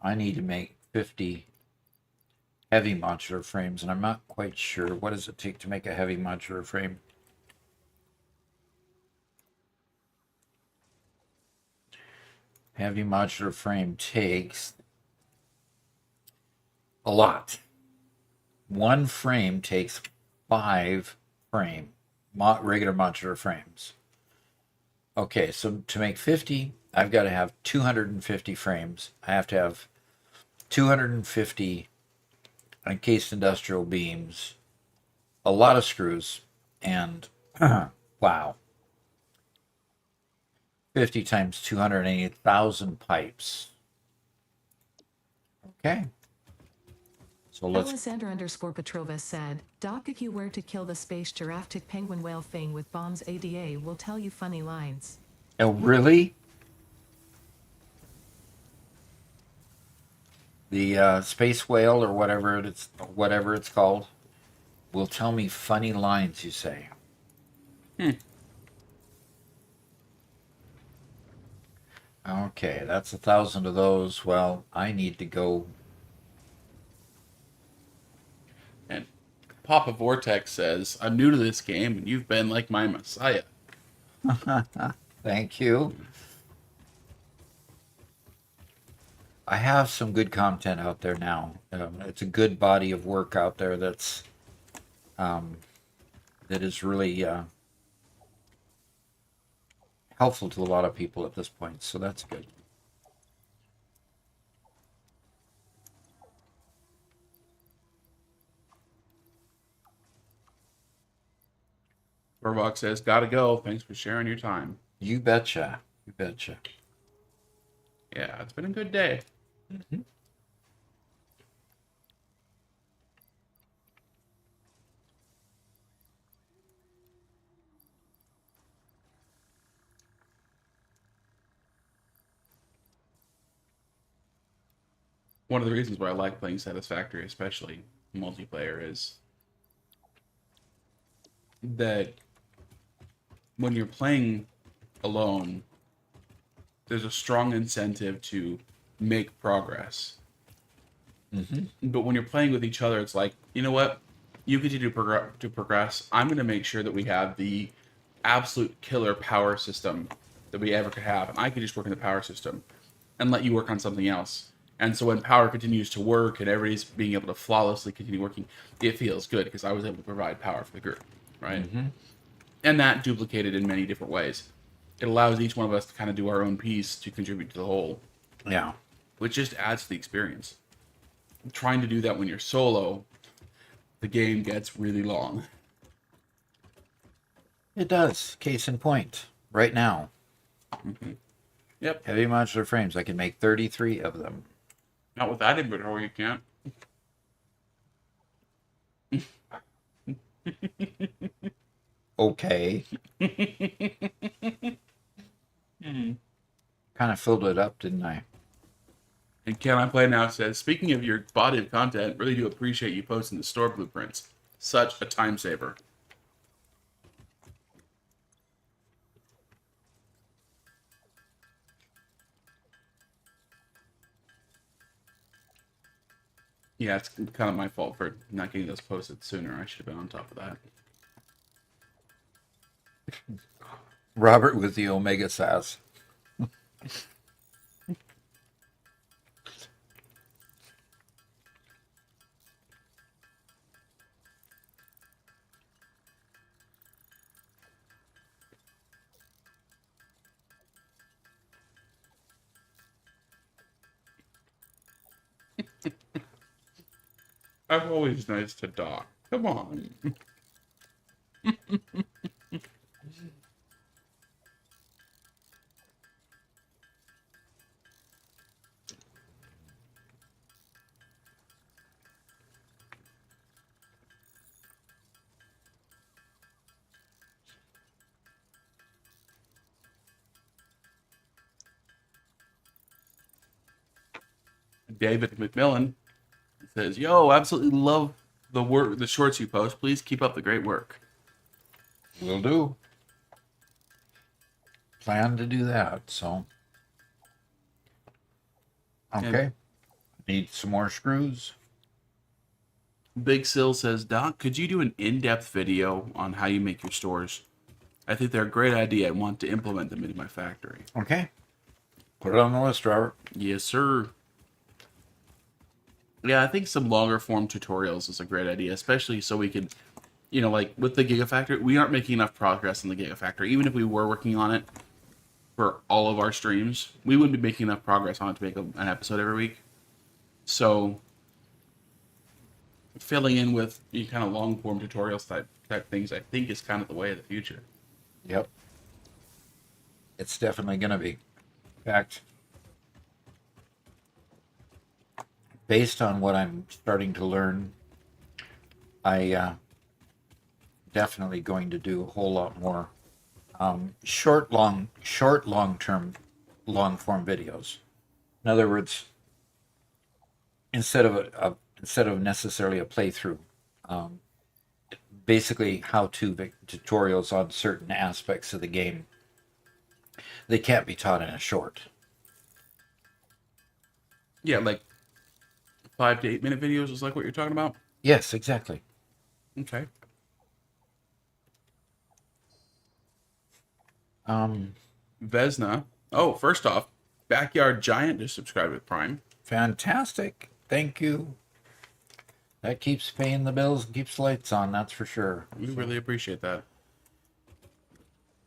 I need to make 50 heavy modular frames, and I'm not quite sure. What does it take to make a heavy modular frame? Heavy modular frame takes a lot. One frame takes 5 regular modular frames. Okay, so to make 50, I've got to have 250 frames. I have to have 250 encased industrial beams, a lot of screws, and wow, 50 times 280,000 pipes. Okay. So let's. Alexander_Petrova said, Doc, if you were to kill the space giraffe penguin whale thing with bombs, ADA will tell you funny lines. Oh, really? The space whale or whatever it's called will tell me funny lines, you say? Okay, that's 1,000 of those. Well, I need to go. And Papa Vortex says, I'm new to this game, and you've been like my messiah. Thank you. I have some good content out there now. It's a good body of work out there that is really helpful to a lot of people at this point. So that's good. Burvox says, gotta go. Thanks for sharing your time. You betcha. You betcha. Yeah, it's been a good day. Mm-hmm. One of the reasons why I like playing Satisfactory, especially multiplayer, is that when you're playing alone, there's a strong incentive to make progress. Mm-hmm. But when you're playing with each other, it's like, you know what? You continue to progress. I'm going to make sure that we have the absolute killer power system that we ever could have. And I can just work in the power system and let you work on something else. And so when power continues to work and everybody's being able to flawlessly continue working, it feels good because I was able to provide power for the group, right? Mm-hmm. And that duplicated in many different ways. It allows each one of us to kind of do our own piece to contribute to the whole. Yeah. Which just adds to the experience. Trying to do that when you're solo, the game gets really long. It does. Case in point. Right now. Mm-hmm. Yep. Heavy modular frames. I can make 33 of them. Not with that inventory, you can't. Okay. Kind of filled it up, didn't I? And Can I Play Now says, speaking of your body of content, really do appreciate you posting the store blueprints. Such a time saver. Yeah, it's kind of my fault for not getting those posted sooner. I should have been on top of that. Robert with the Omega sass. I'm always nice to Doc. Come on. David McMillan says, "Yo, absolutely love the shorts you post. Please keep up the great work." Will do. Plan to do that, so. Okay. And Need some more screws. Big Sill says, "Doc, could you do an in-depth video on how you make your stores? I think they're a great idea and want to implement them into my factory." Okay. Put it on the list, Robert. Yes, sir. Yeah, I think some longer form tutorials is a great idea, especially so we can, like with the Gigafactory, we aren't making enough progress in the Gigafactory. Even if we were working on it for all of our streams, we wouldn't be making enough progress on it to make an episode every week. So, filling in with kind of long form tutorials type things, I think is kind of the way of the future. Yep. It's definitely going to be. In fact, based on what I'm starting to learn, I definitely going to do a whole lot more short, long-term, long-form videos. In other words, instead of necessarily a playthrough, basically how-to tutorials on certain aspects of the game. They can't be taught in a short. Yeah, like 5 to 8 minute videos is like what you're talking about. Yes, exactly. Okay. Vesna. Oh, first off, Backyard Giant just subscribed with Prime. Fantastic. Thank you. That keeps paying the bills and keeps the lights on, that's for sure. We really appreciate that.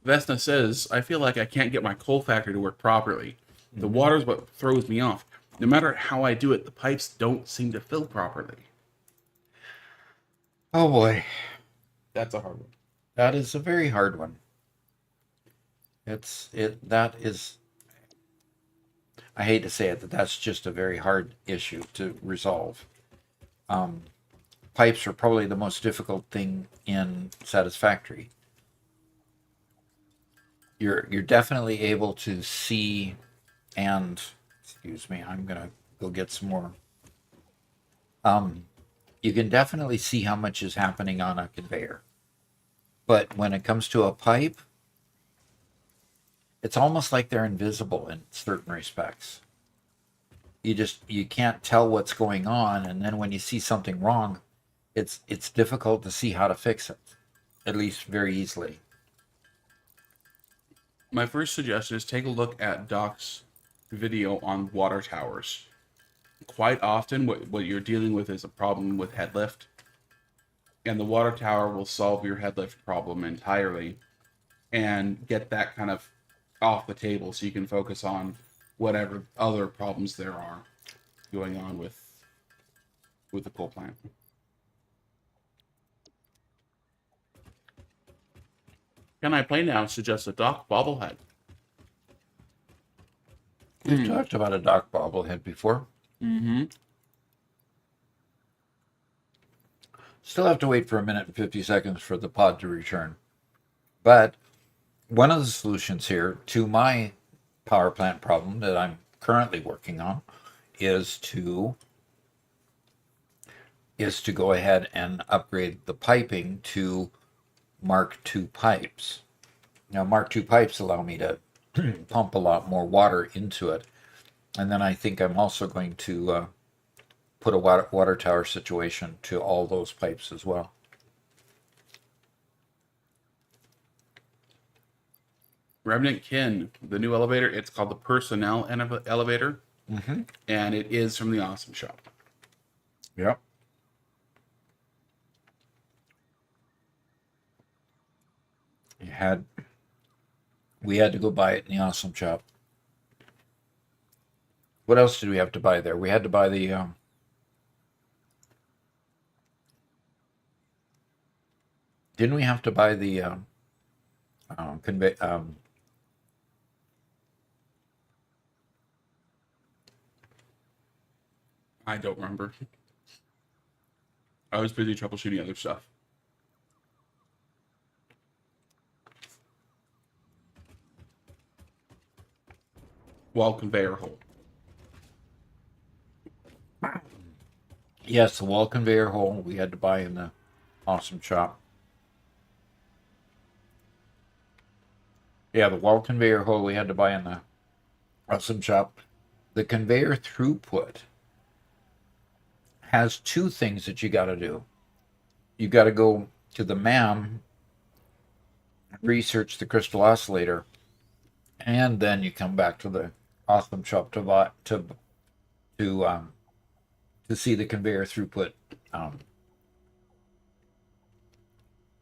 Vesna says, "I feel like I can't get my coal factory to work properly. The water's what throws me off. No matter how I do it, the pipes don't seem to fill properly." Oh boy. That's a hard one. That is a very hard one. That is, I hate to say it, that's just a very hard issue to resolve. Pipes are probably the most difficult thing in Satisfactory. You're definitely able to see and, excuse me, I'm gonna go get some more. You can definitely see how much is happening on a conveyor. But when it comes to a pipe, it's almost like they're invisible in certain respects. You can't tell what's going on, and then when you see something wrong, it's difficult to see how to fix it, at least very easily. My first suggestion is take a look at Doc's video on water towers. Quite often, what you're dealing with is a problem with head lift, and the water tower will solve your head lift problem entirely and get that kind of off the table so you can focus on whatever other problems there are going on with the coal plant. Can I Play Now suggests a Doc bobblehead? We've talked about a Doc bobblehead before. Mm-hmm. Still have to wait for a minute and 50 seconds for the pod to return. But one of the solutions here to my power plant problem that I'm currently working on is to go ahead and upgrade the piping to Mark II pipes. Now, Mark II pipes allow me to pump a lot more water into it. And then I think I'm also going to put a water tower situation to all those pipes as well. Remnant Kin, the new elevator, it's called the Personnel Elevator. Mm-hmm. And it is from the Awesome Shop. Yep. We had to go buy it in the Awesome Shop. What else did we have to buy there? We had to buy the didn't we have to buy the I don't remember. I was busy troubleshooting other stuff. Wall conveyor hole. Yes, the wall conveyor hole we had to buy in the awesome shop. Yeah, the wall conveyor hole we had to buy in the awesome shop. The conveyor throughput has two things that you got to do. You got to go to the MAM, research the crystal oscillator, and then you come back to the awesome shop to to see the conveyor throughput um,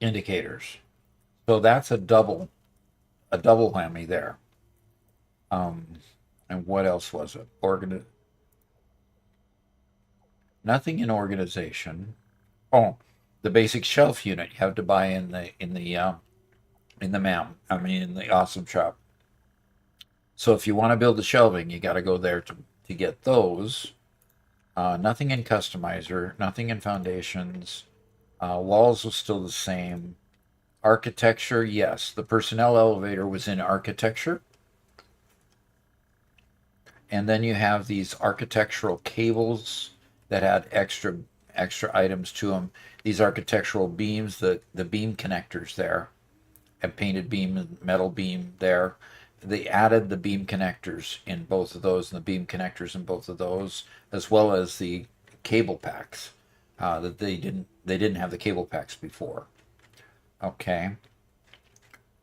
indicators. So that's a double whammy there. Um, and what else was it? Nothing in organization. Oh, the basic shelf unit you have to buy in the MAM. I mean in the awesome shop. So if you want to build the shelving, you got to go there to get those. Nothing in customizer, nothing in foundations. Walls are still the same. Architecture, yes. The personnel elevator was in architecture. And then you have these architectural cables that had extra items to them. These architectural beams, the beam connectors there, a painted beam and metal beam there. They added the beam connectors in both of those, and the beam connectors in both of those, as well as the cable packs that they didn't have the cable packs before. Okay,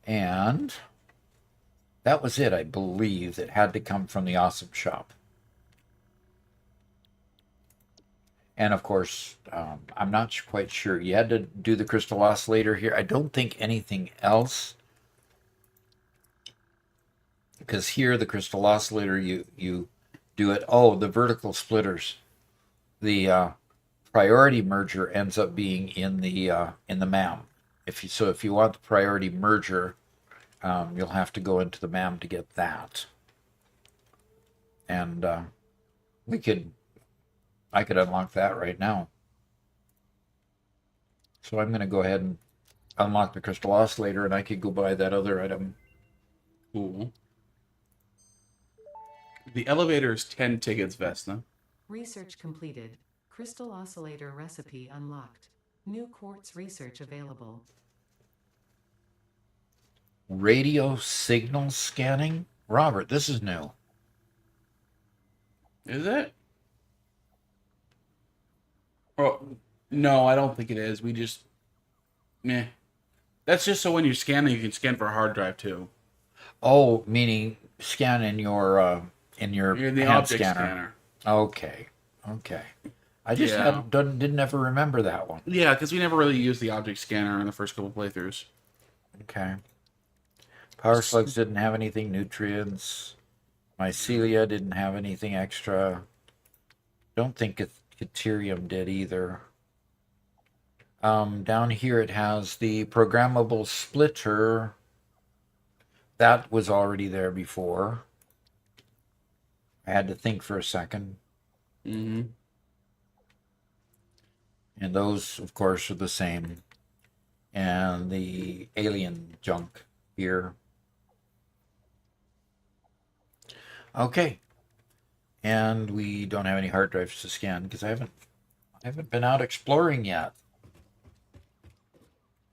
and that was it, I believe, that had to come from the awesome shop. And of course, I'm not quite sure. You had to do the crystal oscillator here. I don't think anything else, because here the crystal oscillator you do it. Oh, the vertical splitters. The priority merger ends up being in the MAM. If you want the priority merger, you'll have to go into the MAM to get that. And I could unlock that right now. So I'm going to go ahead and unlock the crystal oscillator, and I could go buy that other item. Cool. The elevator is 10 tickets, Vesna. Research completed. Crystal oscillator recipe unlocked. New quartz research available. Radio signal scanning? Robert, this is new. Is it? Oh, no, I don't think it is. We just... Meh. That's just so when you're scanning, you can scan for a hard drive, too. Oh, meaning scan in your You're in the hand object scanner. Okay. I just didn't ever remember that one. Yeah, because we never really used the object scanner in the first couple playthroughs. Okay. Power slugs didn't have anything. Nutrients. Mycelia didn't have anything extra. Don't think Deuterium did either. Down here it has the programmable splitter. That was already there before. I had to think for a second. Mm-hmm. And those, of course, are the same. And the alien junk here. Okay. And we don't have any hard drives to scan because I haven't been out exploring yet.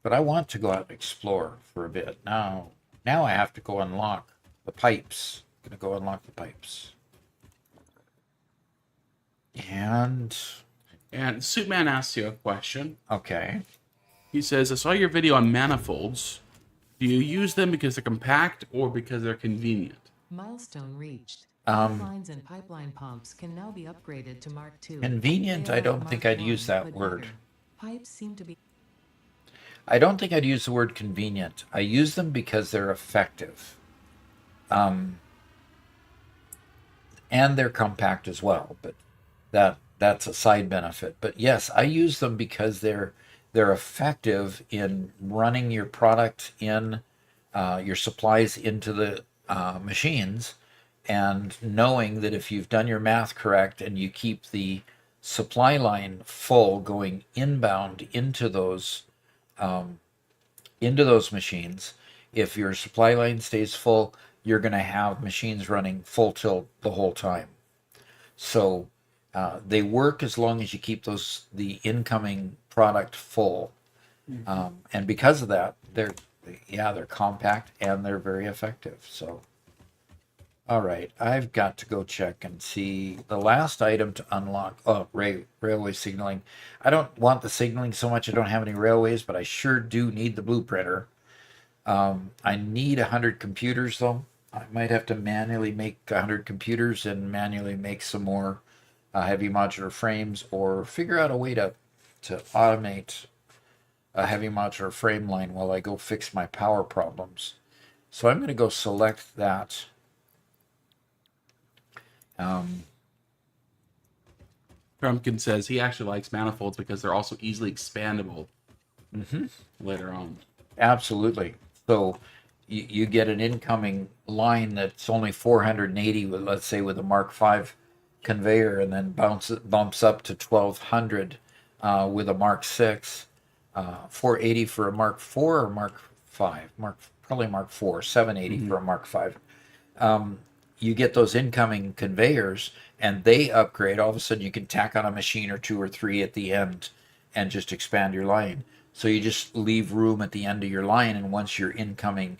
But I want to go out and explore for a bit. Now I have to go unlock the pipes. I'm gonna go unlock the pipes. And Suitman asks you a question. okay. He says, I saw your video on manifolds. Do you use them because they're compact or because they're convenient? Milestone reached. Pipelines and pipeline pumps can now be upgraded to Mark II. Convenient, I don't think I'd use that word. Pipes seem to be... I don't think I'd use the word convenient. I use them because they're effective. And they're compact as well, but that's a side benefit. But yes, I use them because they're effective in running your product in your supplies into the machines, and knowing that if you've done your math correct and you keep the supply line full going inbound into those machines, if your supply line stays full, you're going to have machines running full tilt the whole time. So They work as long as you keep the incoming product full. And because of that, they're compact and they're very effective. So, all right, I've got to go check and see the last item to unlock. Oh, railway signaling. I don't want the signaling so much. I don't have any railways, but I sure do need the blueprinter. I need 100 computers though. I might have to manually make 100 computers and manually make some more heavy modular frames, or figure out a way to automate a heavy modular frame line while I go fix my power problems. So I'm going to go select that. Trumpkin says he actually likes manifolds because they're also easily expandable later on. Absolutely. So you get an incoming line that's only 480 with, let's say, with a Mark V conveyor, and then bumps up to 1200 with a Mark VI. 480 for a Mark IV or Mark V? Probably Mark IV. 780 for a Mark V. You get those incoming conveyors, and they upgrade. All of a sudden, you can tack on a machine or two or three at the end and just expand your line. So you just leave room at the end of your line, and once your incoming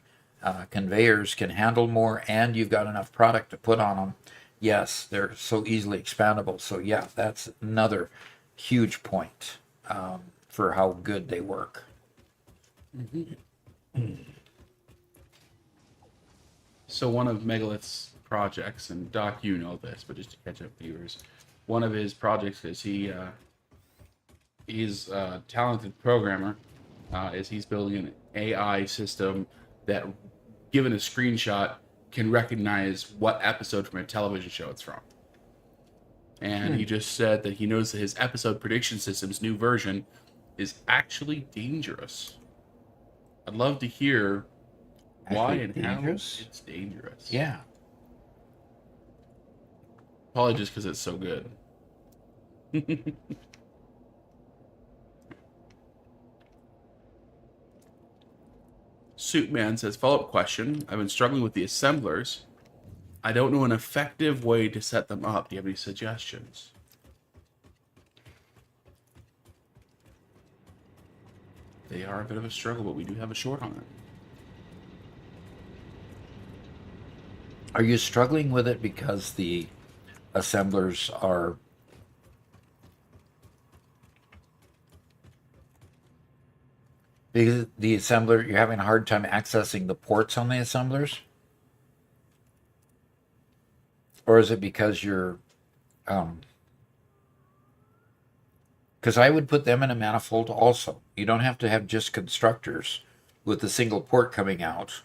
conveyors can handle more and you've got enough product to put on them, yes, they're so easily expandable. So yeah, that's another huge point for how good they work. So one of Megalith's projects, and Doc, you know this, but just to catch up viewers, one of his projects is he's a talented programmer. Is he's building an AI system that, given a screenshot, can recognize what episode from a television show it's from. And he just said that he knows that his episode prediction system's new version is actually dangerous. I'd love to hear why and dangerous? how it's dangerous. Yeah. Probably just because it's so good. Suitman says, follow-up question. I've been struggling with the assemblers. I don't know an effective way to set them up. Do you have any suggestions? They are a bit of a struggle, but we do have a short on it. Are you struggling with it because the assemblers are because the assembler, you're having a hard time accessing the ports on the assemblers? Or is it because you're because I would put them in a manifold also. You don't have to have just constructors with a single port coming out.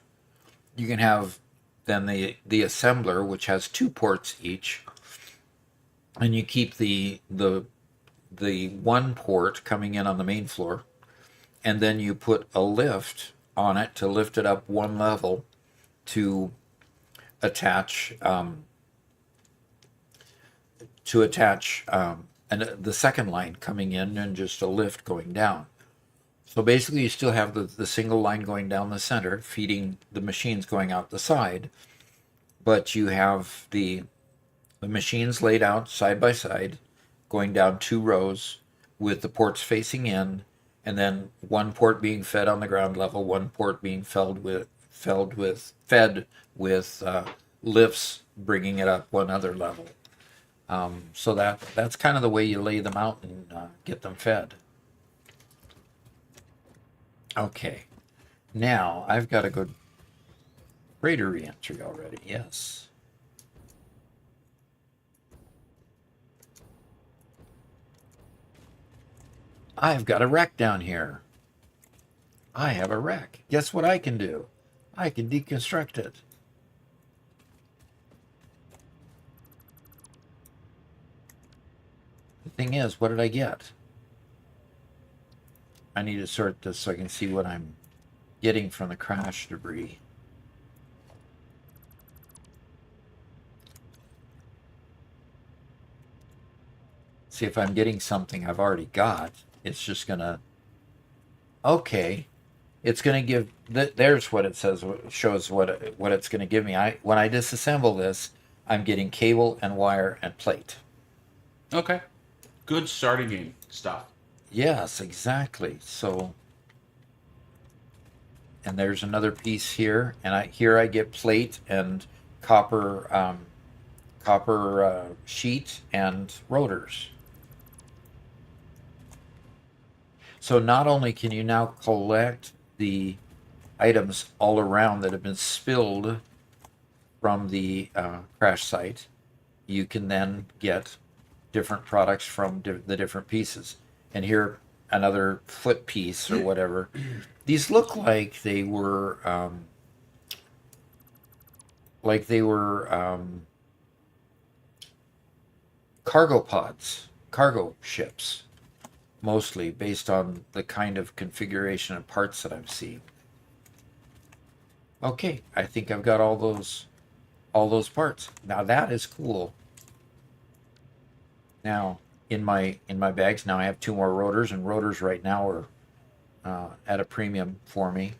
You can have then the assembler, which has two ports each, and you keep the one port coming in on the main floor, and then you put a lift on it to lift it up one level to attach and the second line coming in, and just a lift going down. So basically you still have the single line going down the center, feeding the machines going out the side, but you have the machines laid out side by side, going down two rows with the ports facing in, and then one port being fed on the ground level, one port being fed with lifts bringing it up one other level. So that's kind of the way you lay them out and get them fed. Okay, now I've got to go freighter reentry already. Yes. I've got a wreck down here. I have a wreck. Guess what I can do? I can deconstruct it. The thing is, what did I get? I need to sort this so I can see what I'm getting from the crash debris. See if I'm getting something I've already got. It's just gonna, okay, it's gonna give, there's what it says, shows what it's gonna give me. When I disassemble this, I'm getting cable and wire and plate. Okay. Good starting game stuff. Yes, exactly. So, and there's another piece here, and I get plate and copper sheet and rotors. So not only can you now collect the items all around that have been spilled from the crash site, you can then get different products from the different pieces. And here, another foot piece or whatever. These look like they were cargo pods, cargo ships, mostly based on the kind of configuration and parts that I'm seeing. Okay, I think I've got all those parts. Now that is cool. Now in my bags now I have two more rotors, and rotors right now are at a premium for me.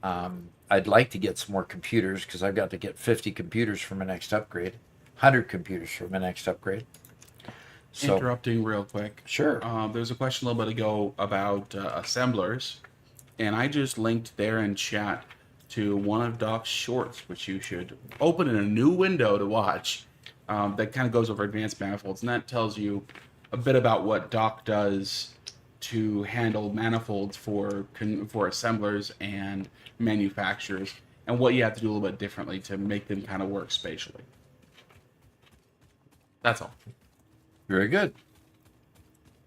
I'd like to get some more computers because I've got to get 50 computers for my next upgrade, 100 computers for my next upgrade. So Interrupting real quick. sure. There's a question a little bit ago about assemblers, and I just linked there in chat to one of Doc's shorts, which you should open in a new window to watch. That kind of goes over advanced manifolds, and that tells you a bit about what Doc does to handle manifolds for assemblers and manufacturers, and what you have to do a little bit differently to make them kind of work spatially. That's all. Very good.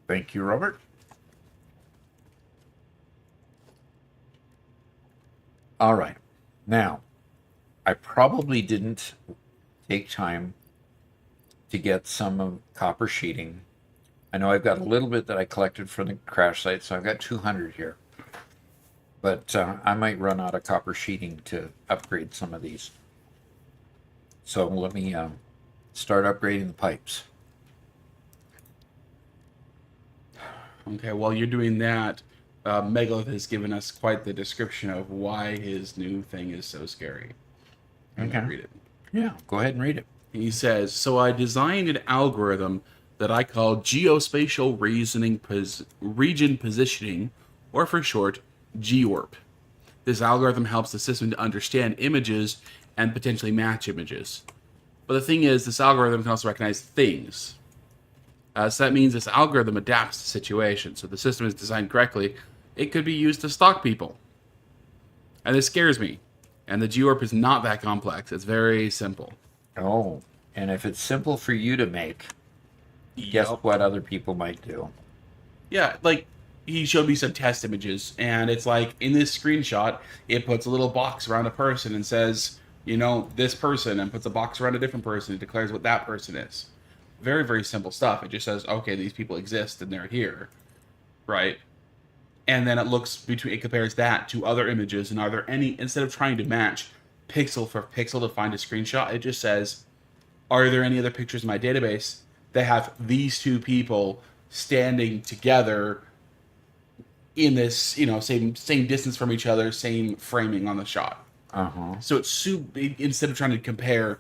Thank you, Robert. All right. Now, I probably didn't take time to get some copper sheeting. I know I've got a little bit that I collected from the crash site, so I've got 200 here. But I might run out of copper sheeting to upgrade some of these. So let me start upgrading the pipes. Okay, while you're doing that, Megalith has given us quite the description of why his new thing is so scary. I'm gonna read it. Yeah, go ahead and read it. He says, "So I designed an algorithm that I call geospatial region positioning, or for short, GORP. This algorithm helps the system to understand images and potentially match images. But the thing is, this algorithm can also recognize things. So that means this algorithm adapts to situations. So if the system is designed correctly, it could be used to stalk people. And this scares me. And the GORP is not that complex. It's very simple." Oh, and if it's simple for you to make, guess what other people might do? Yeah, like he showed me some test images, and it's like in this screenshot, it puts a little box around a person and says, this person, and puts a box around a different person and declares what that person is. Very, very simple stuff. It just says, okay, these people exist and they're here, right? And then it compares that to other images, and are there any, instead of trying to match pixel for pixel to find a screenshot, it just says, are there any other pictures in my database that have these two people standing together in this, same distance from each other, same framing on the shot. So instead of trying to compare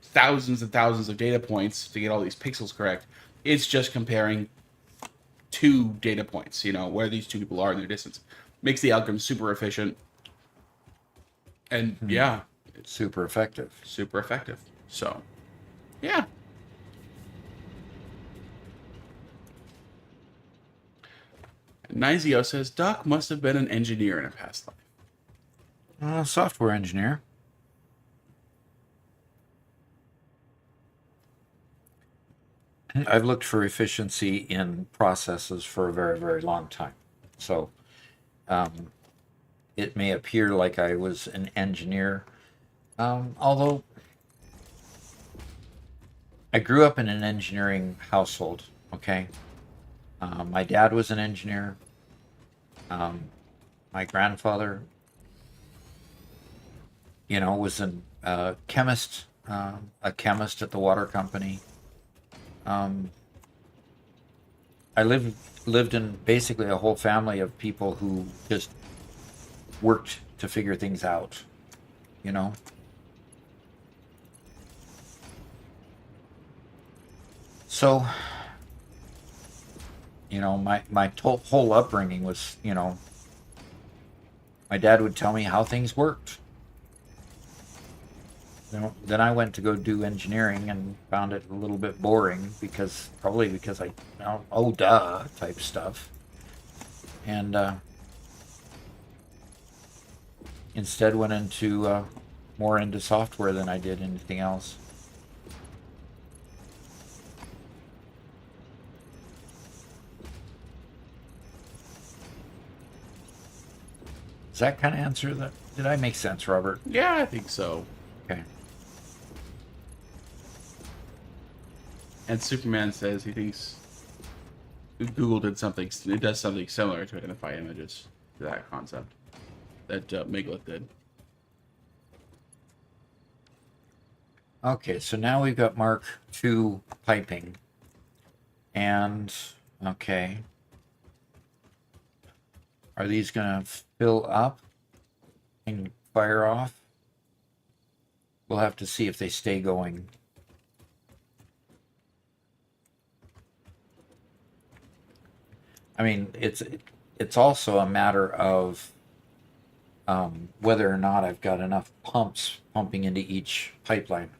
thousands and thousands of data points to get all these pixels correct, it's just comparing two data points, where these two people are in their distance. Makes the algorithm super efficient. And yeah, It's super effective. super effective. So, yeah. Nizio says, Doc must have been an engineer in a past life. Software engineer. I've looked for efficiency in processes for a very, very long time. So it may appear like I was an engineer, although I grew up in an engineering household, okay? My dad was an engineer. My grandfather, was a chemist at the water company. I lived in basically a whole family of people who just worked to figure things out, So You know, my whole upbringing was, you know, my dad would tell me how things worked. You know, then I went to go do engineering and found it a little bit boring because probably because I, you know, oh duh type stuff, and instead went into more into software than I did anything else. Does that kind of answer that? Did I make sense, Robert? Yeah, I think so. Okay. And Superman says he thinks Google did something. It does something similar to identify images to that concept that Megalith did. Okay, so now we've got Mark II piping. And, okay. Are these going to fill up and fire off? We'll have to see if they stay going. I mean, it's also a matter of whether or not I've got enough pumps pumping into each pipeline.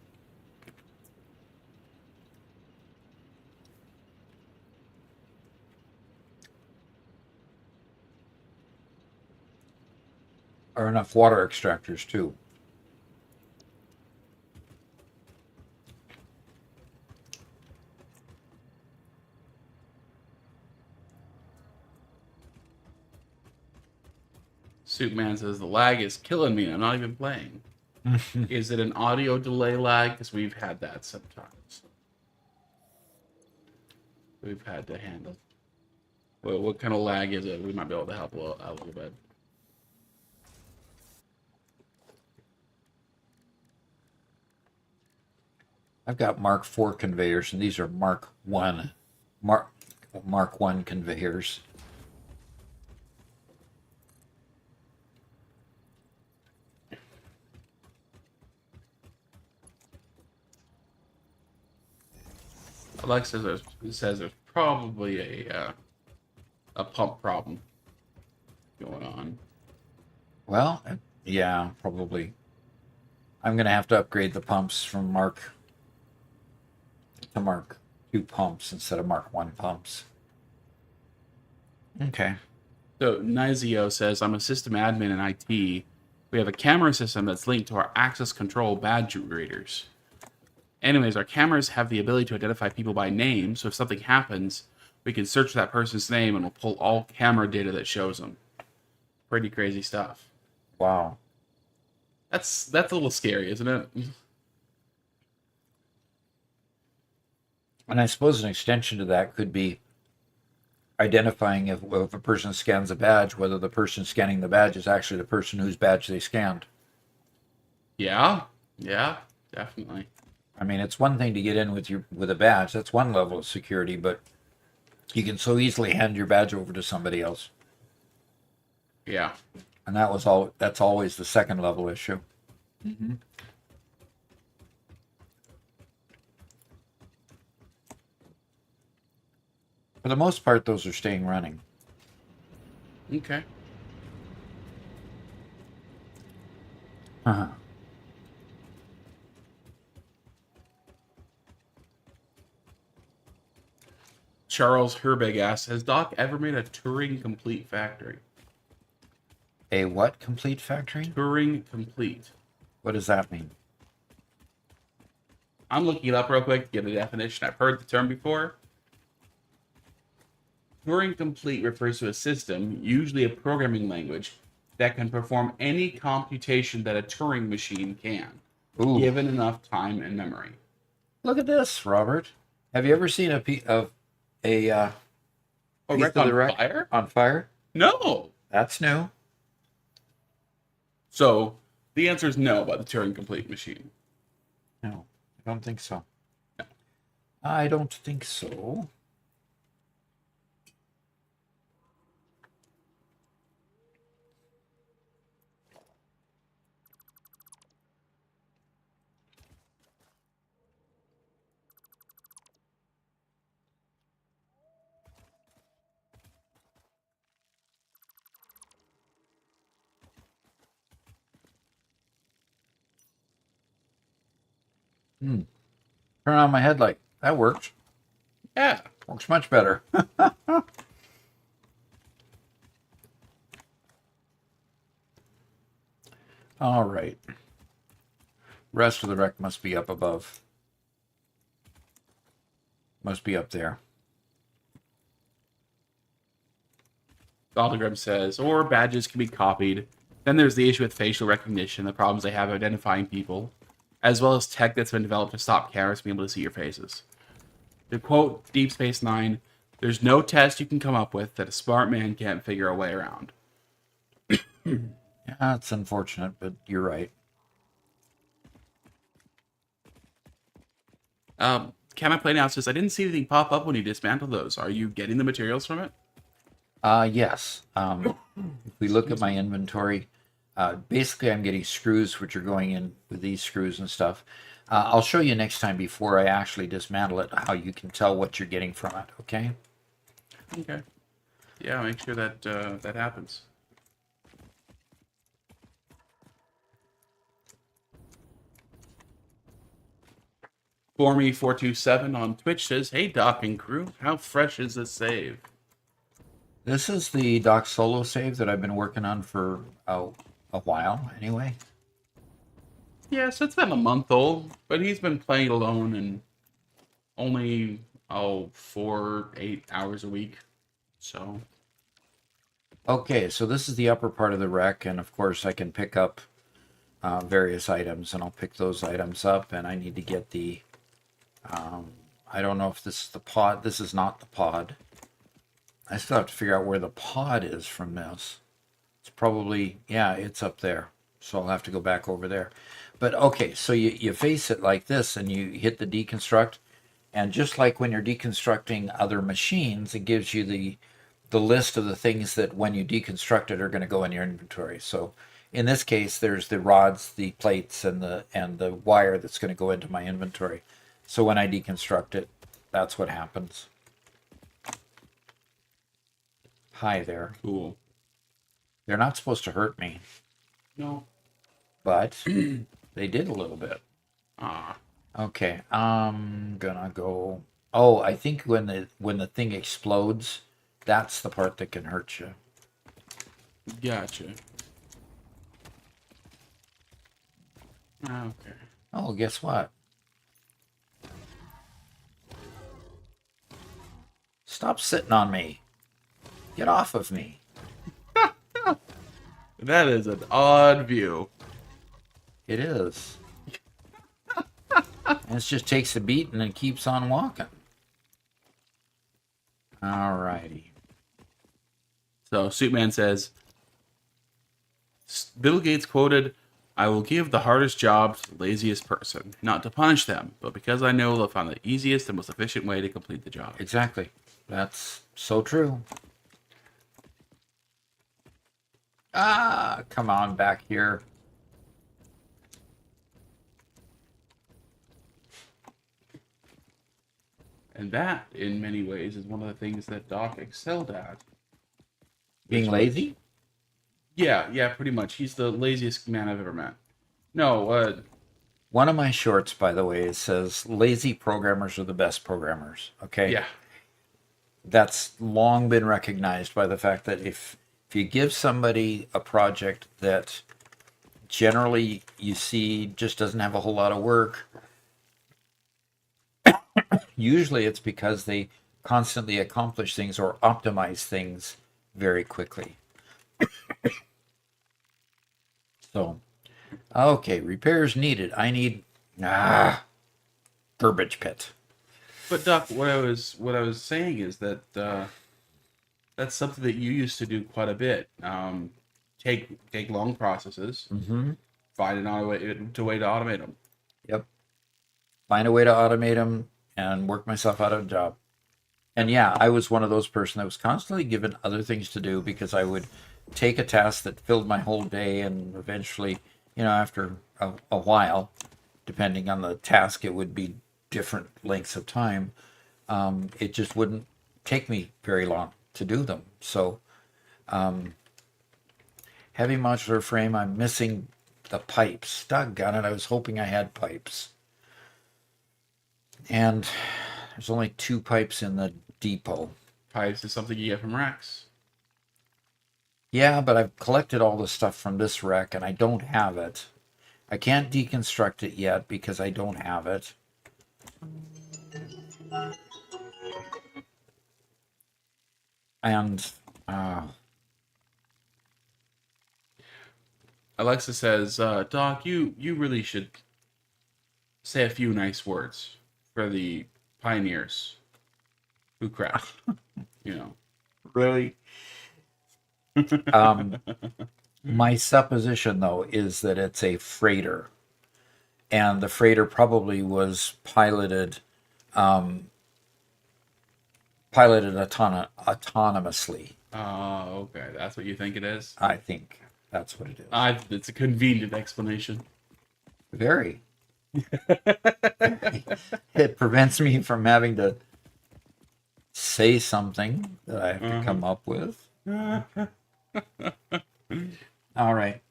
Or enough water extractors too. Superman says the lag is killing me. I'm not even playing. Is it an audio delay lag? Because we've had that sometimes. We've had to handle. Well, what kind of lag is it? We might be able to help out a little bit. I've got Mark IV conveyors, and these are Mark I conveyors. Alexa says there's probably a pump problem going on. Well, yeah, probably. I'm going to have to upgrade the pumps from Mark to Mark II pumps instead of Mark I pumps. Okay. So Nizio says, I'm a system admin in IT. We have a camera system that's linked to our access control badge readers. Anyways, our cameras have the ability to identify people by name, so if something happens, we can search that person's name and we'll pull all camera data that shows them. Pretty crazy stuff. Wow. That's a little scary, isn't it? And I suppose an extension to that could be identifying if a person scans a badge, whether the person scanning the badge is actually the person whose badge they scanned. Yeah, definitely. I mean, it's one thing to get in with a badge. That's one level of security, but you can so easily hand your badge over to somebody else. Yeah. And that's always the second level issue. Mm-hmm. For the most part, those are staying running. Okay. Uh-huh. Charles Herbig asks, has Doc ever made a Turing complete factory? A what complete factory? Turing complete. What does that mean? I'm looking it up real quick to get a definition. I've heard the term before. Turing complete refers to a system, usually a programming language, that can perform any computation that a Turing machine can, Ooh. given enough time and memory. Look at this, Robert. Have you ever seen a piece of Oh, Wreck on Fire? On fire? No. That's new. So the answer is no about the Turing complete machine. No, I don't think so. No. I don't think so. Turn on my headlight. That works. Yeah. Works much better. All right. Rest of the wreck must be up above. Must be up there. Autogram says, or badges can be copied. Then there's the issue with facial recognition, the problems they have identifying people, as well as tech that's been developed to stop cameras being able to see your faces. To quote Deep Space Nine, there's no test you can come up with that a smart man can't figure a way around. Yeah, it's unfortunate, but you're right. Can I play now says, I didn't see anything pop up when you dismantled those. Are you getting the materials from it? Yes. If we look at my inventory, basically I'm getting screws which are going in with these screws and stuff. I'll show you next time before I actually dismantle it how you can tell what you're getting from it, okay? Okay. Yeah, make sure that that happens. Formy427 on Twitch says, "Hey Doc and crew, how fresh is this save?" This is the Doc Solo save that I've been working on for a while anyway. Yes, it's been a month old, but he's been playing alone and only 8 hours a week. So Okay, so this is the upper part of the wreck, and of course I can pick up various items, and I'll pick those items up, and I need to get the, I don't know if this is the pod. This is not the pod. I still have to figure out where the pod is from this. It's probably, yeah, it's up there. So I'll have to go back over there. But okay, so you face it like this, and you hit the deconstruct, and just like when you're deconstructing other machines, it gives you the list of the things that when you deconstruct it are going to go in your inventory. So in this case, there's the rods, the plates, and the wire that's going to go into my inventory. So when I deconstruct it, that's what happens. Hi there. cool. They're not supposed to hurt me, No. but they did a little bit. Ah. Okay, I'm gonna go. Oh, I think when the thing explodes, that's the part that can hurt you. Gotcha. Okay. Oh, guess what? Stop sitting on me. Get off of me. That is an odd view. It is. And it just takes a beat and then keeps on walking. Alrighty. So Suitman says, Bill Gates quoted, "I will give the hardest job to the laziest person, not to punish them, but because I know they'll find the easiest and most efficient way to complete the job." Exactly. That's so true. Ah, come on back here. And that, in many ways, is one of the things that Doc excelled at. Being lazy? Yeah, pretty much. He's the laziest man I've ever met. No, One of my shorts, by the way, says lazy programmers are the best programmers. Okay? yeah, That's long been recognized by the fact that if you give somebody a project that generally you see just doesn't have a whole lot of work, usually it's because they constantly accomplish things or optimize things very quickly. So, okay, repairs needed. I need garbage pit. but Doc, what I was saying is that that's something that you used to do quite a bit. Take long processes, Mm-hmm. find another way to automate them. Yep. Find a way to automate them and work myself out of a job. And yeah, I was one of those person that was constantly given other things to do because I would take a task that filled my whole day, and eventually, after a while, depending on the task, it would be different lengths of time. It just wouldn't take me very long to do them. So, heavy modular frame, I'm missing the pipes. Doggone it, I was hoping I had pipes. And there's only 2 pipes in the depot. Pipes is something you get from racks. Yeah, but I've collected all the stuff from this wreck and I don't have it. I can't deconstruct it yet because I don't have it. And Alexa says, Doc, you really should say a few nice words for the pioneers who crashed. You know. really, my supposition though is that it's a freighter, and the freighter probably was piloted autonomously. Oh, okay. That's what you think it is? I think that's what it is. It's a convenient explanation. Very. It prevents me from having to say something that I have to come up with. All right.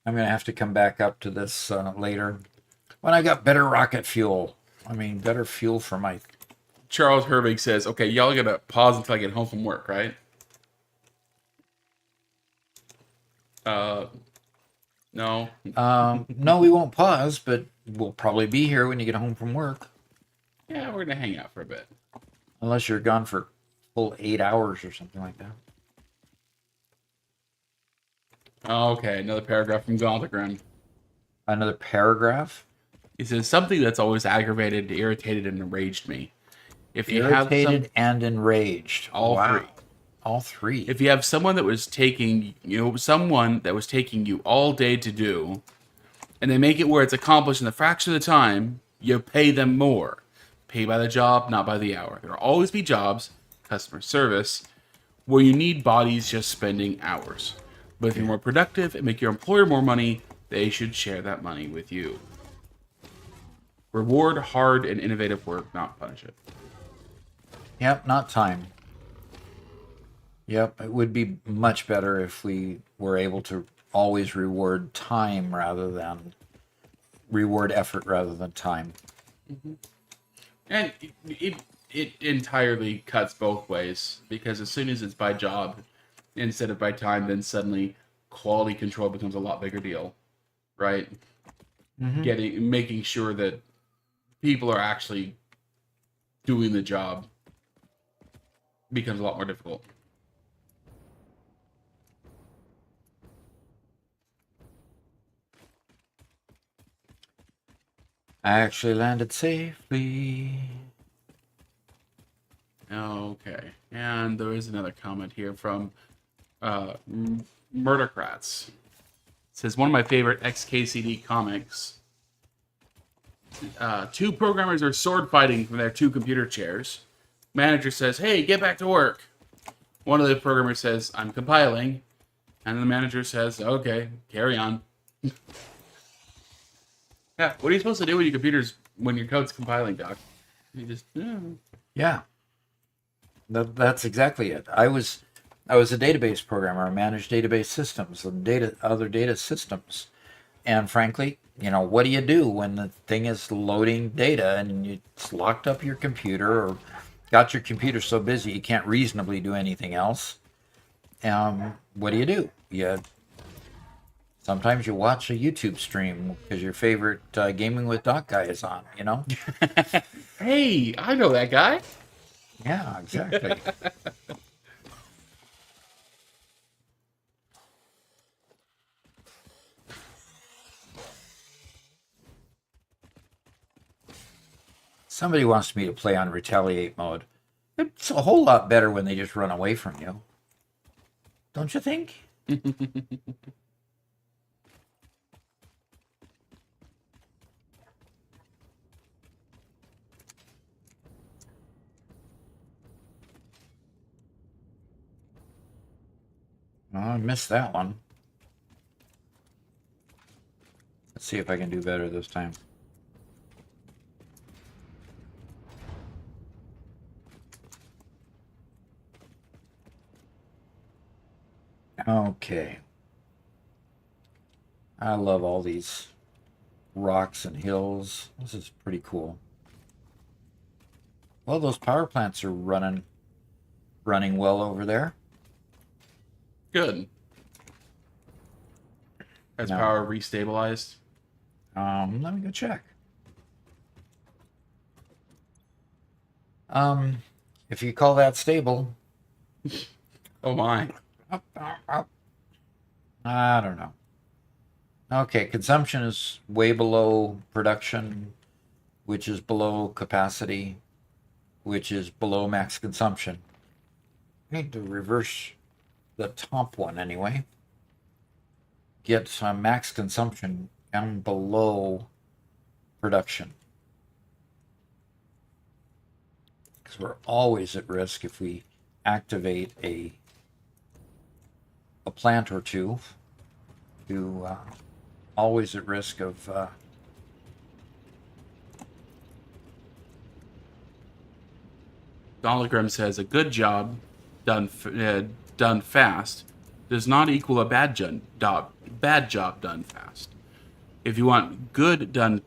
I'm going to have to come back up to this later when I got better rocket fuel. I mean, better fuel for my... Charles Hervig says, okay, y'all gotta pause until I get home from work, right? No. No, we won't pause, but we'll probably be here when you get home from work. Yeah, we're gonna hang out for a bit. Unless you're gone for full 8 hours or something like that. Okay, another paragraph from Gothagren. Another paragraph? He says, something that's always aggravated, irritated, and enraged me. If you Irritated and enraged. All Wow. three. All three. If you have someone that was taking you all day to do, and they make it where it's accomplished in a fraction of the time, you pay them more. Pay by the job, not by the hour. There will always be jobs, customer service, where you need bodies just spending hours. But if you're more productive and make your employer more money, they should share that money with you. Reward hard and innovative work, not punish it. Yep, not time. Yep, it would be much better if we were able to always reward time rather than reward effort rather than time. And it entirely cuts both ways, because as soon as it's by job instead of by time, then suddenly quality control becomes a lot bigger deal, right? Making sure that people are actually doing the job becomes a lot more difficult. I actually landed safely. Okay, and there is another comment here from Murdercrats. It says, one of my favorite XKCD comics. 2 programmers are sword fighting from their 2 computer chairs. Manager says, hey, get back to work. One of the programmers says, I'm compiling. And the manager says, okay, carry on. Yeah, what are you supposed to do with your computers when your code's compiling, Doc? You just, Yeah. That's exactly it. I was a database programmer. I managed database systems and other data systems. And frankly, what do you do when the thing is loading data and it's locked up your computer or got your computer so busy you can't reasonably do anything else? What do? Sometimes you watch a YouTube stream because your favorite Gaming with Doc guy is on, Hey, I know that guy. Yeah, exactly. Somebody wants me to play on retaliate mode. It's a whole lot better when they just run away from you. Don't you think? Oh, I missed that one. Let's see if I can do better this time. Okay. I love all these rocks and hills. This is pretty cool. Well, those power plants are running well over there. Good. Has No. power restabilized? Let me go check. If you call that stable, Oh my. I don't know. Okay, consumption is way below production, which is below capacity, which is below max consumption. I need to reverse the top one anyway. Get some max consumption down below production. Because we're always at risk if we activate a plant or two to always at risk of Dolagram says a good job done fast does not equal a bad job done fast. If you want good done,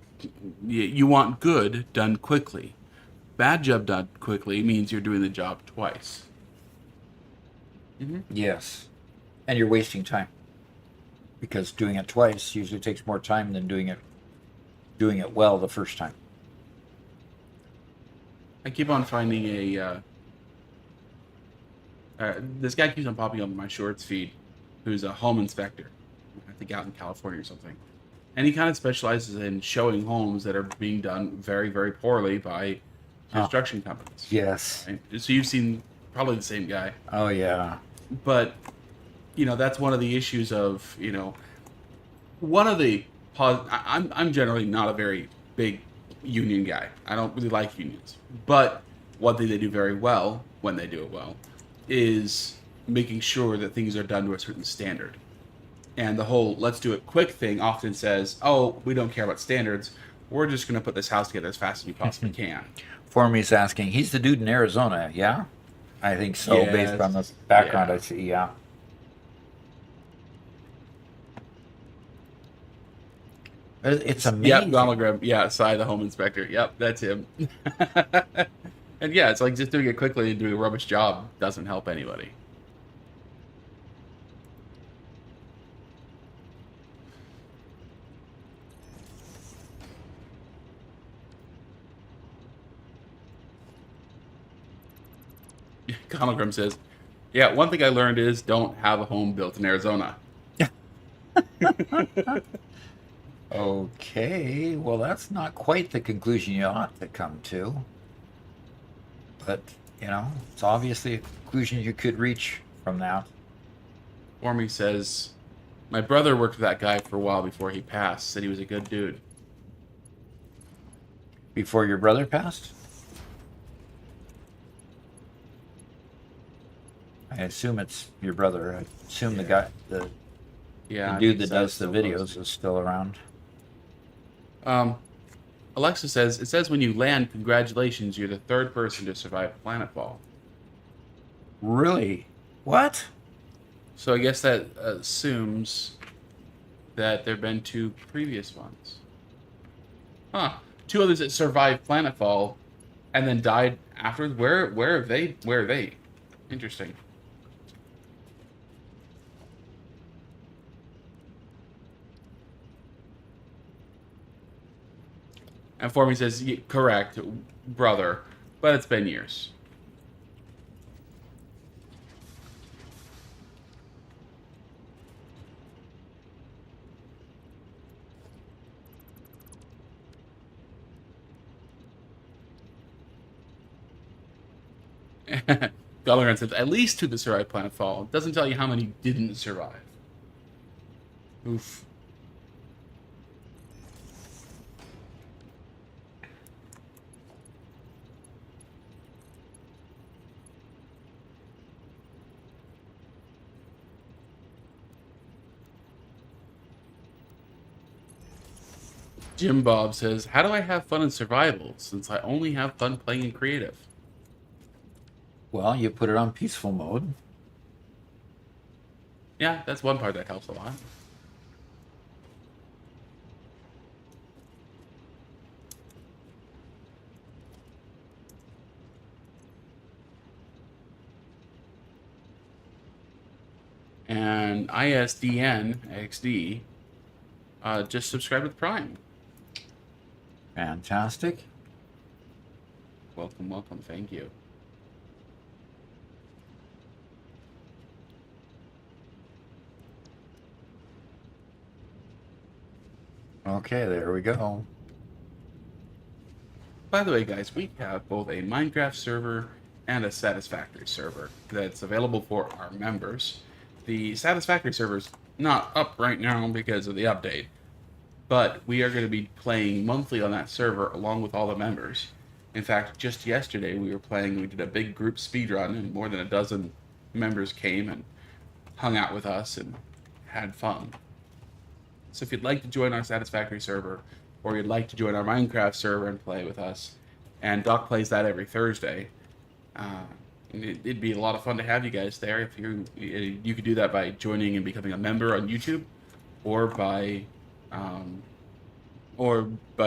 you want good done quickly. Bad job done quickly means you're doing the job twice. yes, and you're wasting time because doing it twice usually takes more time than doing it well the first time. I keep on finding this guy keeps on popping up in my shorts feed, who's a home inspector, I think out in California or something, and he kind of specializes in showing homes that are being done very, very poorly by construction companies. Yes. Right? So you've seen probably the same guy, Oh yeah. but that's one of the issues of one of the I'm generally not a very big union guy. I don't really like unions, but one thing they do very well when they do it well is making sure that things are done to a certain standard. And the whole let's do it quick thing often says, oh, we don't care about standards. We're just going to put this house together as fast as we possibly can. Formy's asking, he's the dude in Arizona, yeah? I think so, Yes. based on the background Yeah. I see, yeah. It's Yep, amazing. Donald Graham. Yeah, Cy, the home inspector. Yep, that's him. And yeah, it's like just doing it quickly and doing a rubbish job doesn't help anybody. Conogram says, yeah, one thing I learned is don't have a home built in Arizona. Okay, well, that's not quite the conclusion you ought to come to. But, it's obviously a conclusion you could reach from that. Ormy says, my brother worked with that guy for a while before he passed. Said he was a good dude. Before your brother passed? I assume it's your brother. I assume the guy, the Yeah, I dude think that Cy's does the still videos posted. is still around. Alexa says, it says when you land, congratulations, you're the third person to survive planetfall. Really? What? So I guess that assumes that there have been two previous ones. Huh. Two others that survived planetfall and then died afterwards. Where are they? Interesting. And Formy says, correct, brother, but it's been years. Gallagher says, at least two that survived planetfall. It doesn't tell you how many didn't survive. Oof. Jim Bob says, how do I have fun in survival since I only have fun playing in creative? Well, you put it on peaceful mode. Yeah, that's one part that helps a lot. And ISDN just subscribed with Prime. Fantastic. Welcome, welcome. Thank you. Okay, there we go. By the way, guys, we have both a Minecraft server and a Satisfactory server that's available for our members. The Satisfactory server's not up right now because of the update, but we are going to be playing monthly on that server along with all the members. In fact, just yesterday we did a big group speedrun, and more than a dozen members came and hung out with us and had fun. So if you'd like to join our Satisfactory server, or you'd like to join our Minecraft server and play with us, and Doc plays that every Thursday, it'd be a lot of fun to have you guys there. If you could do that by joining and becoming a member on YouTube, or by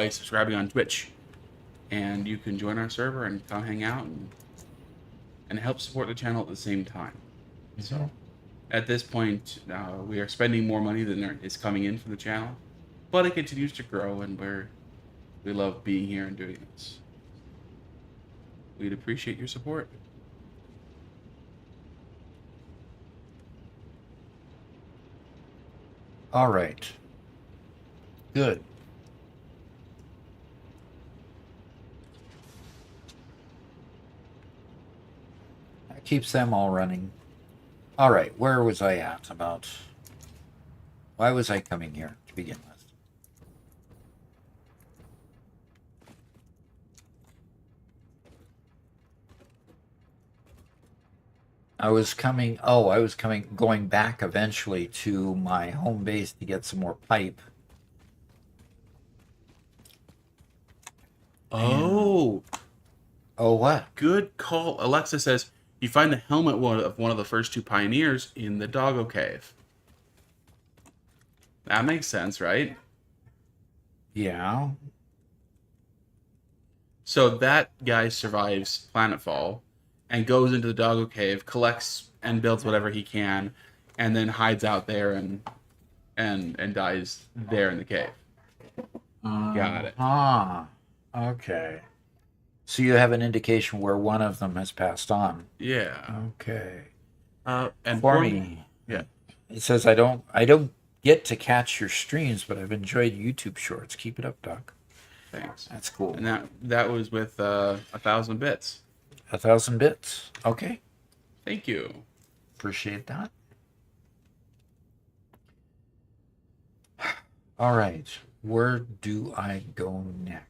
subscribing on Twitch, and you can join our server and come hang out and help support the channel at the same time. Mm-hmm. So at this point, we are spending more money than is coming in from the channel, but it continues to grow, and we love being here and doing this. We'd appreciate your support. All right. Good. That keeps them all running. All right, where was I at? Why was I coming here to begin with? going back eventually to my home base to get some more pipe. Oh. Oh, what? Good call. Alexa says, you find the helmet of one of the first two pioneers in the Doggo Cave. That makes sense, right? Yeah. So that guy survives planetfall and goes into the Doggo Cave, collects and builds whatever he can, and then hides out there and dies there in the cave. Got it. Okay. So you have an indication where one of them has passed on. Yeah. Okay. And for me, yeah. It says I don't get to catch your streams, but I've enjoyed YouTube shorts. Keep it up, Doc. Thanks. That's cool. And that was with 1,000 bits. 1,000 bits. Okay. Thank you. Appreciate that. All right. Where do I go next?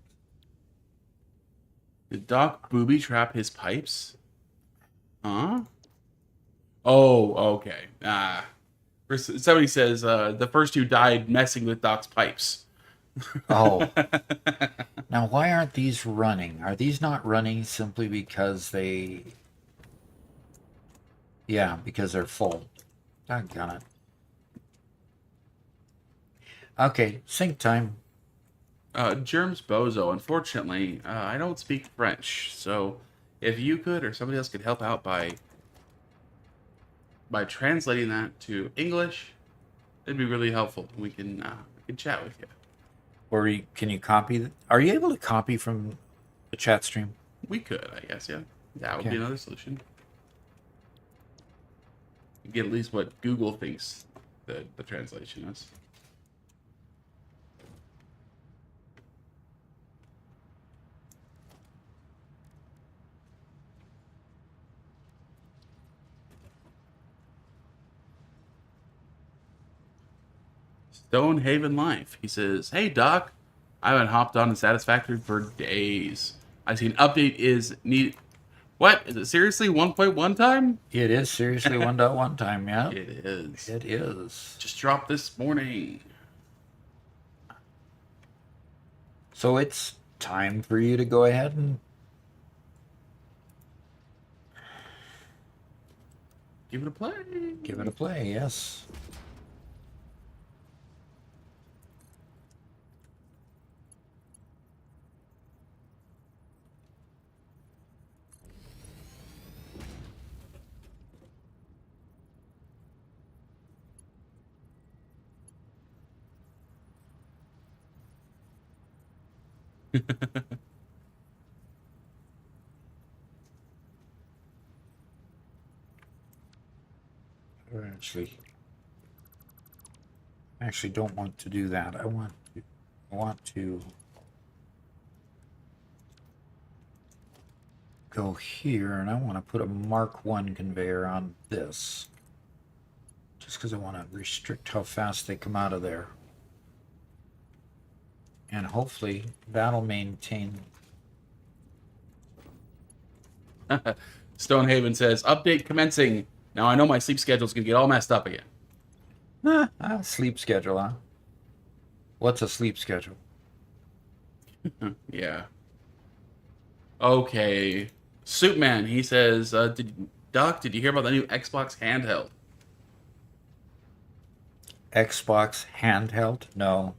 Did Doc booby trap his pipes? Huh? Oh, okay. Somebody says the first two died messing with Doc's pipes. Oh. Now, why aren't these running? Are these not running simply because they... Yeah, because they're full. Doggone it. Okay, sync time. Germs Bozo, unfortunately, I don't speak French, so if you could or somebody else could help out by translating that to English, it'd be really helpful. We can chat with you. Or can you copy? Are you able to copy from the chat stream? We could, I guess, yeah. That would Okay. be another solution. You get at least what Google thinks the translation is. Stonehaven Life. He says, "Hey Doc, I haven't hopped on the Satisfactory for days. I see an update is need. What is it? Seriously, 1.1 time? It is seriously 1.1 time. Yeah, It is. it is. Just dropped this morning. So it's time for you to go ahead and Give it a play. give it a play. Yes. Or actually don't want to do that. I want to go here, and I want to put a Mark 1 conveyor on this. Just because I want to restrict how fast they come out of there. And hopefully that'll maintain. Stonehaven says, update commencing. Now I know my sleep schedule's going to get all messed up again. Sleep schedule, huh? What's a sleep schedule? Yeah. Okay. Soupman, he says, Doc, did you hear about the new Xbox handheld? Xbox handheld? No.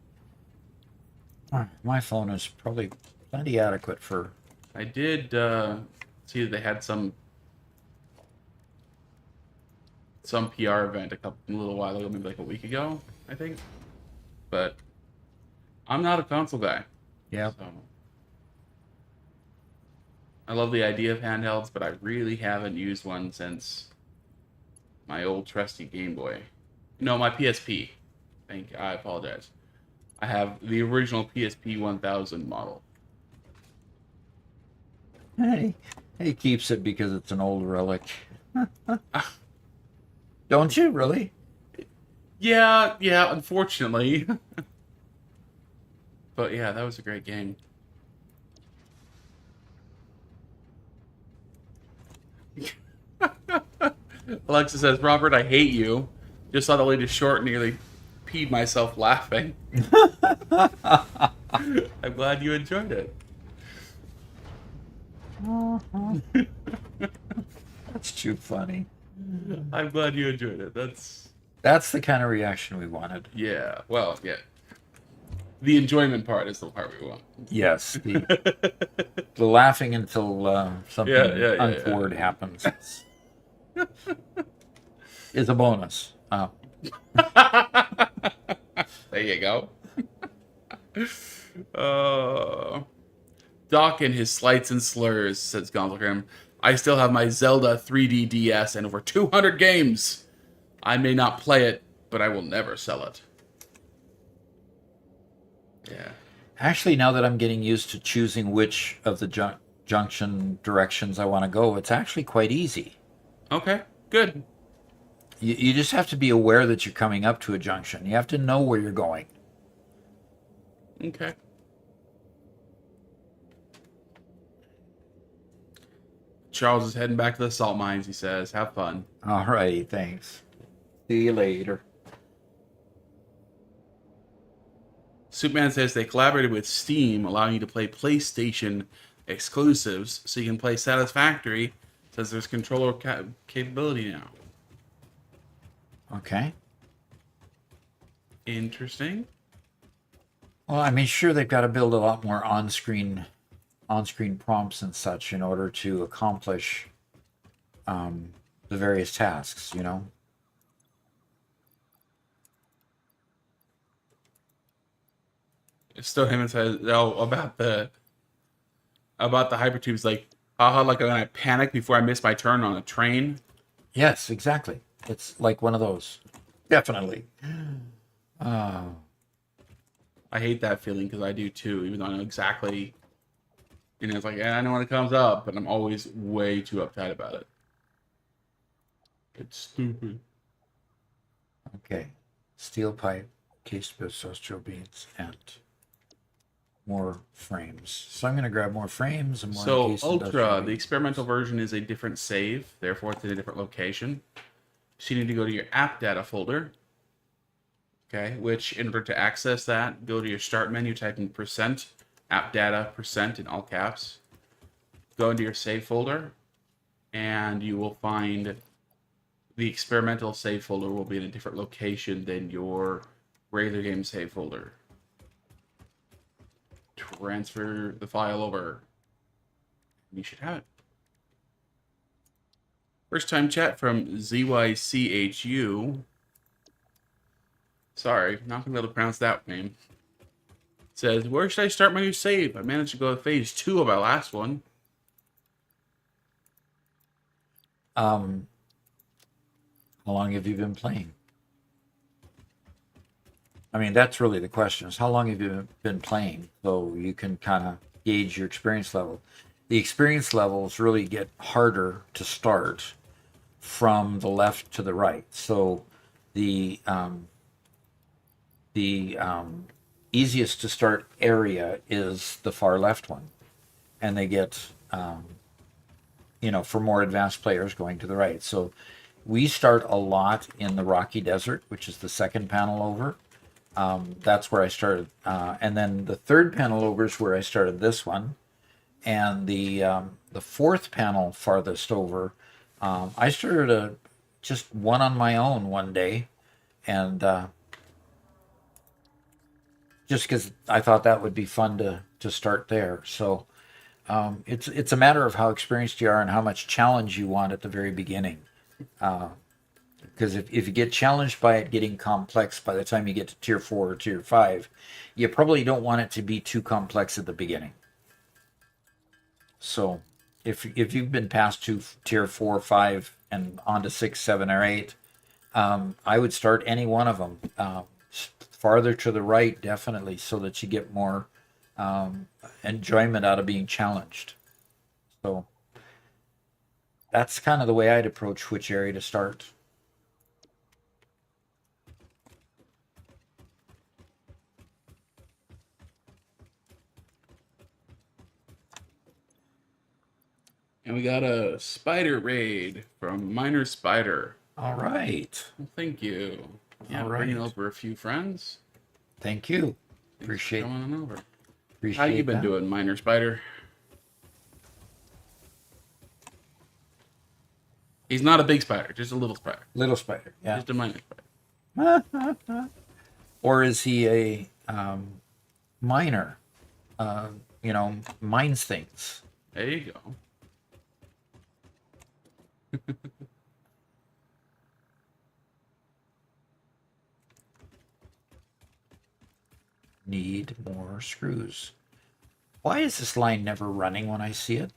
My phone is probably plenty adequate for... I did see that they had some PR event a little while ago, maybe like a week ago, I think. But I'm not a console guy. Yeah. So I love the idea of handhelds, but I really haven't used one since my old trusty Game Boy. No, my PSP. I apologize. I have the original PSP 1000 model. Hey, he keeps it because it's an old relic. Don't you, really? Yeah, unfortunately. But yeah, that was a great game. Alexa says, Robert, I hate you. Just saw the latest short, nearly peed myself laughing. I'm glad you enjoyed it. That's too funny. I'm glad you enjoyed it. That's the kind of reaction we wanted. Yeah, well, yeah. The enjoyment part is the part we want. Yes. The laughing until something untoward happens is a bonus. There you go. Doc and his slights and slurs, says Gonzalgrim. I still have my Zelda 3D DS and over 200 games. I may not play it, but I will never sell it. Yeah. Actually, now that I'm getting used to choosing which of the junction directions I want to go, it's actually quite easy. Okay, good. You just have to be aware that you're coming up to a junction. You have to know where you're going. Okay. Charles is heading back to the salt mines, he says. Have fun. All righty, thanks. See you later. Superman says they collaborated with Steam, allowing you to play PlayStation exclusives, so you can play Satisfactory. Says there's controller capability now. Okay. Interesting. Well, I mean, sure, they've got to build a lot more on-screen prompts and such in order to accomplish the various tasks, you know? Stonehaven says, about the hypertubes, like, haha, like when I panic before I miss my turn on a train. Yes, exactly. It's like one of those. Definitely. I hate that feeling because I do too, even though I know exactly. You know, it's like, I know when it comes up, but I'm always way too uptight about it. It's stupid. Okay. Steel pipe, cased with social beads, and more frames. So I'm going to grab more frames and more. So Ultra, the experimental version, is a different save, therefore it's in a different location. So you need to go to your app data folder. Okay, which in order to access that, go to your start menu, type in %, app data, % in all caps. Go into your save folder, and you will find the experimental save folder will be in a different location than your regular game save folder. Transfer the file over. You should have it. First time chat from ZYCHU. Sorry, not gonna be able to pronounce that name. Says, where should I start my new save? I managed to go to phase 2 of my last one. How long have you been playing? I mean, that's really the question, is how long have you been playing? So you can kind of gauge your experience level. The experience levels really get harder to start from the left to the right. So the easiest to start area is the far left one, and they get for more advanced players going to the right. So we start a lot in the Rocky Desert, which is the second panel over. That's where I started, and then the third panel over is where I started this one, and the fourth panel farthest over, I started just one on my own one day, and just because I thought that would be fun to start there. So it's a matter of how experienced you are and how much challenge you want at the very beginning. Because if you get challenged by it getting complex by the time you get to tier 4 or tier 5, you probably don't want it to be too complex at the beginning. So if you've been past tier 4, 5, and on to 6, 7, or 8, I would start any one of them. Farther to the right, definitely, so that you get more enjoyment out of being challenged. So that's kind of the way I'd approach which area to start. And we got a spider raid from Miner Spider. All right. Well, thank you. Yeah, All bringing right. over a few friends. Thank you. Thanks Appreciate for coming on over. appreciate How you been that. doing, Miner Spider? He's not a big spider, just a little spider. Little spider, yeah. Just a minor spider. Or is he a miner? Mines things. There you go. Need more screws. Why is this line never running when I see it?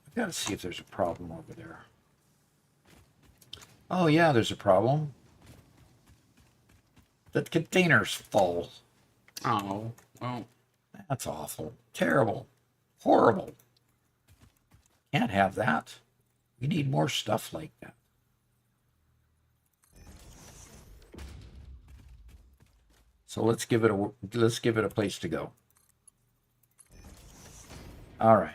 I've got to see if there's a problem over there. Oh yeah, there's a problem. The container's full. Oh, well. That's awful. Terrible. Horrible. Can't have that. We need more stuff like that. So let's give it a place to go. All right.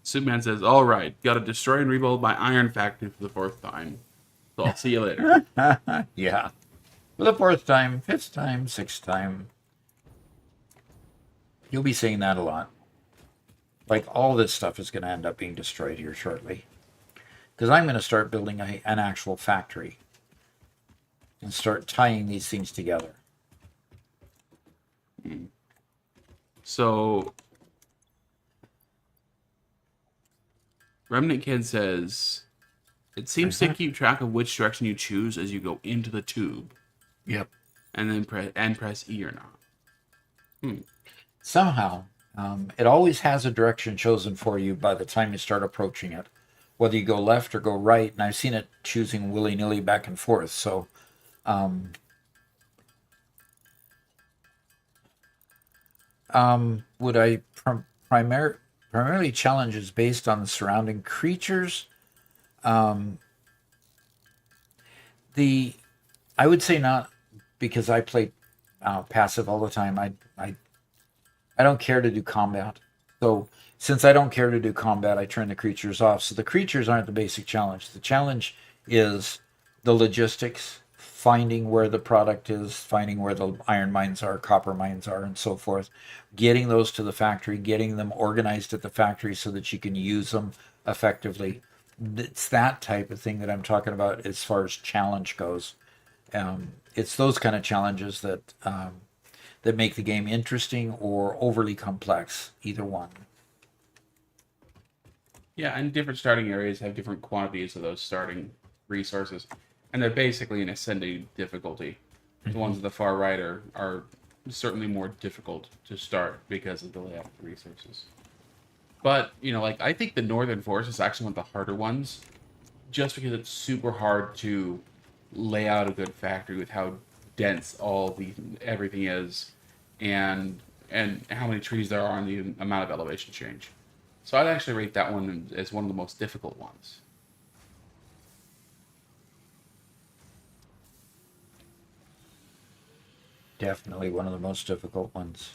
Superman says, all right, gotta destroy and rebuild my iron factory for the 4th time. So I'll see you later. Yeah. For the 4th time, 5th time, 6th time. You'll be seeing that a lot. Like, all this stuff is going to end up being destroyed here shortly. Because I'm going to start building an actual factory. And start tying these things together. So, Remnant Kid says, it seems to keep track of which direction you choose as you go into the tube. Yep. And then press E or not. Somehow, it always has a direction chosen for you by the time you start approaching it. Whether you go left or go right, and I've seen it choosing willy-nilly back and forth. So, would I primarily challenges based on the surrounding creatures? I would say not, because I play passive all the time. I don't care to do combat. So since I don't care to do combat, I turn the creatures off. So the creatures aren't the basic challenge. The challenge is the logistics, finding where the product is, finding where the iron mines are, copper mines are, and so forth. Getting those to the factory, getting them organized at the factory so that you can use them effectively. It's that type of thing that I'm talking about as far as challenge goes. It's those kind of challenges that make the game interesting or overly complex, either one. Yeah, and different starting areas have different quantities of those starting resources, and they're basically an ascending difficulty. The ones at the far right are certainly more difficult to start because of the layout of the resources. But, like, I think the Northern Forest is actually one of the harder ones, just because it's super hard to lay out a good factory with how dense all the everything is, and how many trees there are, and the amount of elevation change. So I'd actually rate that one as one of the most difficult ones. Definitely one of the most difficult ones.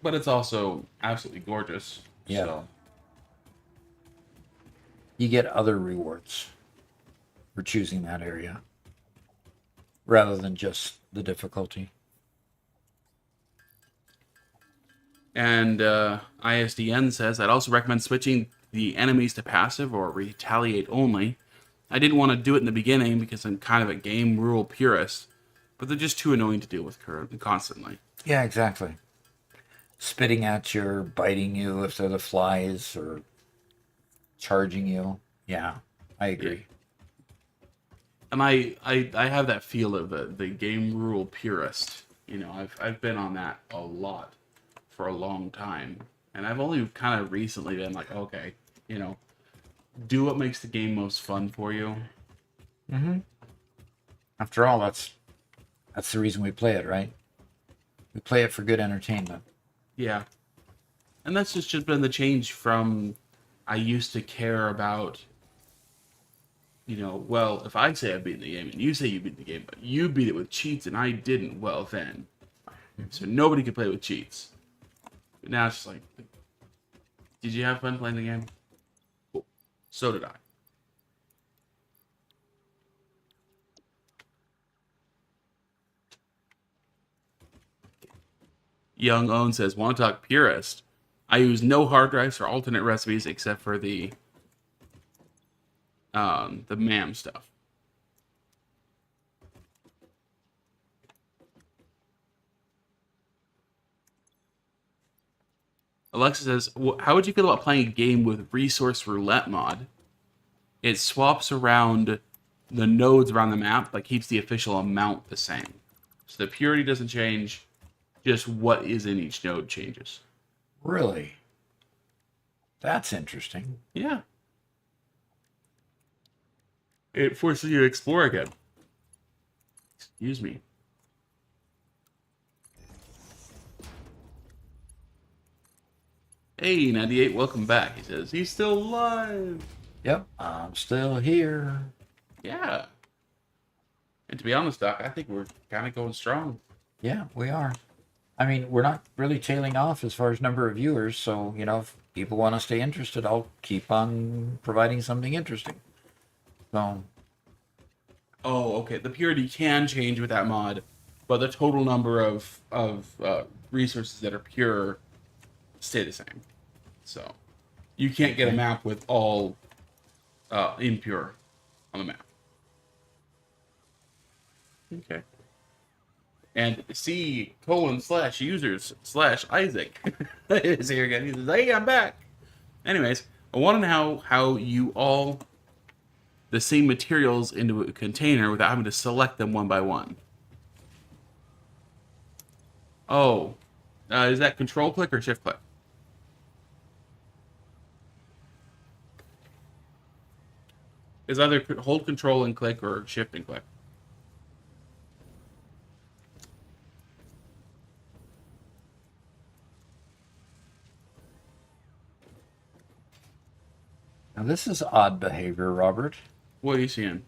But it's also absolutely gorgeous. Yeah. So You get other rewards for choosing that area rather than just the difficulty. And ISDN says, I'd also recommend switching the enemies to passive or retaliate only. I didn't want to do it in the beginning because I'm kind of a game rule purist, but they're just too annoying to deal with constantly. Yeah, exactly. Spitting at you, or biting you if they're the flies, or charging you. Yeah, I agree. And I have that feel of the game rule purist. I've been on that a lot for a long time. And I've only kind of recently been like, okay, do what makes the game most fun for you. Mm-hmm. After all, that's the reason we play it, right? We play it for good entertainment. Yeah. And that's just been the change from I used to care about, well, if I say I beat the game and you say you beat the game, but you beat it with cheats and I didn't, well then. So nobody could play with cheats. But now it's just like, did you have fun playing the game? Cool. So did I. Young Owen says, want to talk purist? I use no hard drives for alternate recipes except for the MAM stuff. Alexa says, how would you feel about playing a game with resource roulette mod? It swaps around the nodes around the map, but keeps the official amount the same. So the purity doesn't change, just what is in each node changes. Really? That's interesting. Yeah. It forces you to explore again. Excuse me. Hey, 98, welcome back. He says, he's still alive. Yep, I'm still here. Yeah. And to be honest, Doc, I think we're kind of going strong. Yeah, we are. I mean, we're not really tailing off as far as number of viewers, so, if people want to stay interested, I'll keep on providing something interesting. So, Oh, okay. The purity can change with that mod, but the total number of resources that are pure stay the same. So you can't get a map with all impure on the map. Okay. And C:/users/Isaac is here again. He says, "Hey, I'm back." Anyways, I want to know how you all the same materials into a container without having to select them one by one. Oh, is that control click or shift click? It's either hold control and click or shift and click. now this is odd behavior, Robert. What are you seeing?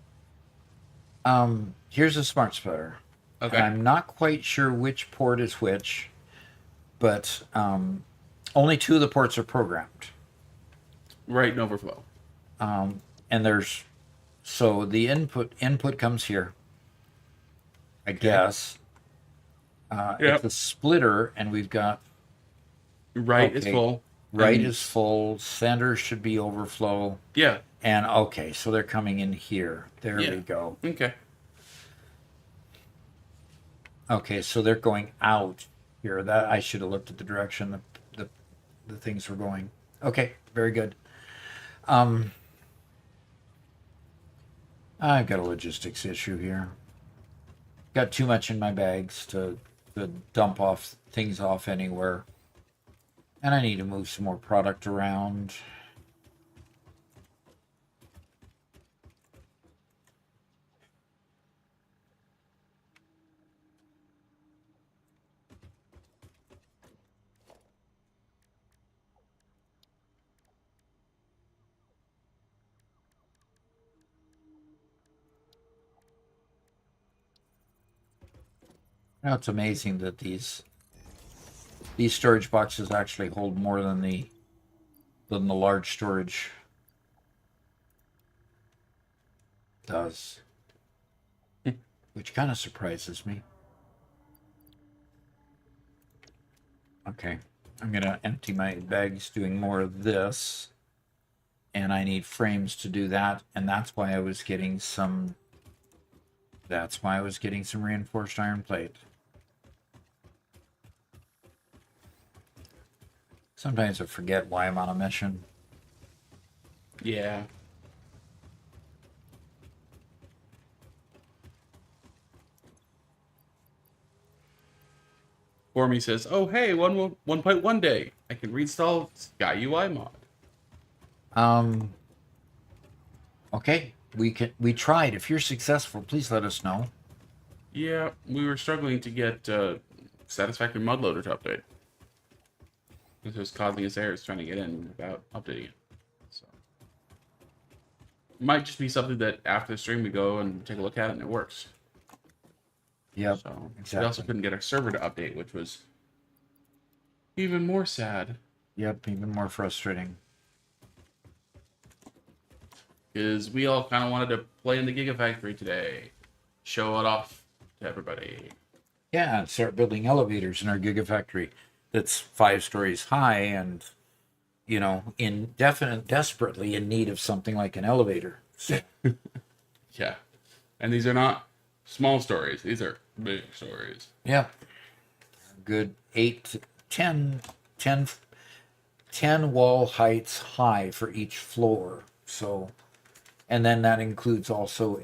Here's a smart splitter. Okay. And I'm not quite sure which port is which, but only 2 of the ports are programmed. Right and overflow. And so the input comes here, I guess. It's a splitter, and we've got Right is full. Right is full. Center should be overflow. Yeah. And okay, so they're coming in here. There we go. Okay. Okay, so they're going out here. That I should have looked at the direction the things were going. Okay, very good. Um, I've got a logistics issue here. Got too much in my bags to dump off things off anywhere. And I need to move some more product around. Now it's amazing that these storage boxes actually hold more than the large storage does, which kind of surprises me. Okay, I'm gonna empty my bags doing more of this, and I need frames to do that, and that's why I was getting some. That's why I was getting some reinforced iron plate. Sometimes I forget why I'm on a mission. Yeah. Formy says, "Oh hey, 1.1 day. I can reinstall Sky UI mod." Um. Okay, we tried. If you're successful, please let us know. Yeah, we were struggling to get Satisfactory mod loader to update. This was causing us errors trying to get in without updating it. So might just be something that after the stream we go and take a look at it and it works. Yep, So exactly. we also couldn't get our server to update, which was even more sad. Yep, even more frustrating. Because we all kind of wanted to play in the Gigafactory today, show it off to everybody. Yeah, and start building elevators in our gigafactory that's 5 stories high and, desperately in need of something like an elevator. So, Yeah, and these are not small stories; these are big stories. yeah, good 8 to 10 wall heights high for each floor. So, and then that includes also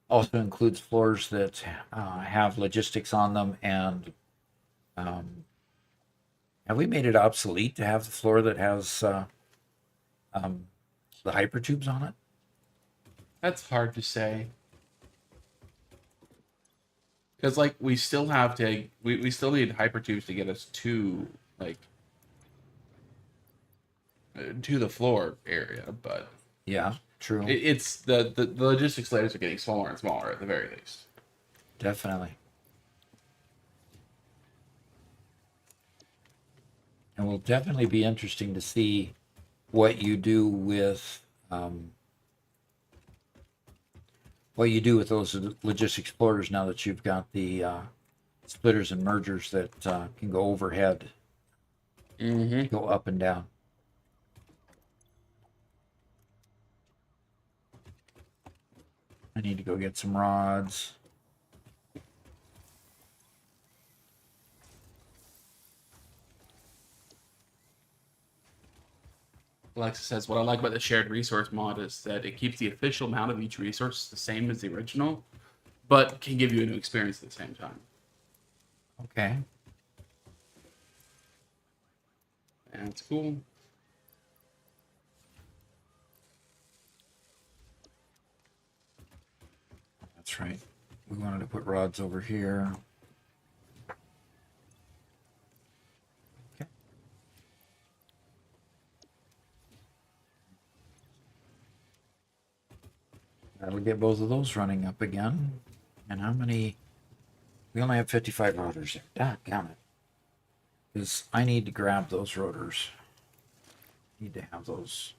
also includes floors that have logistics on them. And have we made it obsolete to have the floor that has the hypertubes on it? That's hard to say. Because like we still have to we still need hypertubes to get us to like to the floor area, but Yeah, true. it's the logistics layers are getting smaller and smaller at the very least. Definitely. And will definitely be interesting to see what you do with those logistics explorers now that you've got the splitters and mergers that can go overhead, Mm-hmm. go up and down. I need to go get some rods. Alexa says, what I like about the shared resource mod is that it keeps the official amount of each resource the same as the original, but can give you a new experience at the same time. Okay. And it's cool. That's right. We wanted to put rods over here. Okay. That'll get both of those running up again. And how many? We only have 55 rotors there. Damn it. Because I need to grab those rotors. Need to have those.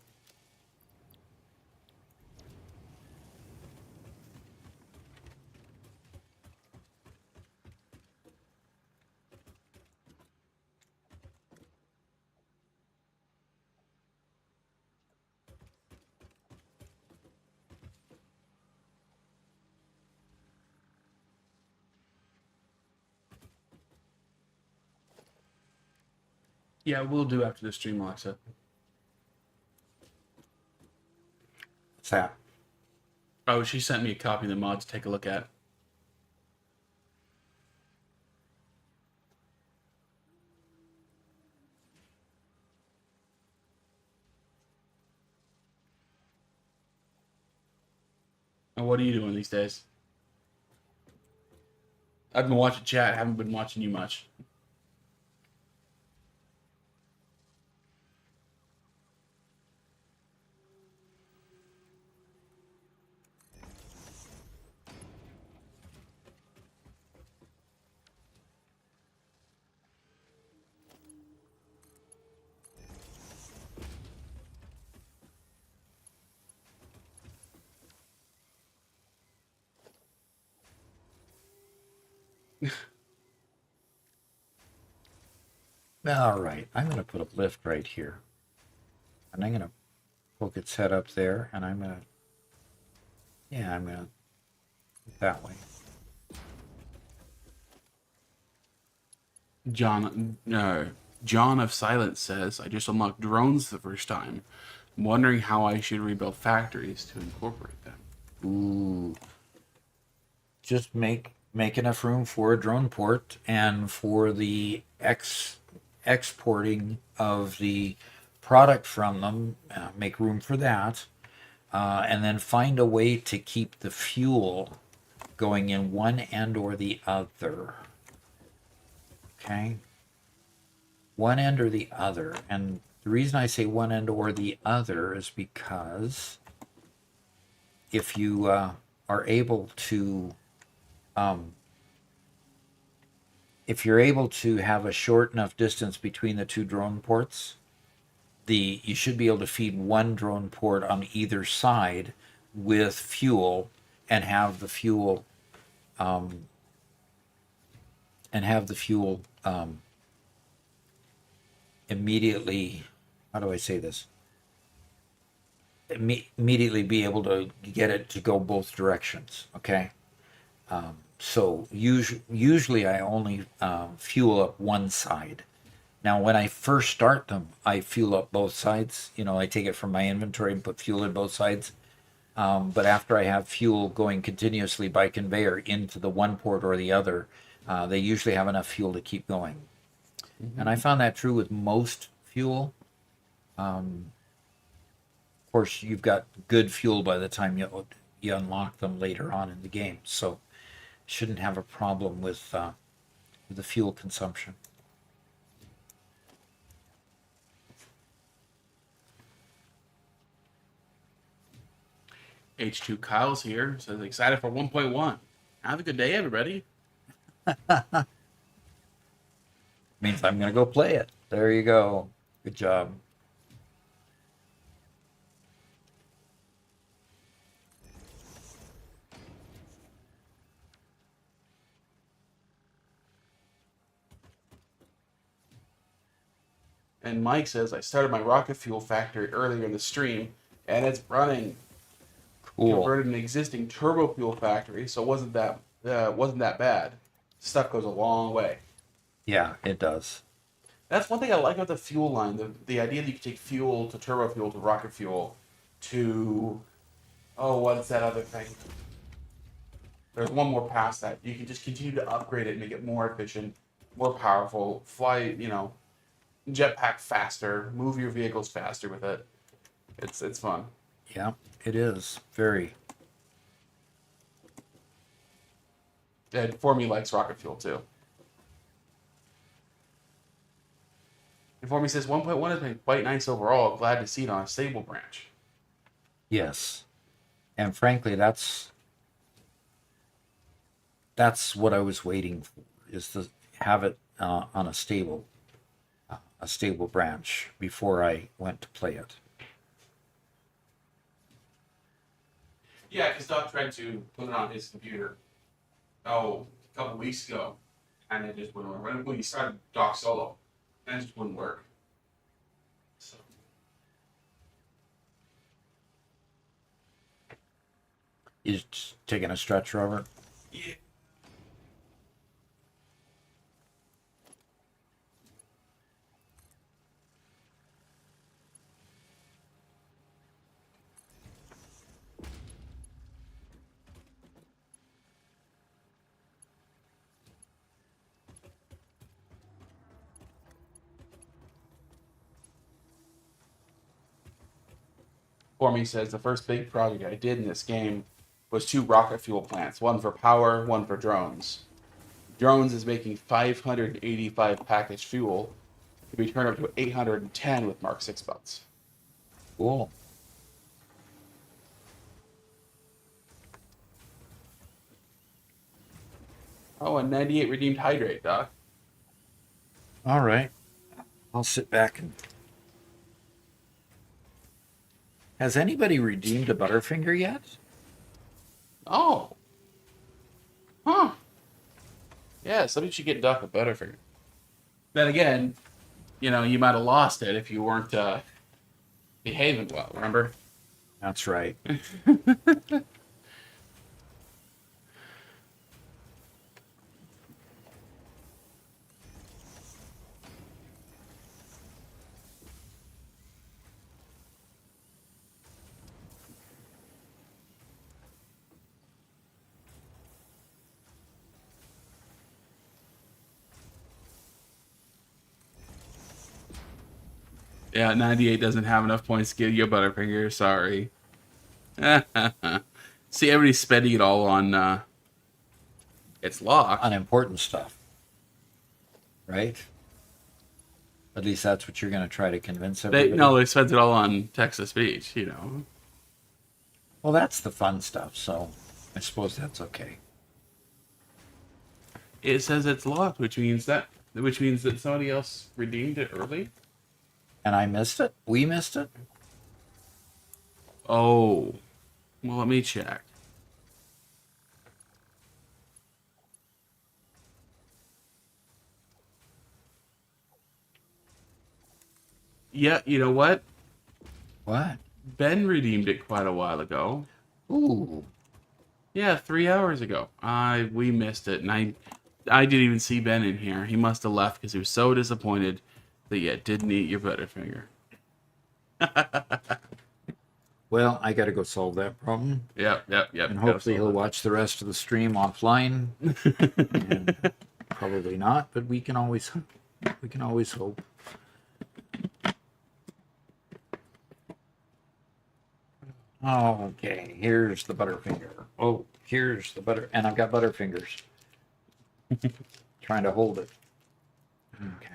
Yeah, we'll do after the stream, Alexa. What's that? Oh, she sent me a copy of the mod to take a look at. And what are you doing these days? I've been watching chat, haven't been watching you much. All right, I'm going to put a lift right here. And I'm going to poke its head up there, and I'm going to, yeah, I'm going to that way. John of Silence says, I just unlocked drones the first time. I'm wondering how I should rebuild factories to incorporate them. Ooh. Just make enough room for a drone port and for the exporting of the product from them. Make room for that. And then find a way to keep the fuel going in one end or the other. Okay? One end or the other. And the reason I say one end or the other is because if you are able to, if you're able to have a short enough distance between the two drone ports, you should be able to feed one drone port on either side with fuel and have the fuel immediately, how do I say this? Immediately be able to get it to go both directions. Okay. So usually I only fuel up one side. Now, when I first start them, I fuel up both sides. You know, I take it from my inventory and put fuel in both sides. But after I have fuel going continuously by conveyor into the one port or the other, they usually have enough fuel to keep going. Mm-hmm. And I found that true with most fuel. Of course, you've got good fuel by the time you unlock them later on in the game. So shouldn't have a problem with the fuel consumption. H2 Kyle's here, says excited for 1.1. Have a good day, everybody. Means I'm going to go play it. There you go. Good job. And Mike says, I started my rocket fuel factory earlier in the stream, and it's running. Cool. Converted an existing turbo fuel factory, so it wasn't that bad. Stuff goes a long way. Yeah, it does. That's one thing I like about the fuel line. The idea that you can take fuel to turbo fuel to rocket fuel to, oh, what's that other thing? There's one more past that. You can just continue to upgrade it, make it more efficient, more powerful, fly, jetpack faster, move your vehicles faster with it. It's fun. Yeah, it is. Very. And Formy likes rocket fuel too. And Formy says 1.1 has been quite nice overall. Glad to see it on a stable branch. Yes. And frankly, that's what I was waiting for, is to have it on a stable branch before I went to play it. Yeah, because Doc tried to put it on his computer, a couple weeks ago, and it just wouldn't work. When he started Doc Solo, and it just wouldn't work. So. You just taking a stretch, Robert? Yeah. For me says the first big project I did in this game was 2 rocket fuel plants, one for power, one for drones. Drones is making 585 packaged fuel to be turned up to 810 with Mark 6 belts. Cool. Oh, and 98 redeemed hydrate, Doc. All right. I'll sit back and. Has anybody redeemed a Butterfinger yet? Oh. Huh. Yeah, somebody should get Doc a Butterfinger. Then again, you know, you might have lost it if you weren't behaving well, remember? That's right. Yeah, 98 doesn't have enough points to give you a Butterfinger, sorry. See, everybody's spending it all on its lock. Unimportant stuff. Right? At least that's what you're going to try to convince everybody. They spend it all on Texas Beach, you know. Well, that's the fun stuff, so I suppose that's okay. It says it's locked, which means that somebody else redeemed it early. And I missed it? We missed it? Oh, well, let me check. Yeah, you know what? What? Ben redeemed it quite a while ago. Ooh. Yeah, 3 hours ago. We missed it, and I didn't even see Ben in here. He must have left because he was so disappointed that you didn't eat your Butterfinger. Well, I got to go solve that problem. Yep. And hopefully he'll watch the rest of the stream offline. And probably not, but we can always hope. Okay, here's the Butterfinger. Oh, here's the butter, and I've got Butterfingers. Trying to hold it. Okay.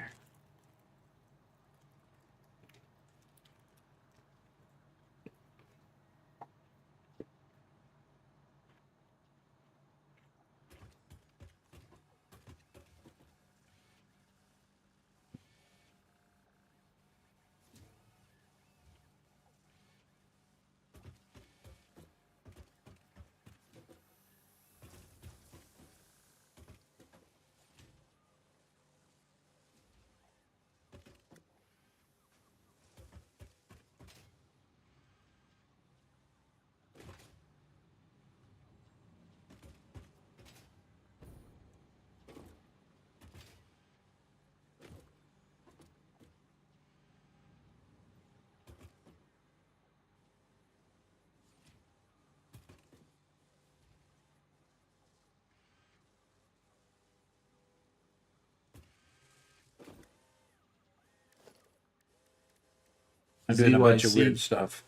I'm doing a bunch of weird stuff.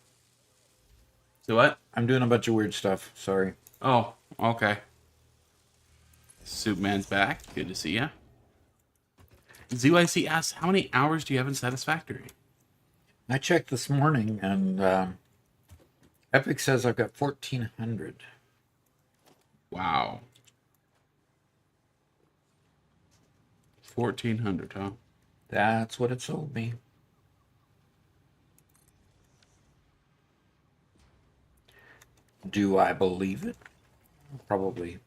So what? I'm doing a bunch of weird stuff. Sorry. Oh, okay. Superman's back. Good to see ya. ZYC asks, how many hours do you have in Satisfactory? I checked this morning, and Epic says I've got 1,400. Wow. 1,400, huh? That's what it sold me. Do I believe it? Probably.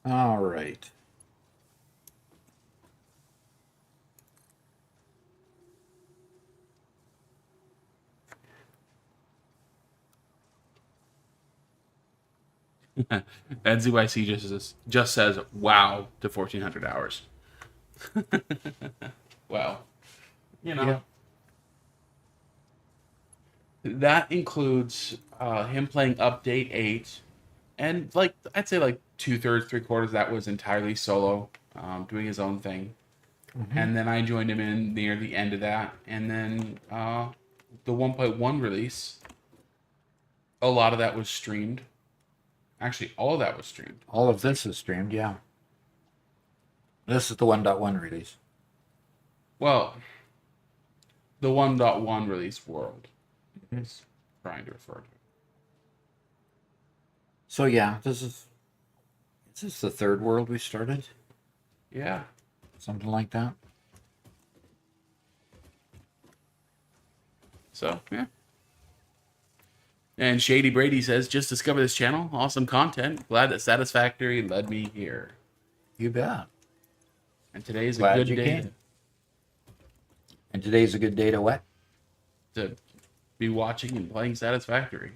All right. NZYC just says wow to 1,400 hours. Wow. You know, Yeah. that includes him playing Update 8. And like I'd say like 2/3, 3/4 that was entirely solo, doing his own thing. Mm-hmm. And then I joined him in near the end of that. And then the 1.1 release, a lot of that was streamed. Actually, all of that was streamed. All of this is streamed, yeah. This is the 1.1 release. Well, the 1.1 release world is trying to refer to. So yeah, is this the third world we started? Yeah. Something like that. So, yeah. And Shady Brady says, just discovered this channel. Awesome content. Glad that Satisfactory led me here. You bet. And today's a Glad good you day came. And today's a good day to what? to be watching and playing Satisfactory.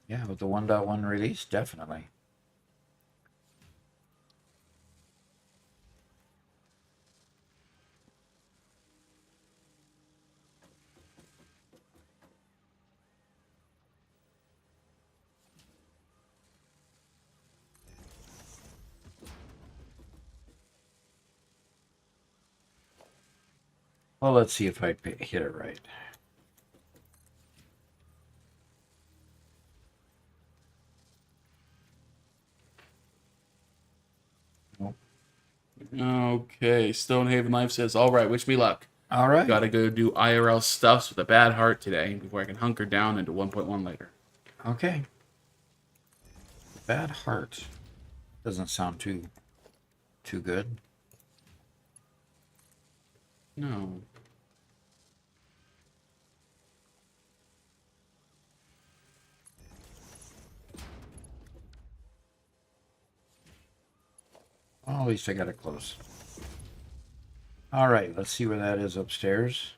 Yeah, with the 1.1 release, definitely. Well, let's see if I hit it right. Nope. Okay, Stonehaven Life says, all right, wish me luck. All right. Gotta go do IRL stuffs with a bad heart today before I can hunker down into 1.1 later. Okay. Bad heart. Doesn't sound too good. No. Well, at least I got it close. All right, let's see where that is upstairs.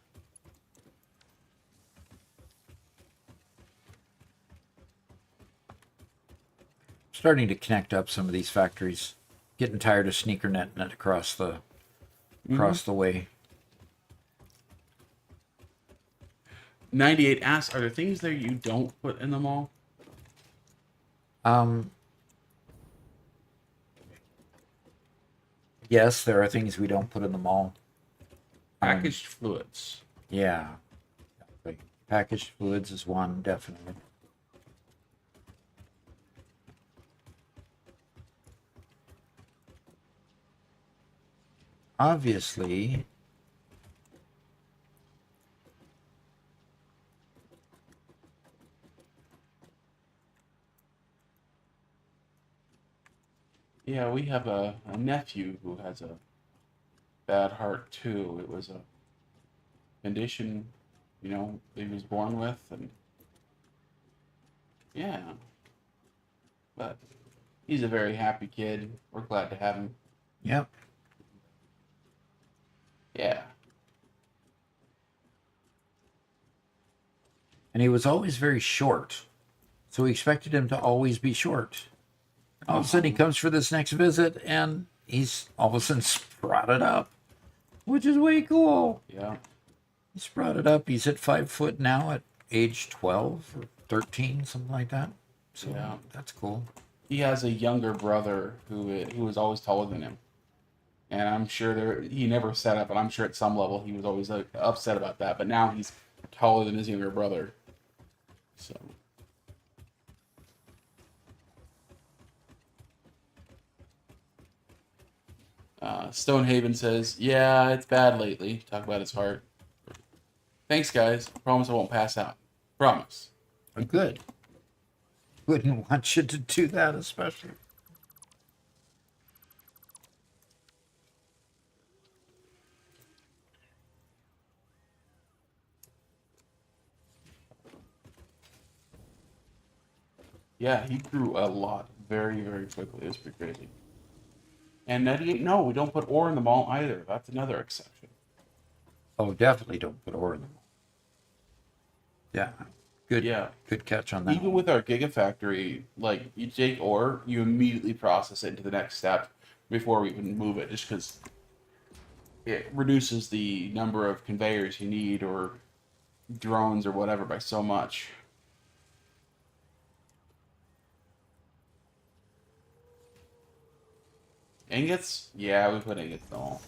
Starting to connect up some of these factories. Getting tired of sneaker netting it across the way. 98 asks, are there things there you don't put in the mall? Yes, there are things we don't put in the mall. Packaged fluids. Yeah. Like, packaged fluids is one, definitely. Obviously, Yeah, we have a nephew who has a bad heart too. It was a condition, that he was born with, and yeah. But he's a very happy kid. We're glad to have him. yep. Yeah. And he was always very short. So we expected him to always be short. All of a sudden he comes for this next visit and he's all of a sudden sprouted up, which is way cool. Yeah. He sprouted up. He's at 5 foot now at age 12 or 13, something like that. So Yeah. that's cool. He has a younger brother who was always taller than him. And I'm sure he never set up, and I'm sure at some level he was always upset about that. But now he's taller than his younger brother. So. Stonehaven says, yeah, it's bad lately. Talk about his heart. Thanks, guys. Promise I won't pass out. Promise. Good. Wouldn't want you to do that, especially. Yeah, he grew a lot very, very quickly. It was pretty crazy. And 98, no, we don't put ore in the mall either. That's another exception. Oh, definitely don't put ore in them. Yeah, good. Yeah. Good catch on that. Even with our Gigafactory, like, you take ore, you immediately process it into the next step before we even move it, just because it reduces the number of conveyors you need or drones or whatever by so much. Ingots? Yeah, we put ingots in the mall.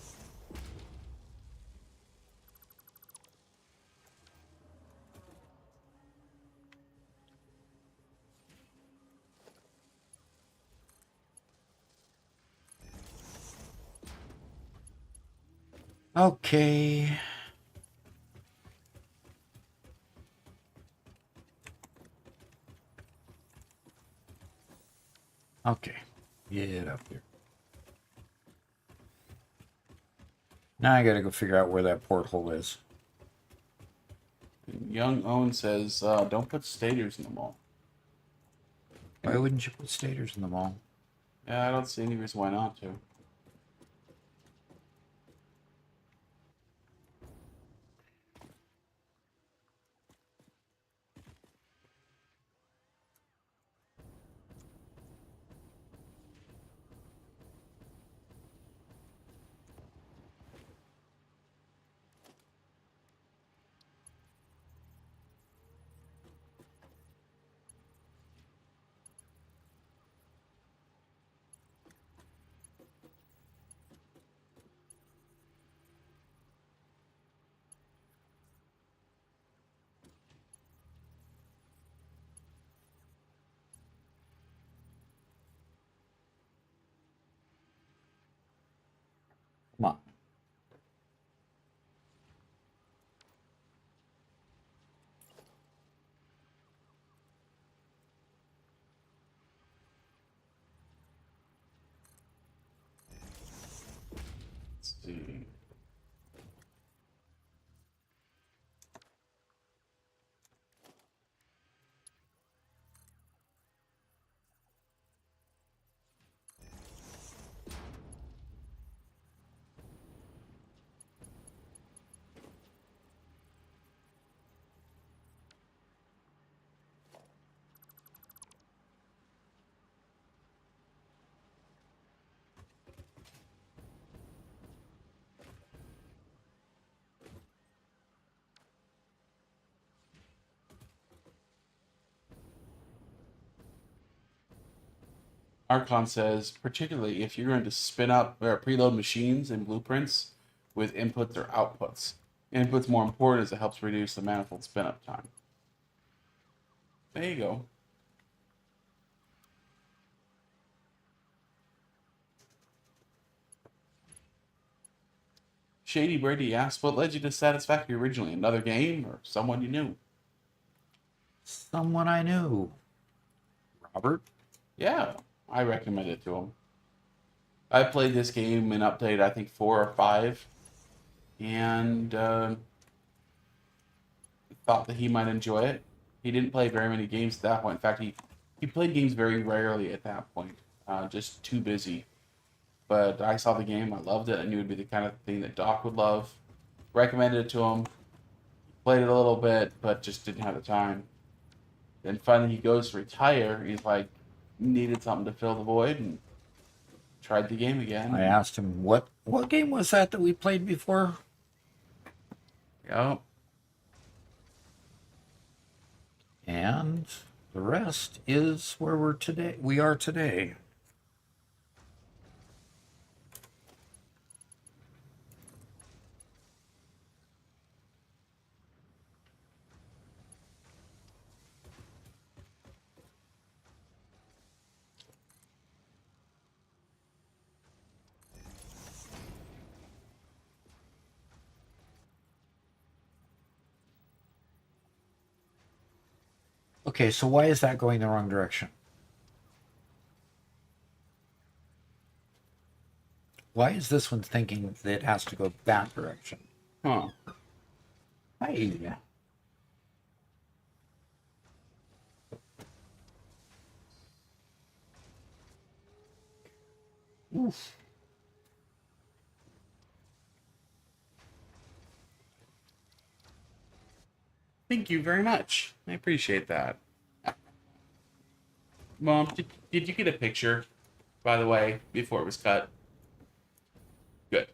Okay. Okay. Get up here. Now I gotta go figure out where that porthole is. Young Owen says, don't put stators in the mall. Why wouldn't you put stators in the mall? Yeah, I don't see any reason why not to. Come on. Let's see. Archon says, particularly if you're going to spin up or preload machines and blueprints with inputs or outputs. Inputs more important as it helps reduce the manifold spin up time. There you go. Shady Brady asks, what led you to Satisfactory originally? Another game or someone you knew? Someone I knew. Robert? Yeah, I recommend it to him. I played this game in update, I think 4 or 5, and thought that he might enjoy it. He didn't play very many games at that point. In fact, he played games very rarely at that point, just too busy. But I saw the game, I loved it. I knew it would be the kind of thing that Doc would love. Recommended it to him. Played it a little bit, but just didn't have the time. Then finally he goes to retire. He's like, needed something to fill the void, and tried the game again. I asked him, what game was that we played before? Yep. And the rest is where we are today. Okay, so why is that going the wrong direction? Why is this one thinking that it has to go that direction? Huh. Hey. Oof. Thank you very much. I appreciate that. Mom, did you get a picture, by the way, before it was cut? Good.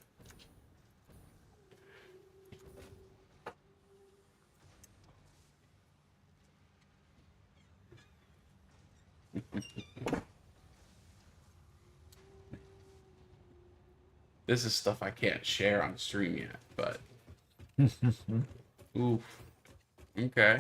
This is stuff I can't share on stream yet, but... Oof. Okay.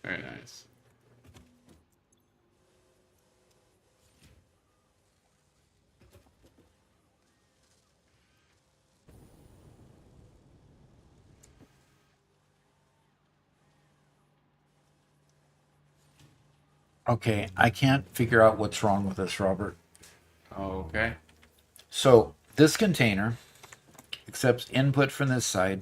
Very nice. Okay, I can't figure out what's wrong with this, Robert. Okay. So this container accepts input from this side.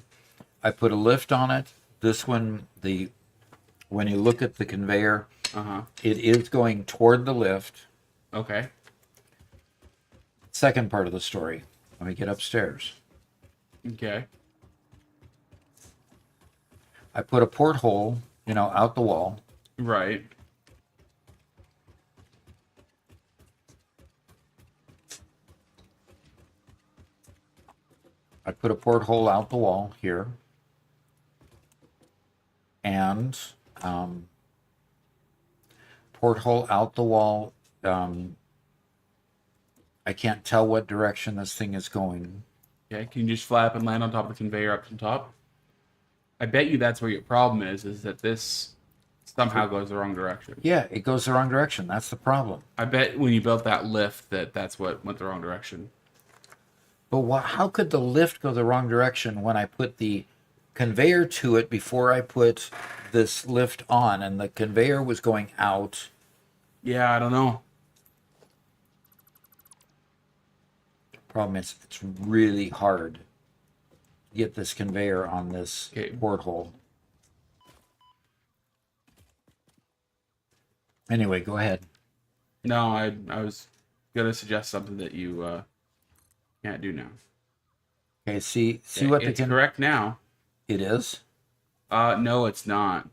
I put a lift on it. This one, when you look at the conveyor, Uh-huh. it is going toward the lift. Okay. Second part of the story. Let me get upstairs. Okay. I put a porthole, out the wall. Right. I put a porthole out the wall here. And porthole out the wall. I can't tell what direction this thing is going. Okay, can you just fly up and land on top of the conveyor up to the top? I bet you that's where your problem is that this somehow goes the wrong direction. Yeah, it goes the wrong direction. That's the problem. I bet when you built that lift that's what went the wrong direction. But how could the lift go the wrong direction when I put the conveyor to it before I put this lift on, and the conveyor was going out? Yeah, I don't know. Problem is, it's really hard to get this conveyor on this porthole. Anyway, go ahead. No, I was gonna suggest something that you can't do now. Okay, see what it's correct now. It is? No, it's not.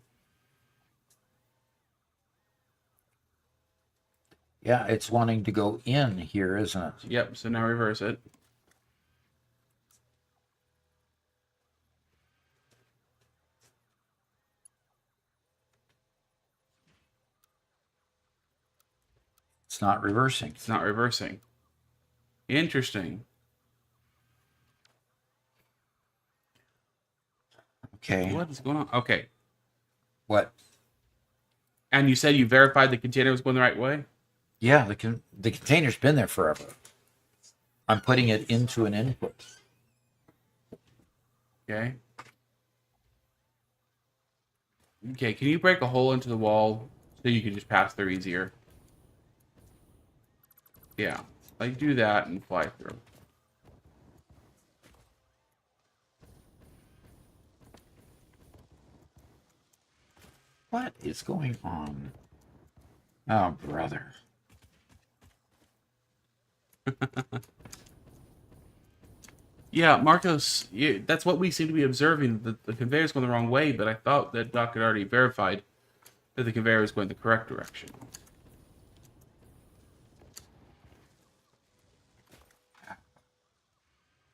Yeah, it's wanting to go in here, isn't it? Yep, so now reverse it. It's not reversing. It's not reversing. Interesting. Okay. What is going on? Okay. What? And you said you verified the container was going the right way? Yeah, the container's been there forever. I'm putting it into an input. Okay. Okay, can you break a hole into the wall so you can just pass through easier? Yeah. Like, do that and fly through. What is going on? Oh, brother. Yeah, Marcos, that's what we seem to be observing. The conveyor's going the wrong way, but I thought that Doc had already verified that the conveyor was going the correct direction.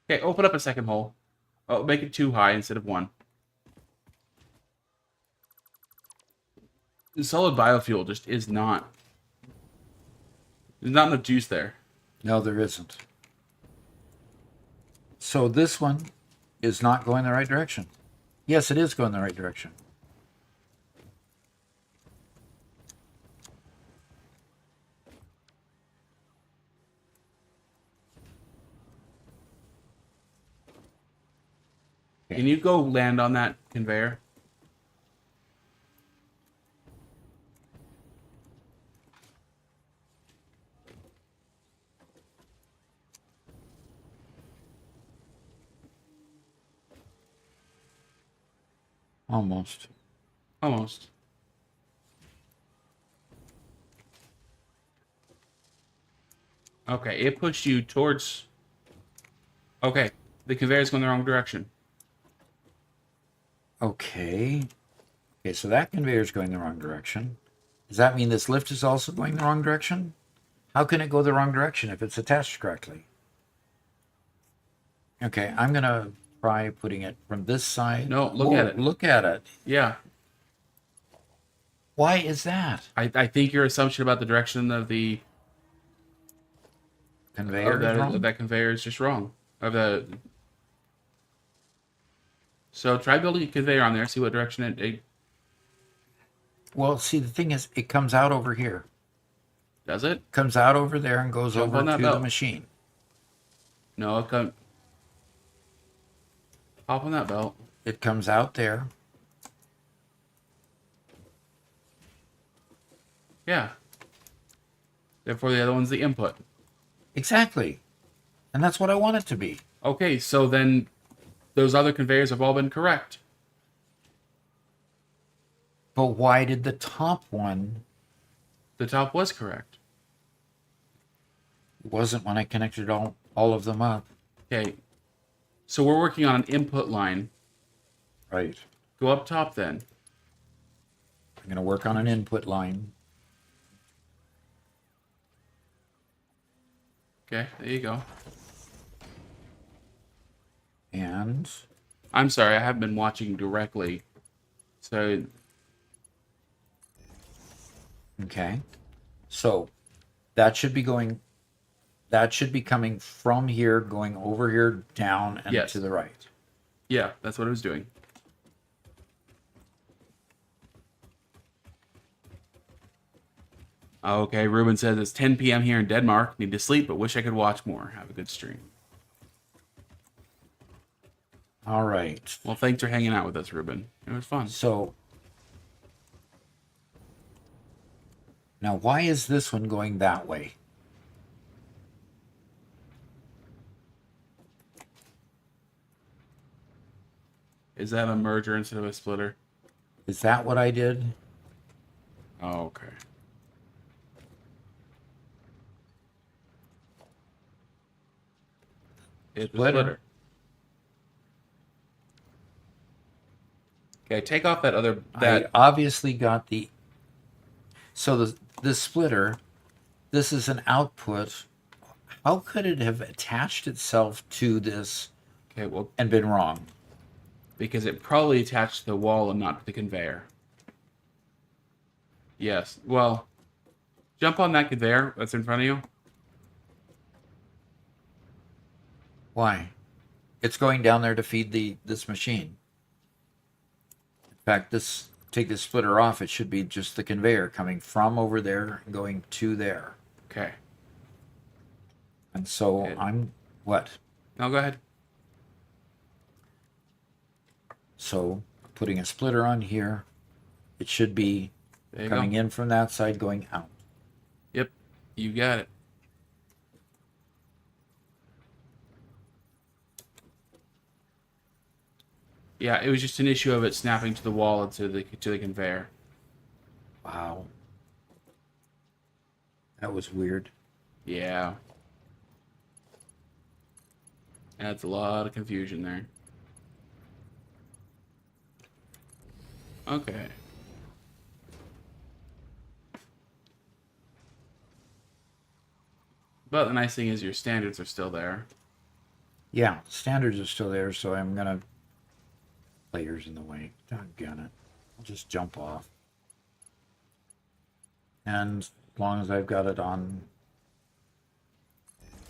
Okay, open up a second hole. Oh, make it 2 high instead of 1. The solid biofuel just is not... There's not enough juice there. No, there isn't. So this one is not going the right direction. Yes, it is going the right direction. Can you go land on that conveyor? Almost. Almost. Okay, it pushed you towards... Okay, the conveyor's going the wrong direction. Okay. Okay, so that conveyor's going the wrong direction. Does that mean this lift is also going the wrong direction? How can it go the wrong direction if it's attached correctly? Okay, I'm going to try putting it from this side. No, look at it. Look at it. Yeah. Why is that? I think your assumption about the direction of the... Conveyor is wrong? Of that conveyor is just wrong. So try building a conveyor on there, see what direction it Well, see, the thing is, it comes out over here. does it. Comes out over there and goes Jump over on that to the belt. machine. No, it comes... Hop on that belt. It comes out there. Yeah. Therefore, the other one's the input. Exactly. And that's what I want it to be. Okay, so then those other conveyors have all been correct. But why did the top one... The top was correct. It wasn't when I connected all of them up. Okay. So we're working on an input line. Right. Go up top then. I'm going to work on an input line. Okay, there you go. And... I'm sorry, I haven't been watching directly. So, Okay. So, that should be going... That should be coming from here, going over here, down, and Yes. to the right. yeah, that's what I was doing. Okay, Ruben says it's 10 p.m. here in Denmark. Need to sleep, but wish I could watch more. Have a good stream. All right. Well, thanks for hanging out with us, Ruben. It was fun. So... Now, why is this one going that way? Is that a merger instead of a splitter? Is that what I did? Oh, okay. It's a Splitter. splitter. Okay, take off that other... I obviously got the... So the splitter, this is an output. How could it have attached itself to this Okay, well, and been wrong? because it probably attached to the wall and not to the conveyor. Yes. Well, jump on that conveyor that's in front of you. Why? It's going down there to feed this machine. In fact, take this splitter off, it should be just the conveyor coming from over there and going to there. Okay. And so Okay. I'm... What? No, go ahead. So putting a splitter on here, it should be There you coming go. in from that side, going out. Yep. You got it. Yeah, it was just an issue of it snapping to the wall and to the conveyor. Wow. That was weird. Yeah. That's a lot of confusion there. Okay. But the nice thing is your standards are still there. Yeah, standards are still there, so I'm gonna... Players in the way. Doggone it. I'll just jump off. And as long as I've got it on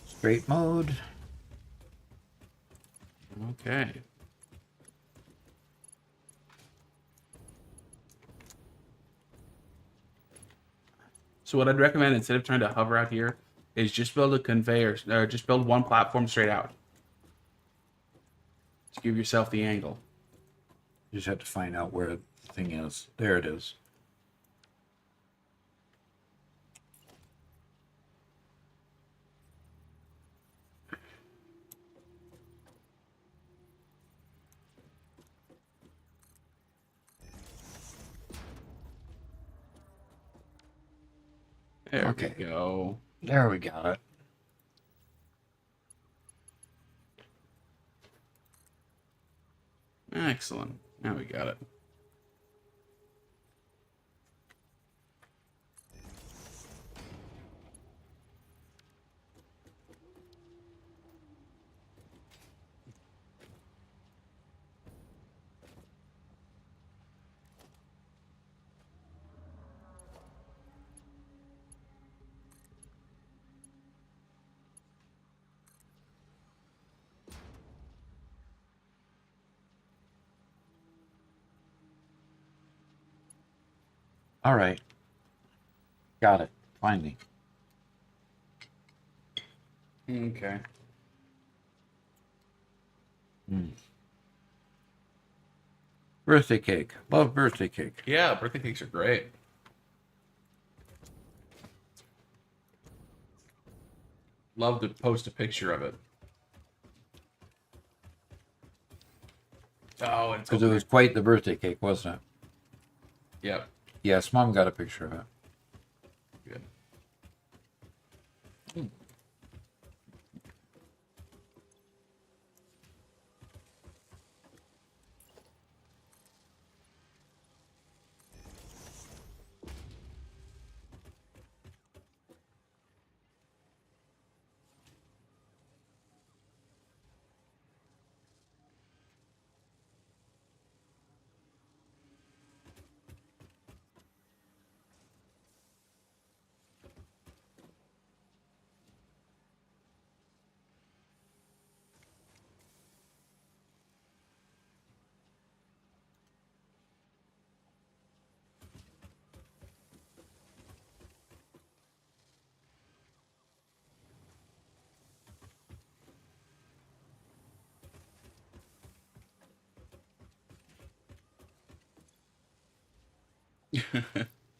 straight mode. Okay. So what I'd recommend, instead of trying to hover out here, is just build a conveyor, or just build one platform straight out. Just give yourself the angle. You just have to find out where the thing is. There it is. There Okay. we go. There we got it. Excellent. Now we got it. All right. Got it. Finally. Okay. Birthday cake. Love birthday cake. Yeah, birthday cakes are great. Love to post a picture of it. Oh, it's Because it was quite the birthday cake, wasn't it? Yep. Yes, Mom got a picture of it. Good.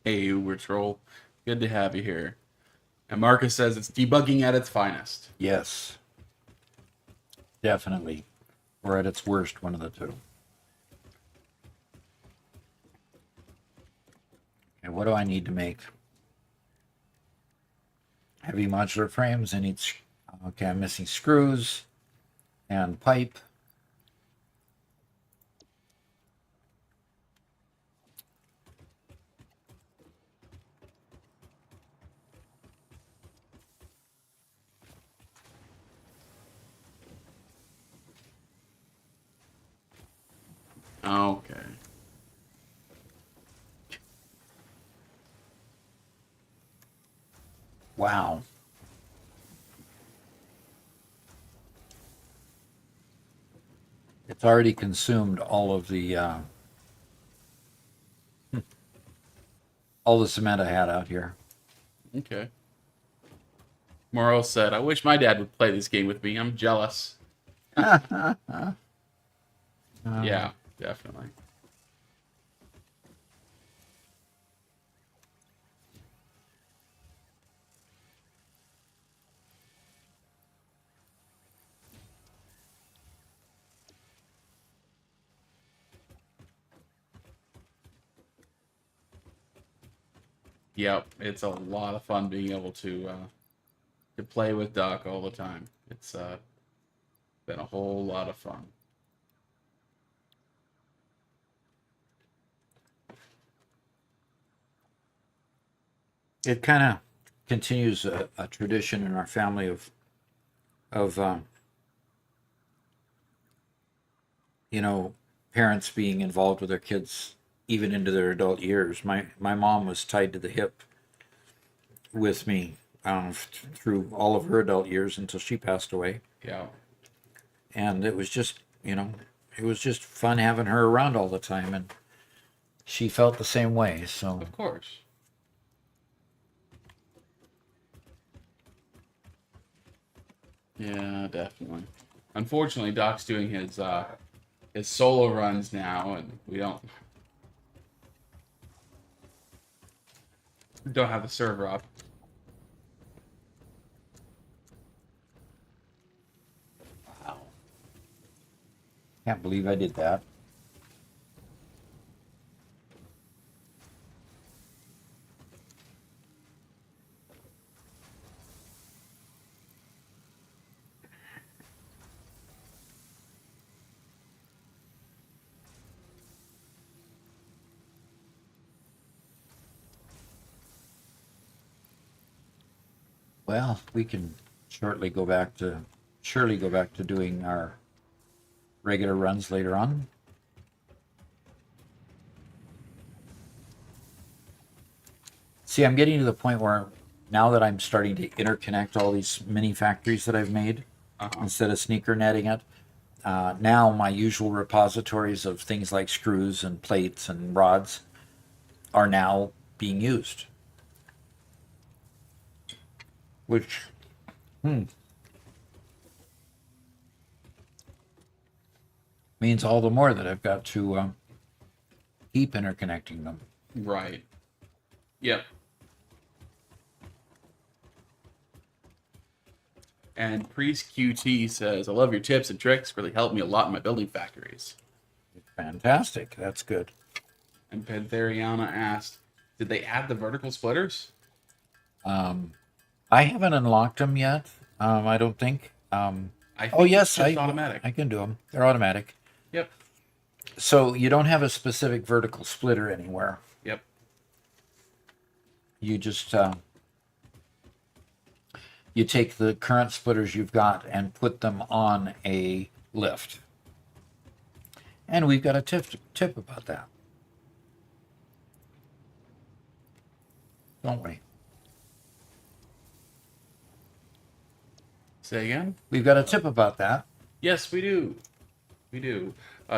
Hey, Uber Troll. Good to have you here. And Marcus says it's debugging at its finest. Yes. Definitely. Or at its worst, one of the two. And what do I need to make? Heavy modular frames. I need... Okay, I'm missing screws and pipe. Okay. Wow. It's already consumed all of the all the cement I had out here. Okay. Morrow said, I wish my dad would play this game with me. I'm jealous. Yeah, definitely. Yep, it's a lot of fun being able to play with Doc all the time. It's been a whole lot of fun. It kind of continues a tradition in our family of you know, parents being involved with their kids even into their adult years. My mom was tied to the hip with me through all of her adult years until she passed away. Yeah. And it was just, it was just fun having her around all the time, and she felt the same way. So Of course. Yeah, definitely. Unfortunately, Doc's doing his solo runs now, and we don't have the server up. wow, can't believe I did that. Well, we can surely go back to doing our regular runs later on. See, I'm getting to the point where now that I'm starting to interconnect all these mini factories that I've made, instead of sneaker netting it, now my usual repositories of things like screws and plates and rods are now being used. Which, means all the more that I've got to keep interconnecting them. Right. Yep. And Priest QT says, I love your tips and tricks. Really helped me a lot in my building factories. Fantastic. That's good. And Pantheriana asked, did they add the vertical splitters? I haven't unlocked them yet. I don't think. I think Oh yes, it's just automatic. I can do them. They're automatic. Yep. So you don't have a specific vertical splitter anywhere. Yep. You just you take the current splitters you've got and put them on a lift. And we've got a tip about that, don't we? Say again? We've got a tip about that. Yes, we do. We do.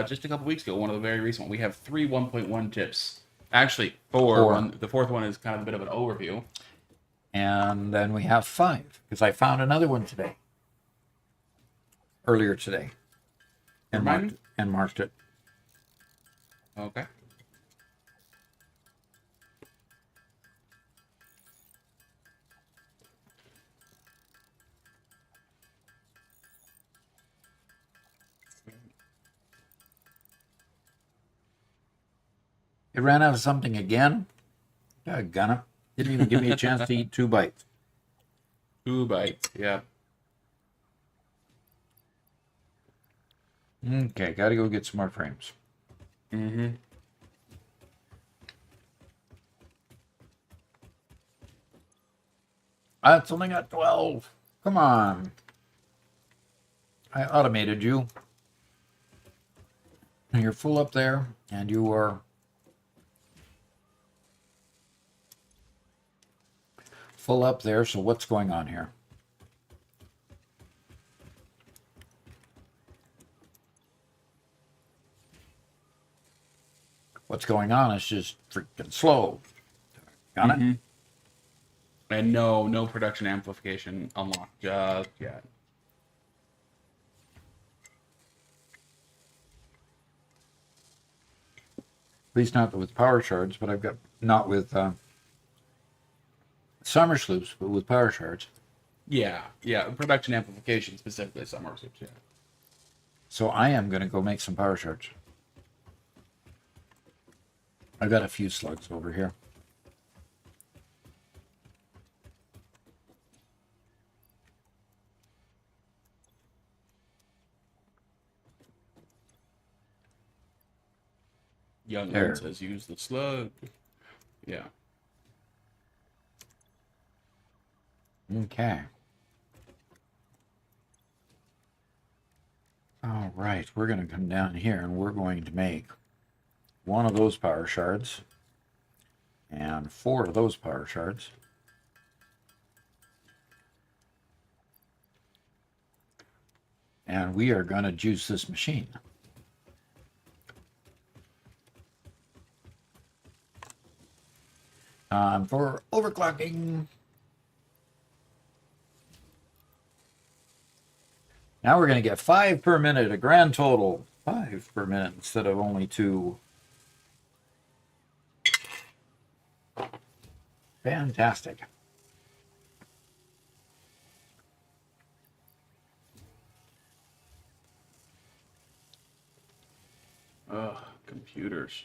Just a couple weeks ago, one of the very recent ones, we have 3 1.1 tips. Actually, four. Four. The fourth one is kind of a bit of an overview. And then we have 5, because I found another one today. Earlier today. And marked it. Okay. It ran out of something again. Doggone it. Didn't even give me a chance to eat 2 bites. 2 bites, yeah. Okay, gotta go get some more frames. Mm-hmm. It's only got 12. Come on. I automated you. And you're full up there, and you are full up there, so what's going on here? What's going on is just freaking slow. Got it? And no production amplification unlocked just yet. At least not with power shards, but I've got, not with summer sloops, but with power shards. Yeah, production amplification specifically summer sloops, yeah. So I am going to go make some power shards. I've got a few slugs over here. Young There. one says use the slug. Yeah. Okay. All right, we're going to come down here and we're going to make 1 of those power shards and 4 of those power shards. And we are going to juice this machine. For overclocking. Now we're going to get 5 per minute, a grand total 5 per minute instead of only 2. Fantastic. Ugh, computers.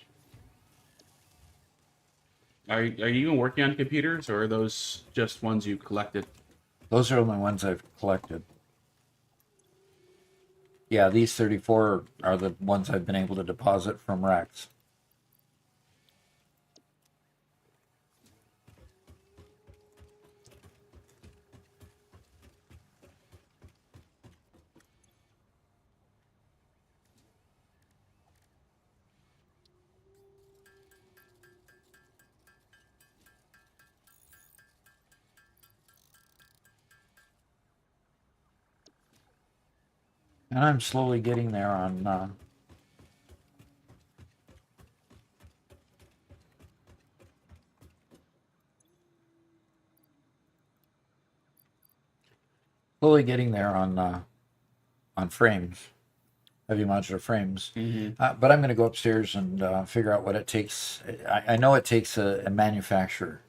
Are you even working on computers, or are those just ones you've collected? Those are the only ones I've collected. Yeah, these 34 are the ones I've been able to deposit from Rex. And I'm slowly getting there on... slowly getting there on frames, heavy modular frames. But I'm going to go upstairs and figure out what it takes. I know it takes a manufacturer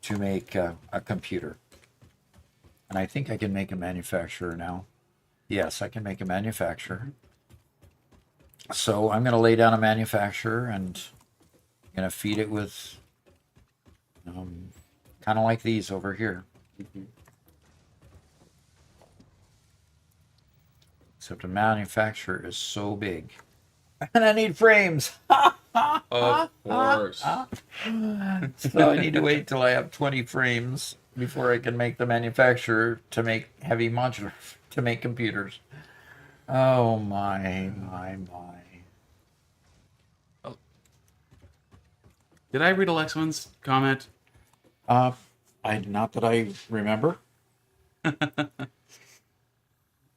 to make a computer. And I think I can make a manufacturer now. Yes, I can make a manufacturer. So I'm going to lay down a manufacturer and I'm going to feed it with kind of like these over here. Except a manufacturer is so big. And I need frames. Of course. So I need to wait till I have 20 frames before I can make the manufacturer to make heavy modular, to make computers. Oh my. Did I read Alexman's comment? Not that I remember.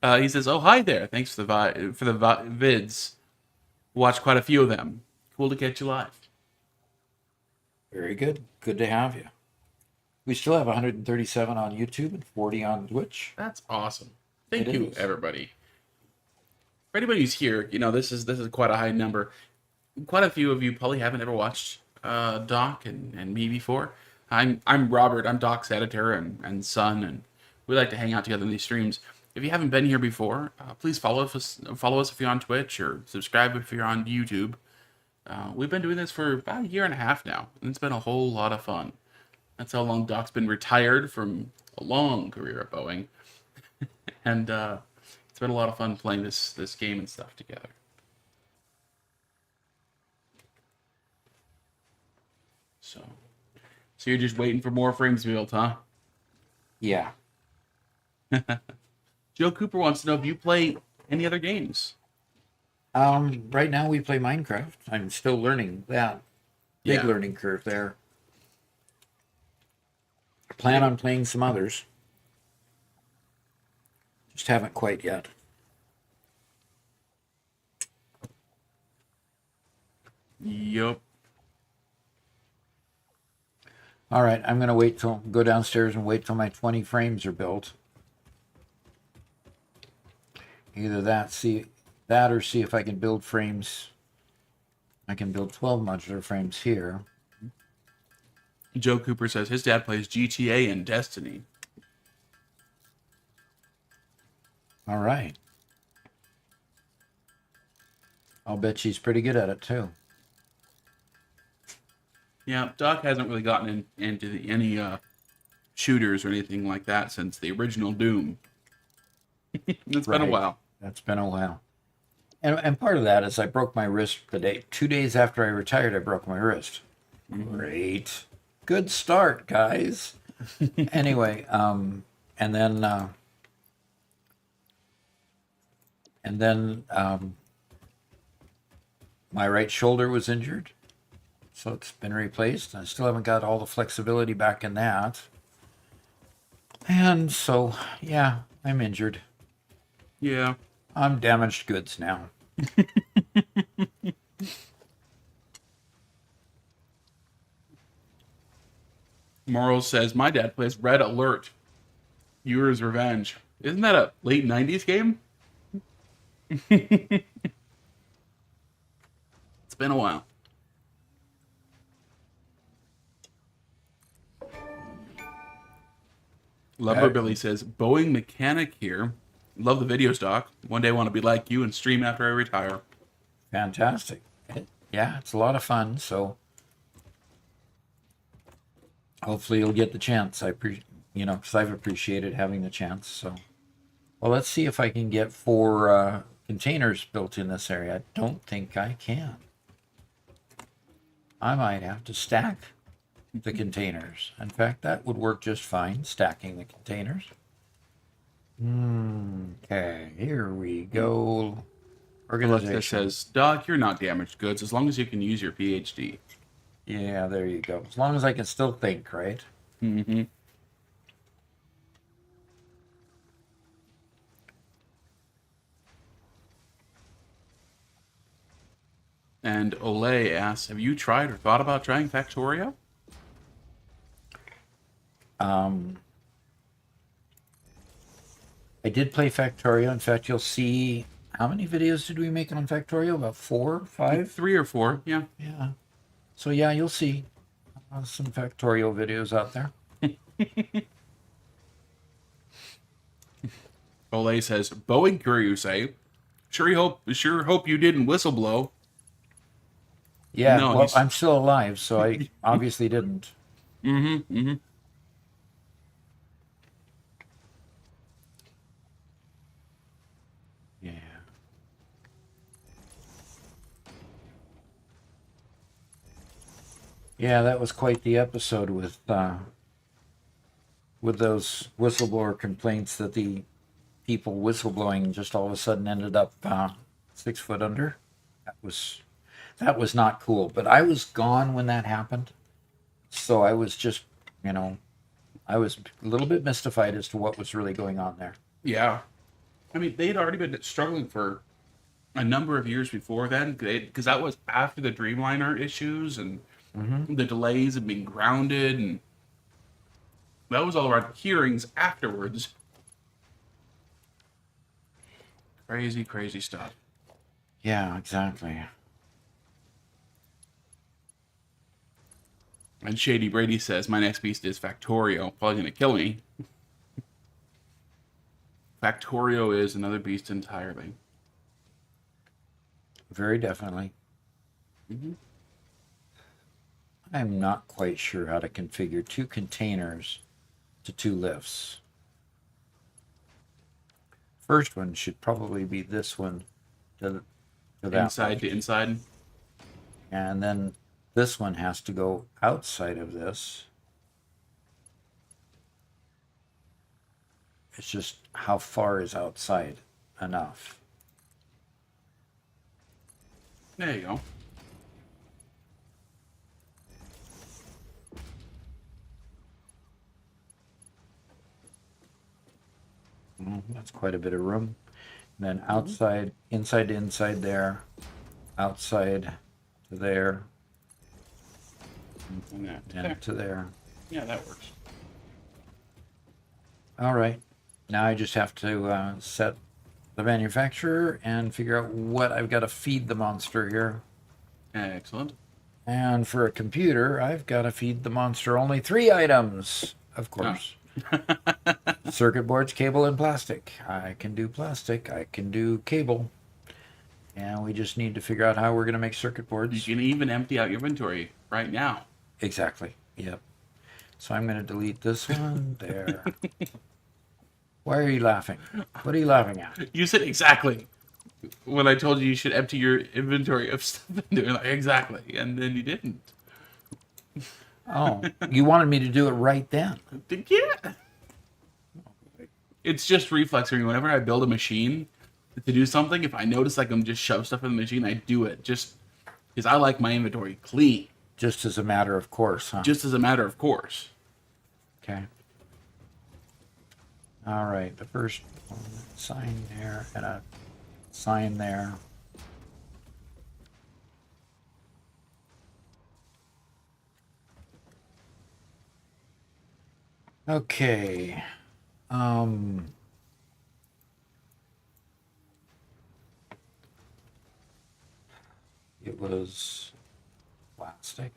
He says, "Oh, hi there. Thanks for the vids. Watch quite a few of them. Cool to catch you live." Very good. Good to have you. We still have 137 on YouTube and 40 on Twitch. That's awesome. Thank It you, is. everybody. For anybody who's here, this is quite a high number. Quite a few of you probably haven't ever watched Doc and me before. I'm Robert. I'm Doc's editor and son, and we like to hang out together in these streams. If you haven't been here before, please follow us if you're on Twitch, or subscribe if you're on YouTube. We've been doing this for about a year and a half now, and it's been a whole lot of fun. That's how long Doc's been retired from a long career at Boeing. And it's been a lot of fun playing this game and stuff together. So you're just waiting for more frames built, huh? Yeah. Joe Cooper wants to know if you play any other games. Right now we play Minecraft. I'm still learning that. Big Yeah. learning curve there. Plan on playing some others. Just haven't quite yet. Yup. All right, I'm going to go downstairs and wait till my 20 frames are built. Either that or see if I can build frames. I can build 12 modular frames here. Joe Cooper says his dad plays GTA and Destiny. All right. I'll bet she's pretty good at it too. Yeah, Doc hasn't really gotten into any shooters or anything like that since the original Doom. It's been a Right. while. That's been a while. And part of that is I broke my wrist 2 days after I retired. I broke my wrist. Great. Good start, guys. Anyway, and then my right shoulder was injured, so it's been replaced. I still haven't got all the flexibility back in that. And so, yeah, I'm injured. Yeah. I'm damaged goods now. Morals says, my dad plays Red Alert. Viewer's Revenge. Isn't that a late 90s game? It's been a while. Lover Billy says, Boeing mechanic here. Love the videos, Doc. One day I want to be like you and stream after I retire. Fantastic. Yeah, it's a lot of fun, so hopefully you'll get the chance. Because I've appreciated having the chance. So, well, let's see if I can get 4 containers built in this area. I don't think I can. I might have to stack the containers. In fact, that would work just fine, stacking the containers. Okay, here we go. Alexa Organization. says, Doc, you're not damaged goods as long as you can use your PhD. Yeah, there you go. As long as I can still think, right? Mm-hmm. And Olay asks, have you tried or thought about trying Factorio? I did play Factorio. In fact, you'll see how many videos did we make on Factorio? About 4, 5? 3 or 4, yeah. Yeah. So yeah, you'll see some Factorio videos out there. Olay says, Boeing crew, you say? Sure hope you didn't whistleblow. Yeah, No, well, he's... I'm still alive, so I obviously didn't. Yeah. Yeah, that was quite the episode with those whistleblower complaints that the people whistleblowing just all of a sudden ended up 6 foot under. That was not cool. But I was gone when that happened, so I was just, I was a little bit mystified as to what was really going on there. Yeah. I mean, they'd already been struggling for a number of years before then, because that was after the Dreamliner issues and the delays and being grounded, and that was all around hearings afterwards. Crazy, crazy stuff. Yeah, exactly. And Shady Brady says, my next beast is Factorio. Probably going to kill me. Factorio is another beast entirely. Very definitely. I'm not quite sure how to configure 2 containers to 2 lifts. First one should probably be this one to that Inside lift. to inside. And then this one has to go outside of this. It's just how far is outside enough. There you go. That's quite a bit of room. And then outside, inside to inside there, outside to there, And that. and There. to there. Yeah, that works. All right. Now I just have to set the manufacturer and figure out what I've got to feed the monster here. Excellent. And for a computer, I've got to feed the monster only 3 items, of course. Circuit boards, cable, and plastic. I can do plastic. I can do cable. And we just need to figure out how we're going to make circuit boards. You can even empty out your inventory right now. Exactly. Yep. So I'm going to delete this one. There. Why are you laughing? What are you laughing at? You said exactly when I told you should empty your inventory of stuff. You're like, exactly. And then you didn't. Oh, you wanted me to do it right then. Yeah. It's just reflex for me. Whenever I build a machine to do something, if I notice like I'm just shove stuff in the machine, I do it just because I like my inventory clean. Just as a matter of course, huh? Just as a matter of course. Okay. All right. The first one, sign there and a sign there. Okay. It was plastic.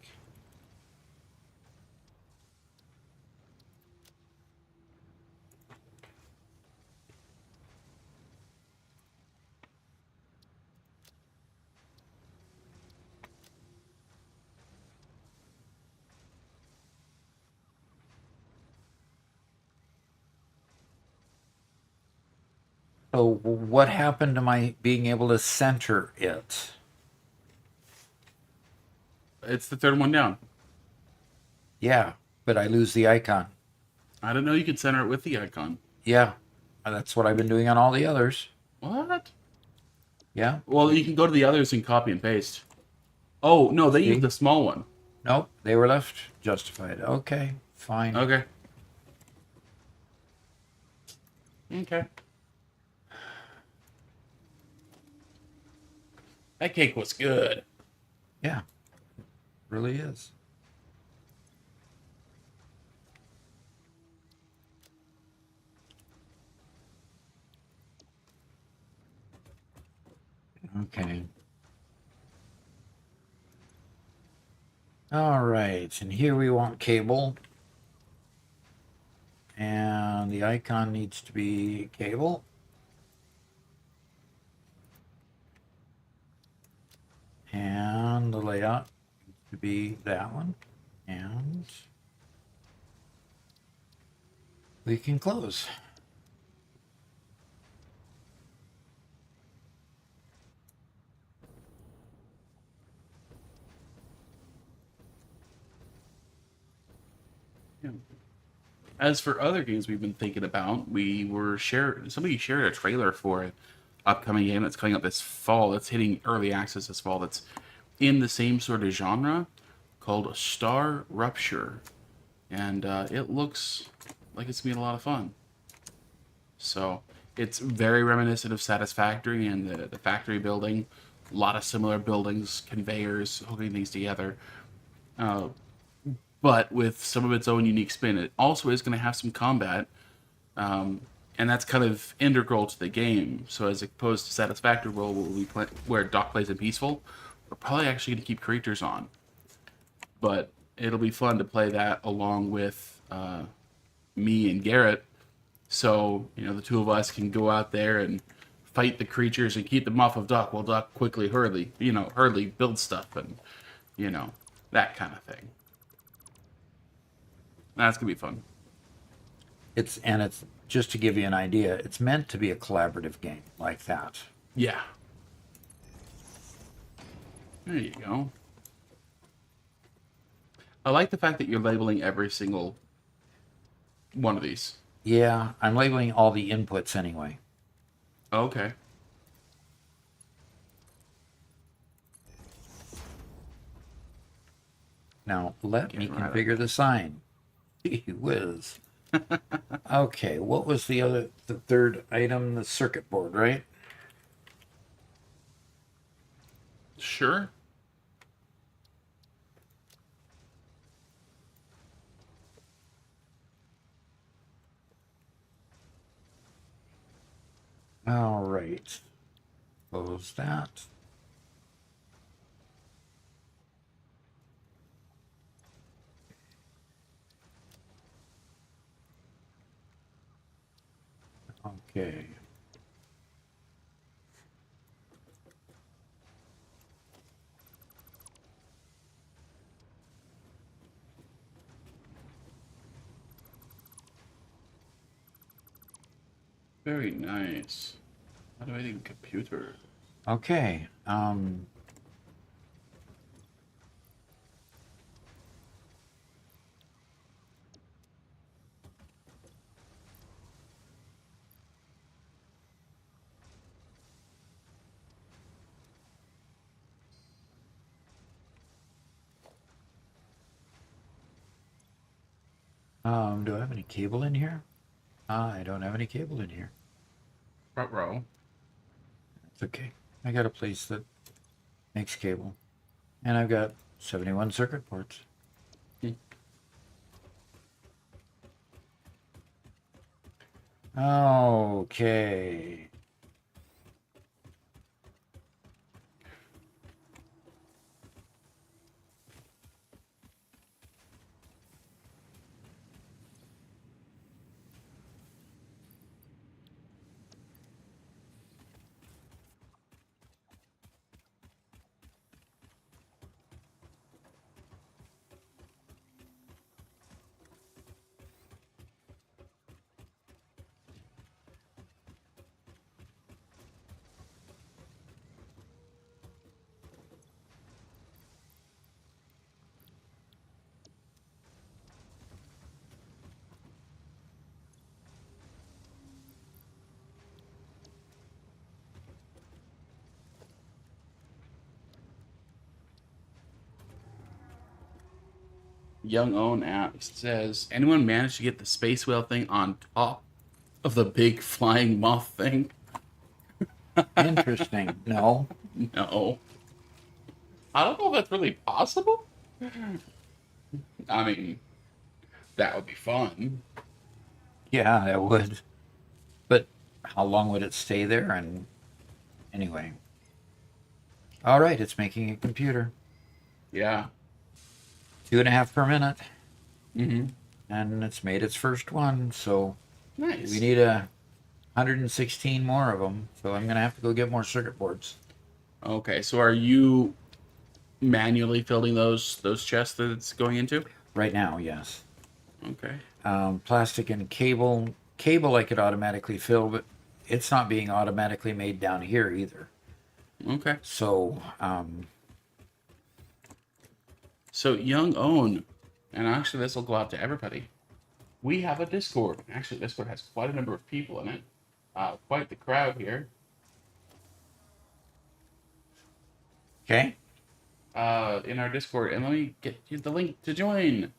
So what happened to my being able to center it? It's the third one down. Yeah, but I lose the icon. I don't know. You could center it with the icon. Yeah, that's what I've been doing on all the others. What? Yeah. Well, you can go to the others and copy and paste. Oh, no, they See? used the small one. Nope, they were left justified. Okay, fine. Okay. Okay. That cake was good. Yeah, really is. Okay. All right, and here we want cable. And the icon needs to be cable. And the layout needs to be that one. And we can close. Yeah. As for other games we've been thinking about, somebody shared a trailer for an upcoming game that's coming up this fall. That's hitting early access this fall. That's in the same sort of genre, called Star Rupture, and it looks like it's gonna be a lot of fun. So it's very reminiscent of Satisfactory and the factory building. A lot of similar buildings, conveyors, hooking things together. Uh, but with some of its own unique spin. It also is going to have some combat, and that's kind of integral to the game. So as opposed to Satisfactory, where Doc plays in peaceful, we're probably actually going to keep creatures on. But it'll be fun to play that along with me and Garrett. So the two of us can go out there and fight the creatures and keep them off of Doc while Doc quickly hurriedly builds stuff and you know that kind of thing. That's gonna be fun. It's just to give you an idea, it's meant to be a collaborative game like that. Yeah. There you go. I like the fact that you're labeling every single one of these. Yeah, I'm labeling all the inputs anyway. Okay. Now let me Right configure the sign. Gee whiz. Okay, what was the third item? The circuit board, right? Sure. All right. Close that. Okay. Very nice. How do I think computer? Okay. Do I have any cable in here? I don't have any cable in here. Front row. It's okay. I got a place that makes cable. And I've got 71 circuit boards. Hmm. Okay. Young Own app says, anyone managed to get the space whale thing on top of the big flying moth thing? Interesting. No. No. I don't know if that's really possible. I mean, that would be fun. Yeah, it would. But how long would it stay there? And anyway, all right, it's making a computer. Yeah. 2.5 per minute, Mm-hmm. and it's made its first one. So we Nice. need 116 more of them. So I'm gonna have to go get more circuit boards. Okay, so are you manually filling those chests that it's going into? Right now, yes. Okay. Plastic and cable I could automatically fill, but it's not being automatically made down here either. Okay. So So young own, and actually this will go out to everybody. We have a Discord. Actually, Discord has quite a number of people in it. Quite the crowd here. okay. In our Discord, and let me get you the link to join,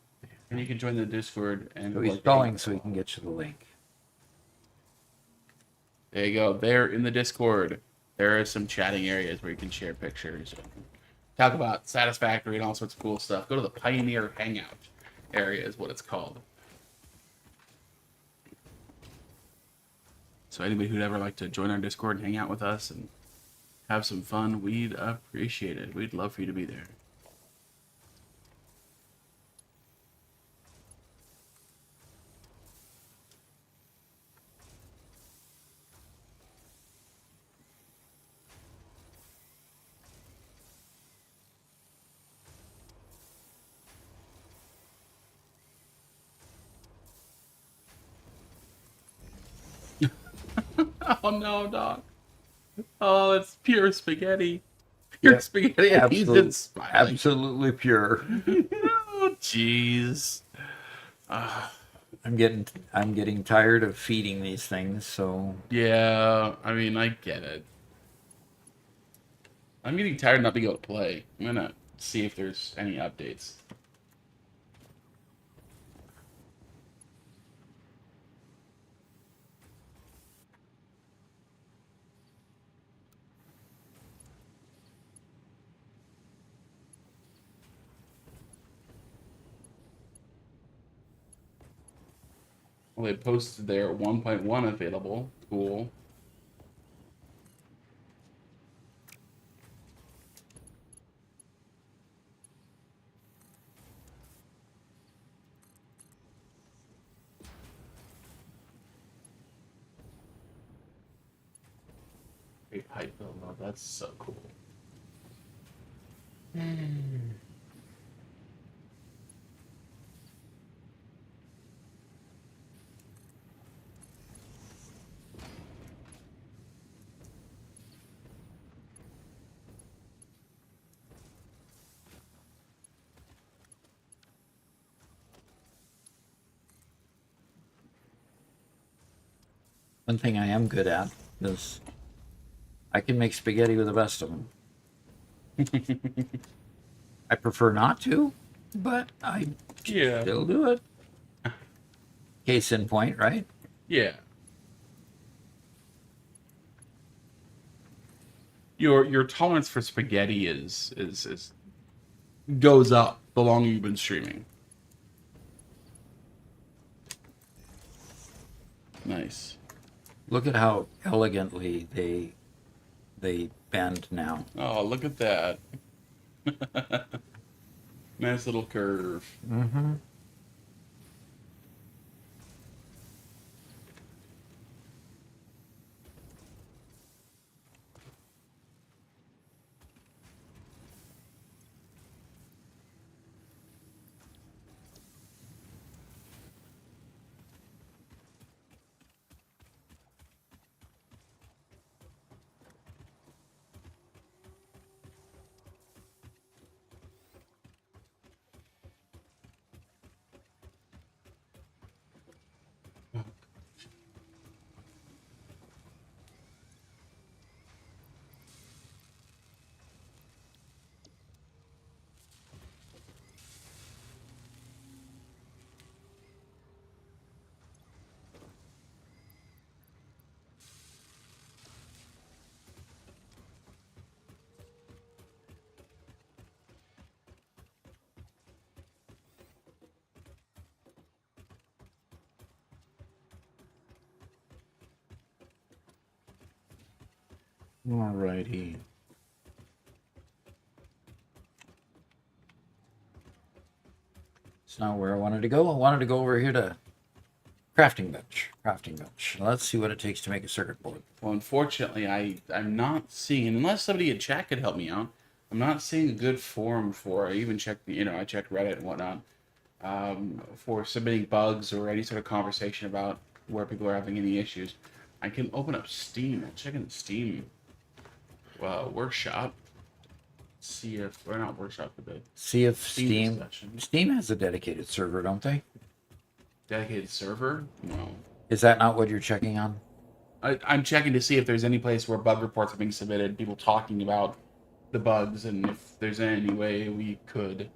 and you can join the Discord. And So he's calling so he can get you the link. There you go. There in the Discord, there are some chatting areas where you can share pictures, talk about Satisfactory and all sorts of cool stuff. Go to the Pioneer Hangout area is what it's called. So anybody who'd ever like to join our Discord and hang out with us and have some fun, we'd appreciate it. We'd love for you to be there. Oh no, Doc. Oh, it's pure spaghetti. Pure Yep. spaghetti. And he's Absolute, just smiling. absolutely pure. Oh, jeez. I'm getting tired of feeding these things, so Yeah, I mean, I get it. I'm getting tired of not being able to play. I'm gonna see if there's any updates. Well, they posted their 1.1 available. Cool. Great hype build mode. That's so cool. one thing I am good at is I can make spaghetti with the best of them. I prefer not to, but I Yeah. still do it. Case in point, right? Yeah. Your tolerance for spaghetti is goes up the longer you've been streaming. Nice. Look at how elegantly they bend now. Oh, look at that. Nice little curve. Mm-hmm. Alrighty. It's not where I wanted to go. I wanted to go over here to crafting bench. Crafting bench. Let's see what it takes to make a circuit board. Well, unfortunately, I'm not seeing, unless somebody in chat could help me out, I'm not seeing a good forum for, I even checked I checked Reddit and whatnot, for submitting bugs or any sort of conversation about where people are having any issues. I can open up Steam. I'll check in the Steam workshop. See if, or not workshop, but the See if Steam discussion. Steam has a dedicated server, don't they? Dedicated server? No. Is that not what you're checking on? I'm checking to see if there's any place where bug reports are being submitted, people talking about the bugs, and if there's any way we could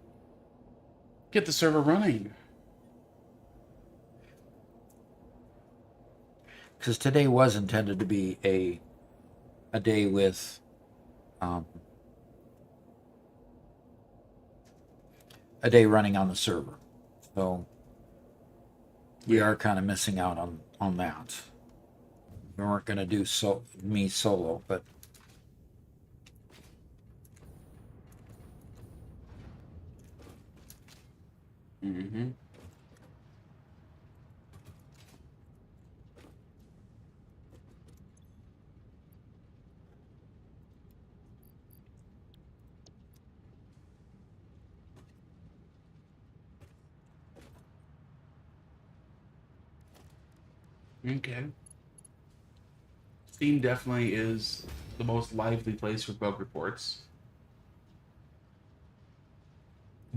get the server running. Because today was intended to be a day with a day running on the server, so we are kind of missing out on that. We weren't going to do me solo, but Mm-hmm. Okay. Steam definitely is the most lively place for bug reports.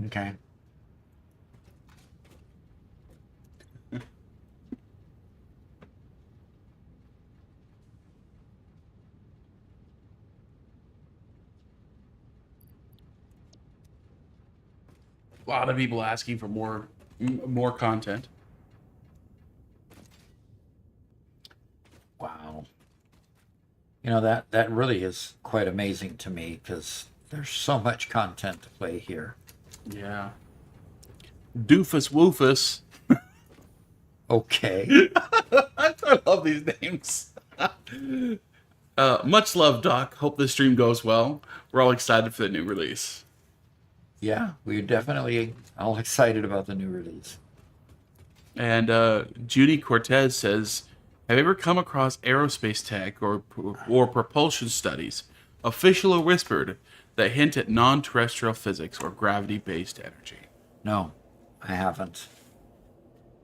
okay. A lot of people asking for more content. Wow. You know, that really is quite amazing to me because there's so much content to play here. Yeah. Doofus Woofus. Okay. I love these names. Much love, Doc. Hope the stream goes well. We're all excited for the new release. Yeah, we're definitely all excited about the new release. And Judy Cortez says, have you ever come across aerospace tech or propulsion studies, official or whispered, that hint at non-terrestrial physics or gravity-based energy? No, I haven't.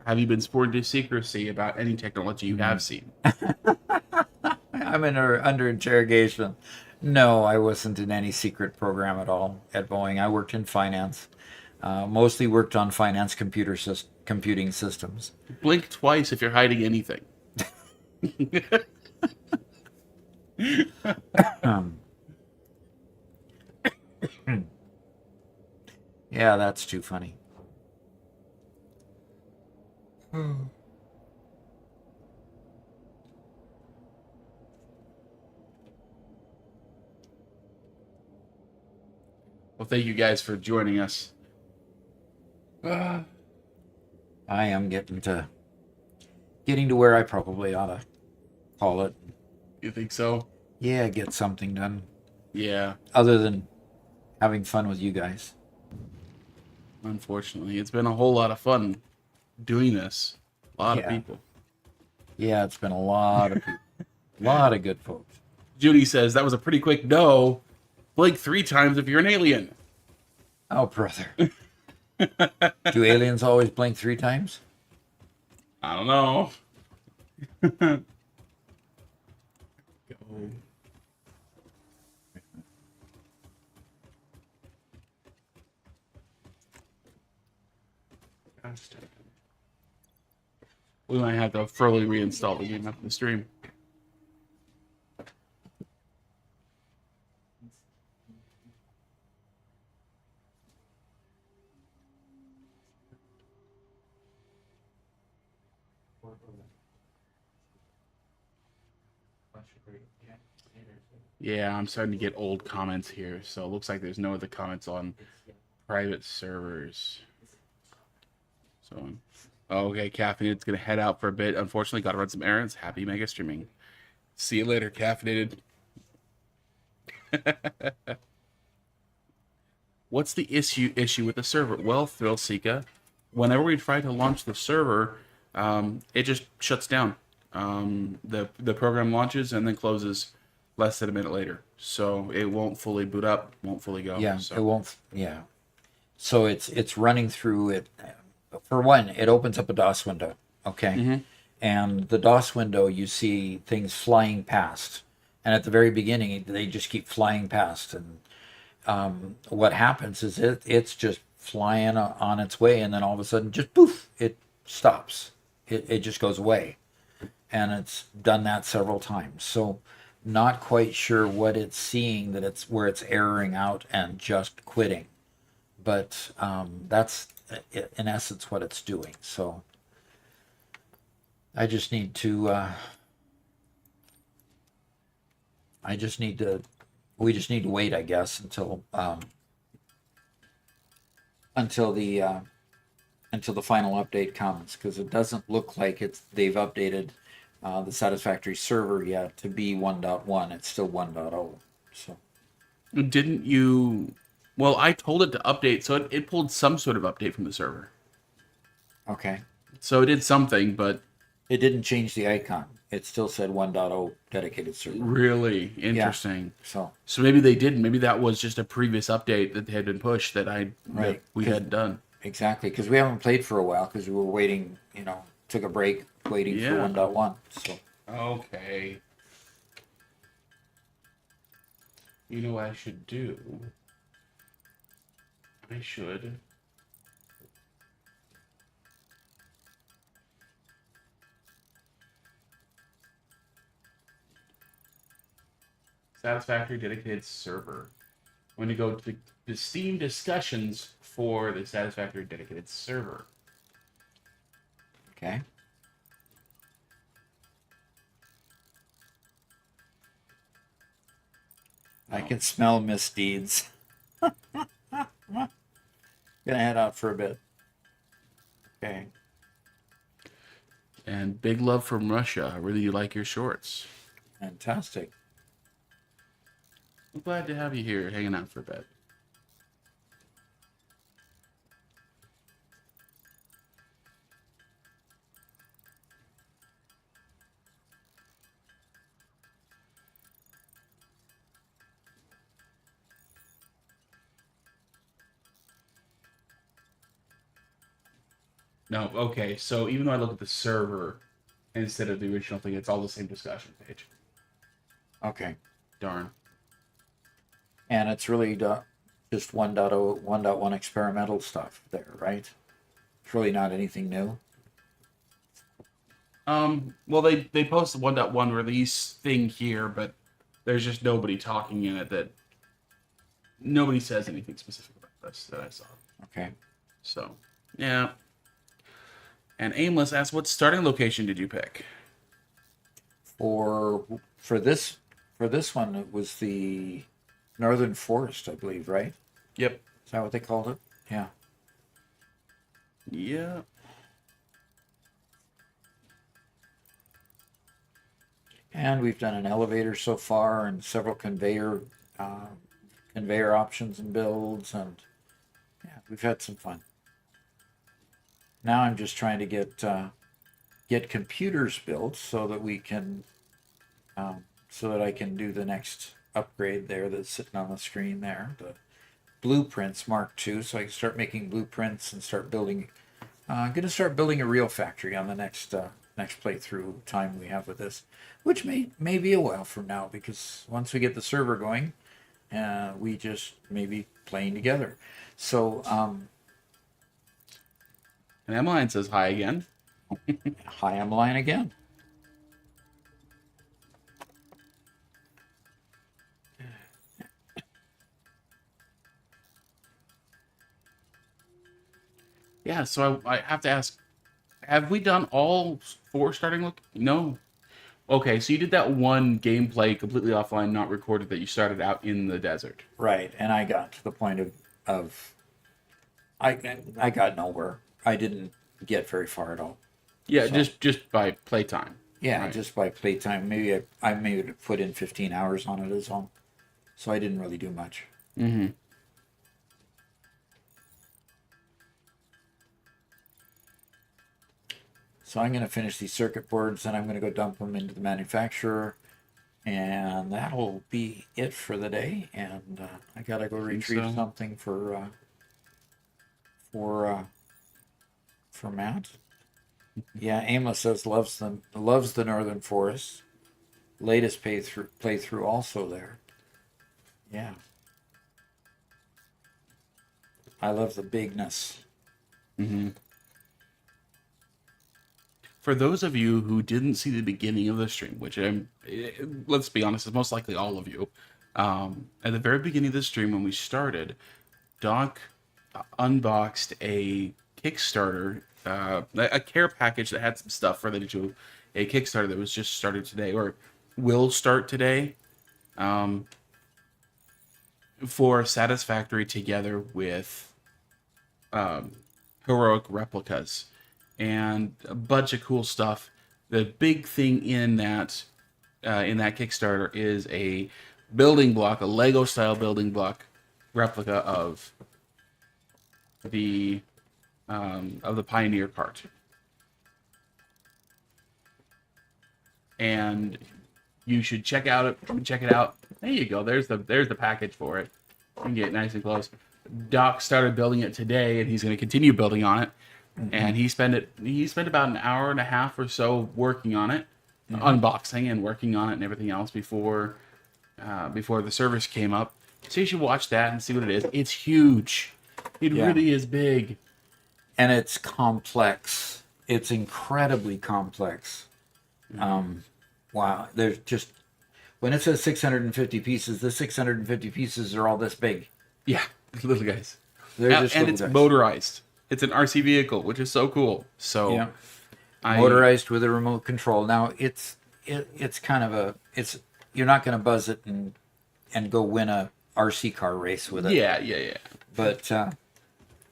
Have you been sworn to secrecy about any technology you have seen? I'm under interrogation. No, I wasn't in any secret program at all at Boeing. I worked in finance. Mostly worked on finance computing systems. Blink twice if you're hiding anything. Yeah, that's too funny. Well, thank you guys for joining us. I am getting to where I probably ought to call it. You think so? Yeah, get something done. Yeah. Other than having fun with you guys. Unfortunately, it's been a whole lot of fun doing this. A lot of Yeah. people. Yeah, it's been a lot of people. A lot of good folks. Judy says that was a pretty quick no. Blink 3 times if you're an alien. Oh, brother. Do aliens always blink 3 times? I don't know. Go. We might have to thoroughly reinstall the game after the stream. Yeah, I'm starting to get old comments here, so it looks like there's no other comments on private servers. So, okay, Caffeinated's gonna head out for a bit. Unfortunately, gotta run some errands. Happy mega streaming. See you later, Caffeinated. What's the issue with the server? Well, Thrillseeka, whenever we try to launch the server, it just shuts down. The program launches and then closes less than a minute later, so it won't fully boot up, won't fully go. Yeah, So. it won't. Yeah. So it's running through it. For one, it opens up a DOS window. Okay. And the DOS window, you see things flying past. And at the very beginning, they just keep flying past. And what happens is it's just flying on its way. And then all of a sudden, just poof, it stops. It just goes away. And it's done that several times. So not quite sure what it's seeing, that it's where it's erroring out and just quitting. But that's in essence what it's doing. So I just need to we just need to wait, I guess, until the final update comes, because it doesn't look like they've updated the Satisfactory server yet to be 1.1. It's still 1.0. So Didn't you? Well, I told it to update, so it pulled some sort of update from the server. okay, So it did something, but it didn't change the icon. It still said 1.0 dedicated server. really interesting. So So maybe they didn't. Maybe that was just a previous update that had been pushed that Right. we had done. exactly, because we haven't played for a while because we were waiting. Took a break waiting for Yeah. 1.1. So Okay. You know what I should do? I should. Satisfactory dedicated server. I'm going to go to the Steam discussions for the Satisfactory dedicated server. okay. I can smell misdeeds. Gonna head out for a bit. Okay. And big love from Russia. I really like your shorts. Fantastic. I'm glad to have you here hanging out for a bit. No, okay. So even though I look at the server instead of the original thing, it's all the same discussion page. Okay. Darn. And it's really just 1.0, 1.1 experimental stuff there, right? It's really not anything new. Well, they posted 1.1 release thing here, but there's just nobody talking in it that nobody says anything specific about this that I saw. Okay. So, yeah. And Aimless asks, what starting location did you pick? For this one, it was the Northern Forest, I believe, right? Yep. Is that what they called it? Yeah. Yeah. And we've done an elevator so far, and several conveyor options and builds, and yeah, we've had some fun. Now I'm just trying to get computers built so that we can so that I can do the next upgrade there that's sitting on the screen there, the blueprints Mark II, so I can start making blueprints and start building. I'm going to start building a real factory on the next playthrough time we have with this, which may be a while from now, because once we get the server going, we just may be playing together. So And Emmeline says hi again. hi, Emmeline again. Yeah, so I have to ask, have we done all 4 starting look? No. Okay, so you did that one gameplay completely offline, not recorded, that you started out in the desert. Right, and I got to the point of I got nowhere. I didn't get very far at all. Yeah, So- just by playtime. Yeah, Right. just by playtime. Maybe I maybe put in 15 hours on it as all. so I didn't really do much. Mm-hmm. So I'm going to finish these circuit boards, and I'm going to go dump them into the manufacturer, and that'll be it for the day. And I got to go retrieve so. something for Matt. Yeah, Amos says loves the Northern Forest. Latest playthrough also there. Yeah. I love the bigness. Mm-hmm. For those of you who didn't see the beginning of the stream, which let's be honest, is most likely all of you, at the very beginning of the stream when we started, Doc unboxed a Kickstarter, a care package that had some stuff related to a Kickstarter that was just started today, or will start today, for Satisfactory together with Heroic Replicas, and a bunch of cool stuff. The big thing in that Kickstarter is a building block, a Lego style building block replica of the Pioneer cart. And you should check it out. There you go. There's the package for it. You can get nice and close. Doc started building it today, and he's going to continue building on it. Mm-hmm. And he spent about an hour and a half or so working on it, unboxing and working on it and everything else before the service came up. So you should watch that and see what it is. It's huge. It really is big. And it's complex. It's incredibly complex. Wow. There's just, when it says 650 pieces, the 650 pieces are all this big. Yeah, little guys. And it's motorized. It's an RC vehicle, which is so cool. So, yeah. Motorized with a remote control. Now it's kind of you're not going to buzz it and go win a RC car race with it. Yeah. But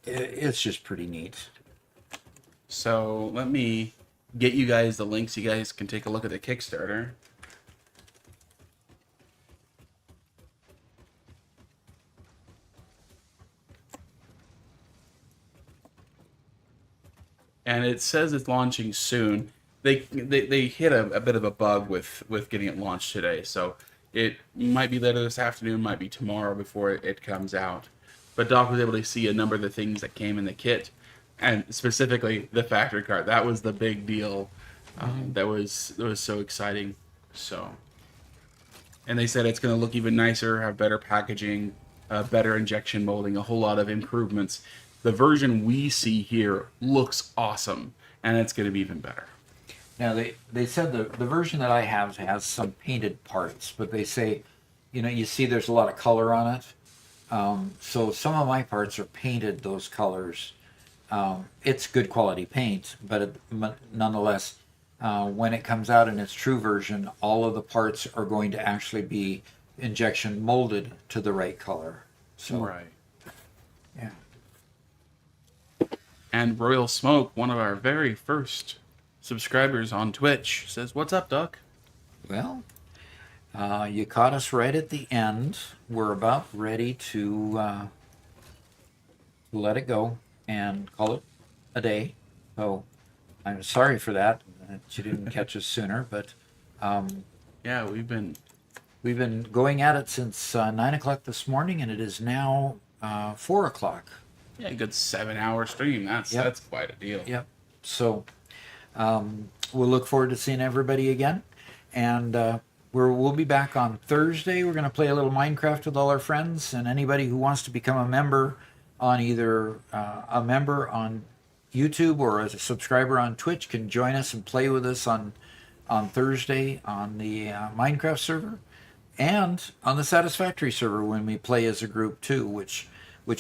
it's just pretty neat. So let me get you guys the links. You guys can take a look at the Kickstarter. And it says it's launching soon. They hit a bit of a bug with getting it launched today, so it might be later this afternoon, might be tomorrow before it comes out. But Doc was able to see a number of the things that came in the kit, and specifically the factory cart. That was the big deal. That was so exciting. So, and they said it's going to look even nicer, have better packaging, better injection molding, a whole lot of improvements. The version we see here looks awesome, and it's going to be even better. Now, they said the version that I have has some painted parts, but they say, you see there's a lot of color on it. So some of my parts are painted those colors. It's good quality paint, but nonetheless, when it comes out in its true version, all of the parts are going to actually be injection molded to the right color. So, right. Yeah. And Royal Smoke, one of our very first subscribers on Twitch, says, "What's up, Doc?" Well, you caught us right at the end. We're about ready to let it go and call it a day. So I'm sorry for that you didn't catch us sooner, but yeah, we've been going at it since 9 o'clock this morning, and it is now 4 o'clock. Yeah, a good 7-hour stream. That's quite a deal. Yep. So we'll look forward to seeing everybody again, and we'll be back on Thursday. We're going to play a little Minecraft with all our friends, and anybody who wants to become a member on either a member on YouTube or as a subscriber on Twitch can join us and play with us on Thursday on the Minecraft server and on the Satisfactory server when we play as a group too, which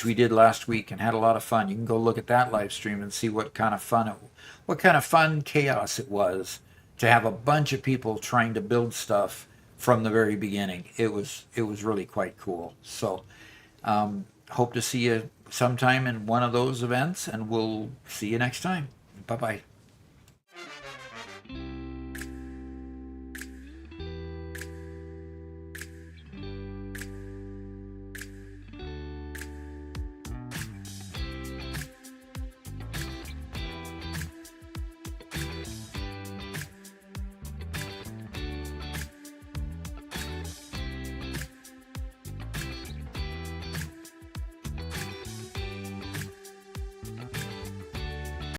we did last week and had a lot of fun. You can go look at that live stream and see what kind of fun chaos it was to have a bunch of people trying to build stuff from the very beginning. It was really quite cool. So hope to see you sometime in one of those events, and we'll see you next time. Bye-bye.